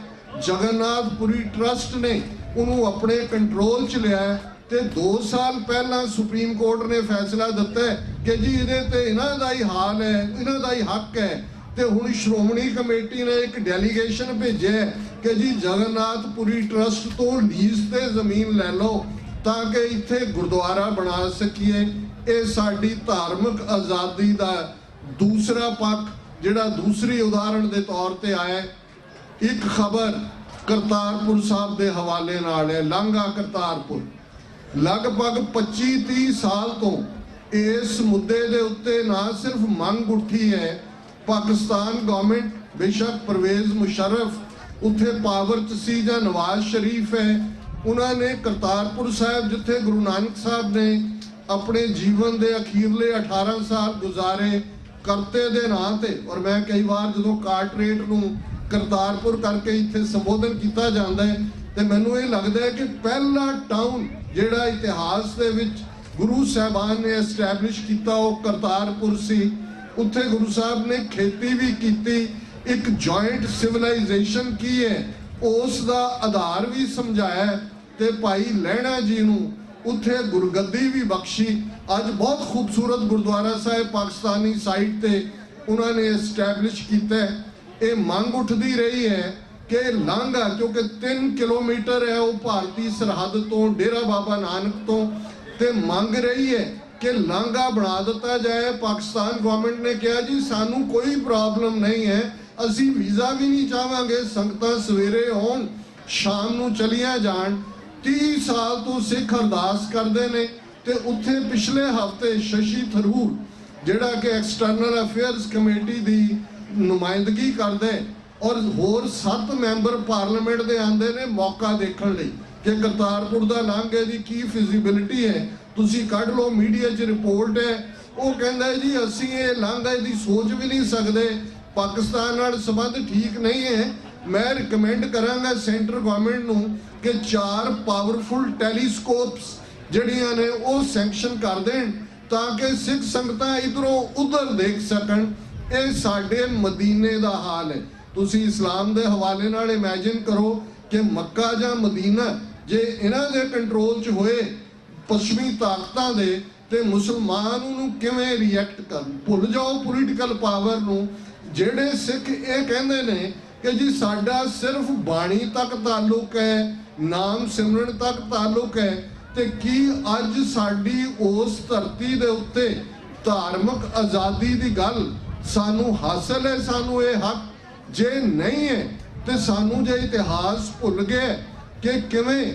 ਜਗਨਨਾਥਪੁਰੀ ਟਰਸਟ ਨੇ ਉਹਨੂੰ ਆਪਣੇ ਕੰਟਰੋਲ 'ਚ ਲਿਆ ਤੇ 2 ਸਾਲ ਪਹਿਲਾਂ ਸੁਪਰੀਮ ਕੋਰਟ ਨੇ ਫੈਸਲਾ ਦਿੱਤਾ ਕਿ ਜੀ ਇਹਦੇ ਤੇ ਇਹਨਾਂ ਦਾ ਹੀ ਹਾਲ ਹੈ, ਇਹਨਾਂ ਦਾ ਹੀ ਹੱਕ ਹੈ। ਤੇ ਹੁਣ ਸ਼੍ਰੋਮਣੀ ਕਮੇਟੀ ਨੇ ਇੱਕ ਡੈਲੀਗੇਸ਼ਨ ਭੇਜਿਆ ਕਿ ਜੀ ਜਗਨਨਾਥਪੁਰੀ ਟਰਸਟ ਤੋਂ ਲੀਜ਼ ਤੇ ਜ਼ਮੀਨ ਲੈ ਲਓ ਤਾਂ ਕਿ ਇੱਥੇ ਗੁਰਦੁਆਰਾ ਬਣਾ ਸਕੀਏ। ਇਹ ਸਾਡੀ ਧਾਰਮਿਕ ਆਜ਼ਾਦੀ ਦਾ ਦੂਸਰਾ ਪੱਖ ਜਿਹੜਾ ਦੂਸਰੀ ਉਦਾਹਰਣ ਦੇ ਤੌਰ ਤੇ ਆਇਆ। ਇੱਕ ਖਬਰ ਕਰਤਾਰਪੁਰ ਸਾਹਿਬ ਦੇ ਹਵਾਲੇ ਨਾਲ ਹੈ। ਲਾਂਘਾ ਕਰਤਾਰਪੁਰ ਲਗਭਗ 25-30 ਸਾਲ ਤੋਂ ਇਸ ਮੁੱਦੇ ਦੇ ਉੱਤੇ ਨਾ ਸਿਰਫ ਮੰਗ ਉੱਠੀ ਹੈ, ਪਾਕਿਸਤਾਨ ਗਵਰਨਮੈਂਟ ਬੇਸ਼ੱਕ ਪਰਵੇਜ਼ ਮੁਸ਼ਰਫ ਉੱਥੇ ਪਾਵਰ 'ਚ ਸੀ ਜਾਂ ਨਵਾਜ਼ ਸ਼ਰੀਫ ਹੈ, ਉਹਨਾਂ ਨੇ ਕਰਤਾਰਪੁਰ ਸਾਹਿਬ ਜਿੱਥੇ ਗੁਰੂ ਨਾਨਕ ਸਾਹਿਬ ਨੇ ਆਪਣੇ ਜੀਵਨ ਦੇ ਅਖੀਰਲੇ 18 ਸਾਲ ਗੁਜ਼ਾਰੇ ਕਰਤੇ ਦੇ ਨਾਂ ਤੇ। ਔਰ ਮੈਂ ਕਈ ਵਾਰ ਜਦੋਂ ਕਾਰਟਰੇਟ ਨੂੰ ਕਰਤਾਰਪੁਰ ਕਰਕੇ ਇੱਥੇ ਸੰਬੋਧਨ ਕੀਤਾ ਜਾਂਦਾ ਹੈ ਤੇ ਮੈਨੂੰ ਇਹ ਲੱਗਦਾ ਹੈ ਕਿ ਪਹਿਲਾ ਟਾਊਨ ਜਿਹੜਾ ਇਤਿਹਾਸ ਦੇ ਵਿੱਚ ਗੁਰੂ ਸਾਹਿਬਾਨ ਨੇ ਐਸਟੈਬਲਿਸ਼ ਕੀਤਾ ਉਹ ਕਰਤਾਰਪੁਰ ਸੀ। ਉੱਥੇ ਗੁਰੂ ਸਾਹਿਬ ਨੇ ਖੇਤੀ ਵੀ ਕੀਤੀ। ਇੱਕ ਜੁਆਇੰਟ ਸਿਵਲਾਈਜੇਸ਼ਨ ਕੀ ਹੈ ਉਸ ਦਾ ਆਧਾਰ ਵੀ ਸਮਝਾਇਆ ਤੇ ਭਾਈ ਲਹਿਣਾ ਜੀ ਨੂੰ ਉੱਥੇ ਗੁਰਗੱਦੀ ਵੀ ਬਖਸ਼ੀ। ਅੱਜ ਬਹੁਤ ਖੂਬਸੂਰਤ ਗੁਰਦੁਆਰਾ ਸਾਹਿਬ ਪਾਕਿਸਤਾਨੀ ਸਾਈਟ ਤੇ ਉਹਨਾਂ ਨੇ ਐਸਟੈਬਲਿਸ਼ ਕੀਤਾ। ਇਹ ਮੰਗ ਉੱਠਦੀ ਰਹੀ ਹੈ ਕਿ ਲਾਂਘਾ ਕਿਉਂਕਿ 3 ਕਿਲੋਮੀਟਰ ਹੈ ਉਹ ਭਾਰਤੀ ਸਰਹੱਦ ਤੋਂ ਡੇਰਾ ਬਾਬਾ ਨਾਨਕ ਤੋਂ, ਤੇ ਮੰਗ ਰਹੀ ਹੈ ਕਿ ਲਾਂਘਾ ਬਣਾ ਦਿੱਤਾ ਜਾਏ। ਪਾਕਿਸਤਾਨ ਗਵਰਨਮੈਂਟ ਨੇ ਕਿਹਾ ਜੀ ਸਾਨੂੰ ਕੋਈ ਪ੍ਰੋਬਲਮ ਨਹੀਂ ਹੈ, ਅਸੀਂ ਵੀਜ਼ਾ ਵੀ ਨਹੀਂ ਚਾਹਾਂਗੇ, ਸੰਗਤਾਂ ਸਵੇਰੇ ਆਉਣ ਸ਼ਾਮ ਨੂੰ ਚਲੀਆਂ ਜਾਣ। 30 ਸਾਲ ਤੋਂ ਸਿੱਖ ਅਰਦਾਸ ਕਰਦੇ ਨੇ ਤੇ ਉੱਥੇ ਪਿਛਲੇ ਹਫ਼ਤੇ ਸ਼ਸ਼ੀ ਥਰੂਰ ਜਿਹੜਾ ਕਿ ਐਕਸਟਰਨਲ ਅਫੇਅਰਸ ਕਮੇਟੀ ਦੀ ਨੁਮਾਇੰਦਗੀ ਕਰਦੇ ਔਰ ਹੋਰ 7 ਮੈਂਬਰ ਪਾਰਲੀਮੈਂਟ ਦੇ ਆਉਂਦੇ ਨੇ ਮੌਕਾ ਦੇਖਣ ਲਈ ਕਿ ਕਰਤਾਰਪੁਰ ਦਾ ਲਾਂਘੇ ਦੀ ਕੀ ਫਿਜ਼ੀਬਿਲਿਟੀ ਹੈ। ਤੁਸੀਂ ਕੱਢ ਲਓ, ਮੀਡੀਆ 'ਚ ਰਿਪੋਰਟ ਹੈ। ਉਹ ਕਹਿੰਦਾ ਜੀ ਅਸੀਂ ਇਹ ਲਾਂਘੇ ਦੀ ਸੋਚ ਵੀ ਨਹੀਂ ਸਕਦੇ, ਪਾਕਿਸਤਾਨ ਨਾਲ ਸੰਬੰਧ ਠੀਕ ਨਹੀਂ ਹੈ। ਮੈਂ ਰਿਕਮੈਂਡ ਕਰਾਂਗਾ ਸੈਂਟਰ ਗਵਰਨਮੈਂਟ ਨੂੰ ਕਿ 4 ਪਾਵਰਫੁਲ ਟੈਲੀਸਕੋਪਸ ਜਿਹੜੀਆਂ ਨੇ ਉਹ ਸੈਂਕਸ਼ਨ ਕਰ ਦੇਣ ਤਾਂ ਕਿ ਸਿੱਖ ਸੰਗਤਾਂ ਇਧਰੋਂ ਉਧਰ ਦੇਖ ਸਕਣ। ਇਹ ਸਾਡੇ ਮਦੀਨੇ ਦਾ ਹਾਲ ਹੈ। ਤੁਸੀਂ ਇਸਲਾਮ ਦੇ ਹਵਾਲੇ ਨਾਲ ਇਮੇਜਿਨ ਕਰੋ ਕਿ ਮੱਕਾ ਜਾਂ ਮਦੀਨਾ ਜੇ ਇਹਨਾਂ ਦੇ ਕੰਟਰੋਲ 'ਚ ਹੋਏ ਪੱਛਮੀ ਤਾਕਤਾਂ ਦੇ ਤੇ ਮੁਸਲਮਾਨ ਉਹਨੂੰ ਕਿਵੇਂ ਰਿਐਕਟ ਕਰਨ। ਭੁੱਲ ਜਾਓ ਪੋਲੀਟੀਕਲ ਪਾਵਰ ਨੂੰ। ਜਿਹੜੇ ਸਿੱਖ ਇਹ ਕਹਿੰਦੇ ਨੇ ਕਿ ਜੀ ਸਾਡਾ ਸਿਰਫ ਬਾਣੀ ਤੱਕ ਤਾਲੁਕ ਹੈ, ਨਾਮ ਸਿਮਰਨ ਤੱਕ ਤਾਲੁਕ ਹੈ, ਤੇ ਕੀ ਅੱਜ ਸਾਡੀ ਉਸ ਧਰਤੀ ਦੇ ਉੱਤੇ ਧਾਰਮਿਕ ਆਜ਼ਾਦੀ ਦੀ ਗੱਲ ਸਾਨੂੰ ਹਾਸਲ ਹੈ? ਸਾਨੂੰ ਇਹ ਹੱਕ ਜੇ ਨਹੀਂ ਹੈ ਤੇ ਸਾਨੂੰ ਜੇ ਇਤਿਹਾਸ ਭੁੱਲ ਗਿਆ ਕਿ ਕਿਵੇਂ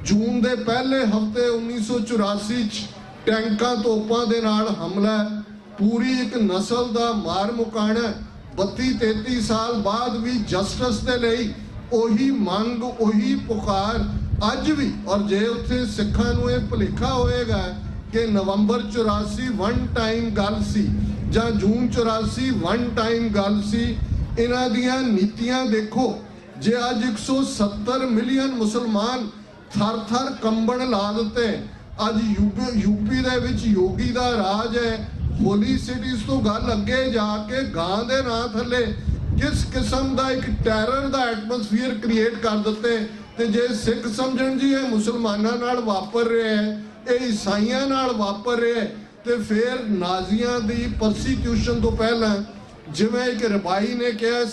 ਜੂਨ ਦੇ ਪਹਿਲੇ ਹਫ਼ਤੇ 1984 ਚ ਟੈਂਕਾਂ ਤੋਪਾਂ ਦੇ ਨਾਲ ਹਮਲਾ, ਪੂਰੀ ਇੱਕ ਨਸਲ ਦਾ ਮਾਰ ਮੁਕਾਣਾ, 32-33 ਸਾਲ ਬਾਅਦ ਵੀ ਜਸਟਿਸ ਦੇ ਲਈ ਉਹੀ ਮੰਗ ਉਹੀ ਪੁਕਾਰ ਅੱਜ ਵੀ। ਔਰ ਜੇ ਉੱਥੇ ਸਿੱਖਾਂ ਨੂੰ ਇਹ ਭੁਲੇਖਾ ਹੋਏਗਾ ਕਿ ਨਵੰਬਰ 84 ਵਨ ਟਾਈਮ ਗੱਲ ਸੀ ਜਾਂ ਜੂਨ 84 ਵਨ ਟਾਈਮ ਗੱਲ ਸੀ, ਇਹਨਾਂ ਦੀਆਂ ਨੀਤੀਆਂ ਦੇਖੋ। ਜੇ ਅੱਜ 170 ਮਿਲੀਅਨ ਮੁਸਲਮਾਨ ਥਰ-ਥਰ ਕੰਬਣ ਲਾ ਦਿੱਤੇ। ਅੱਜ ਯੂਪੀ ਦੇ ਵਿੱਚ ਯੋਗੀ ਦਾ ਰਾਜ ਹੈ। ਹੋਲੀ ਸਿਟੀਜ਼ ਤੋਂ ਗੱਲ ਅੱਗੇ ਜਾ ਕੇ ਗਾਂ ਦੇ ਨਾਂ ਥੱਲੇ ਕਿਸ ਕਿਸਮ ਦਾ ਇੱਕ ਟੈਰਰ ਦਾ ਐਟਮੋਸਫੀਅਰ ਕ੍ਰੀਏਟ ਕਰ ਦਿੱਤੇ। ਤੇ ਜੇ ਸਿੱਖ ਸਮਝਣ ਜੀ ਇਹ ਮੁਸਲਮਾਨਾਂ ਨਾਲ ਵਾਪਰ ਰਿਹਾ ਹੈ, ਇਹ ਈਸਾਈਆਂ ਨਾਲ ਵਾਪਰ ਰਿਹਾ ਹੈ, ਤੇ ਫਿਰ ਨਾਜ਼ੀਆਂ ਦੀ ਪਰਸੀਕਿਊਸ਼ਨ ਤੋਂ ਪਹਿਲਾਂ ਜਿਵੇਂ ਇੱਕ ਰਬਾਈ ਨੇ ਕਿਹਾ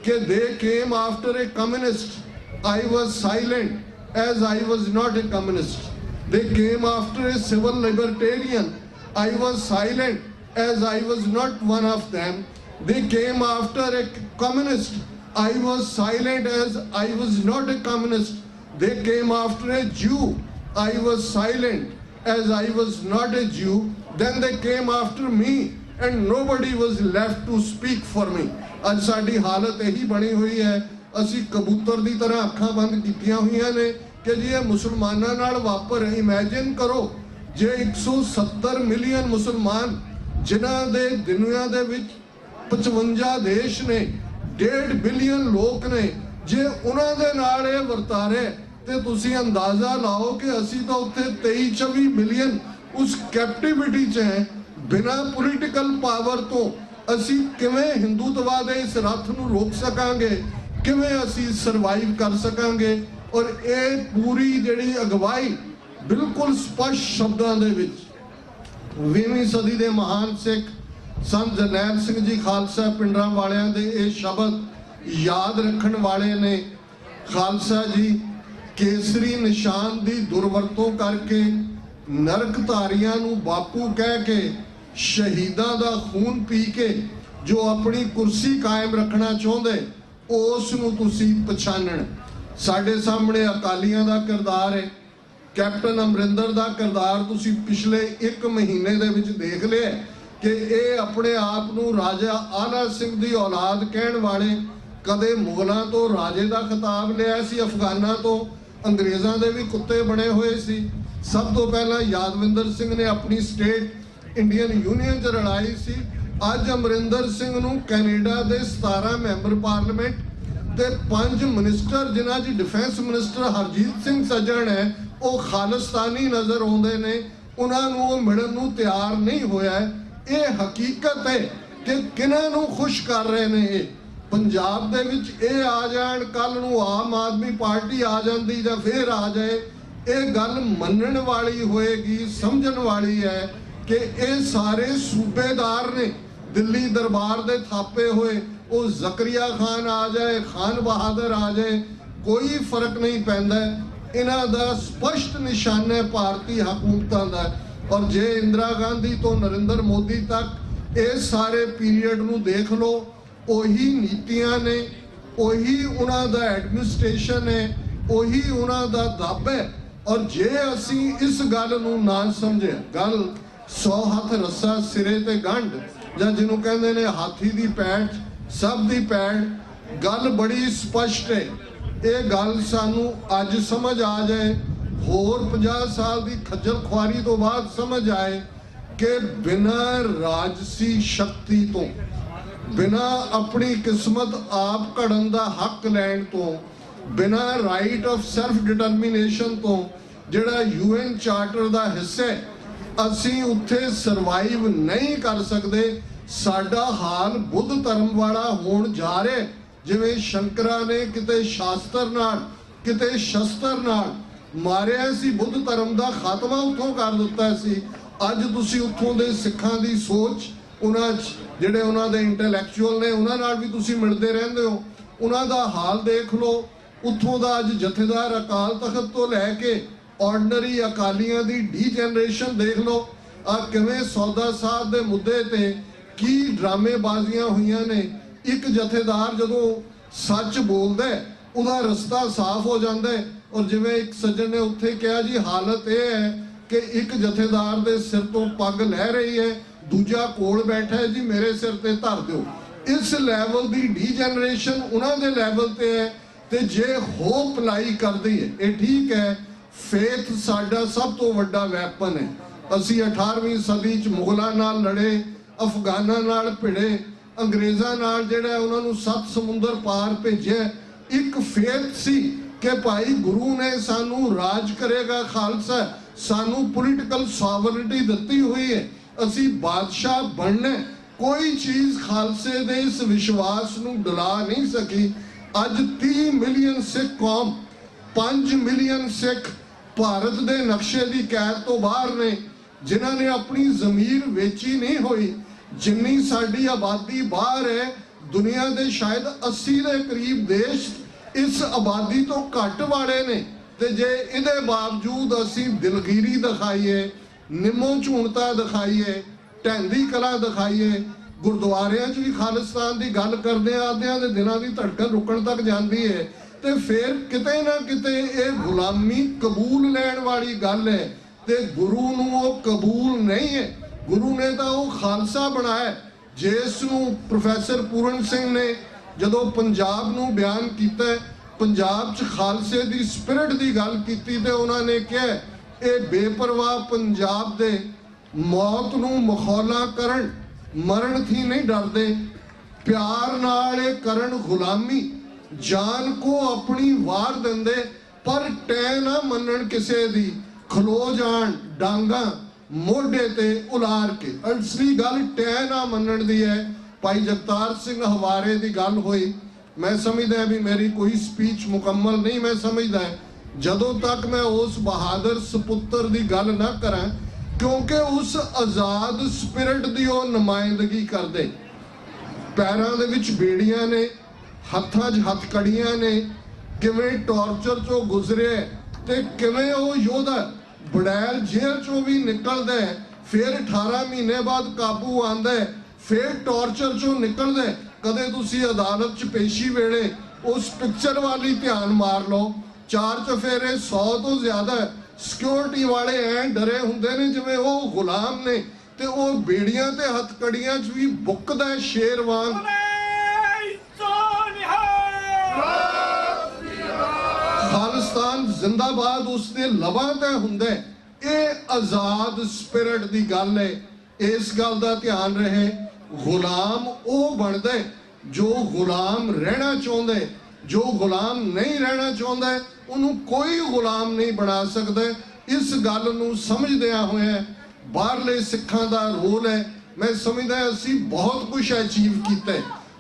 ਕਿ ਦੇ came after A communist I was silent as I was not A communist. ਦੇ came after A civil libertarian I was silent as I was not one of them. They came after a communist. I was silent as I was not a communist. They came after a Jew. I was silent as I was not a Jew. Then they came after me and nobody was left to speak for me. ਅੱਜ ਸਾਡੀ ਹਾਲਤ ਇਹੀ ਬਣੀ ਹੋਈ ਹੈ, ਅਸੀਂ ਕਬੂਤਰ ਦੀ ਤਰ੍ਹਾਂ ਅੱਖਾਂ ਬੰਦ ਕੀਤੀਆਂ ਹੋਈਆਂ ਨੇ ਕਿ ਜੀ ਇਹ ਮੁਸਲਮਾਨਾਂ ਨਾਲ ਵਾਪਰ। ਇਮੈਜਿਨ ਕਰੋ ਜੇ 170 ਮਿਲੀਅਨ ਮੁਸਲਮਾਨ ਜਿਨ੍ਹਾਂ ਦੇ ਦੁਨੀਆ ਦੇ ਵਿੱਚ 55 ਦੇਸ਼ ਨੇ, 1.5 ਬਿਲੀਅਨ ਲੋਕ ਨੇ, ਜੇ ਉਹਨਾਂ ਦੇ ਨਾਲ ਇਹ ਵਰਤਾਰੇ ਤੇ ਤੁਸੀਂ ਅੰਦਾਜ਼ਾ ਲਾਓ ਕਿ ਅਸੀਂ ਤਾਂ ਉੱਥੇ 23-24 ਮਿਲੀਅਨ ਉਸ ਕੈਪਟੀਵਿਟੀ 'ਚ ਹੈ। ਬਿਨਾਂ ਪੋਲੀਟੀਕਲ ਪਾਵਰ ਤੋਂ ਅਸੀਂ ਕਿਵੇਂ ਹਿੰਦੂਤਵਾ ਦੇ ਇਸ ਰੱਥ ਨੂੰ ਰੋਕ ਸਕਾਂਗੇ, ਕਿਵੇਂ ਅਸੀਂ ਸਰਵਾਈਵ ਕਰ ਸਕਾਂਗੇ। ਔਰ ਇਹ ਪੂਰੀ ਜਿਹੜੀ ਅਗਵਾਈ ਬਿਲਕੁਲ ਸਪਸ਼ਟ ਸ਼ਬਦਾਂ ਦੇ ਵਿੱਚ 20ਵੀਂ ਸਦੀ ਦੇ ਮਹਾਨ ਸਿੱਖ ਸੰਤ ਜਰਨੈਲ ਸਿੰਘ ਜੀ ਖਾਲਸਾ ਪਿੰਡਰਾਂ ਵਾਲਿਆਂ ਦੇ ਇਹ ਸ਼ਬਦ ਯਾਦ ਰੱਖਣ ਵਾਲੇ ਨੇ। ਖਾਲਸਾ ਜੀ ਕੇਸਰੀ ਨਿਸ਼ਾਨ ਦੀ ਦੁਰਵਰਤੋਂ ਕਰਕੇ ਨਰਕਧਾਰੀਆਂ ਨੂੰ ਬਾਪੂ ਕਹਿ ਕੇ, ਸ਼ਹੀਦਾਂ ਦਾ ਖੂਨ ਪੀ ਕੇ ਜੋ ਆਪਣੀ ਕੁਰਸੀ ਕਾਇਮ ਰੱਖਣਾ ਚਾਹੁੰਦੇ, ਉਸ ਨੂੰ ਤੁਸੀਂ ਪਛਾਣਨ। ਸਾਡੇ ਸਾਹਮਣੇ ਅਕਾਲੀਆਂ ਦਾ ਕਿਰਦਾਰ ਹੈ, ਕੈਪਟਨ ਅਮਰਿੰਦਰ ਦਾ ਕਿਰਦਾਰ ਤੁਸੀਂ ਪਿਛਲੇ 1 ਮਹੀਨੇ ਦੇ ਵਿੱਚ ਦੇਖ ਲਿਆ ਕਿ ਇਹ ਆਪਣੇ ਆਪ ਨੂੰ ਰਾਜਾ ਆਲਾ ਸਿੰਘ ਦੀ ਔਲਾਦ ਕਹਿਣ ਵਾਲੇ, ਕਦੇ ਮੁਗਲਾਂ ਤੋਂ ਰਾਜੇ ਦਾ ਖਿਤਾਬ ਲਿਆ ਸੀ, ਅਫਗਾਨਾਂ ਤੋਂ ਅੰਗਰੇਜ਼ਾਂ ਦੇ ਵੀ ਕੁੱਤੇ ਬਣੇ ਹੋਏ ਸੀ। ਸਭ ਤੋਂ ਪਹਿਲਾਂ ਯਾਦਵਿੰਦਰ ਸਿੰਘ ਨੇ ਆਪਣੀ ਸਟੇਟ ਇੰਡੀਅਨ ਯੂਨੀਅਨ 'ਚ ਰਲਾਈ ਸੀ। ਅੱਜ ਅਮਰਿੰਦਰ ਸਿੰਘ ਨੂੰ ਕੈਨੇਡਾ ਦੇ 17 ਮੈਂਬਰ ਪਾਰਲੀਮੈਂਟ ਤੇ 5 ਮਿਨਿਸਟਰ, ਜਿਨ੍ਹਾਂ 'ਚ ਡਿਫੈਂਸ ਮਿਨਿਸਟਰ ਹਰਜੀਤ ਸਿੰਘ ਸੱਜਣ ਹੈ, ਉਹ ਖਾਲਿਸਤਾਨੀ ਨਜ਼ਰ ਆਉਂਦੇ ਨੇ। ਉਹਨਾਂ ਨੂੰ ਉਹ ਮਿਲਣ ਨੂੰ ਤਿਆਰ ਨਹੀਂ ਹੋਇਆ। ਇਹ ਹਕੀਕਤ ਹੈ ਕਿ ਕਿਹਨਾਂ ਨੂੰ ਖੁਸ਼ ਕਰ ਰਹੇ ਨੇ ਇਹ। ਪੰਜਾਬ ਦੇ ਵਿੱਚ ਇਹ ਆ ਜਾਣ, ਕੱਲ ਨੂੰ ਆਮ ਆਦਮੀ ਪਾਰਟੀ ਆ ਜਾਂਦੀ ਜਾਂ ਫੇਰ ਆ ਜਾਏ, ਇਹ ਗੱਲ ਮੰਨਣ ਵਾਲੀ ਹੋਏਗੀ, ਸਮਝਣ ਵਾਲੀ ਹੈ ਕਿ ਇਹ ਸਾਰੇ ਸੂਬੇਦਾਰ ਨੇ ਦਿੱਲੀ ਦਰਬਾਰ ਦੇ ਥਾਪੇ ਹੋਏ। ਉਹ ਜ਼ਕਰੀਆ ਖਾਨ ਆ ਜਾਏ, ਖਾਨ ਬਹਾਦਰ ਆ ਜਾਏ, ਕੋਈ ਫਰਕ ਨਹੀਂ ਪੈਂਦਾ। ਇਹਨਾਂ ਦਾ ਸਪਸ਼ਟ ਨਿਸ਼ਾਨ ਹੈ ਭਾਰਤੀ ਹਕੂਮਤਾਂ ਦਾ। ਔਰ ਜੇ ਇੰਦਰਾ ਗਾਂਧੀ ਤੋਂ ਨਰਿੰਦਰ ਮੋਦੀ ਤੱਕ ਇਸ ਸਾਰੇ ਪੀਰੀਅਡ ਨੂੰ ਦੇਖ ਲਓ, ਉਹੀ ਨੀਤੀਆਂ ਨੇ, ਉਹੀ ਉਹਨਾਂ ਦਾ ਐਡਮਿਨਿਸਟ੍ਰੇਸ਼ਨ ਹੈ, ਉਹੀ ਉਹਨਾਂ ਦਾ ਦੱਬ ਹੈ। ਔਰ ਜੇ ਅਸੀਂ ਇਸ ਗੱਲ ਨੂੰ ਨਾ ਸਮਝੇ, ਗੱਲ 100 ਹੱਥ ਰੱਸਾ ਸਿਰੇ ਤੇ ਗੰਢ, ਜਾਂ ਜਿਹਨੂੰ ਕਹਿੰਦੇ ਨੇ ਹਾਥੀ ਦੀ ਪੈਠ ਸਭ ਦੀ ਪੈੜ, ਗੱਲ ਬੜੀ ਸਪਸ਼ਟ ਹੈ। ਇਹ ਗੱਲ ਸਾਨੂੰ ਅੱਜ ਸਮਝ ਆ ਜਾਏ, ਹੋਰ 50 ਸਾਲ ਦੀ ਖੱਜਲ ਖੁਆਰੀ ਤੋਂ ਬਾਅਦ ਸਮਝ ਆਏ ਕਿ ਬਿਨਾਂ ਰਾਜਸੀ ਸ਼ਕਤੀ ਤੋਂ, ਬਿਨਾਂ ਆਪਣੀ ਕਿਸਮਤ ਆਪ ਘੜਨ ਦਾ ਹੱਕ ਲੈਣ ਤੋਂ, ਬਿਨਾਂ ਰਾਈਟ ਆਫ ਸੈਲਫ ਡਿਟਰਮੀਨੇਸ਼ਨ ਤੋਂ, ਜਿਹੜਾ UN ਚਾਰਟਰ ਦਾ ਹਿੱਸਾ ਹੈ, ਅਸੀਂ ਉੱਥੇ ਸਰਵਾਈਵ ਨਹੀਂ ਕਰ ਸਕਦੇ। ਸਾਡਾ ਹਾਲ ਬੁੱਧ ਧਰਮ ਵਾਲਾ ਹੋਣ ਜਾ ਰਿਹਾ। ਜਿਵੇਂ ਸ਼ੰਕਰਾਂ ਨੇ ਕਿਤੇ ਸ਼ਾਸਤਰ ਨਾਲ, ਕਿਤੇ ਸ਼ਸਤਰ ਨਾਲ ਮਾਰਿਆ ਸੀ, ਬੁੱਧ ਧਰਮ ਦਾ ਖਾਤਮਾ ਉੱਥੋਂ ਕਰ ਦਿੱਤਾ ਸੀ। ਅੱਜ ਤੁਸੀਂ ਉੱਥੋਂ ਦੇ ਸਿੱਖਾਂ ਦੀ ਸੋਚ, ਉਹਨਾਂ ਜਿਹੜੇ ਉਹਨਾਂ ਦੇ ਇੰਟੈਲੈਕਚੁਅਲ ਨੇ, ਉਹਨਾਂ ਨਾਲ ਵੀ ਤੁਸੀਂ ਮਿਲਦੇ ਰਹਿੰਦੇ ਹੋ, ਉਹਨਾਂ ਦਾ ਹਾਲ ਦੇਖ ਲਓ। ਉੱਥੋਂ ਦਾ ਅੱਜ ਜਥੇਦਾਰ ਅਕਾਲ ਤਖਤ ਤੋਂ ਲੈ ਕੇ ਆਰਡੀਨਰੀ ਅਕਾਲੀਆਂ ਦੀ ਡੀ ਜਨਰੇਸ਼ਨ ਦੇਖ ਲਓ। ਆ ਕਿਵੇਂ ਸੌਦਾ ਸਾਧ ਦੇ ਮੁੱਦੇ ਤੇ ਕੀ ਡਰਾਮੇਬਾਜ਼ੀਆਂ ਹੋਈਆਂ ਨੇ। ਇੱਕ ਜਥੇਦਾਰ ਜਦੋਂ ਸੱਚ ਬੋਲਦਾ ਉਹਦਾ ਰਸਤਾ ਸਾਫ਼ ਹੋ ਜਾਂਦਾ। ਔਰ ਜਿਵੇਂ ਇੱਕ ਸੱਜਣ ਨੇ ਉੱਥੇ ਕਿਹਾ ਜੀ, ਹਾਲਤ ਇਹ ਹੈ ਕਿ ਇੱਕ ਜਥੇਦਾਰ ਦੇ ਸਿਰ ਤੋਂ ਪੱਗ ਲੈ ਰਹੀ ਹੈ, ਦੂਜਾ ਕੋਲ ਬੈਠਾ ਹੈ ਜੀ ਮੇਰੇ ਸਿਰ ਤੇ ਧਰ ਦਿਓ। ਇਸ ਲੈਵਲ ਦੀ ਡੀ ਜਨਰੇਸ਼ਨ ਉਹਨਾਂ ਦੇ ਲੈਵਲ ਤੇ ਹੈ। ਤੇ ਜੇ ਹੋਪ ਲਾਈ ਕਰਦੀ ਹੈ, ਇਹ ਠੀਕ ਹੈ, ਫੇਥ ਸਾਡਾ ਸਭ ਤੋਂ ਵੱਡਾ ਵੈਪਨ ਹੈ। ਅਸੀਂ 18ਵੀਂ ਸਦੀ 'ਚ ਮੁਗਲਾਂ ਨਾਲ ਲੜੇ, ਅਫਗਾਨਾਂ ਨਾਲ ਭਿੜੇ, ਅੰਗਰੇਜ਼ਾਂ ਨਾਲ ਜਿਹੜਾ ਉਹਨਾਂ ਨੂੰ 7 ਸਮੁੰਦਰ ਪਾਰ ਭੇਜਿਆ। ਇੱਕ ਫੇਥ ਸੀ ਕਿ ਭਾਈ ਗੁਰੂ ਨੇ ਸਾਨੂੰ ਰਾਜ ਕਰੇਗਾ ਖਾਲਸਾ, ਸਾਨੂੰ ਪੋਲੀਟੀਕਲ ਸੋਵਰਨਿਟੀ ਦਿੱਤੀ ਹੋਈ ਹੈ, ਅਸੀਂ ਬਾਦਸ਼ਾਹ ਬਣਨਾ। ਕੋਈ ਚੀਜ਼ ਖਾਲਸੇ ਦੇ ਇਸ ਵਿਸ਼ਵਾਸ ਨੂੰ ਡੁਲਾ ਨਹੀਂ ਸਕੀ। ਅੱਜ 30 ਮਿਲੀਅਨ ਸਿੱਖ ਕੌਮ, 5 ਮਿਲੀਅਨ ਸਿੱਖ ਭਾਰਤ ਦੇ ਨਕਸ਼ੇ ਦੀ ਕੈਦ ਤੋਂ ਬਾਹਰ ਨੇ, ਜਿਨ੍ਹਾਂ ਨੇ ਆਪਣੀ ਜ਼ਮੀਰ ਵੇਚੀ ਨਹੀਂ ਹੋਈ। ਜਿੰਨੀ ਸਾਡੀ ਆਬਾਦੀ ਬਾਹਰ ਹੈ, ਦੁਨੀਆ ਦੇ ਸ਼ਾਇਦ 80 ਦੇ ਕਰੀਬ ਦੇਸ਼ ਇਸ ਆਬਾਦੀ ਤੋਂ ਘੱਟ ਵਾਲੇ ਨੇ। ਤੇ ਜੇ ਇਹਦੇ ਬਾਵਜੂਦ ਅਸੀਂ ਦਿਲਗੀਰੀ ਦਿਖਾਈਏ, ਨਿੰਮੋ ਝੂਣਤਾ ਦਿਖਾਈਏ, ਢਹਿੰਦੀ ਕਲਾ ਦਿਖਾਈਏ, ਗੁਰਦੁਆਰਿਆਂ 'ਚ ਵੀ ਖਾਲਿਸਤਾਨ ਦੀ ਗੱਲ ਕਰਦੇ ਆਦਿਆਂ ਦੇ ਦਿਨਾਂ ਦੀ ਧੜਕਣ ਰੁਕਣ ਤੱਕ ਜਾਂਦੀ ਹੈ। ਤੇ ਫਿਰ ਕਿਤੇ ਨਾ ਕਿਤੇ ਇਹ ਗੁਲਾਮੀ ਕਬੂਲ ਲੈਣ ਵਾਲੀ ਗੱਲ ਹੈ ਤੇ ਗੁਰੂ ਨੂੰ ਉਹ ਕਬੂਲ ਨਹੀਂ ਹੈ। ਗੁਰੂ ਨੇ ਤਾਂ ਉਹ ਖਾਲਸਾ ਬਣਾਇਆ ਜਿਸ ਨੂੰ ਪ੍ਰੋਫੈਸਰ ਪੂਰਨ ਸਿੰਘ ਨੇ ਜਦੋਂ ਪੰਜਾਬ ਨੂੰ ਬਿਆਨ ਕੀਤਾ, ਪੰਜਾਬ 'ਚ ਖਾਲਸੇ ਦੀ ਸਪਿਰਿਟ ਦੀ ਗੱਲ ਕੀਤੀ ਤੇ ਉਹਨਾਂ ਨੇ ਕਿਹਾ ਇਹ ਬੇਪਰਵਾਹ ਪੰਜਾਬ ਦੇ ਮੌਤ ਨੂੰ ਮਖੌਲਾਂ ਕਰਨ, ਮਰਨ ਥੀ ਨਹੀਂ ਡਰਦੇ, ਪਿਆਰ ਨਾਲ ਇਹ ਕਰਨ ਗੁਲਾਮੀ, ਜਾਨ ਕੋ ਆਪਣੀ ਵਾਰ ਦਿੰਦੇ ਪਰ ਟੈ ਨਾ ਮੰਨਣ ਕਿਸੇ ਦੀ, ਖਲੋ ਜਾਣ ਡਾਂਗਾ ਮੋਢੇ ਤੇ ਉਲਾਰ ਕੇ। ਅਸਲੀ ਗੱਲ ਟੈ ਨਾ ਮੰਨਣ ਦੀ ਹੈ। ਭਾਈ ਜਗਤਾਰ ਸਿੰਘ ਹਵਾਰੇ ਦੀ ਗੱਲ ਹੋਈ, ਮੈਂ ਸਮਝਦਾ ਵੀ ਮੇਰੀ ਕੋਈ ਸਪੀਚ ਮੁਕੰਮਲ ਨਹੀਂ, ਮੈਂ ਸਮਝਦਾ ਜਦੋਂ ਤੱਕ ਮੈਂ ਉਸ ਬਹਾਦਰ ਸਪੁੱਤਰ ਦੀ ਗੱਲ ਨਾ ਕਰਾਂ, ਕਿਉਂਕਿ ਉਸ ਆਜ਼ਾਦ ਸਪਿਰਿਟ ਦੀ ਉਹ ਨੁਮਾਇੰਦਗੀ ਕਰਦੇ। ਪੈਰਾਂ ਦੇ ਵਿੱਚ ਬੇੜੀਆਂ ਨੇ, ਹੱਥਾਂ 'ਚ ਹੱਥਕੜੀਆਂ ਨੇ, ਕਿਵੇਂ ਟੌਰਚਰ 'ਚੋਂ ਗੁਜ਼ਰੇ ਤੇ ਕਿਵੇਂ ਉਹ ਯੋਧਾ ਬੜੈਲ ਜੇਲ੍ਹ 'ਚੋਂ ਵੀ ਨਿਕਲਦਾ, ਫਿਰ 18 ਮਹੀਨੇ ਬਾਅਦ ਕਾਬੂ ਆਉਂਦਾ, ਫਿਰ ਟੌਰਚਰ 'ਚੋਂ ਨਿਕਲਦਾ। ਕਦੇ ਤੁਸੀਂ ਅਦਾਲਤ 'ਚ ਪੇਸ਼ੀ ਵੇਲੇ ਉਸ ਪਿਕਚਰ ਵਾਲੀ ਧਿਆਨ ਮਾਰ ਲਓ, 4 ਚਫੇਰੇ 100 ਤੋਂ ਜ਼ਿਆਦਾ ਸਿਕਿਉਰਿਟੀ ਵਾਲੇ ਐਂ ਡਰੇ ਹੁੰਦੇ ਨੇ ਜਿਵੇਂ ਉਹ ਗੁਲਾਮ ਨੇ, ਤੇ ਉਹ ਬੇੜੀਆਂ ਤੇ ਹੱਥਕੜੀਆਂ 'ਚ ਵੀ ਬੁੱਕਦਾ ਸ਼ੇਰ ਵਾਂਗ। ਖਾਲਿਸਤਾਨ ਜ਼ਿੰਦਾਬਾਦ ਉਸਦੇ ਲਬਾਂ ਤੇ ਹੁੰਦਾ। ਇਹ ਆਜ਼ਾਦ ਸਪਿਰਿਟ ਦੀ ਗੱਲ ਹੈ, ਇਸ ਗੱਲ ਦਾ ਧਿਆਨ ਰਹੇ। ਗੁਲਾਮ ਉਹ ਬਣਦਾ ਜੋ ਗੁਲਾਮ ਰਹਿਣਾ ਚਾਹੁੰਦਾ, ਜੋ ਗੁਲਾਮ ਨਹੀਂ ਰਹਿਣਾ ਚਾਹੁੰਦਾ ਉਹਨੂੰ ਕੋਈ ਗੁਲਾਮ ਨਹੀਂ ਬਣਾ ਸਕਦਾ। ਇਸ ਗੱਲ ਨੂੰ ਸਮਝਦਿਆਂ ਹੋਇਆ ਬਾਹਰਲੇ ਸਿੱਖਾਂ ਦਾ ਰੋਲ ਹੈ। ਮੈਂ ਸਮਝਦਾ ਅਸੀਂ ਬਹੁਤ ਕੁਝ ਅਚੀਵ ਕੀਤਾ।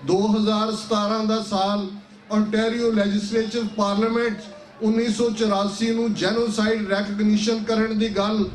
2017 ਦਾ ਸਾਲ ਓਨਟਾਰੀਓ ਲੈਜਿਸਲੇਟਿਵ ਪਾਰਲੀਮੈਂਟ 1984 ਨੂੰ ਜੈਨੋਸਾਈਡ ਰੈਕਗਨੀਸ਼ਨ ਕਰਨ ਦੀ ਗੱਲ,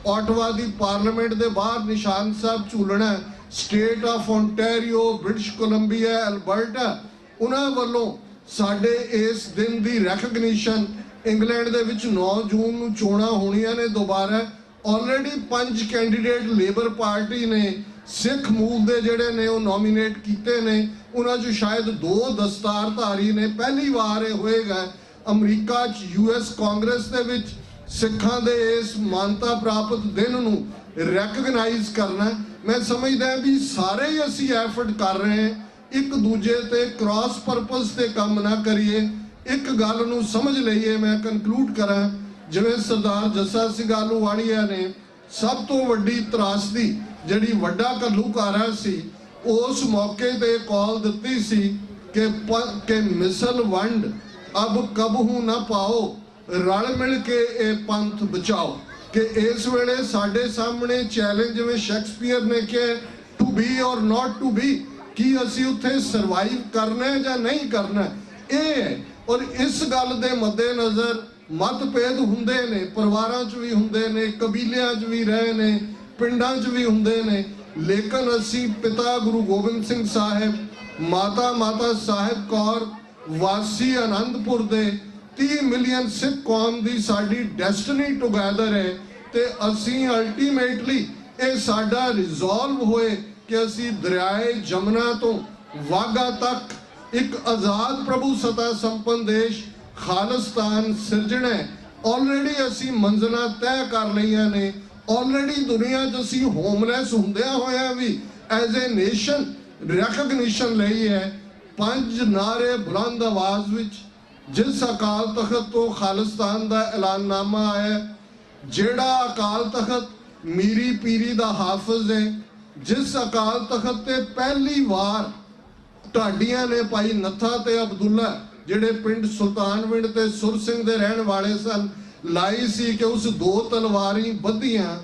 ਆਟਵਾ ਦੀ ਪਾਰਲੀਮੈਂਟ ਦੇ ਬਾਹਰ ਨਿਸ਼ਾਨ ਸਾਹਿਬ ਝੂਲਣਾ, state of Ontario, British Columbia, Alberta, ਉਹਨਾਂ ਵੱਲੋਂ ਸਾਡੇ ਇਸ ਦਿਨ ਦੀ ਰੈਕਗਨੀਸ਼ਨ। ਇੰਗਲੈਂਡ ਦੇ ਵਿੱਚ 9 ਜੂਨ ਨੂੰ ਚੋਣਾਂ ਹੋਣੀਆਂ ਨੇ ਦੁਬਾਰਾ। ਆਲਰੇਡੀ 5 ਕੈਂਡੀਡੇਟ ਲੇਬਰ ਪਾਰਟੀ ਨੇ, ਸਿੱਖ ਮੂਲ ਦੇ ਜਿਹੜੇ ਨੇ ਉਹ ਨੋਮੀਨੇਟ ਕੀਤੇ ਨੇ, ਉਹਨਾਂ 'ਚ ਸ਼ਾਇਦ 2 ਦਸਤਾਰਧਾਰੀ ਨੇ। ਪਹਿਲੀ ਵਾਰ ਇਹ ਹੋਏਗਾ ਅਮਰੀਕਾ 'ਚ US ਕਾਂਗਰਸ ਦੇ ਵਿੱਚ ਸਿੱਖਾਂ ਦੇ ਇਸ ਮਾਨਤਾ ਪ੍ਰਾਪਤ ਦਿਨ ਨੂੰ ਰੈਕਗਨਾਈਜ਼ ਕਰਨਾ। ਮੈਂ ਸਮਝਦਾ ਵੀ ਸਾਰੇ ਹੀ ਅਸੀਂ ਐਫਰਟ ਕਰ ਰਹੇ ਹਾਂ, ਇੱਕ ਦੂਜੇ ਤੇ ਕ੍ਰਾਸ ਪਰਪਸ ਤੇ ਕੰਮ ਨਾ ਕਰੀਏ, ਇੱਕ ਗੱਲ ਨੂੰ ਸਮਝ ਲਈਏ। ਮੈਂ ਕਨਕਲੂਡ ਕਰਾਂ, ਜਿਵੇਂ ਸਰਦਾਰ ਜੱਸਾ ਸਿੰਘ ਆਹਲੂਵਾਲੀਆ ਨੇ ਸਭ ਤੋਂ ਵੱਡੀ ਤਰਾਸਦੀ ਜਿਹੜੀ ਵੱਡਾ ਘੱਲੂਘਾਰਾ ਸੀ, ਉਸ ਮੌਕੇ ਤੇ ਕਾਲ ਦਿੱਤੀ ਸੀ ਕਿ ਮਿਸਲ ਵੰਡ ਅਬ ਕਬਹੂ ਨਾ ਪਾਓ, ਰਲ ਮਿਲ ਕੇ ਇਹ ਪੰਥ ਬਚਾਓ। ਕਿ ਇਸ ਵੇਲੇ ਸਾਡੇ ਸਾਹਮਣੇ ਚੈਲੰਜ, ਜਿਵੇਂ ਸ਼ੇਕਸਪੀਅਰ ਨੇ ਕਿਹਾ, ਟੂ ਬੀ ਔਰ ਨਾਟ ਟੂ ਬੀ, ਕੀ ਅਸੀਂ ਉੱਥੇ ਸਰਵਾਈਵ ਕਰਨਾ ਹੈ ਜਾਂ ਨਹੀਂ ਕਰਨਾ, ਇਹ ਹੈ। ਔਰ ਇਸ ਗੱਲ ਦੇ ਮੱਦੇਨਜ਼ਰ ਮਤਭੇਦ ਹੁੰਦੇ ਨੇ, ਪਰਿਵਾਰਾਂ 'ਚ ਵੀ ਹੁੰਦੇ ਨੇ, ਕਬੀਲਿਆਂ 'ਚ ਵੀ ਰਹੇ ਨੇ, ਪਿੰਡਾਂ 'ਚ ਵੀ ਹੁੰਦੇ ਨੇ, ਲੇਕਿਨ ਅਸੀਂ ਪਿਤਾ ਗੁਰੂ ਗੋਬਿੰਦ ਸਿੰਘ ਸਾਹਿਬ, ਮਾਤਾ ਸਾਹਿਬ ਕੌਰ, ਵਾਸੀ ਆਨੰਦਪੁਰ ਦੇ 30 ਮਿਲੀਅਨ ਸਿੱਖ ਕੌਮ ਦੀ ਸਾਡੀ ਡੈਸਟਨੀ ਟੁਗੇਦਰ ਹੈ। ਤੇ ਅਸੀਂ ਅਲਟੀਮੇਟਲੀ ਇਹ ਸਾਡਾ ਰਿਜ਼ੋਲਵ ਹੋਏ ਕਿ ਅਸੀਂ ਦਰਿਆਏ ਜਮਨਾ ਤੋਂ ਵਾਗਾ ਤੱਕ ਇੱਕ ਆਜ਼ਾਦ ਪ੍ਰਭੂ ਸਤਾ ਸੰਪੰਨ ਦੇਸ਼ ਖਾਲਿਸਤਾਨ ਸਿਰਜਣਾ। ਆਲਰੇਡੀ ਅਸੀਂ ਮੰਜ਼ਿਲਾਂ ਤੈਅ ਕਰ ਲਈਆਂ ਨੇ। ਆਲਰੇਡੀ ਦੁਨੀਆ 'ਚ ਅਸੀਂ ਹੋਮਲੈਸ ਹੁੰਦਿਆਂ ਹੋਇਆਂ ਵੀ ਐਜ਼ ਏ ਨੇਸ਼ਨ ਰੈਕਗਨੀਸ਼ਨ ਲਈ ਹੈ। 5 ਨਾਰੇ ਬੁਲੰਦ ਆਵਾਜ਼ ਵਿੱਚ ਜਿਸ ਅਕਾਲ ਤਖਤ ਤੋਂ ਖਾਲਿਸਤਾਨ ਦਾ ਐਲਾਨਨਾਮਾ ਆਇਆ, ਜਿਹੜਾ ਅਕਾਲ ਤਖਤ ਮੀਰੀ ਪੀਰੀ ਦਾ ਹਾਫਿਜ਼ ਹੈ, ਜਿਸ ਅਕਾਲ ਤਖਤ ਤੇ ਪਹਿਲੀ ਵਾਰ ਢਾਡੀਆਂ ਨੇ ਭਾਈ ਨੱਥਾ ਤੇ ਅਬਦੁੱਲਾ, ਜਿਹੜੇ ਪਿੰਡ ਸੁਲਤਾਨਵਿੰਡ ਤੇ ਸੁਰ ਸਿੰਘ ਦੇ ਰਹਿਣ ਵਾਲੇ ਸਨ, ਲਾਈ ਸੀ ਕਿ ਉਸ 2 ਤਲਵਾਰੀ ਬੱਧੀਆਂ,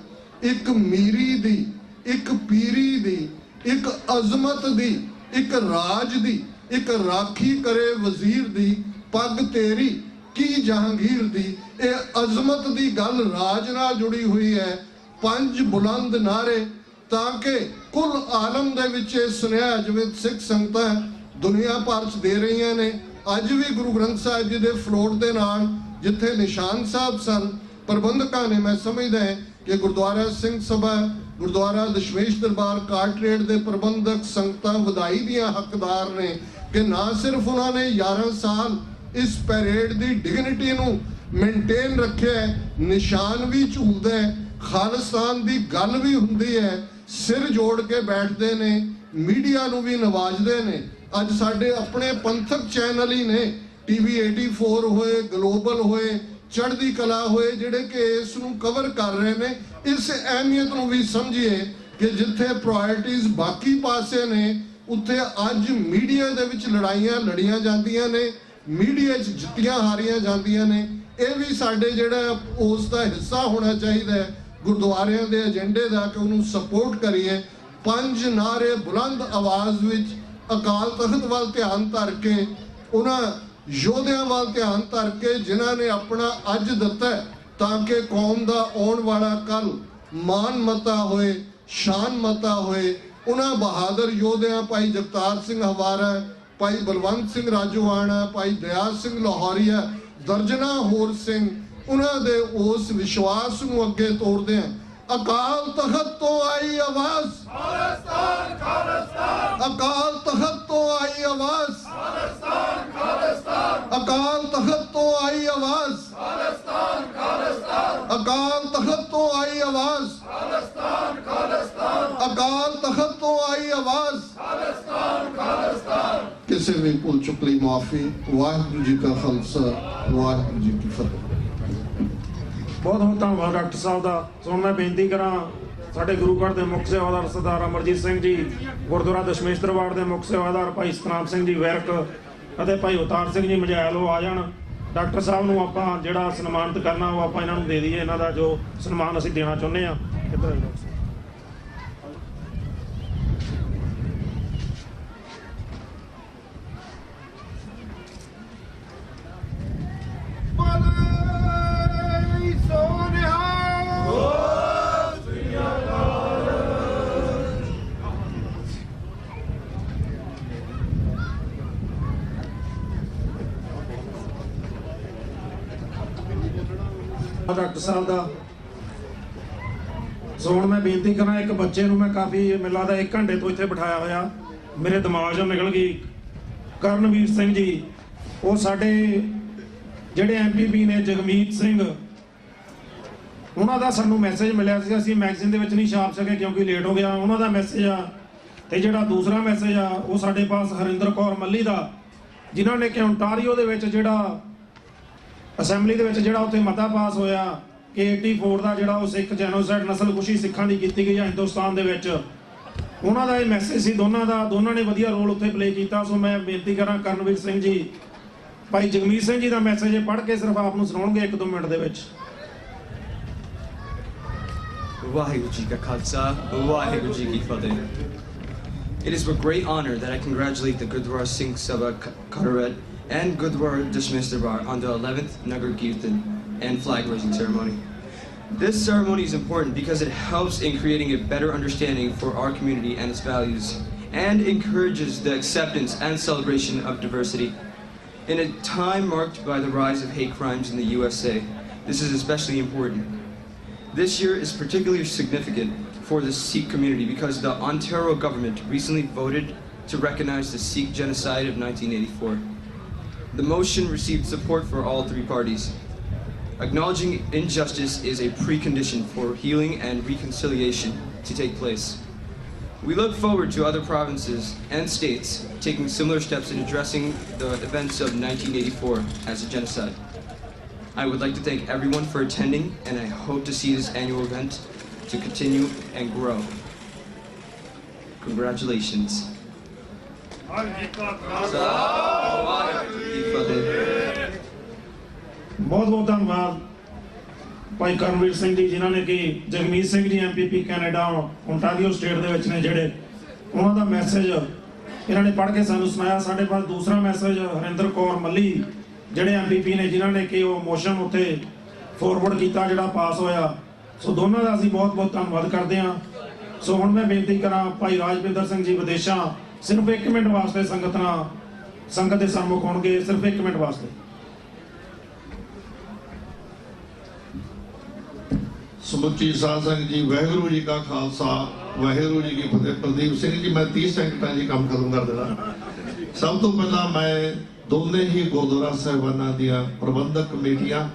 ਇੱਕ ਮੀਰੀ ਦੀ, ਇੱਕ ਪੀਰੀ ਦੀ, ਇੱਕ ਅਜ਼ਮਤ ਦੀ, ਇੱਕ ਰਾਜ ਦੀ, ਇੱਕ ਰਾਖੀ ਕਰੇ ਵਜ਼ੀਰ ਦੀ, ਪੱਗ ਤੇਰੀ ਕੀ ਜਹਾਂਗੀਰ ਦੀ। ਇਹ ਅਜ਼ਮਤ ਦੀ ਗੱਲ ਰਾਜ ਨਾਲ ਜੁੜੀ ਹੋਈ ਹੈ। 5 ਬੁਲੰਦ ਨਾਰੇ ਤਾਂ ਕਿ ਕੁੱਲ ਆਲਮ ਦੇ ਵਿੱਚ ਇਹ ਸੁਨੇਹਾ ਜਿਵੇਂ ਸਿੱਖ ਸੰਗਤਾਂ ਦੁਨੀਆ ਭਰ 'ਚ ਦੇ ਰਹੀਆਂ ਨੇ। ਅੱਜ ਵੀ ਗੁਰੂ ਗ੍ਰੰਥ ਸਾਹਿਬ ਜੀ ਦੇ ਫਲੋਟ ਦੇ ਨਾਲ ਜਿੱਥੇ ਨਿਸ਼ਾਨ ਸਾਹਿਬ ਸਨ, ਪ੍ਰਬੰਧਕਾਂ ਨੇ, ਮੈਂ ਸਮਝਦਾ ਹੈ ਕਿ ਗੁਰਦੁਆਰਾ ਸਿੰਘ ਸਭਾ, ਗੁਰਦੁਆਰਾ ਦਸ਼ਮੇਸ਼ ਦਰਬਾਰ ਕਾਰਟਰੇਟ ਦੇ ਪ੍ਰਬੰਧਕ ਸੰਗਤਾਂ ਵਧਾਈ ਦੀਆਂ ਹੱਕਦਾਰ ਨੇ ਕਿ ਨਾ ਸਿਰਫ ਉਹਨਾਂ ਨੇ 11 ਸਾਲ ਇਸ ਪੈਰੇਡ ਦੀ ਡਿਗਨਿਟੀ ਨੂੰ ਮੇਨਟੇਨ ਰੱਖਿਆ ਹੈ। ਨਿਸ਼ਾਨ ਵੀ ਝੂਲਦਾ ਹੈ, ਖਾਲਿਸਤਾਨ ਦੀ ਗੱਲ ਵੀ ਹੁੰਦੀ ਹੈ, ਸਿਰ ਜੋੜ ਕੇ ਬੈਠਦੇ ਨੇ, ਮੀਡੀਆ ਨੂੰ ਵੀ ਨਵਾਜਦੇ ਨੇ। ਅੱਜ ਸਾਡੇ ਆਪਣੇ ਪੰਥਕ ਚੈਨਲ ਹੀ ਨੇ, TV 84 ਹੋਏ, ਗਲੋਬਲ ਹੋਏ, ਚੜ੍ਹਦੀ ਕਲਾ ਹੋਏ, ਜਿਹੜੇ ਕਿ ਇਸ ਨੂੰ ਕਵਰ ਕਰ ਰਹੇ ਨੇ। ਇਸ ਅਹਿਮੀਅਤ ਨੂੰ ਵੀ ਸਮਝੀਏ ਕਿ ਜਿੱਥੇ ਪ੍ਰਾਇਰਟੀਜ਼ ਬਾਕੀ ਪਾਸੇ ਨੇ, ਉੱਥੇ ਅੱਜ ਮੀਡੀਆ ਦੇ ਵਿੱਚ ਲੜਾਈਆਂ ਲੜੀਆਂ ਜਾਂਦੀਆਂ ਨੇ, ਮੀਡੀਆ 'ਚ ਜਿੱਤੀਆਂ ਹਾਰੀਆਂ ਜਾਂਦੀਆਂ ਨੇ। ਇਹ ਵੀ ਸਾਡੇ ਜਿਹੜਾ ਉਸ ਦਾ ਹਿੱਸਾ ਹੋਣਾ ਚਾਹੀਦਾ ਹੈ ਗੁਰਦੁਆਰਿਆਂ ਦੇ ਏਜੰਡੇ ਦਾ, ਕਿ ਉਹਨੂੰ ਸਪੋਰਟ ਕਰੀਏ। 5 ਨਾਅਰੇ ਬੁਲੰਦ ਆਵਾਜ਼ ਵਿੱਚ ਅਕਾਲ ਤਖਤ ਵੱਲ ਧਿਆਨ ਧਰ ਕੇ, ਉਹਨਾਂ ਯੋਧਿਆਂ ਵੱਲ ਧਿਆਨ ਧਰ ਕੇ ਜਿਨ੍ਹਾਂ ਨੇ ਆਪਣਾ ਅੱਜ ਦਿੱਤਾ, ਤਾਂ ਕਿ ਕੌਮ ਦਾ ਆਉਣ ਵਾਲਾ ਕੱਲ ਮਾਨ ਮਤਾ ਹੋਏ, ਸ਼ਾਨ ਮਤਾ ਹੋਏ। ਉਹਨਾਂ ਬਹਾਦਰ ਯੋਧਿਆਂ ਭਾਈ ਜਗਤਾਰ ਸਿੰਘ ਹਵਾਰਾ, ਭਾਈ ਬਲਵੰਤ ਸਿੰਘ ਰਾਜੋਆਣਾ, ਭਾਈ ਦਇਆ ਸਿੰਘ ਲਾਹੌਰੀਆ, ਦਰਜਨਾ ਹੋਰ ਸਿੰਘ, ਉਹਨਾਂ ਦੇ ਉਸ ਵਿਸ਼ਵਾਸ ਨੂੰ ਅੱਗੇ ਤੋਰਦੇ ਆ। ਅਕਾਲ ਤਖਤ ਤੋਂ ਆਈ ਆਵਾਜ਼, ਖਾਲਿਸਤਾਨ ਖਾਲਿਸਤਾਨ, ਅਕਾਲ ਤਖਤ ਤੋਂ ਆਈ ਆਵਾਜ਼, ਖਾਲਿਸਤਾਨ ਖਾਲਿਸਤਾਨ, ਅਕਾਲ ਤਖਤ ਤੋਂ ਆਈ ਆਵਾਜ਼, ਖਾਲਿਸਤਾਨ ਖਾਲਿਸਤਾਨ, ਅਕਾਲ ਤਖਤ ਤੋਂ ਆਈ ਆਵਾਜ਼, ਖਾਲਿਸਤਾਨ ਖਾਲਿਸਤਾਨ, ਅਕਾਲ ਤਖਤ ਤੋਂ ਆਈ ਆਵਾਜ਼, ਖਾਲਿਸਤਾਨ ਖਾਲਿਸਤਾਨ। ਕਿਸੇ ਵੀ ਭੁੱਲ ਚੁੱਕ ਲਈ ਮਾਫੀ। ਵਾਹਿਗੁਰੂ ਜੀ ਕਾ ਖਾਲਸਾ, ਵਾਹਿਗੁਰੂ ਜੀ ਕੀ ਫਤਿਹ। ਬਹੁਤ ਬਹੁਤ ਧੰਨਵਾਦ ਡਾਕਟਰ ਸਾਹਿਬ ਦਾ। ਸੋ ਮੈਂ ਬੇਨਤੀ ਕਰਾਂ ਸਾਡੇ ਗੁਰੂ ਘਰ ਦੇ ਮੁੱਖ ਸੇਵਾਦਾਰ ਸਰਦਾਰ ਅਮਰਜੀਤ ਸਿੰਘ ਜੀ, ਗੁਰਦੁਆਰਾ ਦਸ਼ਮੇਸ਼ ਦਰਬਾਰ ਦੇ ਮੁੱਖ ਸੇਵਾਦਾਰ ਭਾਈ ਸਤਨਾਮ ਸਿੰਘ ਜੀ ਵਿਰਕ ਅਤੇ ਭਾਈ ਅਵਤਾਰ ਸਿੰਘ ਜੀ ਮਝੈਲ ਉਹ ਆ ਜਾਣ। ਡਾਕਟਰ ਸਾਹਿਬ ਨੂੰ ਆਪਾਂ ਜਿਹੜਾ ਸਨਮਾਨਿਤ ਕਰਨਾ ਉਹ ਆਪਾਂ ਇਹਨਾਂ ਨੂੰ ਦੇ ਦਈਏ। ਇਹਨਾਂ ਦਾ ਜੋ ਸਨਮਾਨ ਅਸੀਂ ਦੇਣਾ ਚਾਹੁੰਦੇ ਹਾਂ। ਡਾਕਟਰ ਸਾਹਿਬ ਦਾ। ਸੋ ਹੁਣ ਮੈਂ ਬੇਨਤੀ ਕਰਾਂ, ਇੱਕ ਬੱਚੇ ਨੂੰ ਮੈਂ ਕਾਫੀ ਮੈਨੂੰ ਲੱਗਦਾ 1 ਘੰਟੇ ਤੋਂ ਇੱਥੇ ਬਿਠਾਇਆ ਹੋਇਆ, ਮੇਰੇ ਦਿਮਾਗ 'ਚੋਂ ਨਿਕਲ ਗਈ। ਕਰਨਵੀਰ ਸਿੰਘ ਜੀ, ਉਹ ਸਾਡੇ ਜਿਹੜੇ MPP ਨੇ, ਜਗਮੀਤ ਸਿੰਘ, ਉਹਨਾਂ ਦਾ ਸਾਨੂੰ ਮੈਸੇਜ ਮਿਲਿਆ ਸੀ। ਅਸੀਂ ਮੈਗਜ਼ੀਨ ਦੇ ਵਿੱਚ ਨਹੀਂ ਛਾਪ ਸਕੇ ਕਿਉਂਕਿ ਲੇਟ ਹੋ ਗਿਆ। ਉਹਨਾਂ ਦਾ ਮੈਸੇਜ ਆ, ਤੇ ਜਿਹੜਾ ਦੂਸਰਾ ਮੈਸੇਜ ਆ ਉਹ ਸਾਡੇ ਪਾਸ ਹਰਿੰਦਰ ਕੌਰ ਮੱਲੀ ਦਾ, ਜਿਨ੍ਹਾਂ ਨੇ ਕਿ ਓਨਟਾਰੀਓ ਦੇ ਵਿੱਚ ਜਿਹੜਾ ਅਸੈਂਬਲੀ ਦੇ ਵਿੱਚ ਜਿਹੜਾ ਉੱਥੇ ਮਤਾ ਪਾਸ ਹੋਇਆ ਕਿ 84 ਦਾ ਜਿਹੜਾ ਉਹ ਸਿੱਖ ਜੈਨੋਸਾਈਡ, ਨਸਲਕੁਸ਼ੀ ਸਿੱਖਾਂ ਦੀ ਕੀਤੀ ਗਈ ਹੈ ਹਿੰਦੁਸਤਾਨ ਦੇ ਵਿੱਚ, ਉਹਨਾਂ ਦਾ ਇਹ ਮੈਸੇਜ ਸੀ ਦੋਨਾਂ ਦਾ। ਦੋਨਾਂ ਨੇ ਵਧੀਆ ਰੋਲ ਉੱਥੇ ਪਲੇ ਕੀਤਾ। ਸੋ ਮੈਂ ਬੇਨਤੀ ਕਰਾਂ ਕਰਨਵੀਰ ਸਿੰਘ ਜੀ, ਭਾਈ ਜਗਮੀਤ ਸਿੰਘ ਜੀ ਦਾ ਮੈਸੇਜ ਪੜ੍ਹ ਕੇ ਸਿਰਫ ਆਪ ਨੂੰ ਸੁਣਾਉਣਗੇ 1-2 ਮਿੰਟ ਦੇ ਵਿੱਚ। ਵਾਹਿਗੁਰੂ ਜੀ ਕਾ ਖਾਲਸਾ, ਵਾਹਿਗੁਰੂ ਜੀ ਕੀ ਫਤਿਹ। It is with great honor that I congratulate the Gurdwara Singh Sabha Kararet and Gurdwara Dashmesh Darbar on the 11th Nagar Kirtan and flag raising ceremony. This ceremony is important because it helps in creating a better understanding for our community and its values, and encourages the acceptance and celebration of diversity. In a time marked by the rise of hate crimes in the USA, this is especially important. This year is particularly significant for the Sikh community because the Ontario government recently voted to recognize the Sikh genocide of 1984. The motion received support for all 3 parties. Acknowledging injustice is a precondition for healing and reconciliation to take place. We look forward to other provinces and states taking similar steps in addressing the events of 1984 as a genocide. I would like to thank everyone for attending, and I hope to see this annual event to continue and grow. Congratulations. ਬਹੁਤ ਬਹੁਤ ਧੰਨਵਾਦ ਭਾਈ ਕਰਨਵੀਰ ਸਿੰਘ ਜੀ, ਜਿਨ੍ਹਾਂ ਨੇ ਕਿ Jagmeet Singh ji MPP Canada Ontario state ਦੇ ਵਿੱਚ ਨੇ, ਜਿਹੜੇ ਉਹਨਾਂ ਦਾ ਮੈਸੇਜ ਇਹਨਾਂ ਨੇ ਪੜ੍ਹ ਕੇ ਸਾਨੂੰ ਸੁਣਾਇਆ। ਸਾਡੇ ਪਾਸ ਦੂਸਰਾ ਮੈਸੇਜ ਹਰਿੰਦਰ ਕੌਰ ਮੱਲੀ, ਜਿਹੜੇ MPP ਨੇ, ਜਿਨ੍ਹਾਂ ਨੇ ਕਿ ਉਹ ਮੋਸ਼ਨ ਉੱਥੇ ਫੋਰਵਰਡ ਕੀਤਾ ਜਿਹੜਾ ਪਾਸ ਹੋਇਆ। ਸੋ ਦੋਨਾਂ ਦਾ ਅਸੀਂ ਬਹੁਤ ਬਹੁਤ ਧੰਨਵਾਦ ਕਰਦੇ ਹਾਂ। ਸੋ ਹੁਣ ਮੈਂ ਬੇਨਤੀ ਕਰਾਂ ਭਾਈ ਰਾਜਵਿੰਦਰ ਸਿੰਘ ਜੀ ਵਿਦੇਸ਼ਾਂ, ਸਿਰਫ 1 ਮਿੰਟ ਵਾਸਤੇ ਸੰਗਤ ਦੇ ਸਨਮੁਖ ਹੋਣਗੇ, ਸਿਰਫ 1 ਮਿੰਟ ਵਾਸਤੇ। ਸਮੁੱਚੀ ਸਾਧ ਸੰਗਤ ਜੀ, ਵਾਹਿਗੁਰੂ ਜੀ ਕਾ ਖਾਲਸਾ, ਵਾਹਿਗੁਰੂ ਜੀ ਕੀ ਫਤਿਹ। ਪ੍ਰਦੀਪ ਸਿੰਘ ਜੀ, ਮੈਂ 30 ਸੈਕਿੰਡਾਂ ਜੀ ਕੰਮ ਖਤਮ ਕਰ ਦੇਣਾ। ਸਭ ਤੋਂ ਪਹਿਲਾਂ ਮੈਂ ਦੋਨੇ ਹੀ ਗੁਰਦੁਆਰਾ ਸਾਹਿਬਾਨਾਂ ਦੀਆਂ ਪ੍ਰਬੰਧਕ ਕਮੇਟੀਆਂ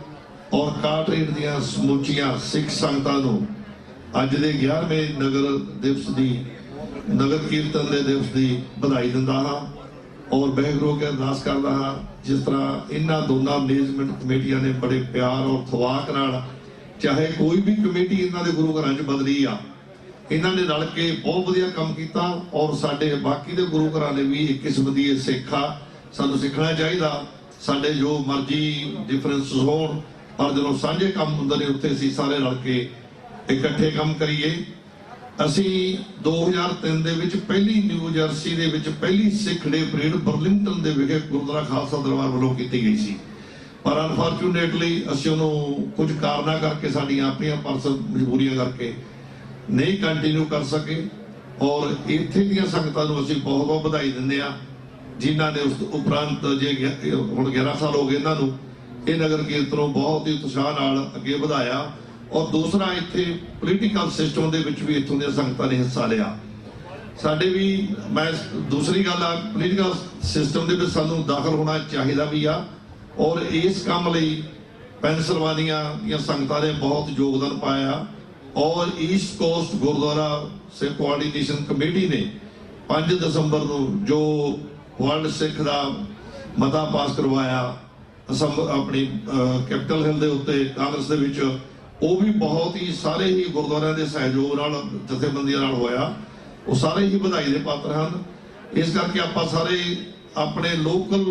ਔਰ ਕਾਟਰੇਟ ਦੀਆਂ ਸਮੁੱਚੀਆਂ ਸਿੱਖ ਸੰਗਤਾਂ ਨੂੰ ਅੱਜ ਦੇ 11ਵੇਂ ਨਗਰ ਕੀਰਤਨ ਦੇ ਦਿਵਸ ਦੀ ਵਧਾਈ ਦਿੰਦਾ ਹਾਂ ਔਰ ਵਾਹਿਗੁਰੂ ਅੱਗੇ ਅਰਦਾਸ ਕਰਦਾ ਹਾਂ ਜਿਸ ਤਰ੍ਹਾਂ ਇਹਨਾਂ ਦੋਨਾਂ ਮੈਨੇਜਮੈਂਟ ਕਮੇਟੀਆਂ ਨੇ ਬੜੇ ਪਿਆਰ ਔਰ ਥਵਾਕ ਨਾਲ, ਚਾਹੇ ਕੋਈ ਵੀ ਕਮੇਟੀ ਇਹਨਾਂ ਦੇ ਗੁਰੂ ਘਰਾਂ 'ਚ ਬਦਲੀ ਆ, ਇਹਨਾਂ ਨੇ ਰਲ ਕੇ ਬਹੁਤ ਵਧੀਆ ਕੰਮ ਕੀਤਾ ਔਰ ਸਾਡੇ ਬਾਕੀ ਦੇ ਗੁਰੂ ਘਰਾਂ ਨੇ ਵੀ ਇੱਕ ਕਿਸਮ ਦੀ ਇਹ ਸਿੱਖ ਆ। ਸਾਨੂੰ ਸਿੱਖਣਾ ਚਾਹੀਦਾ, ਸਾਡੇ ਜੋ ਮਰਜ਼ੀ ਡਿਫਰੈਂਸ ਹੋਣ ਪਰ ਜਦੋਂ ਸਾਂਝੇ ਕੰਮ ਹੁੰਦੇ ਨੇ ਉੱਥੇ ਅਸੀਂ ਸਾਰੇ ਰਲ ਕੇ ਇਕੱਠੇ ਕੰਮ ਕਰੀਏ। ਅਸੀਂ 2003 ਦੇ ਵਿੱਚ ਪਹਿਲੀ ਨਿਊ ਜਰਸੀ ਦੇ ਵਿੱਚ ਪਹਿਲੀ ਸਿੱਖ ਡੇ ਪਰੇਡ ਬਰਲਿੰਗਟਨ ਦੇ ਵਿਖੇ ਗੁਰਦੁਆਰਾ ਖਾਲਸਾ ਦਰਬਾਰ ਵੱਲੋਂ ਕੀਤੀ ਗਈ ਸੀ, ਪਰ ਅਨਫੋਰਚੂਨੇਟਲੀ ਅਸੀਂ ਉਹਨੂੰ ਕੁਝ ਕਾਰਨਾਂ ਕਰਕੇ, ਸਾਡੀਆਂ ਆਪਣੀਆਂ ਪਰਸਨਲ ਮਜਬੂਰੀਆਂ ਕਰਕੇ ਨਹੀਂ ਕੰਟੀਨਿਊ ਕਰ ਸਕੇ ਔਰ ਇੱਥੇ ਦੀਆਂ ਸੰਗਤਾਂ ਨੂੰ ਅਸੀਂ ਬਹੁਤ ਬਹੁਤ ਵਧਾਈ ਦਿੰਦੇ ਆ ਜਿਨ੍ਹਾਂ ਨੇ ਉਸ ਉਪਰੰਤ ਜੇ ਹੁਣ 11 ਸਾਲ ਹੋ ਗਏ ਇਹਨਾਂ ਨੂੰ ਇਹ ਨਗਰ ਕੀਰਤਨ ਨੂੰ ਬਹੁਤ ਹੀ ਉਤਸ਼ਾਹ ਨਾਲ ਅੱਗੇ ਵਧਾਇਆ। ਔਰ ਦੂਸਰਾ ਇੱਥੇ ਪੋਲੀਟੀਕਲ ਸਿਸਟਮ ਦੇ ਵਿੱਚ ਵੀ ਇੱਥੋਂ ਦੀਆਂ ਸੰਗਤਾਂ ਨੇ ਹਿੱਸਾ ਲਿਆ। ਸਾਡੇ ਵੀ ਮੈਂ ਦੂਸਰੀ ਗੱਲ ਆ, ਪੋਲੀਟੀਕਲ ਸਿਸਟਮ ਦੇ ਵਿੱਚ ਸਾਨੂੰ ਦਾਖਲ ਹੋਣਾ ਚਾਹੀਦਾ ਵੀ ਆ ਔਰ ਇਸ ਕੰਮ ਲਈ ਪੈਨਸਿਲਵਾਨੀਆ ਦੀਆਂ ਸੰਗਤਾਂ ਨੇ ਬਹੁਤ ਯੋਗਦਾਨ ਪਾਇਆ ਔਰ ਈਸਟ ਕੋਸਟ ਗੁਰਦੁਆਰਾ ਸਿੱਖ ਕੋਆਰਡੀਨੇਸ਼ਨ ਕਮੇਟੀ ਨੇ 5 ਦਸੰਬਰ ਨੂੰ ਜੋ ਵਰਲਡ ਸਿੱਖ ਦਾ ਮਤਾ ਪਾਸ ਕਰਵਾਇਆ ਆਪਣੀ ਕੈਪੀਟਲ ਹਿੱਲ ਦੇ ਉੱਤੇ ਕਾਂਗਰਸ ਦੇ ਵਿੱਚ, ਉਹ ਵੀ ਬਹੁਤ ਹੀ ਸਾਰੇ ਹੀ ਗੁਰਦੁਆਰਿਆਂ ਦੇ ਸਹਿਯੋਗ ਨਾਲ, ਜਥੇਬੰਦੀਆਂ ਨਾਲ ਹੋਇਆ। ਉਹ ਸਾਰੇ ਹੀ ਵਧਾਈ ਦੇ ਪਾਤਰ ਹਨ। ਇਸ ਕਰਕੇ ਆਪਾਂ ਸਾਰੇ ਆਪਣੇ ਲੋਕਲ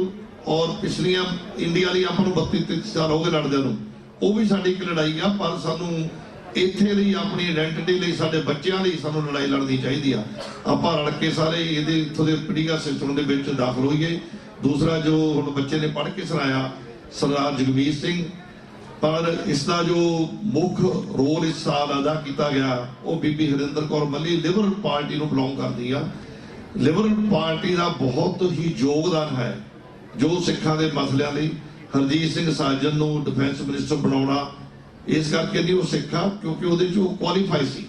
ਔਰ ਪਿਛਲੀਆਂ ਇੰਡੀਆ ਲਈ ਆਪਾਂ ਨੂੰ 32-33 ਸਾਲ ਹੋ ਗਏ ਲੜਦਿਆਂ ਨੂੰ, ਉਹ ਵੀ ਸਾਡੀ ਇੱਕ ਲੜਾਈ ਆ, ਪਰ ਸਾਨੂੰ ਇੱਥੇ ਲਈ ਆਪਣੀ ਆਇਡੈਂਟੀਟੀ ਲਈ, ਸਾਡੇ ਬੱਚਿਆਂ ਲਈ ਸਾਨੂੰ ਲੜਾਈ ਲੜਨੀ ਚਾਹੀਦੀ ਆ। ਆਪਾਂ ਰਲ ਕੇ ਸਾਰੇ ਇਹਦੇ ਇੱਥੋਂ ਦੇ ਪੋਲੀਟੀਕਲ ਸਿਸਟਮ ਦੇ ਵਿੱਚ ਦਾਖਲ ਹੋਈਏ। ਦੂਸਰਾ ਜੋ ਹੁਣ ਬੱਚੇ ਨੇ ਪੜ੍ਹ ਕੇ ਸੁਣਾਇਆ ਸਰਦਾਰ ਜਗਮੀਤ ਸਿੰਘ, ਪਰ ਇਸ ਦਾ ਜੋ ਮੁੱਖ ਰੋਲ ਇਸ ਸਾਲ ਅਦਾ ਕੀਤਾ ਗਿਆ ਉਹ ਬੀਬੀ ਹਰਿੰਦਰ ਕੌਰ ਮੱਲੀ ਲਿਬਰਲ ਪਾਰਟੀ ਨੂੰ ਬਿਲੋਂਗ ਕਰਦੀ ਆ। ਲਿਬਰਲ ਪਾਰਟੀ ਦਾ ਬਹੁਤ ਹੀ ਯੋਗਦਾਨ ਹੈ ਜੋ ਸਿੱਖਾਂ ਦੇ ਮਸਲਿਆਂ ਲਈ। ਹਰਜੀਤ ਸਿੰਘ ਸਾਜਨ ਨੂੰ ਡਿਫੈਂਸ ਮਿਨਿਸਟਰ ਬਣਾਉਣਾ ਇਸ ਕਰਕੇ ਨਹੀਂ ਉਹ ਸਿੱਖਾ ਕਿਉਂਕਿ ਉਹਦੇ 'ਚ ਉਹ ਕੁਆਲੀਫਾਈ ਸੀ।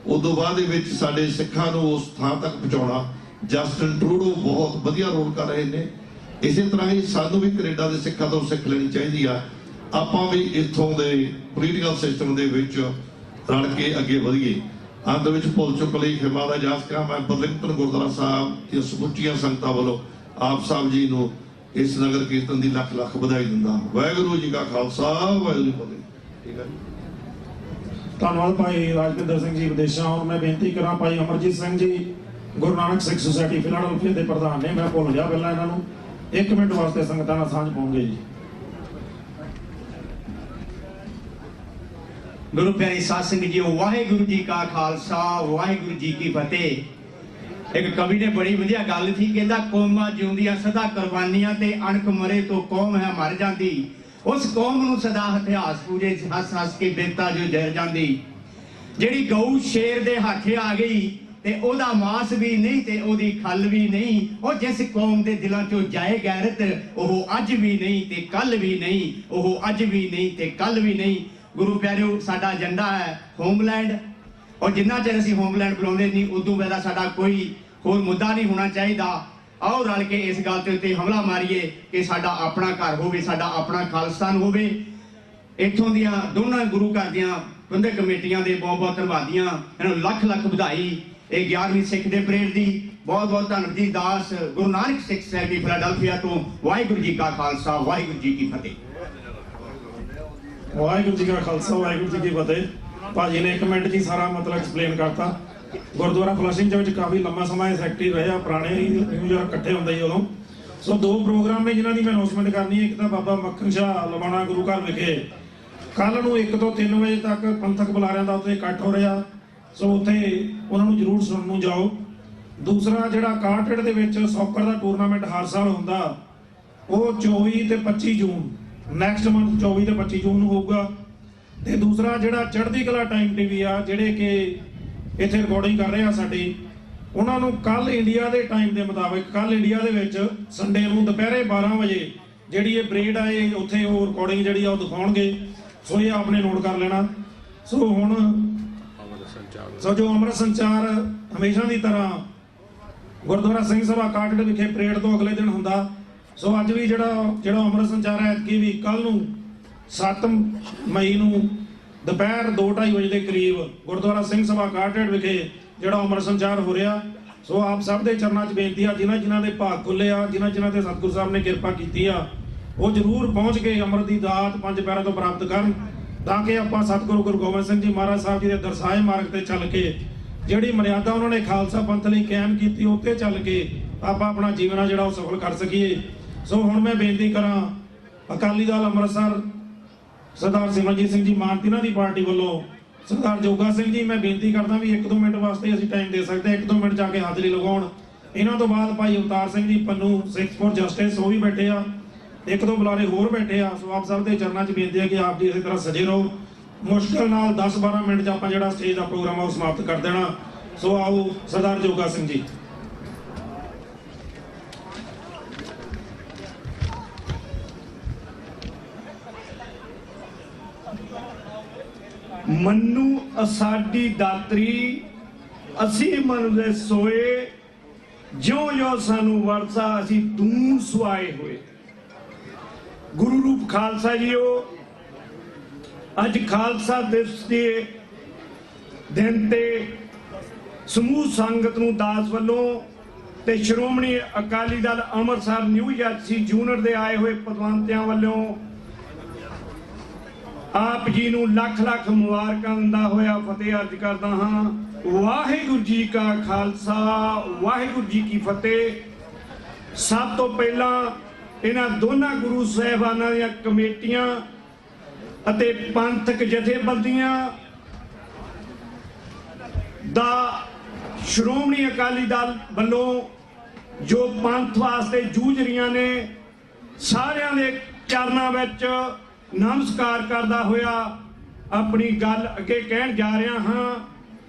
ਉਦੋਂ ਬਾਅਦ ਦੇ ਵਿੱਚ ਸਾਡੇ ਸਿੱਖਾਂ ਨੂੰ ਉਸ ਥਾਂ ਤੱਕ ਪਹੁੰਚਾਉਣਾ ਜਸਟਿਨ ਟਰੂਡੋ ਬਹੁਤ ਵਧੀਆ ਰੋਲ ਕਰ ਰਹੇ ਨੇ। ਇਸੇ ਤਰ੍ਹਾਂ ਹੀ ਸਾਨੂੰ ਵੀ ਕੈਨੇਡਾ ਦੇ ਸਿੱਖਾਂ ਤੋਂ ਸਿੱਖ ਲੈਣੀ ਚਾਹੀਦੀ ਆ। ਆਪਾਂ ਵੀ ਇੱਥੋਂ ਦੇ ਪੋਲੀਟੀਕਲ ਸਿਸਟਮ ਦੇ ਵਿੱਚ ਰਲ ਕੇ ਅੱਗੇ ਵਧੀਏ। ਅੰਤ ਵਿੱਚ ਭੁੱਲ ਚੁੱਕ ਲਈ ਖਿਮਾ ਦਾ ਜਾਸਕਾ ਮੈਂ ਬਰਲਿੰਗਟਨ ਗੁਰਦੁਆਰਾ ਸਾਹਿਬ ਦੀਆਂ ਸਮੁੱਚੀਆਂ ਸੰਗਤਾਂ ਵੱਲੋਂ ਆਪ ਸਾਹਿਬ ਜੀ ਨੂੰ ਇਸ ਨਗਰ ਕੀਰਤਨ ਦੀ ਲੱਖ ਲੱਖ ਵਧਾਈ ਦਿੰਦਾ। ਵਾਹਿਗੁਰੂ ਜੀ ਕਾ ਖਾਲਸਾ, ਵਾਹਿਗੁਰੂ ਜੀ ਕੀ ਫਤਿਹ। ਠੀਕ ਹੈ, ਧੰਨਵਾਦ ਭਾਈ ਰਾਜਵਿੰਦਰ ਸਿੰਘ ਜੀ ਵਿਦੇਸ਼ਾਂ। ਔਰ ਮੈਂ ਬੇਨਤੀ ਕਰਾਂ ਭਾਈ ਅਮਰਜੀਤ ਸਿੰਘ ਜੀ ਗੁਰੂ ਨਾਨਕ ਸਿੱਖ ਸੁਸਾਇਟੀ ਫਿਲਾਡੈਲਫੀਆ ਦੇ ਪ੍ਰਧਾਨ ਨੇ, ਮੈਂ ਭੁੱਲ ਗਿਆ ਪਹਿਲਾਂ ਇਹਨਾਂ ਨੂੰ 1 ਮਿੰਟ ਵਾਸਤੇ ਸੰਗਤਾਂ ਨਾਲ ਸਾਂਝ ਪਾਉਂਗੇ ਜੀ। ਗੁਰੂ ਪਿਆਰੀ ਸਾਧ ਸੰਗਤ ਜੀ, ਵਾਹਿਗੁਰੂ ਜੀ ਕਾ ਖਾਲਸਾ, ਵਾਹਿਗੁਰੂ ਜੀ ਕੀ ਫਤਿਹ। ਇੱਕ ਕਵੀ ਨੇ ਬੜੀ ਵਧੀਆ ਗੱਲ ਸੀ, ਕਹਿੰਦਾ ਕੌਮਾਂ ਜਿਉਂਦੀਆਂ ਸਦਾ ਕੁਰਬਾਨੀਆਂ ਤੇ ਅਣਖ ਮਰੇ ਤੋਂ ਕੌਮ ਹੈ ਮਰ ਜਾਂਦੀ। ਉਸ ਕੌਮ ਨੂੰ ਸਦਾ ਇਤਿਹਾਸ ਪੂਰੇ ਹੱਸ ਹੱਸ ਕੇ ਬੇਤਾ ਜੋ ਜਰ ਜਾਂਦੀ। ਜਿਹੜੀ ਗਊ ਸ਼ੇਰ ਦੇ ਹੱਥ ਆ ਗਈ ਤੇ ਉਹਦਾ ਮਾਸ ਵੀ ਨਹੀਂ ਤੇ ਉਹਦੀ ਖੱਲ ਵੀ ਨਹੀਂ। ਉਹ ਜਿਸ ਕੌਮ ਦੇ ਦਿਲਾਂ ਚੋਂ ਜਾਏ ਗੈਰਤ, ਉਹ ਅੱਜ ਵੀ ਨਹੀਂ ਤੇ ਕੱਲ ਵੀ ਨਹੀਂ, ਉਹ ਅੱਜ ਵੀ ਨਹੀਂ ਤੇ ਕੱਲ ਵੀ ਨਹੀਂ। ਗੁਰੂ ਪਿਆਰਿਓ, ਸਾਡਾ ਏਜੰਡਾ ਹੈ ਹੋਮਲੈਂਡ, ਔਰ ਜਿੰਨਾ ਚਿਰ ਅਸੀਂ ਹੋਮਲੈਂਡ ਬੁਲਾਉਂਦੇ ਨਹੀਂ ਉਦੋਂ ਪਹਿਲਾਂ ਸਾਡਾ ਕੋਈ ਹੋਰ ਮੁੱਦਾ ਨਹੀਂ ਹੋਣਾ ਚਾਹੀਦਾ। ਆਓ ਰਲ ਕੇ ਇਸ ਗੱਲ ਦੇ ਉੱਤੇ ਹਮਲਾ ਮਾਰੀਏ ਕਿ ਸਾਡਾ ਆਪਣਾ ਘਰ ਹੋਵੇ, ਸਾਡਾ ਆਪਣਾ ਖਾਲਿਸਤਾਨ ਹੋਵੇ। ਇੱਥੋਂ ਦੀਆਂ ਦੋਨਾਂ ਗੁਰੂ ਘਰ ਦੀਆਂ ਪ੍ਰਬੰਧਕ ਕਮੇਟੀਆਂ ਦੇ ਬਹੁਤ ਬਹੁਤ ਧੰਨਵਾਦੀਆਂ, ਇਹਨਾਂ ਨੂੰ ਲੱਖ ਲੱਖ ਵਧਾਈ। ਇਹ 11ਵੀਂ ਸਿੱਖ ਦੇ ਪਰੇਡ ਦੀ ਬਹੁਤ ਬਹੁਤ ਧੰਨਵਾਦ ਜੀ। ਦਾਸ ਗੁਰੂ ਨਾਨਕ ਸਿੱਖ ਸੁਸਾਇਟੀ ਫਿਲਾਡੈਲਫੀਆ ਤੋਂ। ਵਾਹਿਗੁਰੂ ਜੀ ਕਾ ਖਾਲਸਾ, ਵਾਹਿਗੁਰੂ ਜੀ ਕੀ ਫਤਿਹ। ਵਾਹਿਗੁਰੂ ਜੀ ਕਾ ਖਾਲਸਾ, ਵਾਹਿਗੁਰੂ ਜੀ ਕੀ ਫਤਿਹ। ਭਾਜੀ ਨੇ 1 ਮਿੰਟ 'ਚ ਹੀ ਸਾਰਾ ਮਤਲਬ ਐਕਸਪਲੇਨ ਕਰਤਾ। ਗੁਰਦੁਆਰਾ ਫਲਸ਼ਿੰਗ ਦੇ ਵਿੱਚ ਕਾਫੀ ਲੰਮਾ ਸਮਾਂ ਸੈਕਟਰੀ ਰਹੇ ਆ, ਪੁਰਾਣੇ ਨਿਊਯਾਰਕ ਇਕੱਠੇ ਹੁੰਦੇ ਸੀ ਉਦੋਂ। ਸੋ 2 ਪ੍ਰੋਗਰਾਮ ਨੇ ਜਿਨ੍ਹਾਂ ਦੀ ਮੈਂ ਅਨਾਉਂਸਮੈਂਟ ਕਰਨੀ ਹੈ। ਇੱਕ ਤਾਂ ਬਾਬਾ ਮੱਖਣ ਸ਼ਾਹ ਲਵਾਣਾ ਗੁਰੂ ਘਰ ਵਿਖੇ ਕੱਲ ਨੂੰ 1 ਤੋਂ 3 ਵਜੇ ਤੱਕ ਪੰਥਕ ਬੁਲਾਰਿਆਂ ਦਾ ਉੱਥੇ ਇਕੱਠ ਹੋ ਰਿਹਾ, ਸੋ ਉੱਥੇ ਉਹਨਾਂ ਨੂੰ ਜ਼ਰੂਰ ਸੁਣਨ ਨੂੰ ਜਾਓ। ਦੂਸਰਾ ਜਿਹੜਾ ਕਾਰਟਰੇਟ ਦੇ ਵਿੱਚ ਸੌਕਰ ਦਾ ਟੂਰਨਾਮੈਂਟ ਹਰ ਸਾਲ ਹੁੰਦਾ, ਉਹ 24 ਤੇ 25 ਜੂਨ ਨੈਕਸਟ ਮੰਥ 24 ਤੇ 25 ਜੂਨ ਨੂੰ ਹੋਊਗਾ। ਤੇ ਦੂਸਰਾ ਜਿਹੜਾ ਚੜ੍ਹਦੀ ਕਲਾ ਟਾਈਮ ਟੀਵੀ ਆ, ਜਿਹੜੇ ਕਿ ਇੱਥੇ ਰਿਕਾਰਡਿੰਗ ਕਰ ਰਹੇ ਆ ਸਾਡੀ, ਉਹਨਾਂ ਨੂੰ ਕੱਲ ਇੰਡੀਆ ਦੇ ਟਾਈਮ ਦੇ ਮੁਤਾਬਿਕ ਕੱਲ ਇੰਡੀਆ ਦੇ ਵਿੱਚ ਸੰਡੇ ਨੂੰ ਦੁਪਹਿਰੇ 12 ਵਜੇ ਜਿਹੜੀ ਇਹ ਪਰੇਡ ਆ, ਇਹ ਉੱਥੇ ਉਹ ਰਿਕਾਰਡਿੰਗ ਜਿਹੜੀ ਆ ਉਹ ਦਿਖਾਉਣਗੇ। ਸੋ ਇਹ ਆਪਣੇ ਨੋਟ ਕਰ ਲੈਣਾ। ਸੋ ਹੁਣ ਜੋ ਅੰਮ੍ਰਿਤ ਸੰਚਾਰ ਹਮੇਸ਼ਾ ਦੀ ਤਰ੍ਹਾਂ ਗੁਰਦੁਆਰਾ ਸਿੰਘ ਸਭਾ ਕਾਟੜ ਵਿਖੇ ਪਰੇਡ ਤੋਂ ਅਗਲੇ ਦਿਨ ਹੁੰਦਾ। ਸੋ ਅੱਜ ਵੀ ਜਿਹੜਾ ਅੰਮ੍ਰਿਤ ਸੰਚਾਰ ਹੈ ਐਤਕੀ ਵੀ ਕੱਲ ਨੂੰ 7 ਮਈ ਨੂੰ ਦੁਪਹਿਰ 2:30 ਵਜੇ ਦੇ ਕਰੀਬ ਗੁਰਦੁਆਰਾ ਸਿੰਘ ਸਭਾ ਕਾਟੜ ਵਿਖੇ ਜਿਹੜਾ ਅੰਮ੍ਰਿਤ ਸੰਚਾਰ ਹੋ ਰਿਹਾ। ਸੋ ਆਪ ਸਭ ਦੇ ਚਰਨਾਂ 'ਚ ਬੇਨਤੀ ਆ, ਜਿਨ੍ਹਾਂ ਦੇ ਭਾਗ ਖੁੱਲੇ ਆ, ਜਿਨ੍ਹਾਂ ਤੇ ਸਤਿਗੁਰੂ ਸਾਹਿਬ ਨੇ ਕਿਰਪਾ ਕੀਤੀ ਆ, ਉਹ ਜ਼ਰੂਰ ਪਹੁੰਚ ਕੇ ਅੰਮ੍ਰਿਤ ਦੀ ਦਾਤ 5 ਪਿਆਰਿਆਂ ਤੋਂ ਪ੍ਰਾਪਤ ਕਰਨ, ਤਾਂ ਕਿ ਆਪਾਂ ਸਤਿਗੁਰੂ ਗੁਰੂ ਗੋਬਿੰਦ ਸਿੰਘ ਜੀ ਮਹਾਰਾਜ ਸਾਹਿਬ ਜੀ ਦੇ ਦਰਸਾਏ ਮਾਰਗ ਤੇ ਚੱਲ ਕੇ ਜਿਹੜੀ ਮਰਿਆਦਾ ਉਹਨਾਂ ਨੇ ਖਾਲਸਾ ਪੰਥ ਲਈ ਕਾਇਮ ਕੀਤੀ, ਉੱਤੇ ਚੱਲ ਕੇ ਆਪਾਂ ਆਪਣਾ ਜੀਵਨ ਆ ਜਿਹੜਾ ਉਹ ਸਫਲ ਕਰ ਸਕੀਏ। ਸੋ ਹੁਣ ਮੈਂ ਬੇਨਤੀ ਕਰਾਂ ਅਕਾਲੀ ਦਲ ਅੰਮ੍ਰਿਤਸਰ ਸਰਦਾਰ ਸਿਮਰਜੀਤ ਸਿੰਘ ਜੀ ਮਾਨ ਇਹਨਾਂ ਦੀ ਪਾਰਟੀ ਵੱਲੋਂ ਸਰਦਾਰ ਜੋਗਾ ਸਿੰਘ ਜੀ, ਮੈਂ ਬੇਨਤੀ ਕਰਦਾ ਵੀ 1-2 ਮਿੰਟ ਵਾਸਤੇ ਅਸੀਂ ਟਾਈਮ ਦੇ ਸਕਦੇ, 1-2 ਮਿੰਟ ਜਾ ਕੇ ਹਾਜ਼ਰੀ ਲਗਾਉਣ। ਇਹਨਾਂ ਤੋਂ ਬਾਅਦ ਭਾਈ ਅਵਤਾਰ ਸਿੰਘ ਜੀ ਪੰਨੂ 6 ਫॉर ਜਸਟਿਸ ਉਹ ਵੀ ਬੈਠੇ ਆ, 1-2 ਬੁਲਾਰੇ ਹੋਰ ਬੈਠੇ ਆ। ਸੋ ਆਪ ਸਭ ਦੇ ਚਰਨਾਂ 'ਚ ਬੇਨਤੀ ਹੈ ਕਿ ਆਪ ਜੀ ਇਸੇ ਤਰ੍ਹਾਂ ਸਜੇ ਰਹੋ। ਮੁਸ਼ਕਲ ਨਾਲ 10-12 ਮਿੰਟ 'ਚ ਆਪਾਂ ਜਿਹੜਾ ਸਟੇਜ ਦਾ ਪ੍ਰੋਗਰਾਮ ਆ ਉਹ ਸਮਾਪਤ ਕਰ ਦੇਣਾ। ਸੋ ਆਓ ਸਰਦਾਰ ਜੋਗਾ ਸਿੰਘ ਜੀ। ਮੰਨੂ ਅਸਾਡੀ ਦਾਤਰੀ ਅਸੀਂ ਮਨ ਦੇ ਸੋਏ, ਜਿਉਂ ਜਿਉਂ ਸਾਨੂੰ ਵਰਸਾ ਅਸੀਂ ਦੂਨ ਸੁਆਏ ਹੋਏ। ਗੁਰੂ ਰੂਪ ਖਾਲਸਾ ਜੀਓ, ਅੱਜ ਖਾਲਸਾ ਦਿਵਸ ਦੇ ਦਿਨ ਤੇ ਸਮੂਹ ਸੰਗਤ ਨੂੰ ਦਾਸ ਵੱਲੋਂ ਤੇ Shiromani Akali Dal Amritsar new jersey unit ਦੇ ਆਏ ਹੋਏ ਪਦਵੰਤਿਆਂ ਵੱਲੋਂ ਆਪ ਜੀ ਨੂੰ ਲੱਖ ਲੱਖ ਮੁਬਾਰਕਾਂ ਦਿੰਦਾ ਹੋਇਆ ਫਤਿਹ ਅਰਜ਼ ਕਰਦਾ ਹਾਂ। ਵਾਹਿਗੁਰੂ ਜੀ ਕਾ ਖਾਲਸਾ, ਵਾਹਿਗੁਰੂ ਜੀ ਕੀ ਫਤਿਹ। ਸਭ ਤੋਂ ਪਹਿਲਾਂ ਇਹਨਾਂ ਦੋਨਾਂ ਗੁਰੂ ਸਾਹਿਬਾਨਾਂ ਦੀਆਂ ਕਮੇਟੀਆਂ ਅਤੇ ਪੰਥਕ ਜਥੇਬੰਦੀਆਂ ਦਾ ਸ਼੍ਰੋਮਣੀ ਅਕਾਲੀ ਦਲ ਵੱਲੋਂ ਜੋ ਪੰਥ ਵਾਸਤੇ ਜੂਝ ਰਹੀਆਂ ਨੇ, ਸਾਰਿਆਂ ਦੇ ਚਰਨਾਂ ਵਿੱਚ ਨਮਸਕਾਰ ਕਰਦਾ ਹੋਇਆ ਆਪਣੀ ਗੱਲ ਅੱਗੇ ਕਹਿਣ ਜਾ ਰਿਹਾ ਹਾਂ।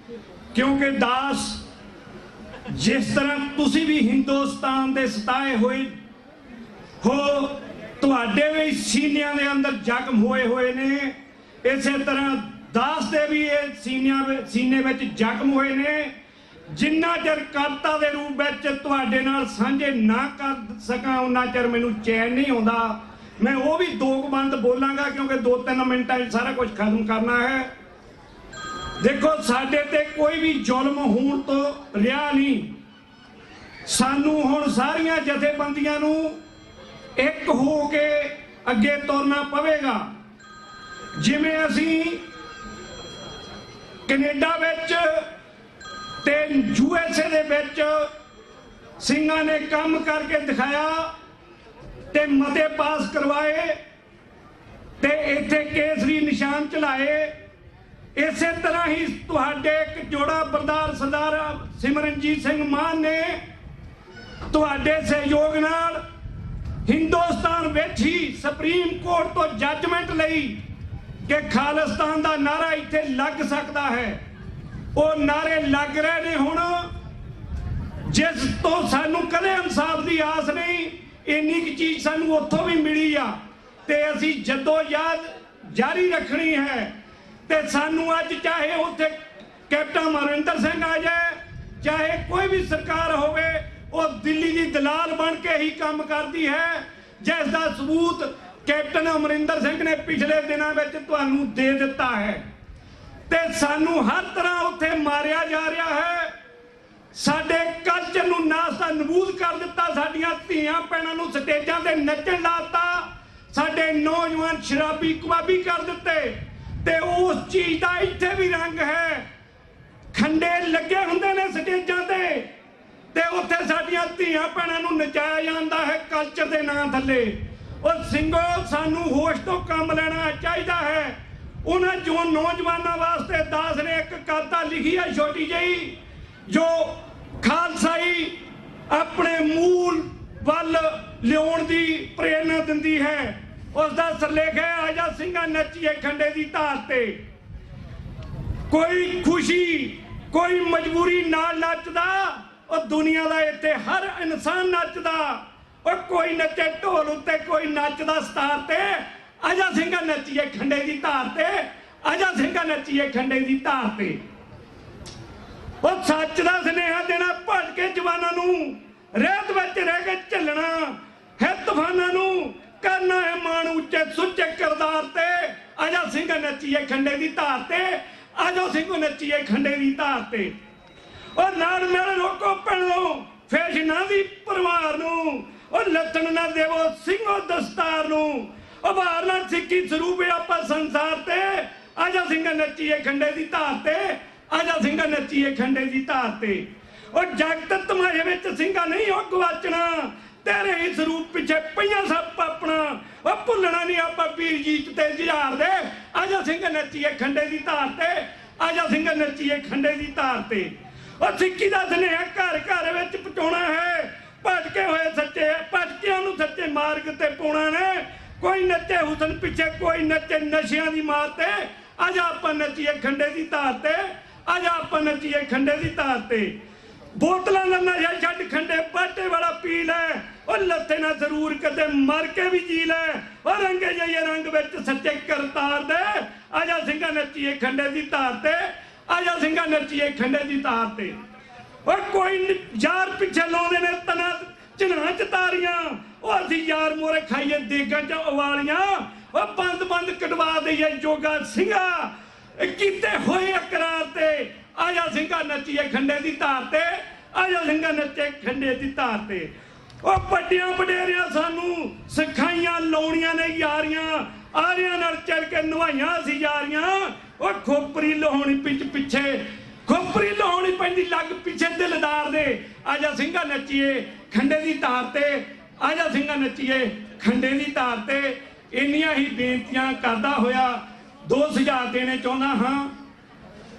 ਕਿਉਂਕਿ ਦਾਸ, ਜਿਸ ਤਰ੍ਹਾਂ ਤੁਸੀਂ ਵੀ ਹਿੰਦੁਸਤਾਨ ਦੇ ਸਤਾਏ ਹੋਏ ਹੋ, ਤੁਹਾਡੇ ਵੀ ਸੀਨਿਆਂ ਦੇ ਅੰਦਰ ਜ਼ਖਮ ਹੋਏ ਨੇ, ਇਸੇ ਤਰ੍ਹਾਂ ਦਾਸ ਦੇ ਵੀ ਇਹ ਸੀਨੇ ਵਿੱਚ ਜ਼ਖਮ ਹੋਏ ਨੇ। ਜਿੰਨਾ ਚਿਰ ਕਰਤਾ ਦੇ ਰੂਪ ਵਿੱਚ ਤੁਹਾਡੇ ਨਾਲ ਸਾਂਝੇ ਨਾ ਕਰ ਸਕਾਂ, ਉਹਨਾਂ ਚਿਰ ਮੈਨੂੰ ਚੈਨ ਨਹੀਂ ਆਉਂਦਾ। ਮੈਂ ਉਹ ਵੀ 2 ਬੰਦ ਬੋਲਾਂਗਾ, ਕਿਉਂਕਿ 2-3 ਮਿੰਟਾਂ 'ਚ ਸਾਰਾ ਕੁਝ ਖਤਮ ਕਰਨਾ ਹੈ। ਦੇਖੋ, ਸਾਡੇ ਤੇ ਕੋਈ ਵੀ ਜ਼ੁਲਮ ਹੋਣ ਤੋਂ ਰਿਹਾ ਨਹੀਂ। ਸਾਨੂੰ ਹੁਣ ਸਾਰੀਆਂ ਜਥੇਬੰਦੀਆਂ ਨੂੰ ਇੱਕ ਹੋ ਕੇ ਅੱਗੇ ਤੁਰਨਾ ਪਵੇਗਾ। ਜਿਵੇਂ ਅਸੀਂ ਕੈਨੇਡਾ ਵਿੱਚ ਤੇ USA ਦੇ ਵਿੱਚ ਸਿੰਘਾਂ ਨੇ ਕੰਮ ਕਰਕੇ ਦਿਖਾਇਆ ਤੇ ਮਤੇ ਪਾਸ ਕਰਵਾਏ ਤੇ ਇੱਥੇ ਕੇਸਰੀ ਨਿਸ਼ਾਨ ਚਲਾਏ, ਇਸੇ ਤਰ੍ਹਾਂ ਹੀ ਤੁਹਾਡੇ ਇੱਕ ਜੋੜਾ ਬਰਦਾਰ ਸਰਦਾਰ ਸਿਮਰਨਜੀਤ ਸਿੰਘ ਮਾਨ ਨੇ ਤੁਹਾਡੇ ਸਹਿਯੋਗ ਨਾਲ ਹਿੰਦੁਸਤਾਨ ਵਿੱਚ ਹੀ ਸੁਪਰੀਮ ਕੋਰਟ ਤੋਂ ਜੱਜਮੈਂਟ ਲਈ ਕਿ ਖਾਲਿਸਤਾਨ ਦਾ ਨਾਰਾ ਇੱਥੇ ਲੱਗ ਸਕਦਾ ਹੈ। ਉਹ ਨਾਰੇ ਲੱਗ ਰਹੇ ਨੇ ਹੁਣ, ਜਿਸ ਤੋਂ ਸਾਨੂੰ ਕਦੇ ਇਨਸਾਫ ਦੀ ਆਸ ਨਹੀਂ। ਇੰਨੀ ਕੁ ਚੀਜ਼ ਸਾਨੂੰ ਉੱਥੋਂ ਵੀ ਮਿਲੀ ਆ ਤੇ ਅਸੀਂ ਜਦੋਜਹਿਦ ਜਾਰੀ ਰੱਖਣੀ ਹੈ। ਤੇ ਸਾਨੂੰ ਅੱਜ ਚਾਹੇ ਉੱਥੇ ਕੈਪਟਨ ਅਮਰਿੰਦਰ ਸਿੰਘ ਆ ਜਾਏ, ਚਾਹੇ ਕੋਈ ਵੀ ਸਰਕਾਰ ਹੋਵੇ, ਉਹ ਦਿੱਲੀ ਦੀ ਦਲਾਲ ਬਣ ਕੇ ਹੀ ਕੰਮ ਕਰਦੀ ਹੈ, ਜਿਸ ਦਾ ਸਬੂਤ ਕੈਪਟਨ ਅਮਰਿੰਦਰ ਸਿੰਘ ਨੇ ਪਿਛਲੇ ਦਿਨਾਂ ਵਿੱਚ ਤੁਹਾਨੂੰ ਦੇ ਦਿੱਤਾ ਹੈ। ਤੇ ਸਾਨੂੰ ਹਰ ਤਰ੍ਹਾਂ ਉੱਥੇ ਮਾਰਿਆ ਜਾ ਰਿਹਾ ਹੈ। ਸਾਡੇ ਕਲਚਰ ਨੂੰ ਨਾਸਤਾ ਨਬੂਦ ਕਰ ਦਿੱਤਾ, ਸਾਡੀਆਂ ਧੀਆਂ ਭੈਣਾਂ ਨੂੰ ਸਟੇਜਾਂ ਤੇ ਨੱਚਣ ਲਾਤਾ, ਸਾਡੇ ਨੌਜਵਾਨ ਸ਼ਰਾਬੀ ਕਬਾਬੀ ਕਰ ਦਿੱਤੇ। ਤੇ ਉਸ ਚੀਜ਼ ਦਾ ਇੱਥੇ ਵੀ ਰੰਗ ਹੈ। ਖੰਡੇ ਲੱਗੇ ਹੁੰਦੇ ਨੇ ਸਟੇਜਾਂ ਤੇ ਉੱਥੇ ਸਾਡੀਆਂ ਧੀਆਂ ਭੈਣਾਂ ਨੂੰ ਨਚਾਇਆ ਜਾਂਦਾ ਹੈ ਕਲਚਰ ਦੇ ਨਾਂ ਥੱਲੇ। ਉਹ ਸਿੰਘੋ, ਸਾਨੂੰ ਹੋਸ਼ ਤੋਂ ਕੰਮ ਲੈਣਾ ਚਾਹੀਦਾ ਹੈ। ਉਹਨਾਂ ਜੋ ਨੌਜਵਾਨਾਂ ਵਾਸਤੇ ਦਾਸ ਨੇ ਇੱਕ ਕਵਿਤਾ ਲਿਖੀ ਹੈ ਛੋਟੀ ਜਿਹੀ, ਜੋ ਖਾਲਸਾਈ ਆਪਣੇ ਮੂਲ ਵੱਲ ਲਿਆਉਣ ਦੀ ਪ੍ਰੇਰਨਾ ਦਿੰਦੀ ਹੈ। ਉਸ ਦਾ ਸਿਰਲੇਖ ਹੈ, ਆਜਾ ਸਿੰਘਾਂ ਨੱਚੀਏ ਖੰਡੇ ਦੀ ਧਾਰ ਤੇ। ਕੋਈ ਖੁਸ਼ੀ, ਕੋਈ ਮਜਬੂਰੀ ਨਾਲ ਨੱਚਦਾ, ਉਹ ਦੁਨੀਆ ਦਾ ਇੱਥੇ ਹਰ ਇਨਸਾਨ ਨੱਚਦਾ। ਉਹ ਕੋਈ ਨੱਚੇ ਢੋਲ ਉੱਤੇ, ਕੋਈ ਨੱਚਦਾ ਸਤਾਰ ਤੇ। ਆਜਾ ਸਿੰਘਾਂ ਨੱਚੀਏ ਖੰਡੇ ਦੀ ਧਾਰ ਤੇ, ਆਜਾ ਸਿੰਘਾਂ ਨੱਚੀਏ ਖੰਡੇ ਦੀ ਧਾਰ ਤੇ। ਉਹ ਸੱਚ ਦਾ ਸੁਨੇਹਾ ਦੇਣਾ, ਭੱਜ ਕੇ ਜਵਾਨਾਂ ਨੂੰ ਰਹਿਤ ਵਿੱਚ ਰਹਿ ਕੇ ਝੱਲਣਾ ਹੈ, ਤੂਫਾਨਾਂ ਨੂੰ ਕਰਨਾ ਹੈ ਮਾਣ ਉੱਚੇ ਸੁੱਚੇ ਕਿਰਦਾਰ ਤੇ। ਆਜਾ ਸਿੰਘ ਨੱਚੀਏ ਖੰਡੇ ਦੀ ਧਾਰ ਤੇ, ਆਜਾ ਸਿੰਘ ਨੱਚੀਏ ਖੰਡੇ ਦੀ ਧਾਰ ਤੇ। ਉਹ ਨਾਲ ਮਿਲ ਰੋਕੋ ਪਿੰਡੋਂ ਫੈਸ਼ਨਾਂ ਦੀ ਪਰਵਾਰ ਨੂੰ, ਉਹ ਲੱਥਣ ਨਾ ਦੇਵੋ ਸਿੰਘੋ ਦਸਤਾਰ ਨੂੰ, ਉਭਾਰ ਨਾ ਸਿੱਖੀ ਸਰੂਪ ਆਪਾਂ ਸੰਸਾਰ ਤੇ। ਆਜਾ ਸਿੰਘ ਨੱਚੀਏ ਖੰਡੇ ਦੀ ਧਾਰ ਤੇ, ਆਜਾ ਸਿੰਘ ਨੱਚੀਏ ਖੰਡੇ ਦੀ ਧਾਰ ਤੇ। ਉਹ ਜਗਤ ਤਮਾਸ਼ੇ ਵਿੱਚ ਸਿੰਘਾ ਨਹੀਂ ਉਹ ਗਵਾਚਣਾ, ਤੇਰੇ ਹੀ ਸਰੂਪ ਪਿੱਛੇ ਪਈਆਂ ਸਭ ਪਾਪਣਾ। ਉਹ ਭੁੱਲਣਾ ਨਹੀਂ ਆਪਾਂ ਵੀਰ ਜੀਤ ਤੇ ਜੁਝਾਰ ਦੇ। ਆਜਾ ਸਿੰਘ ਨੱਚੀਏ ਖੰਡੇ ਦੀ ਧਾਰ ਤੇ, ਆਜਾ ਸਿੰਘ ਨੱਚੀਏ ਖੰਡੇ ਦੀ ਧਾਰ ਤੇ। ਉਹ ਸਿੱਖੀ ਦਾ ਸੁਨੇਹਾ ਘਰ ਘਰ ਵਿੱਚ ਪਹੁੰਚਾਉਣਾ ਹੈ, ਭਟਕੇ ਹੋਏ ਸੱਚੇ ਭਟਕਿਆਂ ਨੂੰ ਸੱਚੇ ਮਾਰਗ ਤੇ ਪਾਉਣਾ ਨੇ। ਕੋਈ ਨੱਚੇ ਹੁਸਨ ਪਿੱਛੇ, ਕੋਈ ਨੱਚੇ ਨਸ਼ਿਆਂ ਦੀ ਮਾਰ ਤੇ। ਆਜਾ ਆਪਾਂ ਨੱਚੀਏ ਖੰਡੇ ਦੀ ਧਾਰ ਤੇ, ਆਜਾ ਆਪਾਂ ਨੱਚੀਏ ਖੰਡੇ ਦੀ ਧਾਰ ਤੇ। ਬੋਤਲਾਂ ਦਾ ਨਸ਼ਾ ਛੱਡ ਖੰਡੇ ਬਾਟੇ ਵਾਲਾ ਪੀ ਲੈ, ਉਹ ਲੱਥੇ ਨਾ ਜ਼ਰੂਰ ਕਦੇ ਮਰ ਕੇ ਵੀ ਜੀ ਲੈ। ਉਹ ਰੰਗੇ ਜਾਈਏ ਰੰਗ ਵਿੱਚ ਸੱਚੇ ਕਰਤਾਰ ਦੇ। ਆਜਾ ਸਿੰਘਾ ਨੱਚੀਏ ਖੰਡੇ ਦੀ ਧਾਰ ਤੇ, ਆਜਾ ਸਿੰਘਾ ਨੱਚੀਏ ਖੰਡੇ ਦੀ ਧਾਰ ਤੇ। ਉਹ ਕੋਈ ਯਾਰ ਪਿੱਛੇ ਲਾਉਂਦੇ ਨੇ ਤਨਾ ਝਨਾਂ ਚ ਤਾਰੀਆਂ, ਉਹ ਅਸੀਂ ਯਾਰ ਮੋਰੇ ਖਾਈਏ ਦੇਗਾਂ ਚ ਉਵਾਲੀਆਂ। ਉਹ ਬੰਦ ਬੰਦ ਕਟਵਾ ਦਈਏ ਜੋਗਾ ਸਿੰਘਾ ਕੀਤੇ ਹੋਏ ਇਕਰਾਰ ਤੇ। ਆਜਾ ਸਿੰਘਾ ਨੱਚੀਏ ਖੰਡੇ ਦੀ ਧਾਰ ਤੇ, ਆਜਾ ਸਿੰਘਾ ਨੱਚੇ ਖੰਡੇ ਦੀ ਧਾਰ ਤੇ। ਉਹ ਵੱਡਿਆਂ ਵਡੇਰਿਆਂ ਸਾਨੂੰ ਸਿਖਾਈਆਂ ਲਾਉਣੀਆਂ ਨੇ ਯਾਰੀਆਂ, ਆਰਿਆਂ ਨਾਲ ਚੜ ਕੇ ਨਵਾਈਆਂ ਅਸੀਂ ਯਾਰੀਆਂ। ਉਹ ਖੋਪਰੀ ਲਾਉਣੀ ਪਿੱਛੇ, ਖੋਪਰੀ ਲਾਉਣੀ ਪੈਂਦੀ ਲੱਗ ਪਿੱਛੇ ਦਿਲਦਾਰ ਦੇ। ਆਜਾ ਸਿੰਘਾ ਨੱਚੀਏ ਖੰਡੇ ਦੀ ਧਾਰ ਤੇ, ਆਜਾ ਸਿੰਘਾ ਨੱਚੀਏ ਖੰਡੇ ਦੀ ਧਾਰ ਤੇ। ਇੰਨੀਆਂ ਹੀ ਬੇਨਤੀਆਂ ਕਰਦਾ ਹੋਇਆ ਦੋ ਸੁਝਾਅ ਦੇਣੇ ਚਾਹੁੰਦਾ ਹਾਂ।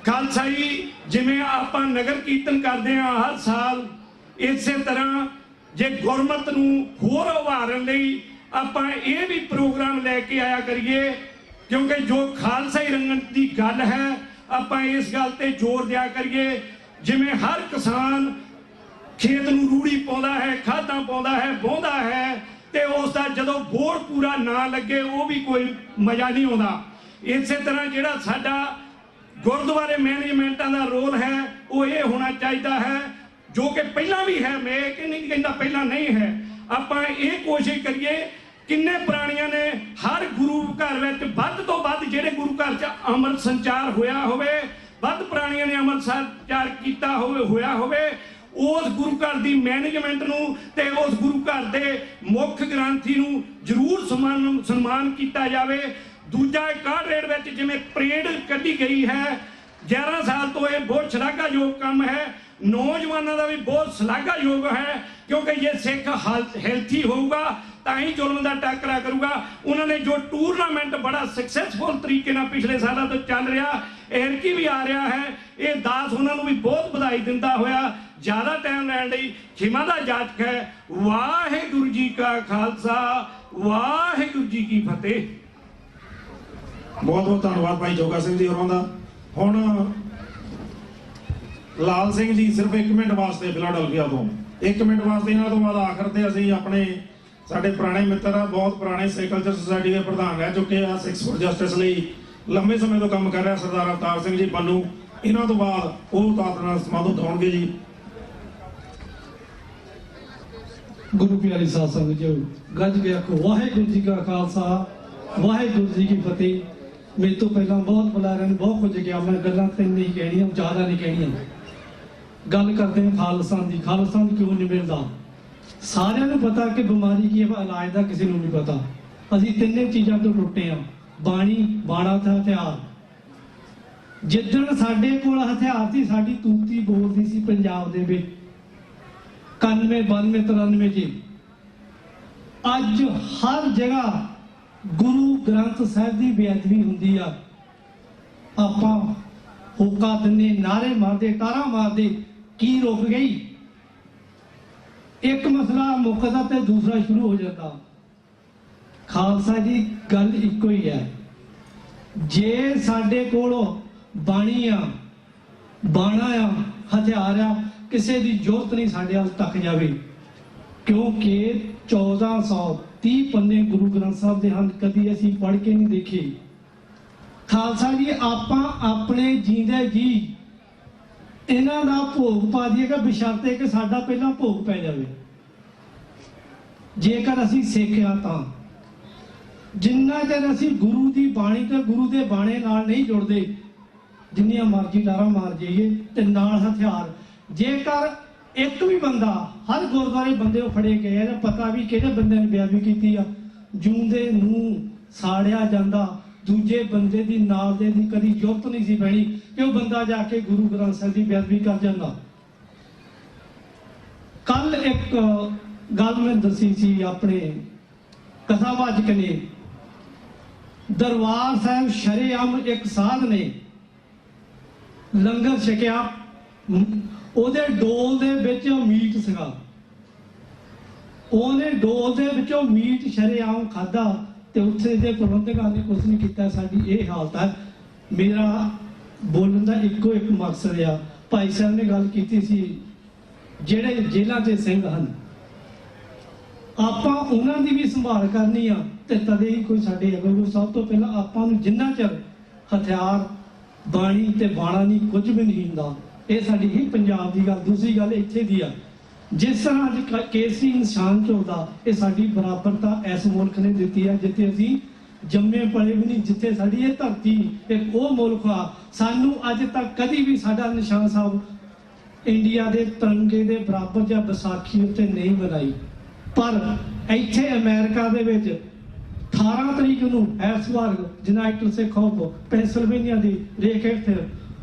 ਖਾਲਸਾਈ ਜਿਵੇਂ ਆਪਾਂ ਨਗਰ ਕੀਰਤਨ ਕਰਦੇ ਹਾਂ ਹਰ ਸਾਲ, ਇਸੇ ਤਰ੍ਹਾਂ ਜੇ ਗੁਰਮਤ ਨੂੰ ਹੋਰ ਉਭਾਰਨ ਲਈ ਆਪਾਂ ਇਹ ਵੀ ਪ੍ਰੋਗਰਾਮ ਲੈ ਕੇ ਆਇਆ ਕਰੀਏ, ਕਿਉਂਕਿ ਜੋ ਖਾਲਸਾਈ ਰੰਗਣ ਦੀ ਗੱਲ ਹੈ ਆਪਾਂ ਇਸ ਗੱਲ ਤੇ ਜ਼ੋਰ ਦਿਆ ਕਰੀਏ। ਜਿਵੇਂ ਹਰ ਕਿਸਾਨ ਖੇਤ ਨੂੰ ਰੂੜੀ ਪਾਉਂਦਾ ਹੈ, ਖਾਦਾਂ ਪਾਉਂਦਾ ਹੈ, ਵਾਹੁੰਦਾ ਹੈ, ਤੇ ਉਸ ਦਾ ਜਦੋਂ ਬੋਰ ਪੂਰਾ ਨਾ ਲੱਗੇ ਉਹ ਵੀ ਕੋਈ ਮਜ਼ਾ ਨਹੀਂ ਆਉਂਦਾ। ਇਸੇ ਤਰ੍ਹਾਂ ਜਿਹੜਾ ਸਾਡਾ ਗੁਰਦੁਆਰੇ ਮੈਨੇਜਮੈਂਟਾਂ ਦਾ ਰੋਲ ਹੈ ਉਹ ਇਹ ਹੋਣਾ ਚਾਹੀਦਾ ਹੈ, ਜੋ ਕਿ ਪਹਿਲਾਂ ਵੀ ਹੈ, ਮੈਂ ਇਹ ਨਹੀਂ ਕਹਿੰਦਾ ਪਹਿਲਾਂ ਨਹੀਂ ਹੈ। ਆਪਾਂ ਇਹ ਕੋਸ਼ਿਸ਼ ਕਰੀਏ, ਕਿੰਨੇ ਪ੍ਰਾਣੀਆਂ ਨੇ ਹਰ ਗੁਰੂ ਘਰ ਵਿੱਚ ਵੱਧ ਤੋਂ ਵੱਧ ਜਿਹੜੇ ਗੁਰੂ ਘਰ 'ਚ ਅੰਮ੍ਰਿਤ ਸੰਚਾਰ ਹੋਇਆ ਹੋਵੇ, ਵੱਧ ਪ੍ਰਾਣੀਆਂ ਨੇ ਅੰਮ੍ਰਿਤ ਸੰਚਾਰ ਕੀਤਾ ਹੋਇਆ ਹੋਵੇ, ਉਸ ਗੁਰੂ ਘਰ ਦੀ ਮੈਨੇਜਮੈਂਟ ਨੂੰ ਤੇ ਉਸ ਗੁਰੂ ਘਰ ਦੇ ਮੁੱਖ ਗ੍ਰੰਥੀ ਨੂੰ ਜ਼ਰੂਰ ਸਨਮਾਨ ਕੀਤਾ ਜਾਵੇ। ਦੂਜਾ 61 ਰੇਡ ਵਿੱਚ ਜਿਵੇਂ ਪਰੇਡ ਕੱਢੀ ਗਈ ਹੈ, 11 ਸਾਲ ਤੋਂ ਇਹ ਬਹੁਤ ਸ਼ਲਾਘਾਯੋਗ ਕੰਮ ਹੈ। ਨੌਜਵਾਨਾਂ ਦਾ ਵੀ ਬਹੁਤ ਸ਼ਲਾਘਾਯੋਗ ਹੈ, ਕਿਉਂਕਿ ਜੇ ਸਿੱਖ ਹੈਲਥੀ ਹੋਊਗਾ ਤਾਂ ਹੀ ਜ਼ੁਲਮ ਦਾ ਟਾਕਰਾ ਕਰੂਗਾ। ਉਹਨਾਂ ਨੇ ਜੋ ਟੂਰਨਾਮੈਂਟ ਬੜਾ ਸਕਸੈਸਫੁਲ ਤਰੀਕੇ ਨਾਲ ਪਿਛਲੇ ਸਾਲਾਂ ਤੋਂ ਚੱਲ ਰਿਹਾ, ਐਰਕੀ ਵੀ ਆ ਰਿਹਾ ਹੈ, ਇਹ ਦਾਸ ਉਹਨਾਂ ਨੂੰ ਵੀ ਬਹੁਤ ਵਧਾਈ ਦਿੰਦਾ ਹੋਇਆ ਜ਼ਿਆਦਾ ਟਾਈਮ ਲੈਣ ਲਈ ਖਿਮਾ ਦਾ ਜਾਚਕ ਹੈ। ਵਾਹਿਗੁਰੂ ਜੀ ਕਾ ਖਾਲਸਾ, ਵਾਹਿਗੁਰੂ ਜੀ ਕੀ ਫਤਿਹ। ਬਹੁਤ ਬਹੁਤ ਧੰਨਵਾਦ ਭਾਈ ਜੋਗਾ ਸਿੰਘ ਜੀ ਹੋਰਾਂ ਦਾ। ਹੁਣ ਲਾਲ ਸਿੰਘ ਜੀ ਸਿਰਫ 1 ਮਿੰਟ ਵਾਸਤੇ ਫਿਲਾਡੈਲਫੀਆ ਤੋਂ, 1 ਮਿੰਟ ਵਾਸਤੇ। ਇਹਨਾਂ ਤੋਂ ਬਾਅਦ ਆਖਰ ਤੇ ਅਸੀਂ ਆਪਣੇ ਸਾਡੇ ਪੁਰਾਣੇ ਮਿੱਤਰ ਆ, ਬਹੁਤ ਪੁਰਾਣੇ ਸੈਕਲਚਰ ਸੁਸਾਇਟੀ ਦੇ ਪ੍ਰਧਾਨ ਰਹਿ ਚੁੱਕੇ ਆ, 6 ਫੁੱਟ ਜਸਟਿਸ ਲਈ ਲੰਬੇ ਸਮੇਂ ਤੋਂ ਕੰਮ ਕਰ ਰਿਹਾ ਸਰਦਾਰ ਅਵਤਾਰ ਸਿੰਘ ਜੀ ਪੰਨੂ। ਇਹਨਾਂ ਤੋਂ ਬਾਅਦ ਉਹ ਤਾਤ ਨਾਲ ਸਮਾਧਿਤ ਹੋਣਗੇ ਜੀ। ਗੁਰੂ ਪਿਆਰੀ ਸਾਧ ਸੰਗਤ ਜੀ, ਗੱਜ ਕੇ ਆਖੋ ਵਾਹਿਗੁਰੂ ਜੀ ਕਾ ਖਾਲਸਾ, ਵਾਹਿਗੁਰੂ ਜੀ ਕੀ ਫਤਿਹ। ਮੇਰੇ ਤੋਂ ਪਹਿਲਾਂ ਬਹੁਤ ਬੁਲਾਰਿਆਂ ਨੇ ਬਹੁਤ ਕੁਝ ਕਿਹਾ, ਮੈਂ ਗੱਲਾਂ ਤੇ ਨਹੀਂ ਕਹਿਣੀਆਂ, ਜ਼ਿਆਦਾ ਨਹੀਂ ਕਹਿਣੀਆਂ। ਗੱਲ ਕਰਦੇ ਹਾਂ ਖਾਲਸਾ ਦੀ। ਖਾਲਸਾ ਕਿਉਂ ਨਹੀਂ ਮਿਲਦਾ? ਸਾਰਿਆਂ ਨੂੰ ਪਤਾ ਕਿ ਬਿਮਾਰੀ ਕੀ ਹੈ, ਇਲਾਜ ਦਾ ਕਿਸੇ ਨੂੰ ਨਹੀਂ ਪਤਾ। ਅਸੀਂ ਤਿੰਨੇ ਚੀਜ਼ਾਂ ਤੋਂ ਟੁੱਟੇ ਹਾਂ, ਬਾਣੀ, ਬਾਣਾ ਤੇ ਹਥਿਆਰ। ਜਿੱਦਣ ਸਾਡੇ ਕੋਲ ਹਥਿਆਰ ਸੀ, ਸਾਡੀ ਤੂਤੀ ਬੋਲਦੀ ਸੀ ਪੰਜਾਬ ਦੇ ਵਿੱਚ 91, 92, 93 ਜੀ। ਅੱਜ ਹਰ ਜਗ੍ਹਾ ਗੁਰੂ ਗ੍ਰੰਥ ਸਾਹਿਬ ਦੀ ਬੇਅਦਬੀ ਹੁੰਦੀ ਆ। ਆਪਾਂ ਹੋਕਾ ਦਿੰਦੇ, ਨਾਰੇ ਮਾਰਦੇ, ਤਾਰਾ ਮਾਰਦੇ, ਕੀ ਰੁਕ ਗਈ? ਇੱਕ ਮਸਲਾ ਮੁੱਕਦਾ ਤੇ ਦੂਸਰਾ ਸ਼ੁਰੂ ਹੋ ਜਾਂਦਾ। ਖਾਲਸਾ ਜੀ ਗੱਲ ਇੱਕੋ ਹੀ ਹੈ, ਜੇ ਸਾਡੇ ਕੋਲ ਬਾਣੀ ਆ, ਬਾਣਾ ਆ, ਹਥਿਆਰ ਆ, ਕਿਸੇ ਦੀ ਜ਼ਰੂਰਤ ਨਹੀਂ ਸਾਡੇ ਵੱਲ ਤੱਕ ਜਾਵੇ, ਕਿਉਂਕਿ 1430 ਪੰਨੇ ਗੁਰੂ ਗ੍ਰੰਥ ਸਾਹਿਬ ਦੇ ਹਨ, ਕਦੀ ਅਸੀਂ ਪੜ੍ਹ ਕੇ ਨਹੀਂ ਦੇਖੇ। ਖਾਲਸਾ ਜੀ ਆਪਾਂ ਆਪਣੇ ਜੀਂਦੇ ਜੀ ਇਹਨਾਂ ਦਾ ਭੋਗ ਪਾ ਦਈਏਗਾ ਬਸ਼ਰਤੇ ਕਿ ਸਾਡਾ ਪਹਿਲਾਂ ਭੋਗ ਪੈ ਜਾਵੇ। ਜੇਕਰ ਅਸੀਂ ਸਿੱਖ ਹਾਂ ਤਾਂ ਜਿੰਨਾ ਚਿਰ ਅਸੀਂ ਗੁਰੂ ਦੀ ਬਾਣੀ ਤੇ ਗੁਰੂ ਦੇ ਬਾਣੇ ਨਾਲ ਨਹੀਂ ਜੁੜਦੇ, ਜਿੰਨੀਆਂ ਮਰਜ਼ੀ ਡਾਰਾਂ ਮਾਰ ਜਾਈਏ ਤੇ ਨਾਲ ਹਥਿਆਰ, ਜੇਕਰ ਇੱਕ ਵੀ ਬੰਦਾ, ਹਰ ਗੁਰਦੁਆਰੇ ਬੰਦੇ ਉਹ ਫੜੇ ਗਏ ਆ, ਪਤਾ ਵੀ ਕਿਹੜੇ ਬੰਦੇ ਨੇ ਬੇਅਦਬੀ ਕੀਤੀ ਆ, ਜੂੰਦੇ ਨੂੰ ਸਾੜਿਆ ਜਾਂਦਾ, ਦੂਜੇ ਬੰਦੇ ਦੀ ਨਾਲ ਦੇ ਦੀ ਕਦੀ ਜ਼ਰੂਰਤ ਨਹੀਂ ਸੀ ਪੈਣੀ ਕਿ ਉਹ ਬੰਦਾ ਜਾ ਕੇ ਗੁਰੂ ਗ੍ਰੰਥ ਸਾਹਿਬ ਦੀ ਬੇਅਦਬੀ ਕਰ ਜਾਂਦਾ। ਕੱਲ ਇੱਕ ਗੱਲ ਮੈਂ ਦੱਸੀ ਸੀ ਆਪਣੇ ਕਥਾਵਾਚਕ ਨੇ, ਦਰਬਾਰ ਸਾਹਿਬ ਸ਼ਰੇਆਮ ਇੱਕ ਸਾਧ ਨੇ ਲੰਗਰ ਛਕਿਆ, ਉਹਦੇ ਡੋਲ ਦੇ ਵਿੱਚ ਮੀਟ ਸੀਗਾ, ਉਹਨੇ ਡੋਲ ਦੇ ਵਿੱਚੋਂ ਮੀਟ ਸ਼ਰੇਆਮ ਖਾਧਾ ਤੇ ਉੱਥੇ ਦੇ ਪ੍ਰਬੰਧਕਾਂ ਨੇ ਕੁਝ ਨਹੀਂ ਕੀਤਾ। ਸਾਡੀ ਇਹ ਹਾਲਤ ਹੈ। ਮੇਰਾ ਬੋਲਣ ਦਾ ਇੱਕੋ ਇੱਕ ਮਕਸਦ ਆ, ਭਾਈ ਸਾਹਿਬ ਨੇ ਗੱਲ ਕੀਤੀ ਸੀ ਜਿਹੜੇ ਜੇਲ੍ਹਾਂ 'ਚ ਸਿੰਘ ਹਨ, ਆਪਾਂ ਉਹਨਾਂ ਦੀ ਵੀ ਸੰਭਾਲ ਕਰਨੀ ਆ ਤੇ ਤਦੇ ਹੀ ਕੋਈ ਸਾਡੇ ਅਗਰ ਸਭ ਤੋਂ ਪਹਿਲਾਂ ਆਪਾਂ ਨੂੰ ਜਿੰਨਾ ਚਿਰ ਹਥਿਆਰ, ਬਾਣੀ ਤੇ ਬਾਣਾ ਨਹੀਂ ਕੁਝ ਵੀ ਨਹੀਂ ਹੁੰਦਾ। ਇਹ ਸਾਡੀ ਹੀ ਪੰਜਾਬ ਦੀ ਗੱਲ। ਦੂਸਰੀ ਗੱਲ ਇੱਥੇ ਦੀ ਆ, ਜਿਸ ਤਰ੍ਹਾਂ ਅੱਜ ਕੇਸਰੀ ਨਿਸ਼ਾਨ ਝੁਲਦਾ, ਇਹ ਸਾਡੀ ਬਰਾਬਰਤਾ ਇਸ ਮੁਲਕ ਨੇ ਦਿੱਤੀ ਆ ਜਿੱਥੇ ਅਸੀਂ ਜੰਮੇ ਪਲੇ ਵੀ ਨਹੀਂ, ਜਿੱਥੇ ਸਾਡੀ ਇਹ ਧਰਤੀ ਇੱਕ ਉਹ ਮੁਲਕ ਆ, ਸਾਨੂੰ ਅੱਜ ਤੱਕ ਕਦੀ ਵੀ ਸਾਡਾ ਨਿਸ਼ਾਨ ਸਾਹਿਬ ਇੰਡੀਆ ਦੇ ਤਿਰੰਗੇ ਦੇ ਬਰਾਬਰ ਜਾਂ ਵਿਸਾਖੀ ਉੱਤੇ ਨਹੀਂ ਬਣਾਈ। ਪਰ ਇੱਥੇ ਅਮਰੀਕਾ ਦੇ ਵਿੱਚ 18 ਤਰੀਕ ਨੂੰ ਹੈਸਬਰਗ ਯੂਨਾਈਟਿਡ ਸਟੇਟ ਆਫ ਪੈਂਸਿਲਵੇਨੀਆ ਦੀ ਰੇਖ ਹੇਠ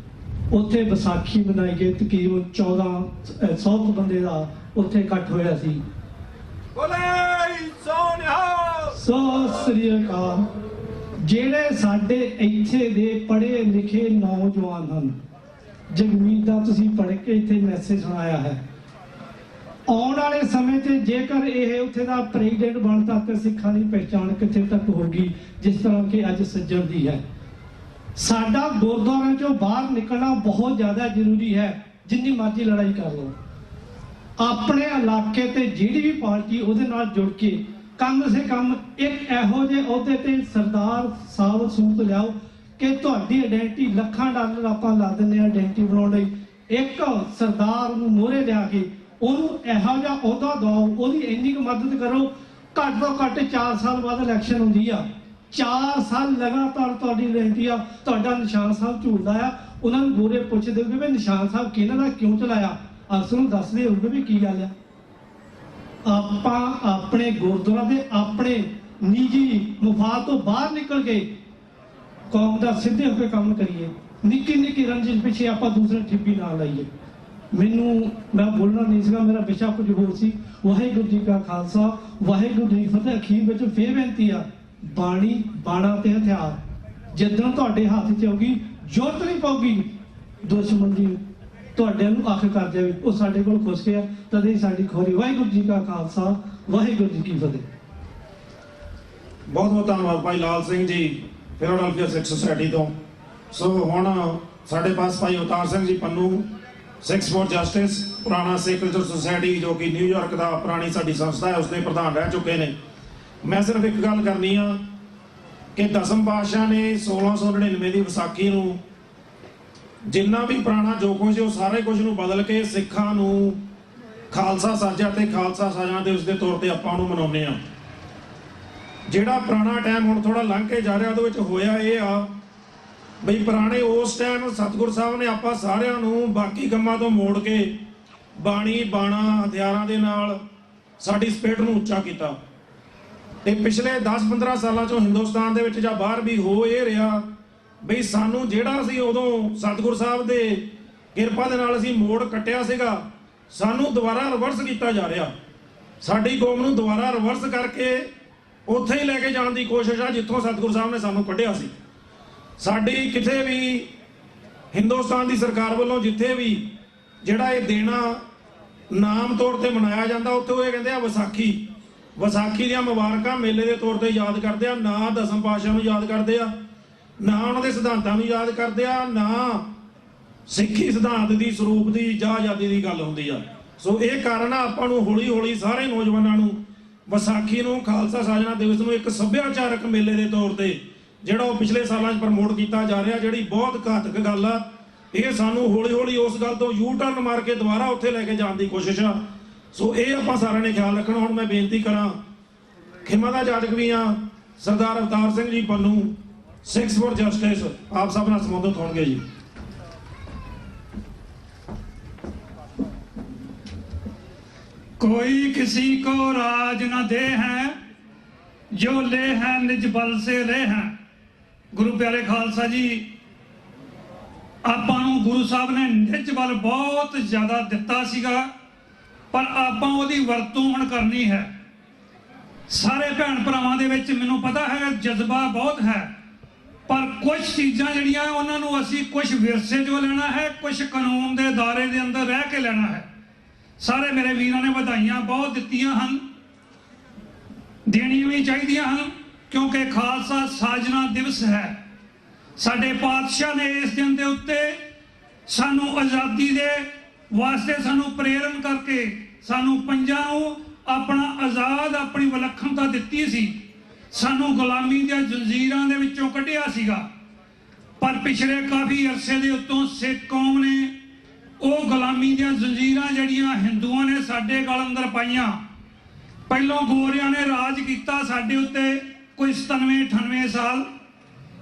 ਉੱਥੇ ਵਿਸਾਖੀ ਮਨਾਈ ਗਈ। ਤਕਰੀਬਨ 1400 ਬੰਦੇ ਦਾ ਉੱਥੇ ਇਕੱਠ ਹੋਇਆ ਸੀ। ਸੋ ਸ੍ਰੀ ਅਕਾਲ। ਜਿਹੜੇ ਸਾਡੇ ਇੱਥੇ ਦੇ ਪੜ੍ਹੇ ਲਿਖੇ ਨੌਜਵਾਨ ਹਨ, ਜਗਮੀਤ ਦਾ ਤੁਸੀਂ ਪੜ੍ਹ ਕੇ ਇੱਥੇ ਮੈਸੇਜ ਸੁਣਾਇਆ ਹੈ, ਆਉਣ ਵਾਲੇ ਸਮੇਂ 'ਚ ਜੇਕਰ ਇਹ ਉੱਥੇ ਦਾ ਪ੍ਰੈਜ਼ੀਡੈਂਟ ਬਣਦਾ ਤਾਂ ਸਿੱਖਾਂ ਦੀ ਪਹਿਚਾਣ ਕਿੱਥੇ ਤੱਕ ਹੋਗੀ, ਜਿਸ ਤਰ੍ਹਾਂ ਕਿ ਅੱਜ ਸੱਜਣ ਦੀ ਹੈ। ਸਾਡਾ ਗੁਰਦੁਆਰਿਆਂ 'ਚੋਂ ਬਾਹਰ ਨਿਕਲਣਾ ਬਹੁਤ ਜ਼ਿਆਦਾ ਜ਼ਰੂਰੀ ਹੈ। ਜਿੰਨੀ ਮਰਜ਼ੀ ਲੜਾਈ ਕਰ ਲਓ, ਆਪਣੇ ਇਲਾਕੇ ਤੇ ਜਿਹੜੀ ਵੀ ਪਾਰਟੀ ਉਹਦੇ ਨਾਲ ਜੁੜ ਕੇ ਕਮ ਸੇ ਕਮ ਇੱਕ ਇਹੋ ਜਿਹੇ ਅਹੁਦੇ ਤੇ ਸਰਦਾਰ ਸਾਹਿਬ ਸੂਤ ਲਿਆਓ ਕਿ ਤੁਹਾਡੀ ਆਇਡੈਂਟੀ ਲੱਖਾਂ ਡਾਲਰ ਆਪਾਂ ਲਾ ਦਿੰਦੇ ਆ ਆਇਡੈਂਟੀ ਬਣਾਉਣ ਲਈ। ਇੱਕ ਸਰਦਾਰ ਨੂੰ ਮੋਹਰੇ ਲਿਆ ਕੇ ਉਹਨੂੰ ਇਹੋ ਜਿਹਾ ਅਹੁਦਾ ਦਿਓ, ਉਹਦੀ ਇੰਨੀ ਕੁ ਮਦਦ ਕਰੋ। ਘੱਟ ਤੋਂ ਘੱਟ 4 ਸਾਲ ਬਾਅਦ ਇਲੈਕਸ਼ਨ ਹੁੰਦੀ ਆ, 4 ਸਾਲ ਲਗਾਤਾਰ ਤੁਹਾਡੀ ਆਇਡੈਂਟੀ ਆ, ਤੁਹਾਡਾ ਨਿਸ਼ਾਨ ਸਾਹਿਬ ਝੂਲਦਾ ਆ। ਉਹਨਾਂ ਨੂੰ ਗੋਰੇ ਪੁੱਛਦੇ ਹੋਗੇ ਵੀ ਨਿਸ਼ਾਨ ਸਾਹਿਬ ਕਿਹਨਾਂ ਦਾ ਕਿਉਂ ਚਲਾਇਆ, ਅਫਸਰ ਨੂੰ ਦੱਸਦੇ ਹੋਗੇ ਵੀ ਕੀ ਗੱਲ ਆ। ਆਪਾਂ ਆਪਣੇ ਗੁਰਦੁਆਰਾ ਦੇ ਆਪਣੇ ਨਿੱਜੀ ਮੁਫਾਦ ਤੋਂ ਬਾਹਰ ਨਿਕਲ ਕੇ ਕੌਮ ਦਾ ਸਿੱਧੇ ਹੋ ਕੇ ਕੰਮ ਕਰੀਏ। ਨਿੱਕੀ ਨਿੱਕੀ ਰੰਜਿਸ਼ ਪਿੱਛੇ ਆਪਾਂ ਦੂਸਰੇ ਠਿੱਪੀ ਨਾ ਲਾਈਏ। ਮੈਂ ਬੋਲਣਾ ਨਹੀਂ ਸੀਗਾ, ਮੇਰਾ ਵਿਸ਼ਾ ਕੁਝ ਹੋਰ ਸੀ। ਵਾਹਿਗੁਰੂ ਜੀ ਕਾ ਖਾਲਸਾ, ਵਾਹਿਗੁਰੂ ਜੀ ਕੀ ਫਤਿਹ। ਅਖੀਰ ਵਿੱਚ ਫੇਰ ਬੇਨਤੀ ਆ, ਬਾਣੀ, ਬਾਣਾ ਤੇ ਹਥਿਆਰ ਜਿੱਦਣ ਤੁਹਾਡੇ ਹੱਥ 'ਚ ਆਉਗੀ, ਜ਼ਰੂਰਤ ਨਹੀਂ ਪਊਗੀ ਦੁਸ਼ਮਣ ਦੀ ਤੁਹਾਡੇ ਨੂੰ ਅੱਖ ਕਰ ਜਾਵੇ। ਉਹ ਸਾਡੇ ਕੋਲ ਖੁਸ਼ ਗਿਆ ਤਦੇ ਸਾਡੀ ਖੋਰੀ। ਵਾਹਿਗੁਰੂ ਜੀ ਕਾ ਖਾਲਸਾ, ਵਾਹਿਗੁਰੂ ਜੀ ਕੀ ਫਤਿਹ। ਬਹੁਤ ਬਹੁਤ ਧੰਨਵਾਦ ਭਾਈ ਲਾਲ ਸਿੰਘ ਜੀ, ਫਿਲਾਡੈਲਫੀਆ ਸਿੱਖ ਸੁਸਾਇਟੀ ਤੋਂ। ਸੋ ਹੁਣ ਸਾਡੇ ਪਾਸ ਭਾਈ ਅਵਤਾਰ ਸਿੰਘ ਜੀ ਪੰਨੂ, ਸਿੱਖਸ ਫੋਰ ਜਸਟਿਸ, ਪੁਰਾਣਾ ਸਿੱਖ ਕਲਚਰ ਸੁਸਾਇਟੀ ਜੋ ਕਿ ਨਿਊਯਾਰਕ ਦਾ ਪੁਰਾਣੀ ਸਾਡੀ ਸੰਸਥਾ ਹੈ, ਉਸਦੇ ਪ੍ਰਧਾਨ ਰਹਿ ਚੁੱਕੇ ਨੇ। ਮੈਂ ਸਿਰਫ ਇੱਕ ਗੱਲ ਕਰਨੀ ਆ ਕਿ ਦਸਮ ਪਾਤਸ਼ਾਹ ਨੇ 1699 ਦੀ ਵਿਸਾਖੀ ਨੂੰ ਜਿੰਨਾ ਵੀ ਪੁਰਾਣਾ ਜੋ ਕੁਝ ਉਹ ਸਾਰੇ ਕੁਝ ਨੂੰ ਬਦਲ ਕੇ ਸਿੱਖਾਂ ਨੂੰ ਖਾਲਸਾ ਸਾਜਿਆ ਤੇ ਖਾਲਸਾ ਸਾਜਣਾ ਦੇ ਉਸਦੇ ਤੌਰ ਤੇ ਆਪਾਂ ਨੂੰ ਮਨਾਉਂਦੇ ਆ। ਜਿਹੜਾ ਪੁਰਾਣਾ ਟਾਈਮ ਹੁਣ ਥੋੜਾ ਲੰਘ ਕੇ ਜਾ ਰਿਹਾ, ਉਹਦੇ ਵਿੱਚ ਹੋਇਆ ਇਹ ਆ ਬਈ ਪੁਰਾਣੇ ਉਸ ਟਾਈਮ ਸਤਿਗੁਰ ਸਾਹਿਬ ਨੇ ਆਪਾਂ ਸਾਰਿਆਂ ਨੂੰ ਬਾਕੀ ਕੰਮਾਂ ਤੋਂ ਮੋੜ ਕੇ ਬਾਣੀ, ਬਾਣਾ, ਹਥਿਆਰਾਂ ਦੇ ਨਾਲ ਸਾਡੀ ਸਪਿਰਿਟ ਨੂੰ ਉੱਚਾ ਕੀਤਾ। ਤੇ ਪਿਛਲੇ 10-15 ਸਾਲਾਂ ਚੋਂ ਹਿੰਦੁਸਤਾਨ ਦੇ ਵਿੱਚ ਜਾਂ ਬਾਹਰ ਵੀ ਹੋ ਇਹ ਰਿਹਾ ਬਈ ਸਾਨੂੰ ਜਿਹੜਾ ਅਸੀਂ ਉਦੋਂ ਸਤਿਗੁਰ ਸਾਹਿਬ ਦੇ ਕਿਰਪਾ ਦੇ ਨਾਲ ਅਸੀਂ ਮੋੜ ਕੱਟਿਆ ਸੀਗਾ, ਸਾਨੂੰ ਦੁਬਾਰਾ ਰਿਵਰਸ ਕੀਤਾ ਜਾ ਰਿਹਾ। ਸਾਡੀ ਕੌਮ ਨੂੰ ਦੁਬਾਰਾ ਰਿਵਰਸ ਕਰਕੇ ਉੱਥੇ ਹੀ ਲੈ ਕੇ ਜਾਣ ਦੀ ਕੋਸ਼ਿਸ਼ ਆ ਜਿੱਥੋਂ ਸਤਿਗੁਰ ਸਾਹਿਬ ਨੇ ਸਾਨੂੰ ਕੱਢਿਆ ਸੀ। ਸਾਡੀ ਕਿਤੇ ਵੀ ਹਿੰਦੁਸਤਾਨ ਦੀ ਸਰਕਾਰ ਵੱਲੋਂ ਜਿੱਥੇ ਵੀ ਜਿਹੜਾ ਇਹ ਦੇਣਾ ਨਾਮ ਤੌਰ ਤੇ ਮਨਾਇਆ ਜਾਂਦਾ, ਉੱਥੇ ਉਹ ਇਹ ਕਹਿੰਦੇ ਆ ਵਿਸਾਖੀ। ਵਿਸਾਖੀ ਦੀਆਂ ਮੁਬਾਰਕਾਂ ਮੇਲੇ ਦੇ ਤੌਰ ਤੇ ਯਾਦ ਕਰਦੇ ਆ, ਨਾ ਦਸਮ ਪਾਤਸ਼ਾਹ ਨੂੰ ਯਾਦ ਕਰਦੇ ਆ, ਨਾ ਉਹਨਾਂ ਦੇ ਸਿਧਾਂਤਾਂ ਨੂੰ ਯਾਦ ਕਰਦੇ ਆ, ਨਾ ਸਿੱਖੀ ਸਿਧਾਂਤ ਦੀ, ਸਰੂਪ ਦੀ ਜਾਂ ਆਜ਼ਾਦੀ ਦੀ ਗੱਲ ਹੁੰਦੀ ਆ। ਸੋ ਇਹ ਕਾਰਨ ਆ ਆਪਾਂ ਨੂੰ ਹੌਲੀ ਹੌਲੀ ਸਾਰੇ ਨੌਜਵਾਨਾਂ ਨੂੰ ਵਿਸਾਖੀ ਨੂੰ, ਖਾਲਸਾ ਸਾਜਣਾ ਦਿਵਸ ਨੂੰ ਇੱਕ ਸੱਭਿਆਚਾਰਕ ਮੇਲੇ ਦੇ ਤੌਰ ਤੇ ਜਿਹੜਾ ਉਹ ਪਿਛਲੇ ਸਾਲਾਂ 'ਚ ਪ੍ਰਮੋਟ ਕੀਤਾ ਜਾ ਰਿਹਾ, ਜਿਹੜੀ ਬਹੁਤ ਘਾਤਕ ਗੱਲ ਆ। ਇਹ ਸਾਨੂੰ ਹੌਲੀ ਹੌਲੀ ਉਸ ਗੱਲ ਤੋਂ ਯੂ ਟਰਨ ਮਾਰ ਕੇ ਦੁਬਾਰਾ ਉੱਥੇ ਲੈ ਕੇ ਜਾਣ ਦੀ ਕੋਸ਼ਿਸ਼ ਆ। ਸੋ ਇਹ ਆਪਾਂ ਸਾਰਿਆਂ ਨੇ ਖਿਆਲ ਰੱਖਣਾ। ਹੁਣ ਮੈਂ ਬੇਨਤੀ ਕਰਾਂ ਖਿਮਾ ਦਾ ਜਾਟਕ ਵੀ ਆ ਸਰਦਾਰ ਅਵਤਾਰ ਸਿੰਘ ਜੀ ਪੰਨੂ 6 ਫॉर ਜਸਟਿਸ ਆਪ ਸਭ ਨਾਲ ਸੰਬੰਧਿਤ ਹੋਣਗੇ ਜੀ। कोई किसी को राज न दे हैं जो ले हैं निज बल से ले हैं। गुरु प्यारे खालसा जी ਆਪਾਂ ਨੂੰ ਗੁਰੂ ਸਾਹਿਬ ਨੇ ਨਿਜ ਬਲ ਬਹੁਤ ਜ਼ਿਆਦਾ ਦਿੱਤਾ ਸੀਗਾ, ਪਰ ਆਪਾਂ ਉਹਦੀ ਵਰਤੋਂ ਹੁਣ ਕਰਨੀ ਹੈ। ਸਾਰੇ ਭੈਣ ਭਰਾਵਾਂ ਦੇ ਵਿੱਚ ਮੈਨੂੰ ਪਤਾ ਹੈ ਜਜ਼ਬਾ ਬਹੁਤ ਹੈ, ਪਰ ਕੁਝ ਚੀਜ਼ਾਂ ਜਿਹੜੀਆਂ ਉਹਨਾਂ ਨੂੰ ਅਸੀਂ ਕੁਝ ਵਿਰਸੇ 'ਚੋਂ ਲੈਣਾ ਹੈ, ਕੁਝ ਕਾਨੂੰਨ ਦੇ ਦਾਇਰੇ ਦੇ ਅੰਦਰ ਰਹਿ ਕੇ ਲੈਣਾ ਹੈ। ਸਾਰੇ ਮੇਰੇ ਵੀਰਾਂ ਨੇ ਵਧਾਈਆਂ ਬਹੁਤ ਦਿੱਤੀਆਂ ਹਨ, ਦੇਣੀਆਂ ਵੀ ਚਾਹੀਦੀਆਂ ਹਨ, ਕਿਉਂਕਿ ਖਾਲਸਾ ਸਾਜਨਾ ਦਿਵਸ ਹੈ। ਸਾਡੇ ਪਾਤਸ਼ਾਹ ਨੇ ਇਸ ਦਿਨ ਦੇ ਉੱਤੇ ਸਾਨੂੰ ਆਜ਼ਾਦੀ ਦੇ ਵਾਸਤੇ ਸਾਨੂੰ ਪ੍ਰੇਰਨ ਕਰਕੇ ਸਾਨੂੰ ਪੰਜਾਂ ਨੂੰ ਆਪਣਾ ਆਜ਼ਾਦ ਆਪਣੀ ਵਿਲੱਖਣਤਾ ਦਿੱਤੀ ਸੀ, ਸਾਨੂੰ ਗੁਲਾਮੀ ਦੀਆਂ ਜੰਜੀਰਾਂ ਦੇ ਵਿੱਚੋਂ ਕੱਢਿਆ ਸੀਗਾ। ਪਰ ਪਿਛਲੇ ਕਾਫੀ ਅਰਸੇ ਦੇ ਉੱਤੋਂ ਸਿੱਖ ਕੌਮ ਨੇ ਉਹ ਗੁਲਾਮੀ ਦੀਆਂ ਜੰਜੀਰਾਂ ਜਿਹੜੀਆਂ ਹਿੰਦੂਆਂ ਨੇ ਸਾਡੇ ਗਲ ਅੰਦਰ ਪਾਈਆਂ। ਪਹਿਲੋਂ ਗੋਰਿਆਂ ਨੇ ਰਾਜ ਕੀਤਾ ਸਾਡੇ ਉੱਤੇ ਕੋਈ 97-98 ਸਾਲ।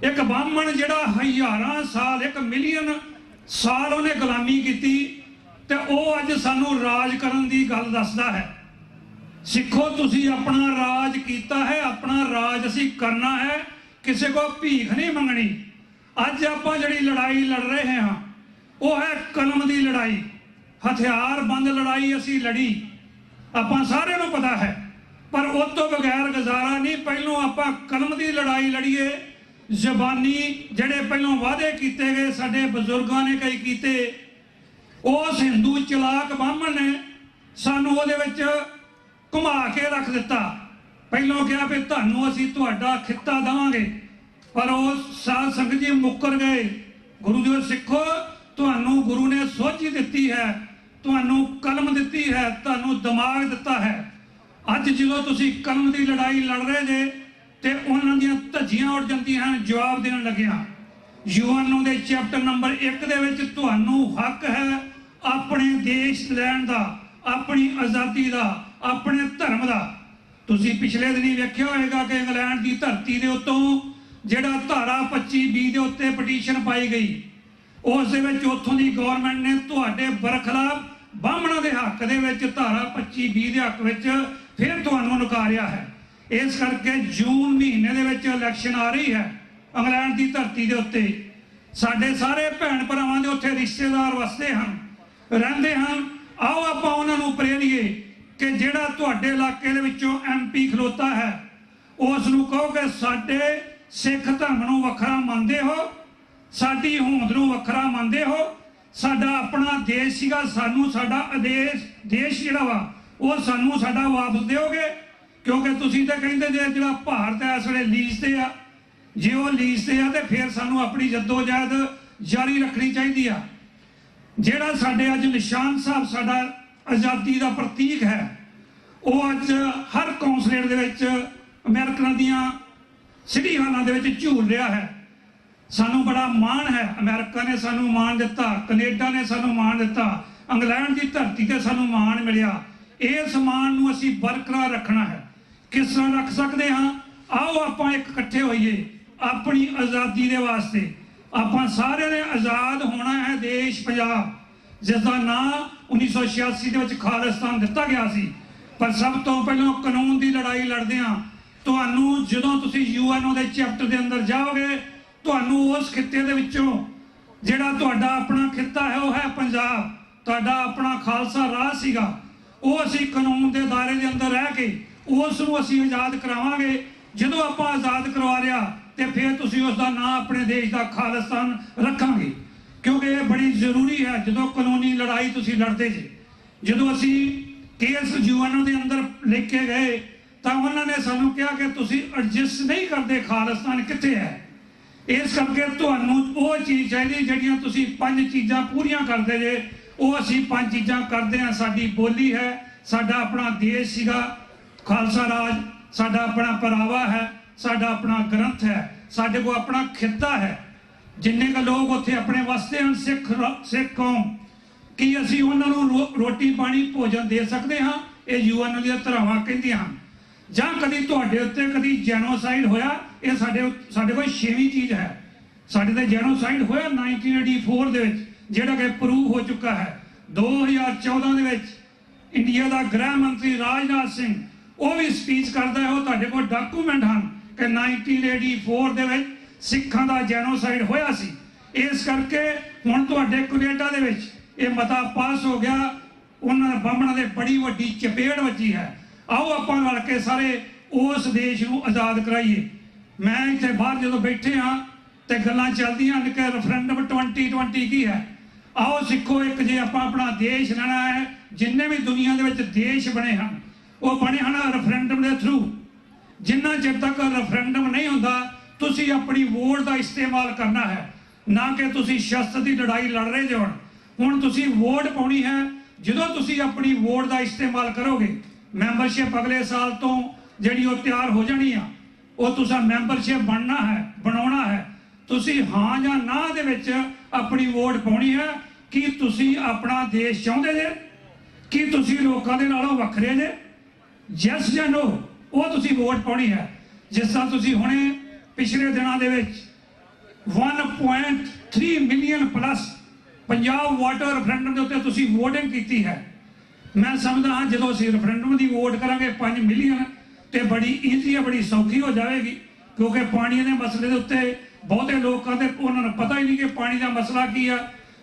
ਇੱਕ ਬਾਹਮਣ ਜਿਹੜਾ ਹਜ਼ਾਰਾਂ ਸਾਲ 1 ਮਿਲੀਅਨ ਸਾਲ ਉਹਨੇ ਗੁਲਾਮੀ ਕੀਤੀ, ਤੇ ਉਹ ਅੱਜ ਸਾਨੂੰ ਰਾਜ ਕਰਨ ਦੀ ਗੱਲ ਦੱਸਦਾ ਹੈ। ਸਿੱਖੋ ਤੁਸੀਂ ਆਪਣਾ ਰਾਜ ਕੀਤਾ ਹੈ, ਆਪਣਾ ਰਾਜ ਅਸੀਂ ਕਰਨਾ ਹੈ, ਕਿਸੇ ਕੋ ਭੀਖ ਨਹੀਂ ਮੰਗਣੀ। ਅੱਜ ਆਪਾਂ ਜਿਹੜੀ ਲੜਾਈ ਲੜ ਰਹੇ ਹਾਂ ਉਹ ਹੈ ਕਲਮ ਦੀ ਲੜਾਈ, ਹਥਿਆਰਬੰਦ ਲੜਾਈ ਅਸੀਂ ਲੜੀ, ਆਪਾਂ ਸਾਰਿਆਂ ਨੂੰ ਪਤਾ ਹੈ, ਪਰ ਉਸ ਤੋਂ ਬਗੈਰ ਗੁਜ਼ਾਰਾ ਨਹੀਂ। ਪਹਿਲੋਂ ਆਪਾਂ ਕਲਮ ਦੀ ਲੜਾਈ ਲੜੀਏ। ਜ਼ਬਾਨੀ ਜਿਹੜੇ ਪਹਿਲੋਂ ਵਾਅਦੇ ਕੀਤੇ ਗਏ ਸਾਡੇ ਬਜ਼ੁਰਗਾਂ ਨੇ ਕਈ ਕੀਤੇ, ਉਸ ਹਿੰਦੂ ਚਲਾਕ ਬਾਹਮਣ ਨੇ ਸਾਨੂੰ ਉਹਦੇ ਵਿੱਚ ਘੁਮਾ ਕੇ ਰੱਖ ਦਿੱਤਾ। ਪਹਿਲੋਂ ਕਿਹਾ ਵੀ ਤੁਹਾਨੂੰ ਅਸੀਂ ਤੁਹਾਡਾ ਖਿੱਤਾ ਦੇਵਾਂਗੇ, ਪਰ ਉਹ ਸਾਧ ਸੰਗਤ ਜੀ ਮੁੱਕਰ ਗਏ। ਗੁਰੂ ਜੀ ਸਿੱਖੋ, ਤੁਹਾਨੂੰ ਗੁਰੂ ਨੇ ਸੋਝੀ ਦਿੱਤੀ ਹੈ, ਤੁਹਾਨੂੰ ਕਲਮ ਦਿੱਤੀ ਹੈ, ਤੁਹਾਨੂੰ ਦਿਮਾਗ ਦਿੱਤਾ ਹੈ। ਅੱਜ ਜਦੋਂ ਤੁਸੀਂ ਕਲਮ ਦੀ ਲੜਾਈ ਲੜ ਰਹੇ ਜੇ ਤੇ ਉਹਨਾਂ ਦੀਆਂ ਧੱਜੀਆਂ ਉੱਡ ਜਾਂਦੀਆਂ ਹਨ ਜਵਾਬ ਦੇਣ ਲੱਗਿਆ। ਯੂਐਨਓ ਦੇ ਚੈਪਟਰ ਨੰਬਰ 1 ਦੇ ਵਿੱਚ ਤੁਹਾਨੂੰ ਹੱਕ ਹੈ ਆਪਣੇ ਦੇਸ਼ ਲੈਣ ਦਾ, ਆਪਣੀ ਆਜ਼ਾਦੀ ਦਾ, ਆਪਣੇ ਧਰਮ ਦਾ। ਤੁਸੀਂ ਪਿਛਲੇ ਦਿਨੀ ਵੇਖਿਆ ਹੋਵੇਗਾ ਕਿ ਇੰਗਲੈਂਡ ਦੀ ਧਰਤੀ ਦੇ ਉੱਤੋਂ ਜਿਹੜਾ ਧਾਰਾ 25B ਦੇ ਉੱਤੇ ਪਟੀਸ਼ਨ ਪਾਈ ਗਈ, ਉਸ ਦੇ ਵਿੱਚ ਉੱਥੋਂ ਦੀ ਗਵਰਨਮੈਂਟ ਨੇ ਤੁਹਾਡੇ ਬਰਖਲਾਫ ਬਾਹਮਣਾਂ ਦੇ ਹੱਕ ਦੇ ਵਿੱਚ ਧਾਰਾ 25B ਦੇ ਹੱਕ ਵਿੱਚ ਫਿਰ ਤੁਹਾਨੂੰ ਨਕਾਰਿਆ ਹੈ। ਇਸ ਕਰਕੇ ਜੂਨ ਮਹੀਨੇ ਦੇ ਵਿੱਚ ਇਲੈਕਸ਼ਨ ਆ ਰਹੀ ਹੈ ਇੰਗਲੈਂਡ ਦੀ ਧਰਤੀ ਦੇ ਉੱਤੇ। ਸਾਡੇ ਸਾਰੇ ਭੈਣ ਭਰਾਵਾਂ ਦੇ ਉੱਥੇ ਰਿਸ਼ਤੇਦਾਰ ਵਸਦੇ ਹਨ, ਰਹਿੰਦੇ ਹਨ। ਆਓ ਆਪਾਂ ਉਹਨਾਂ ਨੂੰ ਪ੍ਰੇਰੀਏ ਕਿ ਜਿਹੜਾ ਤੁਹਾਡੇ ਇਲਾਕੇ ਦੇ ਵਿੱਚੋਂ MP ਖਲੋਤਾ ਹੈ ਉਸ ਨੂੰ ਕਹੋ ਕਿ ਸਾਡੇ ਸਿੱਖ ਧਰਮ ਨੂੰ ਵੱਖਰਾ ਮੰਨਦੇ ਹੋ, ਸਾਡੀ ਹੋਂਦ ਨੂੰ ਵੱਖਰਾ ਮੰਨਦੇ ਹੋ, ਸਾਡਾ ਆਪਣਾ ਦੇਸ਼ ਸੀਗਾ, ਸਾਨੂੰ ਸਾਡਾ ਦੇਸ਼ ਜਿਹੜਾ ਵਾ ਉਹ ਸਾਨੂੰ ਸਾਡਾ ਵਾਪਸ ਦਿਓਗੇ। ਕਿਉਂਕਿ ਤੁਸੀਂ ਤਾਂ ਕਹਿੰਦੇ ਜੇ ਜਿਹੜਾ ਭਾਰਤ ਹੈ ਇਸ ਵੇਲੇ ਲੀਜ਼ ਤੇ ਆ, ਜੇ ਉਹ ਲੀਜ਼ ਤੇ ਆ ਤੇ ਫਿਰ ਸਾਨੂੰ ਆਪਣੀ ਜੱਦੋਜਹਿਦ ਜਾਰੀ ਰੱਖਣੀ ਚਾਹੀਦੀ ਆ। ਜਿਹੜਾ ਸਾਡੇ ਅੱਜ ਨਿਸ਼ਾਨ ਸਾਹਿਬ ਸਾਡਾ ਆਜ਼ਾਦੀ ਦਾ ਪ੍ਰਤੀਕ ਹੈ, ਉਹ ਅੱਜ ਹਰ ਕੌਂਸਲੇਟ ਦੇ ਵਿੱਚ ਅਮਰੀਕਨ ਦੀਆਂ ਸਿਟੀ ਹਾਲਾਂ ਦੇ ਵਿੱਚ ਝੂਲ ਰਿਹਾ ਹੈ। ਸਾਨੂੰ ਬੜਾ ਮਾਣ ਹੈ, ਅਮਰੀਕਾ ਨੇ ਸਾਨੂੰ ਮਾਣ ਦਿੱਤਾ, ਕੈਨੇਡਾ ਨੇ ਸਾਨੂੰ ਮਾਣ ਦਿੱਤਾ, ਇੰਗਲੈਂਡ ਦੀ ਧਰਤੀ ਤੇ ਸਾਨੂੰ ਮਾਣ ਮਿਲਿਆ। ਇਸ ਮਾਣ ਨੂੰ ਅਸੀਂ ਬਰਕਰਾਰ ਰੱਖਣਾ ਹੈ। ਕਿਸ ਤਰ੍ਹਾਂ ਰੱਖ ਸਕਦੇ ਹਾਂ? ਆਓ ਆਪਾਂ ਇੱਕ ਇਕੱਠੇ ਹੋਈਏ ਆਪਣੀ ਆਜ਼ਾਦੀ ਦੇ ਵਾਸਤੇ। ਆਪਾਂ ਸਾਰਿਆਂ ਨੇ ਆਜ਼ਾਦ ਹੋਣਾ ਹੈ ਦੇਸ਼ ਪੰਜਾਬ, ਜਿਸ ਦਾ ਨਾਂ 1986 ਦੇ ਵਿੱਚ ਖਾਲਿਸਤਾਨ ਦਿੱਤਾ ਗਿਆ ਸੀ। ਪਰ ਸਭ ਤੋਂ ਪਹਿਲਾਂ ਕਾਨੂੰਨ ਦੀ ਲੜਾਈ ਲੜਦੇ ਹਾਂ। ਤੁਹਾਨੂੰ ਜਦੋਂ ਤੁਸੀਂ UNO ਦੇ ਚੈਪਟਰ ਦੇ ਅੰਦਰ ਜਾਓਗੇ, ਤੁਹਾਨੂੰ ਉਸ ਖਿੱਤੇ ਦੇ ਵਿੱਚੋਂ ਜਿਹੜਾ ਤੁਹਾਡਾ ਆਪਣਾ ਖਿੱਤਾ ਹੈ ਉਹ ਹੈ ਪੰਜਾਬ, ਤੁਹਾਡਾ ਆਪਣਾ ਖਾਲਸਾ ਰਾਜ ਸੀਗਾ, ਉਹ ਅਸੀਂ ਕਾਨੂੰਨ ਦੇ ਦਾਇਰੇ ਦੇ ਅੰਦਰ ਰਹਿ ਕੇ ਉਸ ਨੂੰ ਅਸੀਂ ਆਜ਼ਾਦ ਕਰਾਵਾਂਗੇ। ਜਦੋਂ ਆਪਾਂ ਆਜ਼ਾਦ ਕਰਵਾ ਲਿਆ ਤੇ ਫਿਰ ਤੁਸੀਂ ਉਸ ਦਾ ਨਾਂ ਆਪਣੇ ਦੇਸ਼ ਦਾ ਖਾਲਿਸਤਾਨ ਰੱਖਾਂਗੇ, ਕਿਉਂਕਿ ਇਹ ਬੜੀ ਜ਼ਰੂਰੀ ਹੈ। ਜਦੋਂ ਕਾਨੂੰਨੀ ਲੜਾਈ ਤੁਸੀਂ ਲੜਦੇ ਜੇ, ਜਦੋਂ ਅਸੀਂ ਕੇਸ UNO ਦੇ ਅੰਦਰ ਲੈ ਕੇ ਗਏ ਤਾਂ ਉਹਨਾਂ ਨੇ ਸਾਨੂੰ ਕਿਹਾ ਕਿ ਤੁਸੀਂ ਐਡਜਸਟ ਨਹੀਂ ਕਰਦੇ, ਖਾਲਿਸਤਾਨ ਕਿੱਥੇ ਹੈ। ਇਸ ਕਰਕੇ ਤੁਹਾਨੂੰ ਉਹ ਚੀਜ਼ ਚਾਹੀਦੀ ਜਿਹੜੀਆਂ ਤੁਸੀਂ 5 ਚੀਜ਼ਾਂ ਪੂਰੀਆਂ ਕਰਦੇ ਜੇ, ਉਹ ਅਸੀਂ 5 ਚੀਜ਼ਾਂ ਕਰਦੇ ਹਾਂ। ਸਾਡੀ ਬੋਲੀ ਹੈ, ਸਾਡਾ ਆਪਣਾ ਦੇਸ਼ ਸੀਗਾ ਖਾਲਸਾ ਰਾਜ, ਸਾਡਾ ਆਪਣਾ ਪਹਿਰਾਵਾ ਹੈ, ਸਾਡਾ ਆਪਣਾ ਗ੍ਰੰਥ ਹੈ, ਸਾਡੇ ਕੋਲ ਆਪਣਾ ਖਿੱਤਾ ਹੈ। ਜਿੰਨੇ ਕੁ ਲੋਕ ਉੱਥੇ ਆਪਣੇ ਵਸਦੇ ਹਨ ਸਿੱਖ ਕੌਮ, ਕੀ ਅਸੀਂ ਉਹਨਾਂ ਨੂੰ ਰੋਟੀ ਪਾਣੀ ਭੋਜਨ ਦੇ ਸਕਦੇ ਹਾਂ? ਇਹ ਯੂਐਨ ਦੀਆਂ ਧਾਰਾਵਾਂ ਕਹਿੰਦੀਆਂ ਹਨ। ਜਾਂ ਕਦੀ ਤੁਹਾਡੇ ਉੱਤੇ ਕਦੀ ਜੈਨੋਸਾਈਡ ਹੋਇਆ? ਇਹ ਸਾਡੇ ਕੋਲ 6ਵੀਂ ਚੀਜ਼ ਹੈ। ਸਾਡੇ ਤੇ ਜੈਨੋਸਾਈਡ ਹੋਇਆ 1984 ਦੇ ਵਿੱਚ, ਜਿਹੜਾ ਕਿ ਪ੍ਰੂਵ ਹੋ ਚੁੱਕਾ ਹੈ। 2014 ਦੇ ਵਿੱਚ ਇੰਡੀਆ ਦਾ ਗ੍ਰਹਿ ਮੰਤਰੀ ਰਾਜਨਾਥ ਸਿੰਘ ਉਹ ਵੀ ਸਪੀਚ ਕਰਦਾ ਹੈ, ਉਹ ਤੁਹਾਡੇ ਕੋਲ ਡਾਕੂਮੈਂਟ ਹਨ ਕਿ 1984 ਦੇ ਵਿੱਚ ਸਿੱਖਾਂ ਦਾ ਜੈਨੋਸਾਈਡ ਹੋਇਆ ਸੀ। ਇਸ ਕਰਕੇ ਹੁਣ ਤੁਹਾਡੇ ਕੈਨੇਡਾ ਦੇ ਵਿੱਚ ਇਹ ਮਤਾ ਪਾਸ ਹੋ ਗਿਆ, ਉਹਨਾਂ ਬਾਹਮਣਾਂ ਦੇ ਬੜੀ ਵੱਡੀ ਚਪੇੜ ਵੱਜੀ ਹੈ। ਆਓ ਆਪਾਂ ਰਲ ਕੇ ਸਾਰੇ ਉਸ ਦੇਸ਼ ਨੂੰ ਆਜ਼ਾਦ ਕਰਾਈਏ। ਮੈਂ ਇੱਥੇ ਬਾਹਰ ਜਦੋਂ ਬੈਠੇ ਹਾਂ ਤੇ ਗੱਲਾਂ ਚੱਲਦੀਆਂ ਹਨ ਕਿ ਰੈਫਰੈਂਡਮ 2020 ਕੀ ਹੈ। ਆਓ ਸਿੱਖੋ, ਇੱਕ ਜੇ ਆਪਾਂ ਆਪਣਾ ਦੇਸ਼ ਲੈਣਾ ਹੈ, ਜਿੰਨੇ ਵੀ ਦੁਨੀਆ ਦੇ ਵਿੱਚ ਦੇਸ਼ ਬਣੇ ਹਨ ਉਹ ਬਣੇ ਹਨ ਰੈਫਰੈਂਡਮ ਦੇ ਥਰੂ। ਜਿੰਨਾ ਚਿਰ ਤੱਕ ਰੈਫਰੈਂਡਮ ਨਹੀਂ ਹੁੰਦਾ ਤੁਸੀਂ ਆਪਣੀ ਵੋਟ ਦਾ ਇਸਤੇਮਾਲ ਕਰਨਾ ਹੈ, ਨਾ ਕਿ ਤੁਸੀਂ ਸ਼ਸਤਰ ਦੀ ਲੜਾਈ ਲੜ ਰਹੇ ਹੋ। ਹੁਣ ਤੁਸੀਂ ਵੋਟ ਪਾਉਣੀ ਹੈ। ਜਦੋਂ ਤੁਸੀਂ ਆਪਣੀ ਵੋਟ ਦਾ ਇਸਤੇਮਾਲ ਕਰੋਗੇ, ਮੈਂਬਰਸ਼ਿਪ ਅਗਲੇ ਸਾਲ ਤੋਂ ਜਿਹੜੀ ਉਹ ਤਿਆਰ ਹੋ ਜਾਣੀ ਆ, ਉਹ ਤੁਸੀਂ ਮੈਂਬਰਸ਼ਿਪ ਬਣਾਉਣਾ ਹੈ। ਤੁਸੀਂ ਹਾਂ ਜਾਂ ਨਾ ਦੇ ਵਿੱਚ ਆਪਣੀ ਵੋਟ ਪਾਉਣੀ ਹੈ। ਕੀ ਤੁਸੀਂ ਆਪਣਾ ਦੇਸ਼ ਚਾਹੁੰਦੇ ਜੇ? ਕੀ ਤੁਸੀਂ ਲੋਕਾਂ ਦੇ ਨਾਲੋਂ ਵੱਖਰੇ ਜੇ? ਯੈਸ ਜਾਂ ਨੋ, ਉਹ ਤੁਸੀਂ ਵੋਟ ਪਾਉਣੀ ਹੈ। ਜਿਸ ਤਰ੍ਹਾਂ ਤੁਸੀਂ ਹੁਣੇ ਪਿਛਲੇ ਦਿਨਾਂ ਦੇ ਵਿੱਚ 1.3 million plus Punjab water referendum ਦੇ ਉੱਤੇ ਤੁਸੀਂ ਵੋਟਿੰਗ ਕੀਤੀ ਹੈ। ਮੈਂ ਸਮਝਦਾ ਹਾਂ ਜਦੋਂ ਅਸੀਂ ਰੈਫਰੈਂਡਮ ਦੀ ਵੋਟ ਕਰਾਂਗੇ 5 ਮਿਲੀਅਨ ਤੇ ਬੜੀ ਈਜ਼ੀ ਹੈ, ਬੜੀ ਸੌਖੀ ਹੋ ਜਾਵੇਗੀ, ਕਿਉਂਕਿ ਪਾਣੀ ਦੇ ਮਸਲੇ ਦੇ ਉੱਤੇ ਬਹੁਤੇ ਲੋਕਾਂ ਦੇ ਉਹਨਾਂ ਨੂੰ ਪਤਾ ਹੀ ਨਹੀਂ ਕਿ ਪਾਣੀ ਦਾ ਮਸਲਾ ਕੀ ਆ।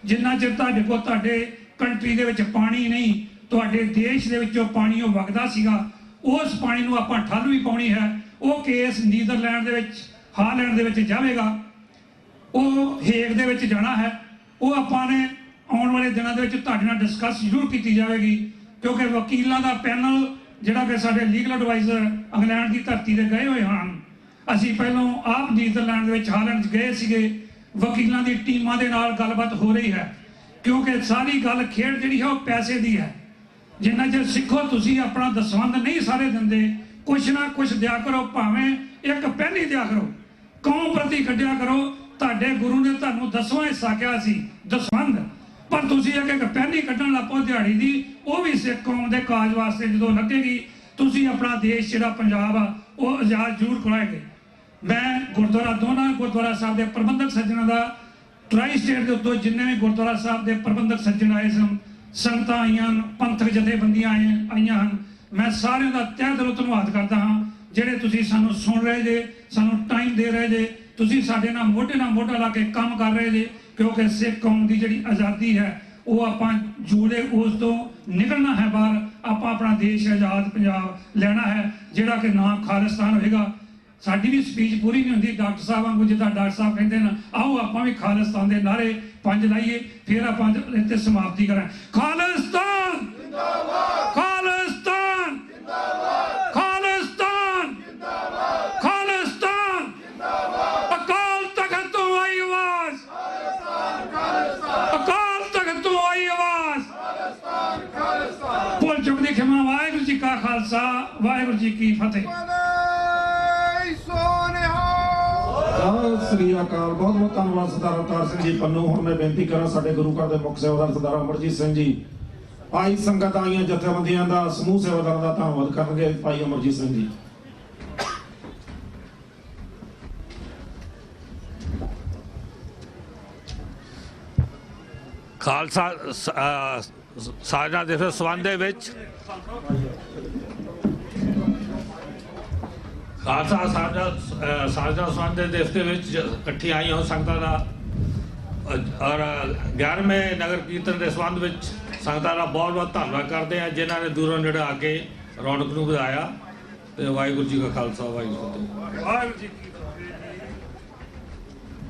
ਜਿੰਨਾ ਚਿਰ ਤੁਹਾਡੇ ਕੋਲ ਤੁਹਾਡੇ ਕੰਟਰੀ ਦੇ ਵਿੱਚ ਪਾਣੀ ਨਹੀਂ, ਤੁਹਾਡੇ ਦੇਸ਼ ਦੇ ਵਿੱਚੋਂ ਪਾਣੀ ਉਹ ਵਗਦਾ ਸੀਗਾ, ਉਸ ਪਾਣੀ ਨੂੰ ਆਪਾਂ ਠੱਲ ਵੀ ਪਾਉਣੀ ਹੈ। ਉਹ ਕੇਸ ਨੀਦਰਲੈਂਡ ਦੇ ਵਿੱਚ, ਹਾਲੈਂਡ ਦੇ ਵਿੱਚ ਜਾਵੇਗਾ, ਉਹ ਹੇਗ ਦੇ ਵਿੱਚ ਜਾਣਾ ਹੈ। ਉਹ ਆਪਾਂ ਨੇ ਆਉਣ ਵਾਲੇ ਦਿਨਾਂ ਦੇ ਵਿੱਚ ਤੁਹਾਡੇ ਨਾਲ ਡਿਸਕਸ ਜ਼ਰੂਰ ਕੀਤੀ ਜਾਵੇਗੀ, ਕਿਉਂਕਿ ਵਕੀਲਾਂ ਦਾ ਪੈਨਲ ਜਿਹੜਾ ਕਿ ਸਾਡੇ ਲੀਗਲ ਐਡਵਾਈਜ਼ਰ ਇੰਗਲੈਂਡ ਦੀ ਧਰਤੀ ਤੇ ਗਏ ਹੋਏ ਹਨ। ਅਸੀਂ ਪਹਿਲਾਂ ਆਪ ਨੀਦਰਲੈਂਡ ਦੇ ਵਿੱਚ, ਹਾਲੈਂਡ 'ਚ ਗਏ ਸੀਗੇ। ਵਕੀਲਾਂ ਦੀ ਟੀਮਾਂ ਦੇ ਨਾਲ ਗੱਲਬਾਤ ਹੋ ਰਹੀ ਹੈ, ਕਿਉਂਕਿ ਸਾਰੀ ਗੱਲ ਖੇਡ ਜਿਹੜੀ ਹੈ ਉਹ ਪੈਸੇ ਦੀ ਹੈ। ਜਿੰਨਾ ਚਿਰ ਸਿੱਖੋ ਤੁਸੀਂ ਆਪਣਾ ਦਸਵੰਧ ਨਹੀਂ ਸਾਰੇ ਦਿੰਦੇ, ਕੁਛ ਨਾ ਕੁਛ ਦਿਆ ਕਰੋ, ਭਾਵੇਂ ਇੱਕ ਪੈਨੀ ਦਿਆ ਕਰੋ, ਕੌਮ ਪ੍ਰਤੀ ਕੱਢਿਆ ਕਰੋ। ਤੁਹਾਡੇ ਗੁਰੂ ਨੇ ਤੁਹਾਨੂੰ 10ਵਾਂ ਹਿੱਸਾ ਕਿਹਾ ਸੀ ਦਸਵੰਧ, ਪਰ ਤੁਸੀਂ ਇੱਕ ਪੈਨੀ ਕੱਢਣ ਲੱਗ ਪਓ ਦਿਹਾੜੀ ਦੀ। ਉਹ ਵੀ ਸਿੱਖ ਕੌਮ ਦੇ ਕਾਜ ਵਾਸਤੇ ਜਦੋਂ ਲੱਗੇਗੀ, ਤੁਸੀਂ ਆਪਣਾ ਦੇਸ਼ ਜਿਹੜਾ ਪੰਜਾਬ ਆ ਉਹ ਆਜ਼ਾਦ ਜ਼ਰੂਰ ਕਰਾਏਗੇ। ਮੈਂ ਦੋਨਾਂ ਗੁਰਦੁਆਰਾ ਸਾਹਿਬ ਦੇ ਪ੍ਰਬੰਧਕ ਸੱਜਣਾਂ ਦਾ, ਟਰਾਈ ਸਟੇਟ ਦੇ ਉੱਤੋਂ ਜਿੰਨੇ ਵੀ ਗੁਰਦੁਆਰਾ ਸਾਹਿਬ ਦੇ ਪ੍ਰਬੰਧਕ ਸੱਜਣ ਆਏ ਸਨ, ਸੰਗਤਾਂ ਆਈਆਂ ਹਨ, ਪੰਥਕ ਜਥੇਬੰਦੀਆਂ ਆਈਆਂ ਹਨ, ਮੈਂ ਸਾਰਿਆਂ ਦਾ ਤਹਿ ਦਿਲੋਂ ਧੰਨਵਾਦ ਕਰਦਾ ਹਾਂ। ਜਿਹੜੇ ਤੁਸੀਂ ਸਾਨੂੰ ਸੁਣ ਰਹੇ ਜੇ, ਸਾਨੂੰ ਟਾਈਮ ਦੇ ਰਹੇ ਜੇ, ਤੁਸੀਂ ਸਾਡੇ ਨਾਲ ਮੋਢਾ ਲਾ ਕੇ ਕੰਮ ਕਰ ਰਹੇ ਜੇ, ਕਿਉਂਕਿ ਸਿੱਖ ਕੌਮ ਦੀ ਜਿਹੜੀ ਆਜ਼ਾਦੀ ਹੈ ਉਹ ਆਪਾਂ ਜੂੜੇ ਉਸ ਤੋਂ ਨਿਕਲਣਾ ਹੈ ਬਾਹਰ। ਆਪਾਂ ਆਪਣਾ ਦੇਸ਼ ਆਜ਼ਾਦ ਪੰਜਾਬ ਲੈਣਾ ਹੈ, ਜਿਹੜਾ ਕਿ ਨਾ ਖਾਲਿਸਤਾਨ ਹੋਏਗਾ। ਸਾਡੀ ਵੀ ਸਪੀਚ ਪੂਰੀ ਨਹੀਂ ਹੁੰਦੀ ਡਾਕਟਰ ਸਾਹਿਬ ਵਾਂਗੂ, ਜਿੱਦਾਂ ਡਾਕਟਰ ਸਾਹਿਬ ਕਹਿੰਦੇ ਨੇ ਆਓ ਆਪਾਂ ਵੀ ਖਾਲਿਸਤਾਨ ਦੇ ਨਾਰੇ 5 ਲਾਈਏ, ਫਿਰ ਆਪਾਂ ਇੱਥੇ ਸਮਾਪਤੀ ਕਰਾਂ। ਖਾਲਿਸਤਾਨ ਜਿੰਦਾਬਾਦ, ਖਾਲਿਸਤਾਨ ਜਿੰਦਾਬਾਦ, ਖਾਲਿਸਤਾਨ ਜਿੰਦਾਬਾਦ, ਖਾਲਿਸਤਾਨ ਜਿੰਦਾਬਾਦ। ਅਕਾਲ ਤਖਤ ਤੋਂ ਆਈ ਆਵਾਜ਼, ਖਾਲਿਸਤਾਨ ਖਾਲਿਸਤਾਨ, ਅਕਾਲ ਤਖਤ ਤੋਂ ਆਈ ਆਵਾਜ਼, ਖਾਲਿਸਤਾਨ ਖਾਲਿਸਤਾਨ। ਭੁੱਲ ਚੁੱਕ ਦੀ ਖਿਮਾ। ਵਾਹਿਗੁਰੂ ਜੀ ਕਾ ਖਾਲਸਾ, ਵਾਹਿਗੁਰੂ ਜੀ ਕੀ ਫਤਿਹ। ਸਤਿ ਸ੍ਰੀ ਅਕਾਲ। ਬਹੁਤ ਬਹੁਤ ਧੰਨਵਾਦ ਸਰਦਾਰ ਅਵਤਾਰ ਸਿੰਘ ਜੀ ਪੰਨੂ। ਹੁਣ ਮੈਂ ਬੇਨਤੀ ਕਰਾਂ ਸਾਡੇ ਗੁਰੂ ਘਰ ਦੇ ਮੁੱਖ ਸੇਵਾਦਾਰ ਸਰਦਾਰ ਅਮਰਜੀਤ ਸਿੰਘ ਜੀ, ਆਈ ਸੰਗਤ ਆਈਆਂ ਜਥੇਬੰਦੀਆਂ ਦਾ, ਸਮੂਹ ਸੇਵਾਦਾਰਾਂ ਦਾ ਧੰਨਵਾਦ ਕਰਨਗੇ। ਭਾਈ ਅਮਰਜੀਤ ਸਿੰਘ ਜੀ। ਖਾਲਸਾ ਸਾਜਨਾ ਦਿਵਸ ਦੇ ਸੰਬੰਧ ਦੇ ਵਿੱਚ ਖਾਲਸਾ ਸਾਜਨਾ ਸੰਬੰਧ ਦੇ ਦਿਵਸ ਦੇ ਵਿੱਚ ਇਕੱਠੀ ਆਈਆਂ ਸੰਗਤਾਂ ਦਾ ਔਰ 11ਵੇਂ ਨਗਰ ਕੀਰਤਨ ਦੇ ਸੰਬੰਧ ਵਿੱਚ ਸੰਗਤਾਂ ਦਾ ਬਹੁਤ ਬਹੁਤ ਧੰਨਵਾਦ ਕਰਦੇ ਹਾਂ, ਜਿਨ੍ਹਾਂ ਨੇ ਦੂਰੋਂ ਨੇੜੇ ਆ ਕੇ ਰੌਣਕ ਨੂੰ ਵਧਾਇਆ। ਤੇ ਵਾਹਿਗੁਰੂ ਜੀ ਕਾ ਖਾਲਸਾ, ਵਾਹਿਗੁਰੂ ਜੀ ਕੀ ਫਤਿਹ। ਵਾਹਿਗੁਰੂ ਜੀ ਕੀ ਫਤਿਹ।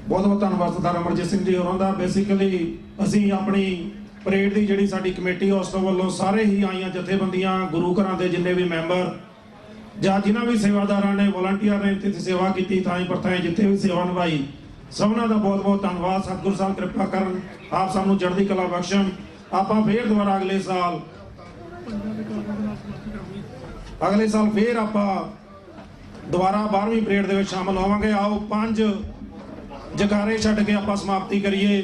ਬਹੁਤ ਬਹੁਤ ਧੰਨਵਾਦ ਸਰਦਾਰ ਅਮਰਜੀਤ ਸਿੰਘ ਜੀ ਹੋਰਾਂ ਦਾ। ਬੇਸਿਕਲੀ ਅਸੀਂ ਆਪਣੀ ਪਰੇਡ ਦੀ ਜਿਹੜੀ ਸਾਡੀ ਕਮੇਟੀ ਉਸ ਤੋਂ ਵੱਲੋਂ ਸਾਰੇ ਹੀ ਆਈਆਂ ਜਥੇਬੰਦੀਆਂ, ਗੁਰੂ ਘਰਾਂ ਦੇ ਜਿੰਨੇ ਵੀ ਮੈਂਬਰ ਜਾਂ ਜਿਨ੍ਹਾਂ ਵੀ ਸੇਵਾਦਾਰਾਂ ਨੇ, ਵਲੰਟੀਅਰ ਨੇ ਇੱਥੇ ਸੇਵਾ ਕੀਤੀ, ਥਾਈਂ ਪਰਥਾਈਂ ਜਿੱਥੇ ਵੀ ਸੇਵਾ ਨਿਭਾਈ, ਸਭਨਾਂ ਦਾ ਬਹੁਤ ਬਹੁਤ ਧੰਨਵਾਦ। ਸਤਿਗੁਰੂ ਸਾਹਿਬ ਕਿਰਪਾ ਕਰਨ, ਆਪ ਸਭ ਨੂੰ ਚੜ੍ਹਦੀ ਕਲਾ ਬਖਸ਼ਣ। ਆਪਾਂ ਫੇਰ ਦੁਬਾਰਾ ਅਗਲੇ ਸਾਲ ਫੇਰ ਆਪਾਂ ਦੁਬਾਰਾ 12ਵੀਂ ਪਰੇਡ ਦੇ ਵਿੱਚ ਸ਼ਾਮਲ ਹੋਵਾਂਗੇ। ਆਓ 5 ਜਕਾਰੇ ਛੱਡ ਕੇ ਆਪਾਂ ਸਮਾਪਤੀ ਕਰੀਏ।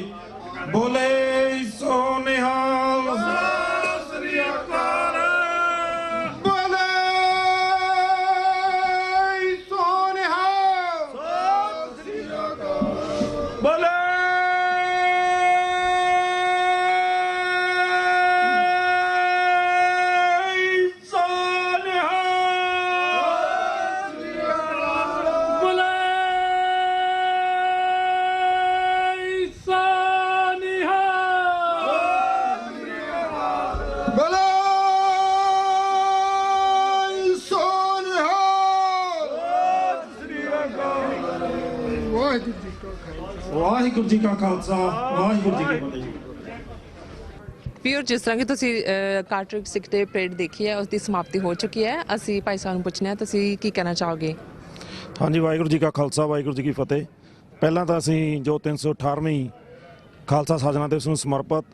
ਬੋਲੇ ਸੋ ਨਿਹਾਲ, ਸਤਿ ਸ੍ਰੀ ਅਕਾਲ। ਬੋਲੇ ਸੋ ਨਿਹਾਲ, ਸਤਿ ਸ੍ਰੀ ਅਕਾਲ। ਬੋਲੇ ਵਾਹਿਗੁਰੂ ਜੀ ਕਾ ਖਾਲਸਾ, ਵਾਹਿਗੁਰੂ ਜੀ ਕੀ ਫਤਿਹ। ਪਿਓਰ ਜਿਸ ਤਰ੍ਹਾਂ ਕਿ ਤੁਸੀਂ ਕਾਰਟਰਿਜ ਸਿੱਖ ਡੇ ਪਰੇਡ ਦੇਖੀ ਹੈ, ਉਸ ਦੀ ਸਮਾਪਤੀ ਹੋ ਚੁੱਕੀ ਹੈ। ਅਸੀਂ ਭਾਈ ਸਾਹਿਬ ਨੂੰ ਪੁੱਛਣਾ, ਤੁਸੀਂ ਕੀ ਕਹਿਣਾ ਚਾਹੋਗੇ? ਹਾਂਜੀ, ਵਾਹਿਗੁਰੂ ਜੀ ਕਾ ਖਾਲਸਾ, ਵਾਹਿਗੁਰੂ ਜੀ ਕੀ ਫਤਿਹ। ਪਹਿਲਾਂ ਤਾਂ ਅਸੀਂ ਜੋ 318ਵੀਂ ਖਾਲਸਾ ਸਾਜਨਾ ਦਿਵਸ ਨੂੰ ਸਮਰਪਿਤ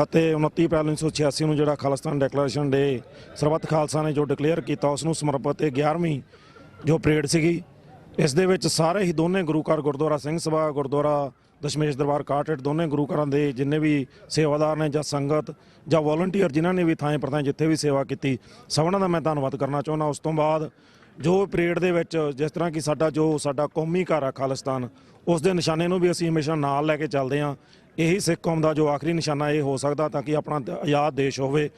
ਅਤੇ 29 ਅਪ੍ਰੈਲ 1986 ਨੂੰ ਜਿਹੜਾ ਖਾਲਿਸਤਾਨ ਡੈਕਲੇਰੇਸ਼ਨ ਡੇ ਸਰਬੱਤ ਖਾਲਸਾ ਨੇ ਜੋ ਡਿਕਲੇਅਰ ਕੀਤਾ, ਉਸ ਨੂੰ ਸਮਰਪਿਤ ਇਹ 11ਵੀਂ ਜੋ ਪਰੇਡ ਸੀਗੀ। ਇਸ ਦੇ ਵਿੱਚ ਸਾਰੇ ਹੀ ਦੋਨੇ ਗੁਰੂ ਘਰ, ਗੁਰਦੁਆਰਾ ਸਿੰਘ ਸਭਾ, ਗੁਰਦੁਆਰਾ ਦਸ਼ਮੇਸ਼ ਦਰਬਾਰ ਕਾਰਟਰੇਟ, ਦੋਨੇ ਗੁਰੂ ਘਰਾਂ ਦੇ ਜਿੰਨੇ ਵੀ ਸੇਵਾਦਾਰ ਨੇ ਜਾਂ ਸੰਗਤ ਜਾਂ ਵੋਲੰਟੀਅਰ ਜਿਨ੍ਹਾਂ ਨੇ ਵੀ ਥਾਂ ਪ੍ਰਥਾਂ ਜਿੱਥੇ ਵੀ ਸੇਵਾ ਕੀਤੀ, ਸਭਨਾਂ ਦਾ ਮੈਂ ਧੰਨਵਾਦ ਕਰਨਾ ਚਾਹੁੰਦਾ। ਉਸ ਤੋਂ ਬਾਅਦ ਜੋ ਪਰੇਡ ਦੇ ਵਿੱਚ ਜਿਸ ਤਰ੍ਹਾਂ ਕਿ ਸਾਡਾ ਕੌਮੀ ਘਰ ਆ ਖਾਲਿਸਤਾਨ, ਉਸ ਦੇ ਨਿਸ਼ਾਨੇ ਨੂੰ ਵੀ ਅਸੀਂ ਹਮੇਸ਼ਾ ਨਾਲ ਲੈ ਕੇ ਚੱਲਦੇ ਹਾਂ। ਇਹੀ ਸਿੱਖ ਕੌਮ ਦਾ ਜੋ ਆਖਰੀ ਨਿਸ਼ਾਨਾ ਇਹ ਹੋ ਸਕਦਾ ਤਾਂ ਕਿ ਆਪਣਾ ਆਜ਼ਾਦ ਦੇਸ਼ ਹੋਵੇ।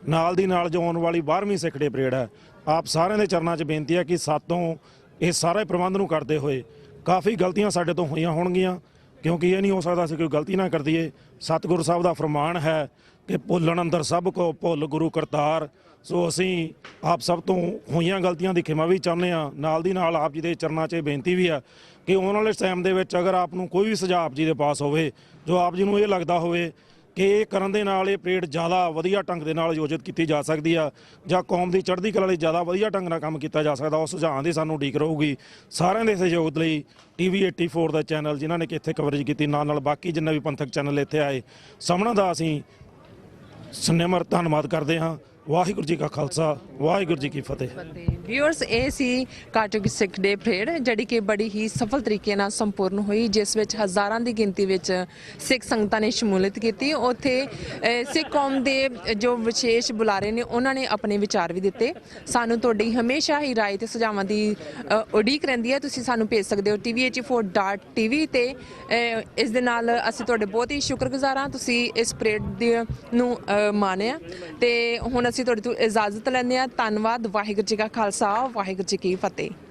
ਨਾਲ ਦੀ ਨਾਲ ਜੋ ਆਉਣ ਵਾਲੀ 12ਵੀਂ ਸਿੱਖ ਡੇ ਪਰੇਡ ਹੈ, ਆਪ ਸਾਰਿਆਂ ਦੇ ਚਰਨਾਂ 'ਚ ਬੇਨਤੀ ਹੈ ਕਿ ਸਾਤੋਂ ਇਹ ਸਾਰੇ ਪ੍ਰਬੰਧ ਨੂੰ ਕਰਦੇ ਹੋਏ ਕਾਫੀ ਗਲਤੀਆਂ ਸਾਡੇ ਤੋਂ ਹੋਈਆਂ ਹੋਣਗੀਆਂ, ਕਿਉਂਕਿ ਇਹ ਨਹੀਂ ਹੋ ਸਕਦਾ ਅਸੀਂ ਕੋਈ ਗਲਤੀ ਨਾ ਕਰ ਦਈਏ। ਸਤਿਗੁਰੂ ਸਾਹਿਬ ਦਾ ਫਰਮਾਨ ਹੈ ਕਿ ਭੁੱਲਣ ਅੰਦਰ ਸਭ ਕੋ ਭੁੱਲ ਗੁਰੂ ਕਰਤਾਰ। ਸੋ ਅਸੀਂ ਆਪ ਸਭ ਤੋਂ ਹੋਈਆਂ ਗਲਤੀਆਂ ਦੀ ਖਿਮਾ ਵੀ ਚਾਹੁੰਦੇ ਹਾਂ। ਨਾਲ ਦੀ ਨਾਲ ਆਪ ਜੀ ਦੇ ਚਰਨਾਂ 'ਚ ਬੇਨਤੀ ਵੀ ਹੈ ਕਿ ਆਉਣ ਵਾਲੇ ਟਾਈਮ ਦੇ ਵਿੱਚ ਅਗਰ ਆਪ ਨੂੰ ਕੋਈ ਵੀ ਸੁਝਾਅ ਆਪ ਜੀ ਦੇ ਪਾਸ ਹੋਵੇ, ਜੋ ਆਪ ਜੀ ਨੂੰ ਇਹ ਲੱਗਦਾ ਹੋਵੇ ਕਿ ਇਹ ਕਰਨ ਦੇ ਨਾਲ ਇਹ ਪਰੇਡ ਜ਼ਿਆਦਾ ਵਧੀਆ ਢੰਗ ਦੇ ਨਾਲ ਆਯੋਜਿਤ ਕੀਤੀ ਜਾ ਸਕਦੀ ਆ ਜਾਂ ਕੌਮ ਦੀ ਚੜ੍ਹਦੀ ਕਲਾ ਲਈ ਜ਼ਿਆਦਾ ਵਧੀਆ ਢੰਗ ਨਾਲ ਕੰਮ ਕੀਤਾ ਜਾ ਸਕਦਾ, ਉਸ ਸੁਝਾਅ ਦੀ ਸਾਨੂੰ ਉਡੀਕ ਰਹੂਗੀ। ਸਾਰਿਆਂ ਦੇ ਸਹਿਯੋਗ ਲਈ TV 84 ਦਾ ਚੈਨਲ ਜਿਨ੍ਹਾਂ ਨੇ ਕਿ ਇੱਥੇ ਕਵਰੇਜ ਕੀਤੀ, ਨਾਲ ਬਾਕੀ ਜਿੰਨੇ ਵੀ ਪੰਥਕ ਚੈਨਲ ਇੱਥੇ ਆਏ, ਸਭਨਾਂ ਦਾ ਅਸੀਂ ਸਨੇਮਰ ਧੰਨਵਾਦ ਕਰਦੇ ਹਾਂ। ਵਾਹਿਗੁਰੂ ਜੀ ਕਾ ਖਾਲਸਾ, ਵਾਹਿਗੁਰੂ ਜੀ ਕੀ ਫਤਿਹ। ਵਿਊਅਰਸ, ਇਹ ਸੀ ਕਾਰਟਰਿਜ ਸਿੱਖ ਡੇ ਪਰੇਡ ਜਿਹੜੀ ਕਿ ਬੜੀ ਹੀ ਸਫਲ ਤਰੀਕੇ ਨਾਲ ਸੰਪੂਰਨ ਹੋਈ, ਜਿਸ ਵਿੱਚ ਹਜ਼ਾਰਾਂ ਦੀ ਗਿਣਤੀ ਵਿੱਚ ਸਿੱਖ ਸੰਗਤਾਂ ਨੇ ਸ਼ਮੂਲੀਅਤ ਕੀਤੀ। ਉੱਥੇ ਸਿੱਖ ਕੌਮ ਦੇ ਜੋ ਵਿਸ਼ੇਸ਼ ਬੁਲਾਰੇ ਨੇ ਉਹਨਾਂ ਨੇ ਆਪਣੇ ਵਿਚਾਰ ਵੀ ਦਿੱਤੇ। ਸਾਨੂੰ ਤੁਹਾਡੀ ਹਮੇਸ਼ਾ ਹੀ ਰਾਏ ਤੇ ਸੁਝਾਵਾਂ ਦੀ ਉਡੀਕ ਰਹਿੰਦੀ ਹੈ। ਤੁਸੀਂ ਸਾਨੂੰ ਭੇਜ ਸਕਦੇ ਹੋ tv84.tv ਤੇ। ਇਸ ਦੇ ਨਾਲ ਅਸੀਂ ਤੁਹਾਡੇ ਬਹੁਤ ਹੀ ਸ਼ੁਕਰਗੁਜ਼ਾਰ ਹਾਂ, ਤੁਸੀਂ ਇਸ ਪਰੇਡ ਨੂੰ ਮਾਣਿਆ। ਤੇ ਹੁਣ ਅਸੀਂ ਤੁਹਾਡੇ ਤੋਂ ਇਜਾਜ਼ਤ ਲੈਂਦੇ ਹਾਂ। ਧੰਨਵਾਦ। ਵਾਹਿਗੁਰੂ ਜੀ ਕਾ ਖਾਲਸਾ, ਵਾਹਿਗੁਰੂ ਜੀ ਕੀ ਫਤਿਹ।